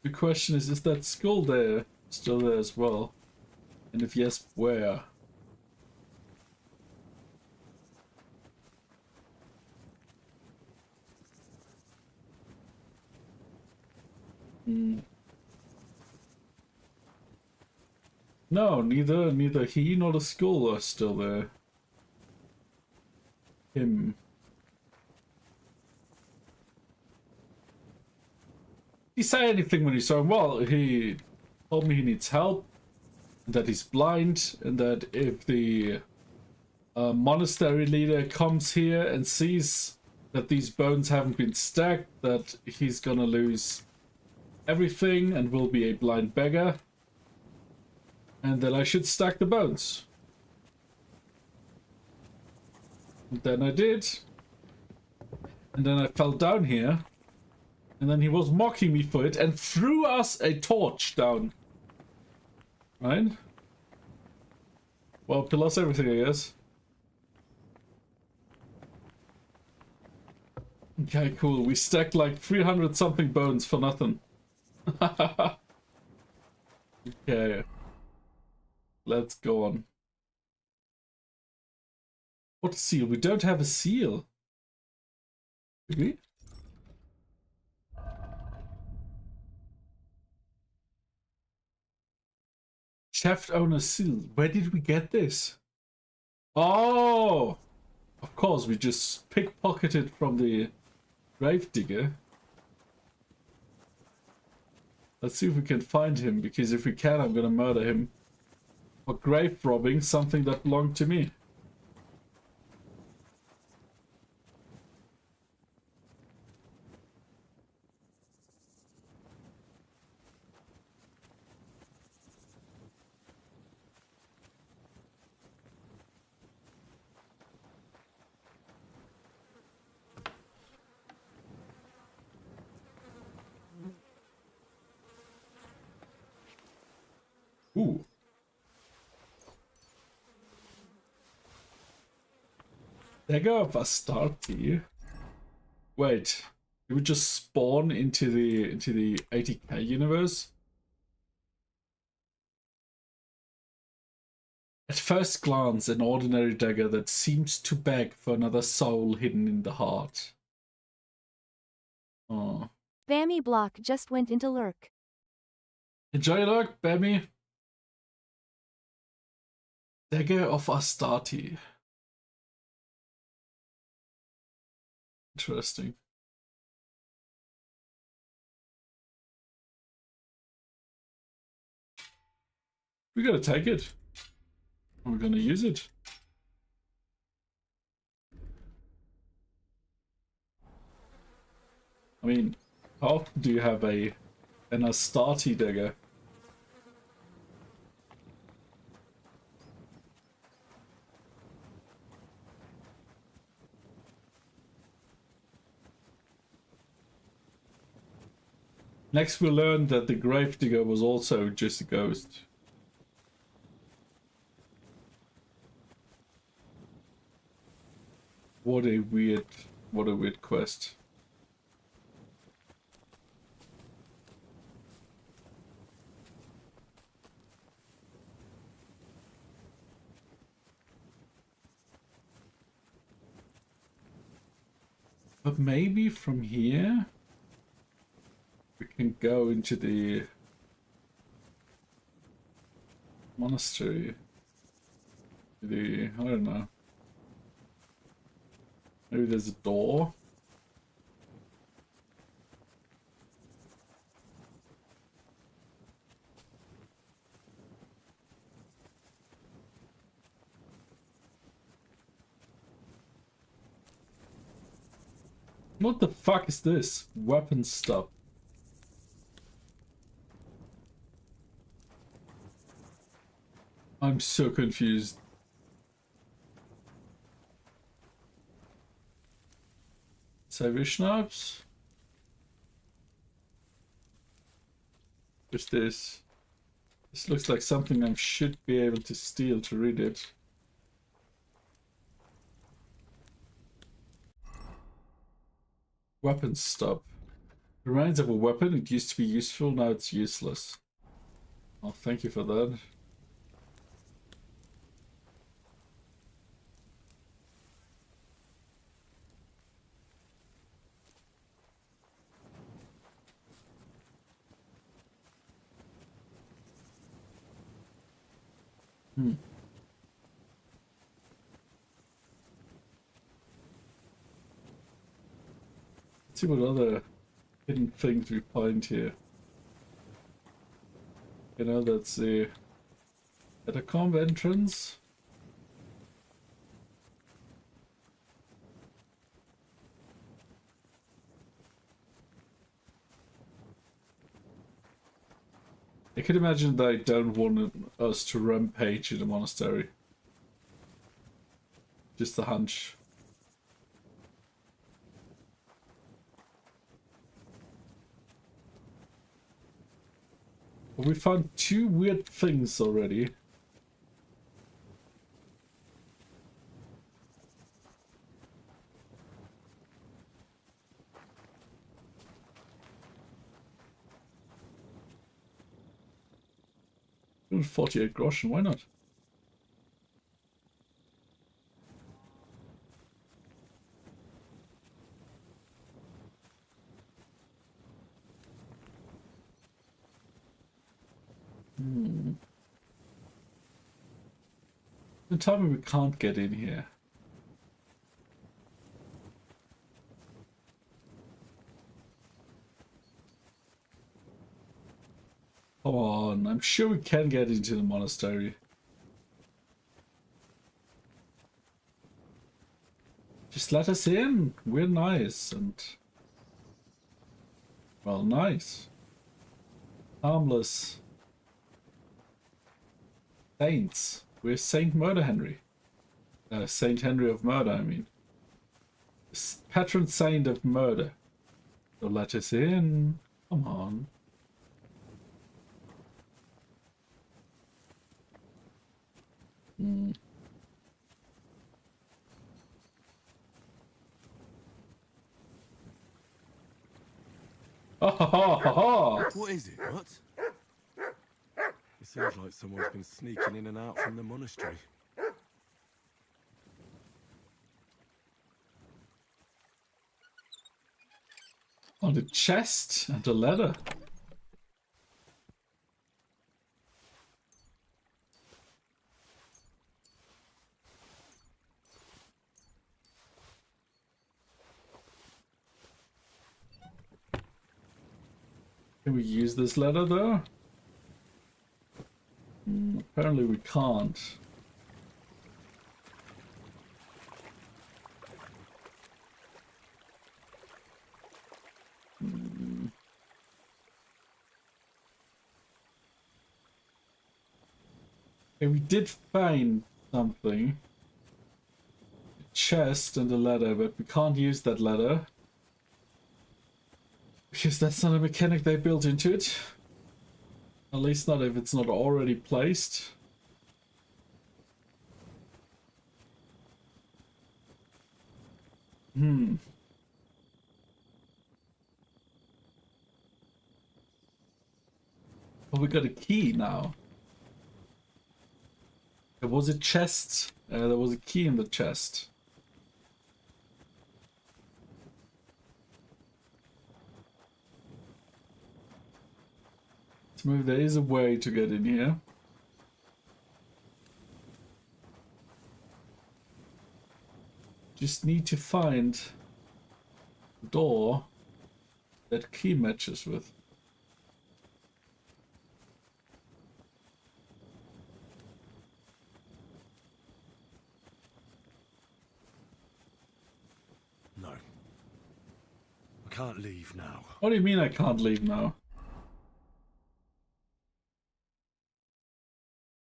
The question is that skull there still there as well? And if yes, where? No, neither he nor the skull are still there. Him. He say anything when he saw him? Well, he told me he needs help, that he's blind, and that if the monastery leader comes here and sees that these bones haven't been stacked, that he's gonna lose everything and will be a blind beggar, and that I should stack the bones. And then I did, and then I fell down here, and then he was mocking me for it and threw us a torch down. Right? Well, plus everything, I guess. Okay, cool. We stacked like 300 something bones for nothing. Okay. Let's go on. What seal? We don't have a seal. Do we? Shaft owner seal. Where did we get this? Oh! Of course, we just pickpocketed from the gravedigger. Let's see if we can find him, because if we can, I'm gonna murder him for grave robbing something that belonged to me. Ooh. Dagger of Astarte. Wait, did we just spawn into the 80k universe? At first glance, an ordinary dagger that seems to beg for another soul hidden in the heart. Oh. Bammy Block just went into lurk. Enjoy your luck, Bammy. Dagger of Astarte. Interesting. We gotta take it. We're gonna use it. I mean, how often do you have an Astarte dagger? Next we learned that the gravedigger was also just a ghost. What a weird quest. But maybe from here we can go into the monastery. I don't know. Maybe there's a door. What the fuck is this? Weapon stuff. I'm so confused. Savage schnapps? What's this? This looks like something I should be able to steal to read it. Weapon stop. Remains of a weapon. It used to be useful, now it's useless. Oh, thank you for that. Hmm. Let's see what other hidden things we find here. You know, that's the catacomb entrance. I can imagine they don't want us to rampage in the monastery. Just a hunch. But we found 2 weird things already. Ooh, 48 groschen, why not? Don't tell me we can't get in here. Come on, I'm sure we can get into the monastery. Just let us in. We're nice and... well, nice. Harmless. Saints. We're Saint Murder Henry. Saint Henry of Murder, I mean. Patron saint of murder. So let us in. Come on. Hmm. Oh, ha, ha, ha, ha. What is it? What? It sounds like someone's been sneaking in and out from the monastery. On the chest and a letter. Can we use this letter though? Apparently we can't. Okay, we did find something. A chest and a letter, but we can't use that letter. Because that's not a mechanic they built into it. At least not if it's not already placed. But we got a key now. There was a chest. There was a key in the chest. Maybe there is a way to get in here. Just need to find the door that key matches with. No. I can't leave now. What do you mean I can't leave now?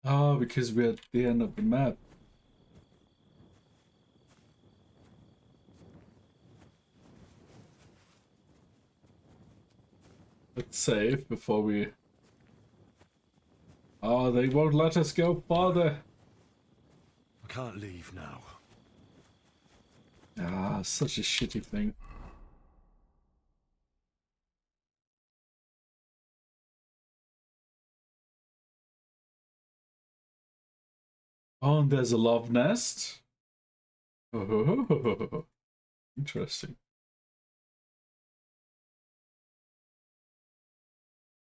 Oh, because we're at the end of the map. Let's save before we... oh, they won't let us go farther. I can't leave now. Ah, such a shitty thing. Oh, and there's a love nest. Oh, interesting.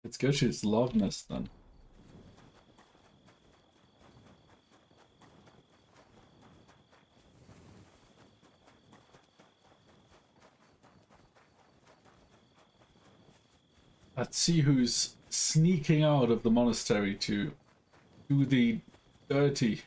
Let's go to his love nest then. Let's see who's sneaking out of the monastery to do the dirty.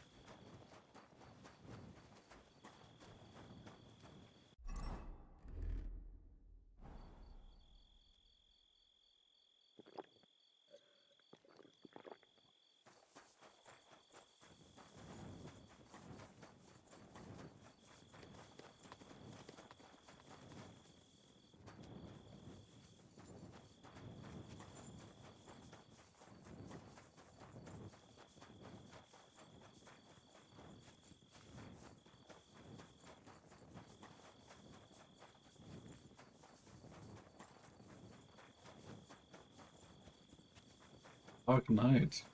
Dark Knight.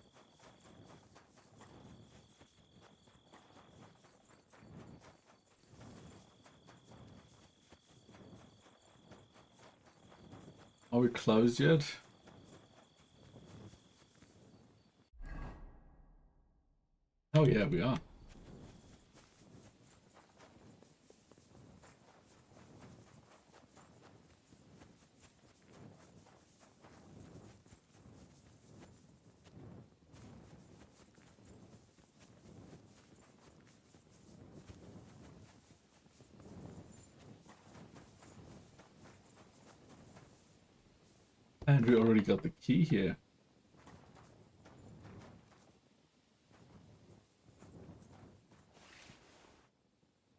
Are we closed yet? Oh yeah, we are. And we already got the key here.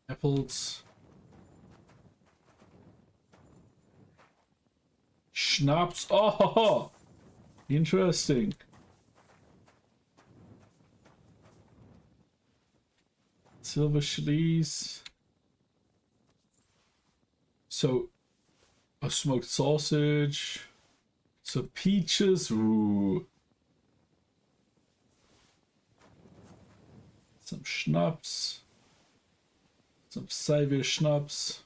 Apples. Schnapps. Oh, interesting. Silver Schließ. So, a smoked sausage. So peaches. Ooh. Some Schnaps. Some Saviour Schnaps.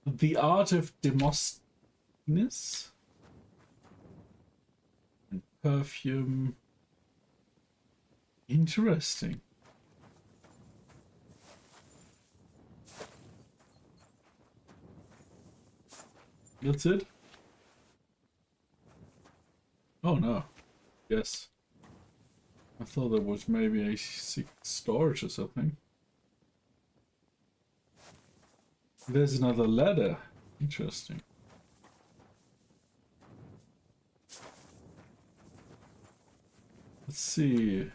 The Art of Demosthenes. And perfume. Interesting. That's it? Oh no. Yes. I thought there was maybe a storage or something. There's another ladder. Interesting. Let's see.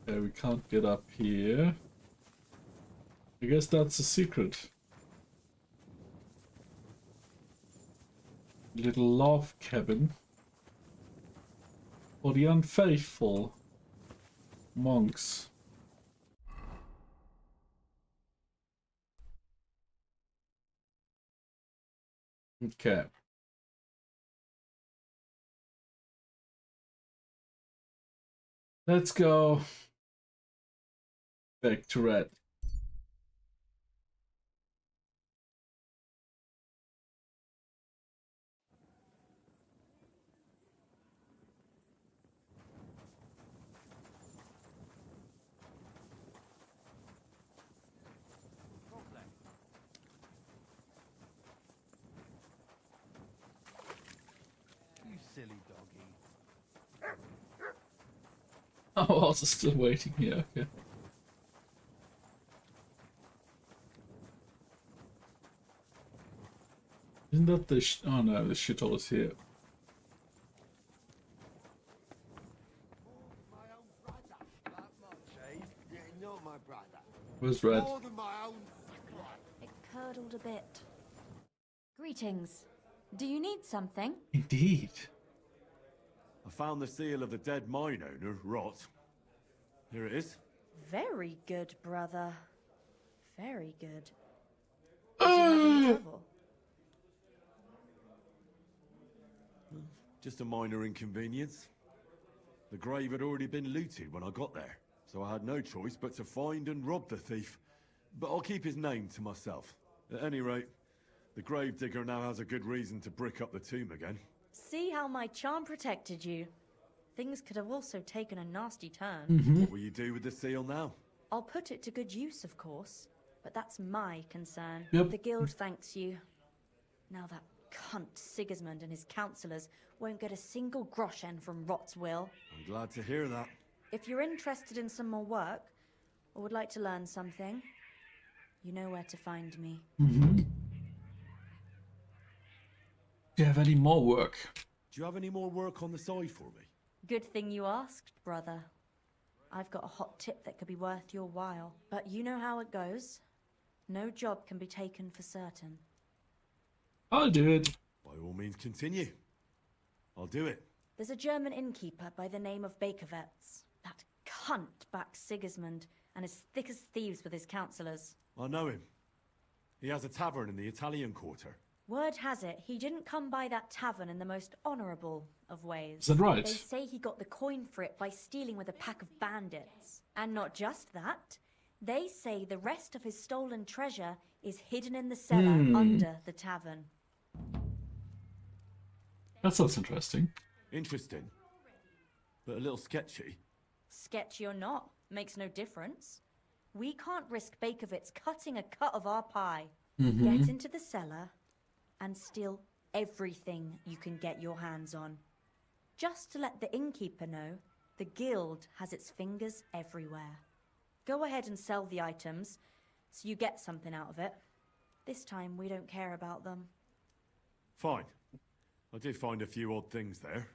Okay, we can't get up here. I guess that's a secret. Little love cabin for the unfaithful monks. Okay. Let's go back to red. You silly doggy. Oh, I was still waiting here. Okay. Isn't that the oh no, the shithole is here. Not my brother. Where's Red? More than my own. It curdled a bit. Greetings. Do you need something? Indeed. I found the seal of the dead mine owner, Rot. Here it is. Very good, brother. Very good. Did you have any trouble? Just a minor inconvenience. The grave had already been looted when I got there, so I had no choice but to find and rob the thief. But I'll keep his name to myself. At any rate, the gravedigger now has a good reason to brick up the tomb again. See how my charm protected you. Things could have also taken a nasty turn. What will you do with the seal now? I'll put it to good use, of course. But that's my concern. Yep. The guild thanks you. Now that cunt Sigismund and his councillors won't get a single groschen from Rot's will. I'm glad to hear that. If you're interested in some more work, or would like to learn something, you know where to find me. Do you have any more work? Do you have any more work on the side for me? Good thing you asked, brother. I've got a hot tip that could be worth your while. But you know how it goes. No job can be taken for certain. I'll do it. By all means, continue. I'll do it. There's a German innkeeper by the name of Bakervetz. That cunt backs Sigismund and is thick as thieves with his councillors. I know him. He has a tavern in the Italian quarter. Word has it, he didn't come by that tavern in the most honourable of ways. Is that right? They say he got the coin for it by stealing with a pack of bandits. And not just that, they say the rest of his stolen treasure is hidden in the cellar under the tavern. That sounds interesting. Interesting. But a little sketchy. Sketchy or not, makes no difference. We can't risk Bakervitz cutting a cut of our pie. Get into the cellar and steal everything you can get your hands on. Just to let the innkeeper know, the guild has its fingers everywhere. Go ahead and sell the items, so you get something out of it. This time we don't care about them. Fine. I did find a few odd things there.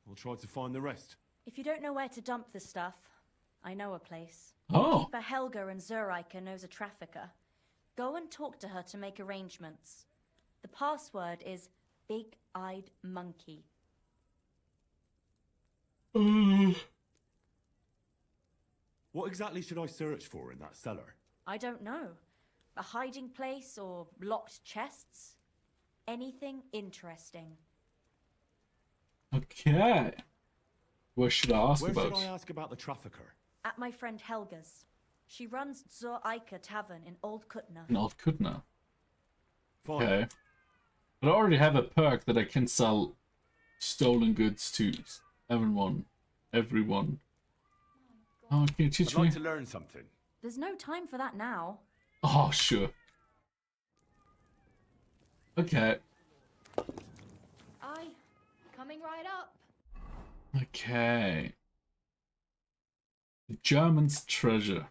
I'll try to find the rest. If you don't know where to dump the stuff, I know a place. Oh. Keeper Helga in Zurich knows a trafficker. Go and talk to her to make arrangements. The password is Big-Eyed Monkey. What exactly should I search for in that cellar? I don't know. A hiding place or locked chests? Anything interesting. Okay. What should I ask Where about? should I ask about the trafficker? At my friend Helga's. She runs Zur Eiche Tavern in Old Kutner. In Old Kutner. Fine. Okay. But I already have a perk that I can sell stolen goods to everyone. Oh, can you teach I'd me? like to learn something. There's no time for that now. Oh, sure. Okay. Aye, coming right up. Okay. The German's treasure.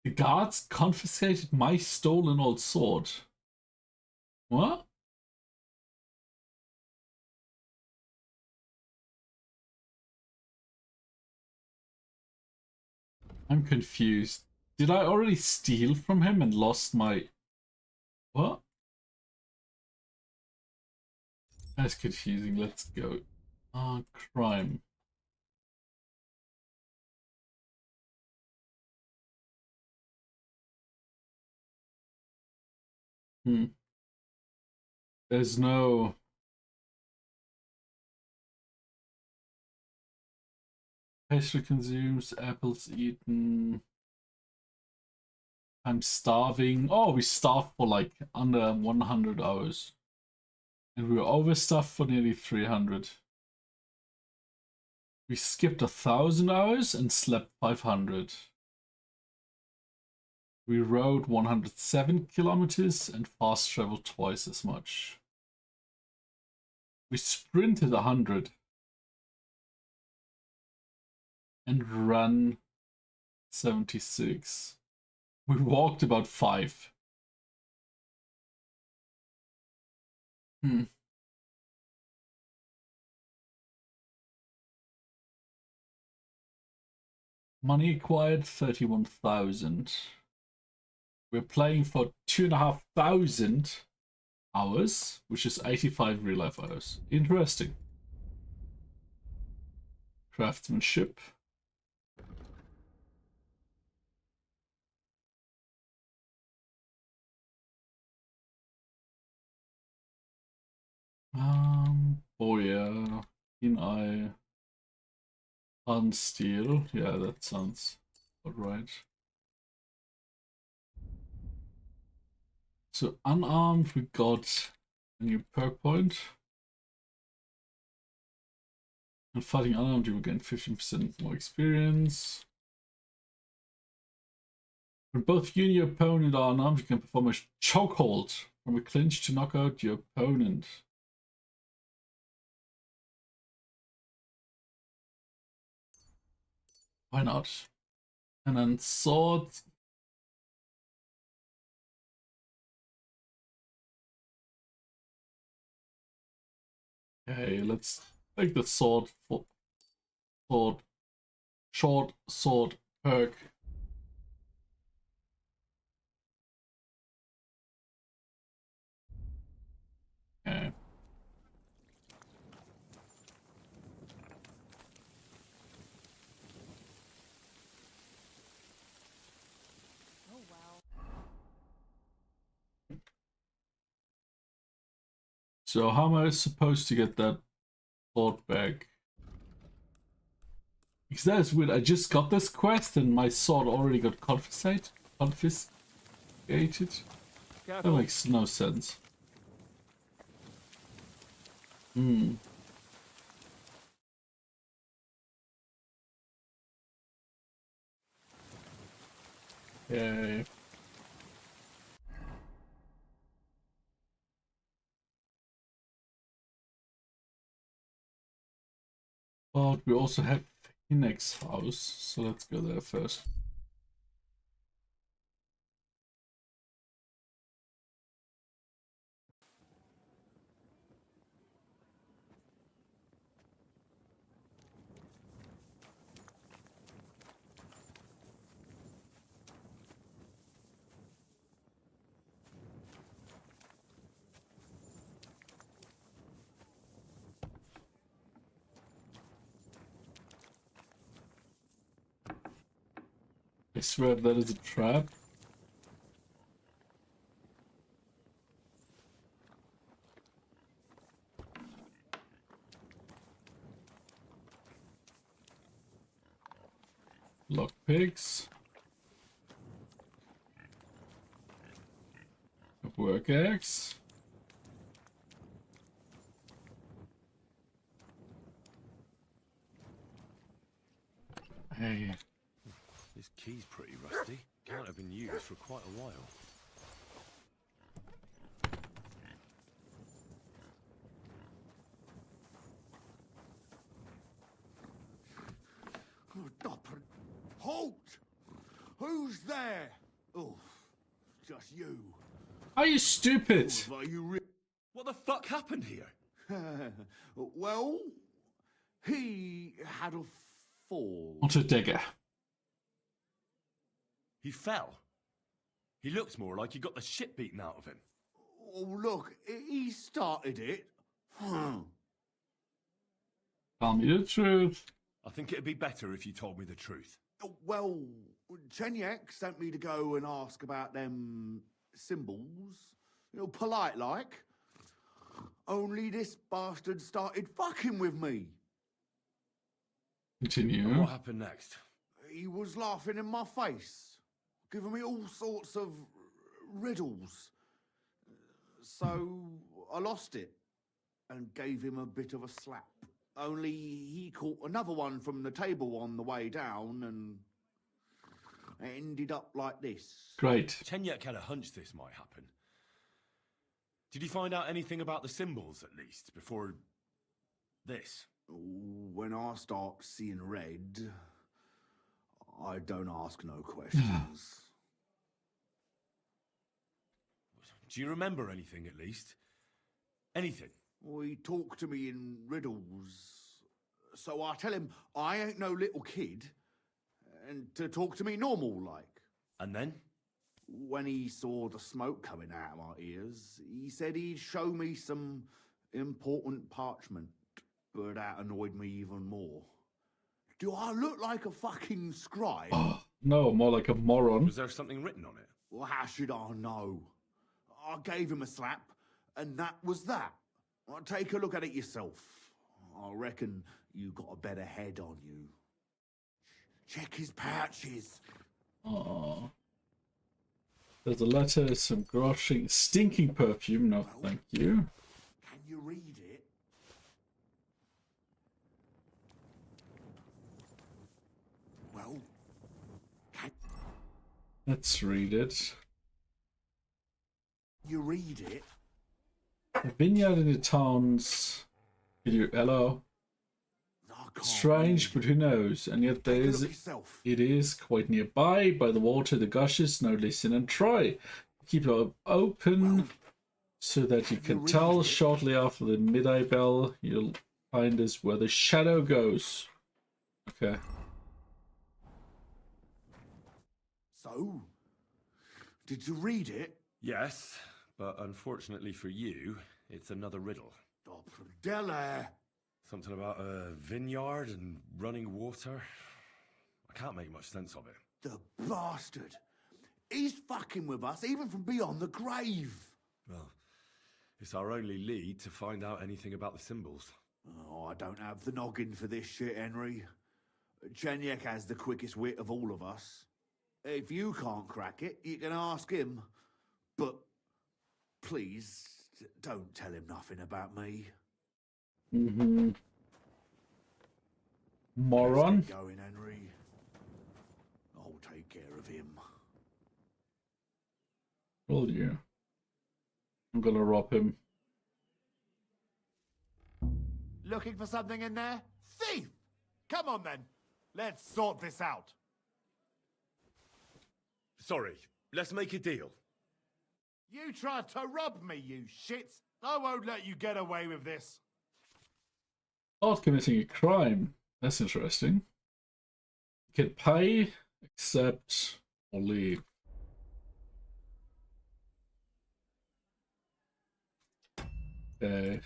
The guards confiscated my stolen old sword. What? I'm confused. Did I already steal from him and lost my... What? That's confusing. Let's go. Crime. There's no... Pastry consumes, apples eaten. I'm starving. Oh, we starved for like under 100 hours. And we were overstuffed for nearly 300. We skipped 1,000 hours and slept 500. We rode 107 kilometers and fast traveled twice as much. We sprinted 100 and ran 76. We walked about 5. Money acquired 31,000. We're playing for 2,500 hours, which is 85 real life hours. Interesting. Craftsmanship. Oh yeah, keen eye, hardened steel. Yeah, that sounds about right. So unarmed, we got a new perk point. And fighting unarmed, you will gain 15% more experience. When both you and your opponent are unarmed, you can perform a chokehold from a clinch to knock out your opponent. Why not? And then sword. Okay, let's take the sword for short sword perk. Okay. So how am I supposed to get that sword back? Because that is weird. I just got this quest and my sword already got confiscated. That makes no sense. Hmm. Okay. But we also have Phoenix house, so let's go there first. I swear that is a trap. Lockpicks. Work axe. Hey. This key's pretty rusty. Can't have been used for quite a while. Halt! Who's there? Oh, just you. Are you stupid? What the fuck happened here? Well, he had a fall. What a digger. He fell. He looks more like he got the shit beaten out of him. Oh, look, he started it. Tell me the truth. I think it'd be better if you told me the truth. Well, Chenyek sent me to go and ask about them symbols. You know, polite like. Only this bastard started fucking with me. Continue. And what happened next? He was laughing in my face, giving me all sorts of riddles. So I lost it and gave him a bit of a slap. Only he caught another one from the table on the way down and it ended up like this. Great. Chenyek had a hunch this might happen. Did you find out anything about the symbols, at least, before this? When I start seeing red, I don't ask no questions. Do you remember anything, at least? Anything? He talked to me in riddles. So I tell him I ain't no little kid, and to talk to me normal like. And then? When he saw the smoke coming out of my ears, he said he'd show me some important parchment, but that annoyed me even more. Do I look like a fucking scribe? Oh, no, more like a moron. Was there something written on it? Well, how should I know? I gave him a slap, and that was that. Well, take a look at it yourself. I reckon you got a better head on you. Check his pouches. Aww. There's a letter, some groshing, stinking perfume. No, thank you. Can you read it? Well, Let's read it. You read it? A vineyard in the towns. Hello. Strange, but who knows? And yet there is. It is quite nearby, by the water, the gushes. Now listen and try. Keep it open so that you can tell. Shortly after the midday bell, you'll find us where the shadow goes. Okay. So, did you read it? Yes, but unfortunately for you, it's another riddle. Oh, Pradella! Something about a vineyard and running water. I can't make much sense of it. The bastard! He's fucking with us, even from beyond the grave! Well, it's our only lead to find out anything about the symbols. Oh, I don't have the noggin for this shit, Henry. Chenyek has the quickest wit of all of us. If you can't crack it, you can ask him. But please, don't tell him nothing about me. Mm-hmm. Moron. Let's get going, Henry. I'll take care of him. Will you? I'm gonna rob him. Looking for something in there? Thief! Come on then. Let's sort this out. Sorry, let's make a deal. You tried to rob me, you shits. I won't let you get away with this. Not committing a crime. That's interesting. You can pay, accept, or leave. Okay.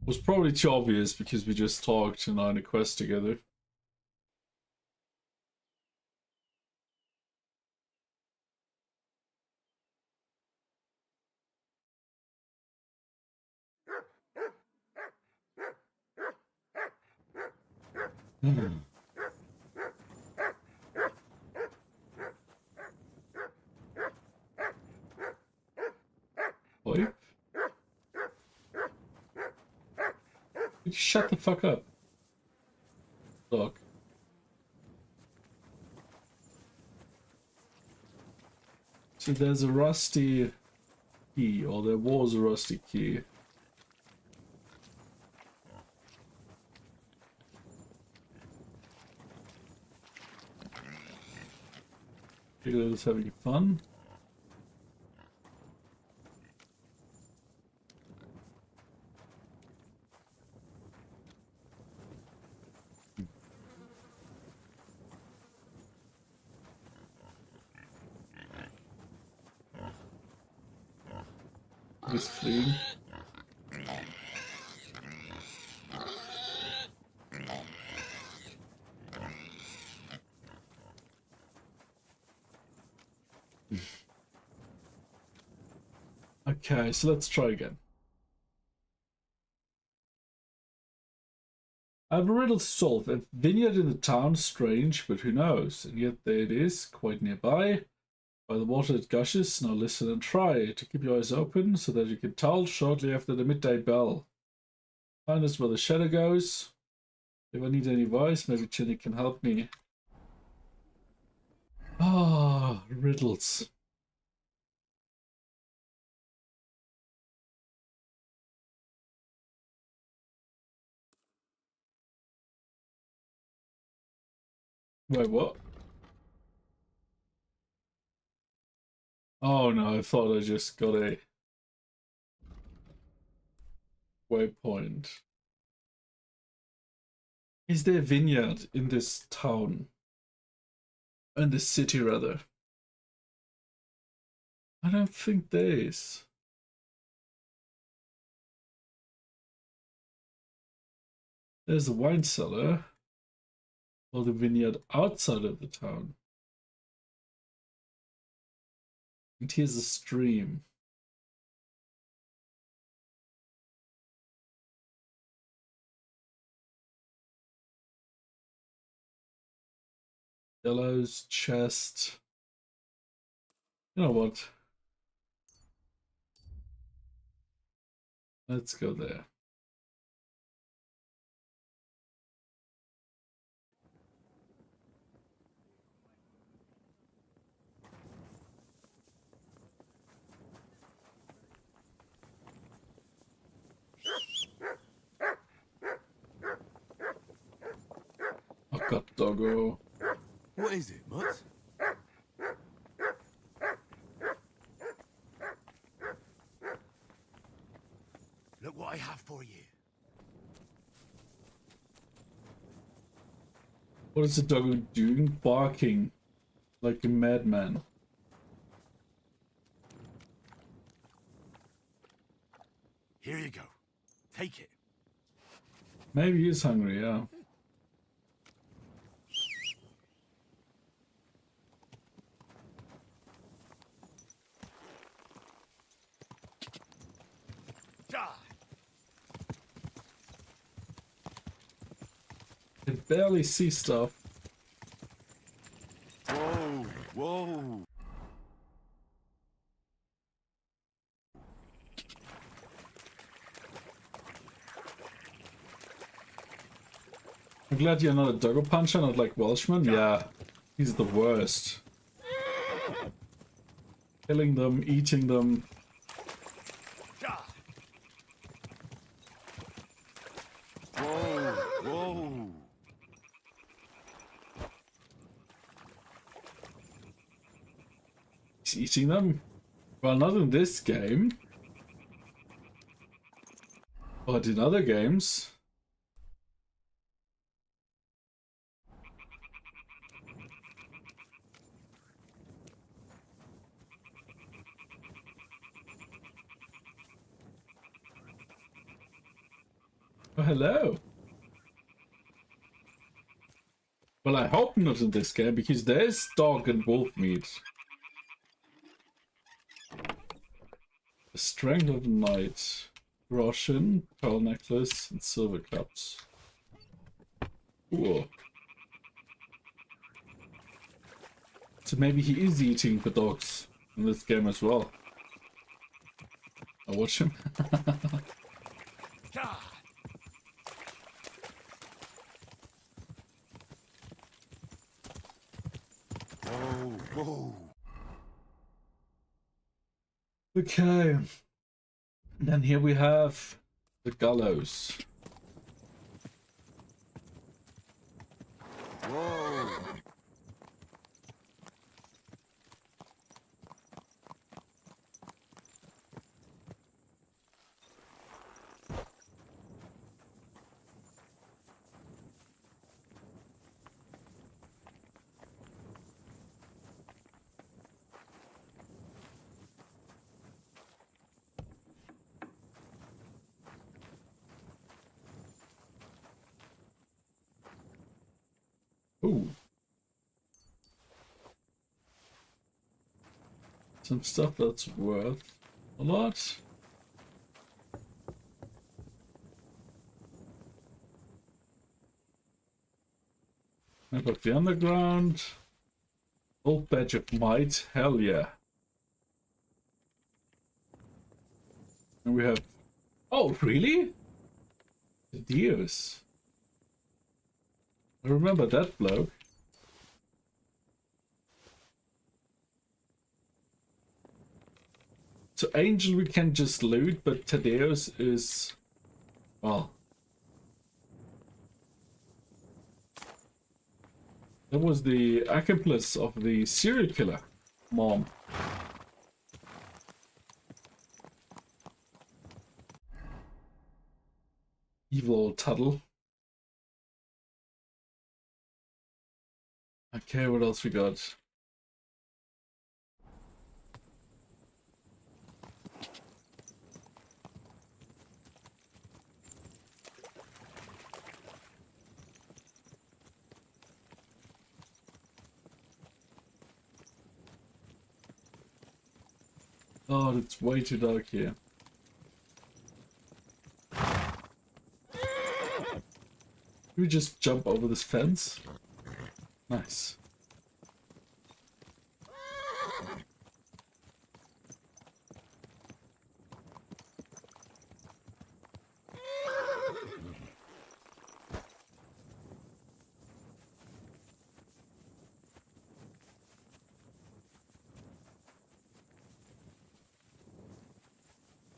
Was probably too obvious because we just talked and on a quest together. Boy. Shut the fuck up. Look. So there's a rusty key, or there was a rusty key. Peter's having fun. Just fleeing. Okay, so let's try again. I have a riddle to solve. A vineyard in the town, strange, but who knows? And yet there it is, quite nearby. By the water that gushes, now listen and try to keep your eyes open so that you can tell shortly after the midday bell. Find us where the shadow goes. If I need any advice, maybe Chinny can help me. Ah, riddles. Wait, what? Oh no, I thought I just got a waypoint. Is there a vineyard in this town? In this city, rather? I don't think there is. There's a wine cellar. Or the vineyard outside of the town. And here's a stream. Yellow's chest. You know what? Let's go there. God doggo. What is it, Mutt? Look what I have for you. What is the doggo doing? Barking like a madman. Here you go. Take it. Maybe he's hungry, yeah. I can barely see stuff. Whoa, whoa. I'm glad you're not a doggo puncher, not like Welshman. Yeah, he's the worst. Killing them, eating them. Whoa, whoa. He's eating them? Well, not in this game. But in other games. Oh, hello. Well, I hope not in this game, because there's dog and wolf meat. The Strength of the Knight. Russian, pearl necklace, and silver cups. Cool. So maybe he is eating the dogs in this game as well. I'll watch him. Whoa, whoa. Okay. Then here we have the gallows. Whoa. Ooh. Some stuff that's worth a lot. Map of the Underground. Old Badge of Might. Hell yeah. And we have... Oh, really? THIEVES. I remember that bloke. So Angel we can just loot, but Thaddeus is... well... that was the accomplice of the serial killer mom. Evil old Tuttle. Okay, what else we got? Oh, it's way too dark here. Can we just jump over this fence? Nice.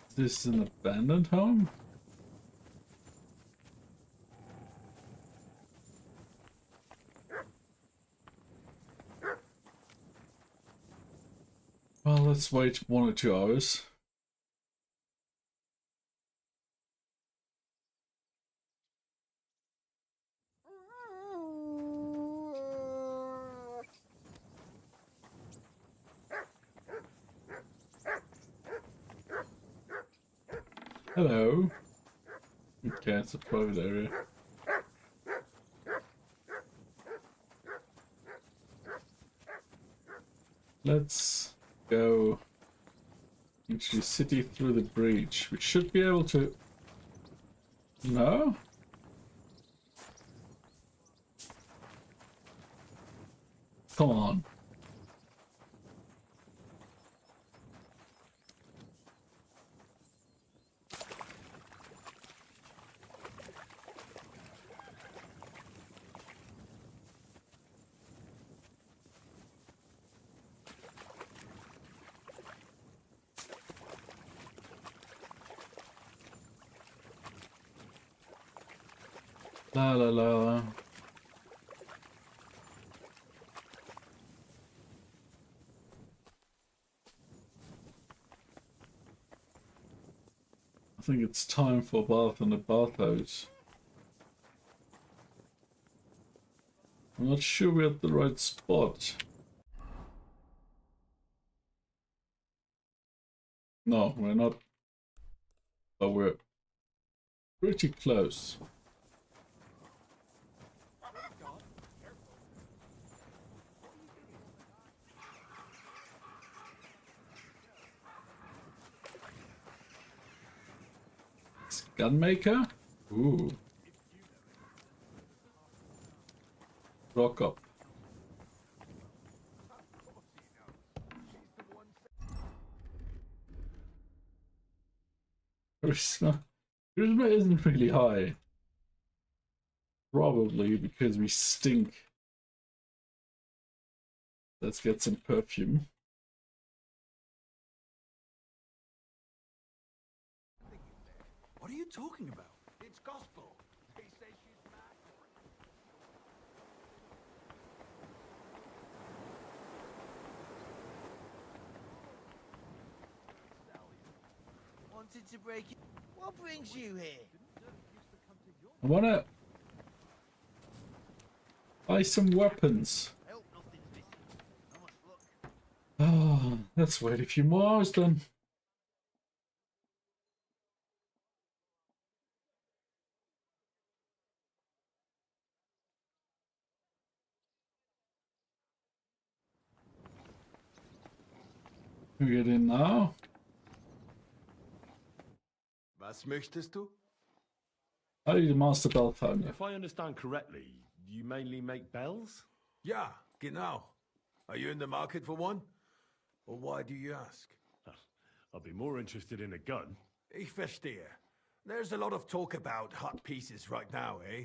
Is this an abandoned home? Well, let's wait 1 or 2 hours. Hello. Okay, it's a private area. Let's go into the city through the breach. We should be able to... No? Come on. La la la la. I think it's time for a bath in the bathhouse. I'm not sure we're at the right spot. No, we're not. But we're pretty close. Gunmaker? Ooh. Rock up. Charisma isn't really high. Probably because we stink. Let's get some perfume. What are you talking about? It's gospel. They say she's mad. Wanted to break it. What brings you here? I wanna buy some weapons. Oh, let's wait a few more hours then. We get in now. Was möchtest du? Are you the master bell founder? If I understand correctly, you mainly make bells? Ja, genau. Are you in the market for one? Or why do you ask? I'd be more interested in a gun. Ich verstehe. There's a lot of talk about hot pieces right now, eh?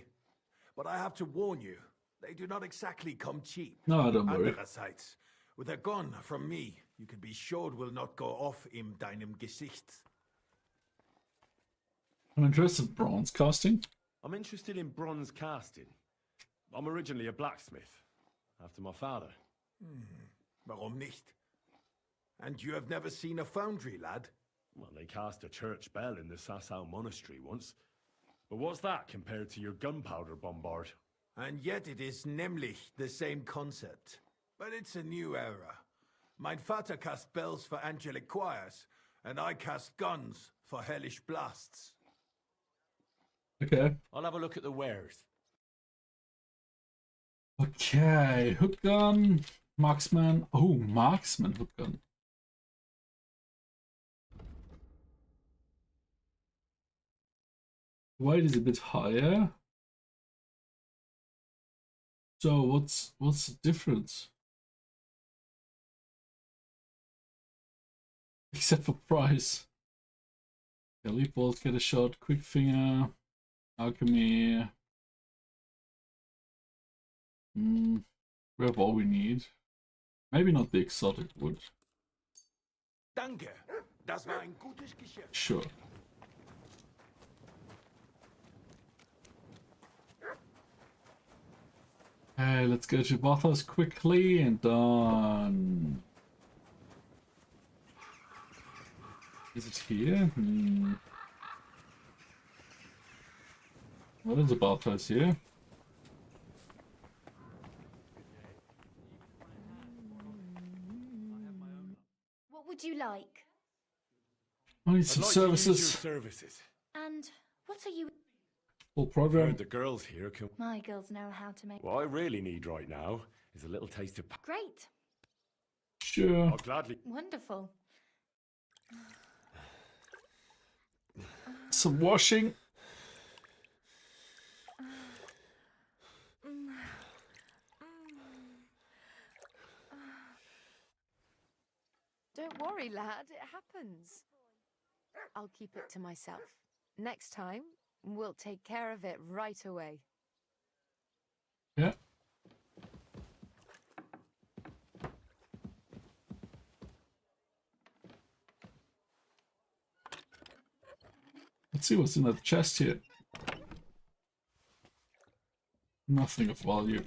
But I have to warn you, they do not exactly come cheap. No, don't worry. Andererseits, with a gun from me, you can be sure it will not go off in deinem Gesicht. I'm interested in bronze casting. I'm interested in bronze casting. I'm originally a blacksmith, after my father. Warum nicht? And you have never seen a foundry, lad? Well, they cast a church bell in the Sasau monastery once. But what's that compared to your gunpowder bombard? And yet it is nämlich the same concept. But it's a new era. Mein Vater cast bells for angelic choirs, and I cast guns for hellish blasts. Okay. I'll have a look at the wares. Okay, hook gun, marksman. Oh, marksman hook gun. Weight is a bit higher. So what's the difference? Except for price. Yeah, leap balls, get a shot, quick finger, alchemy. We have all we need. Maybe not the exotic wood. Danke. Das war ein gutes Geschäft. Sure. Hey, let's go to bathhouse quickly and done. Is it here? What is the bathhouse here? What would you like? I need I'd some like to use your services. services. And what are you? Full program. Heard the girls here can... My girls know how to make. What I really need right now is a little taste of... Great. Sure. I'll gladly... Wonderful. Some washing. Don't worry, lad. It happens. I'll keep it to myself. Next time, we'll take care of it right away. Yeah. Let's see what's in that chest here. Nothing of value.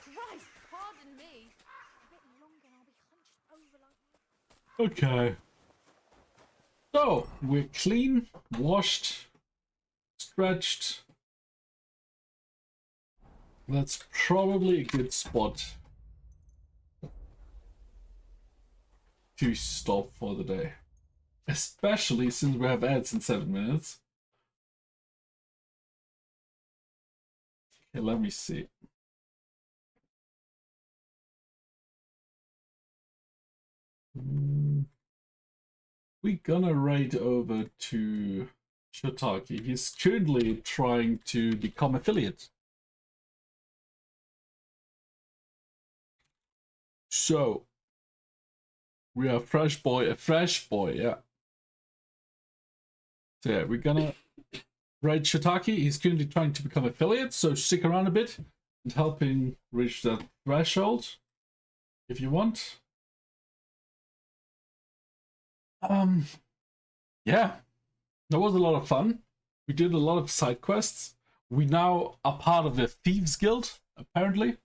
Christ, pardon me. A bit longer and I'll be hunched over like. Okay. So, we're clean, washed, stretched. That's probably a good spot to stop for the day. Especially since we have ads in 7 minutes. Okay, let me see. We're gonna raid over to Shiitake. He's currently trying to become affiliate. So, we are a fresh boy, yeah. So yeah, we're gonna raid Shiitake. He's currently trying to become affiliate, so stick around a bit and help him reach that threshold if you want. Yeah, that was a lot of fun. We did a lot of side quests. We now are part of the Thieves Guild, apparently.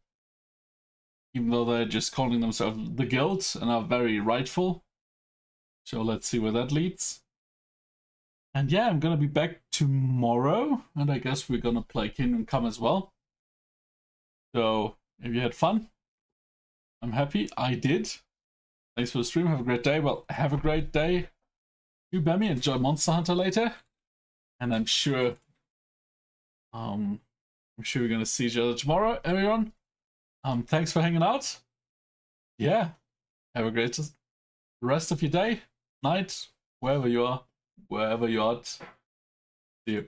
Even though they're just calling themselves the Guild and are very rightful. So let's see where that leads. And yeah, I'm gonna be back tomorrow, and I guess we're gonna play Kingdom Come as well. So if you had fun, I'm happy. I did. Thanks for the stream. Have a great day. Well, have a great day. You, Bammy, enjoy Monster Hunter later. And I'm sure we're gonna see each other tomorrow, everyone. Thanks for hanging out. Yeah. Have a great rest of your day, night, wherever you are at. See you.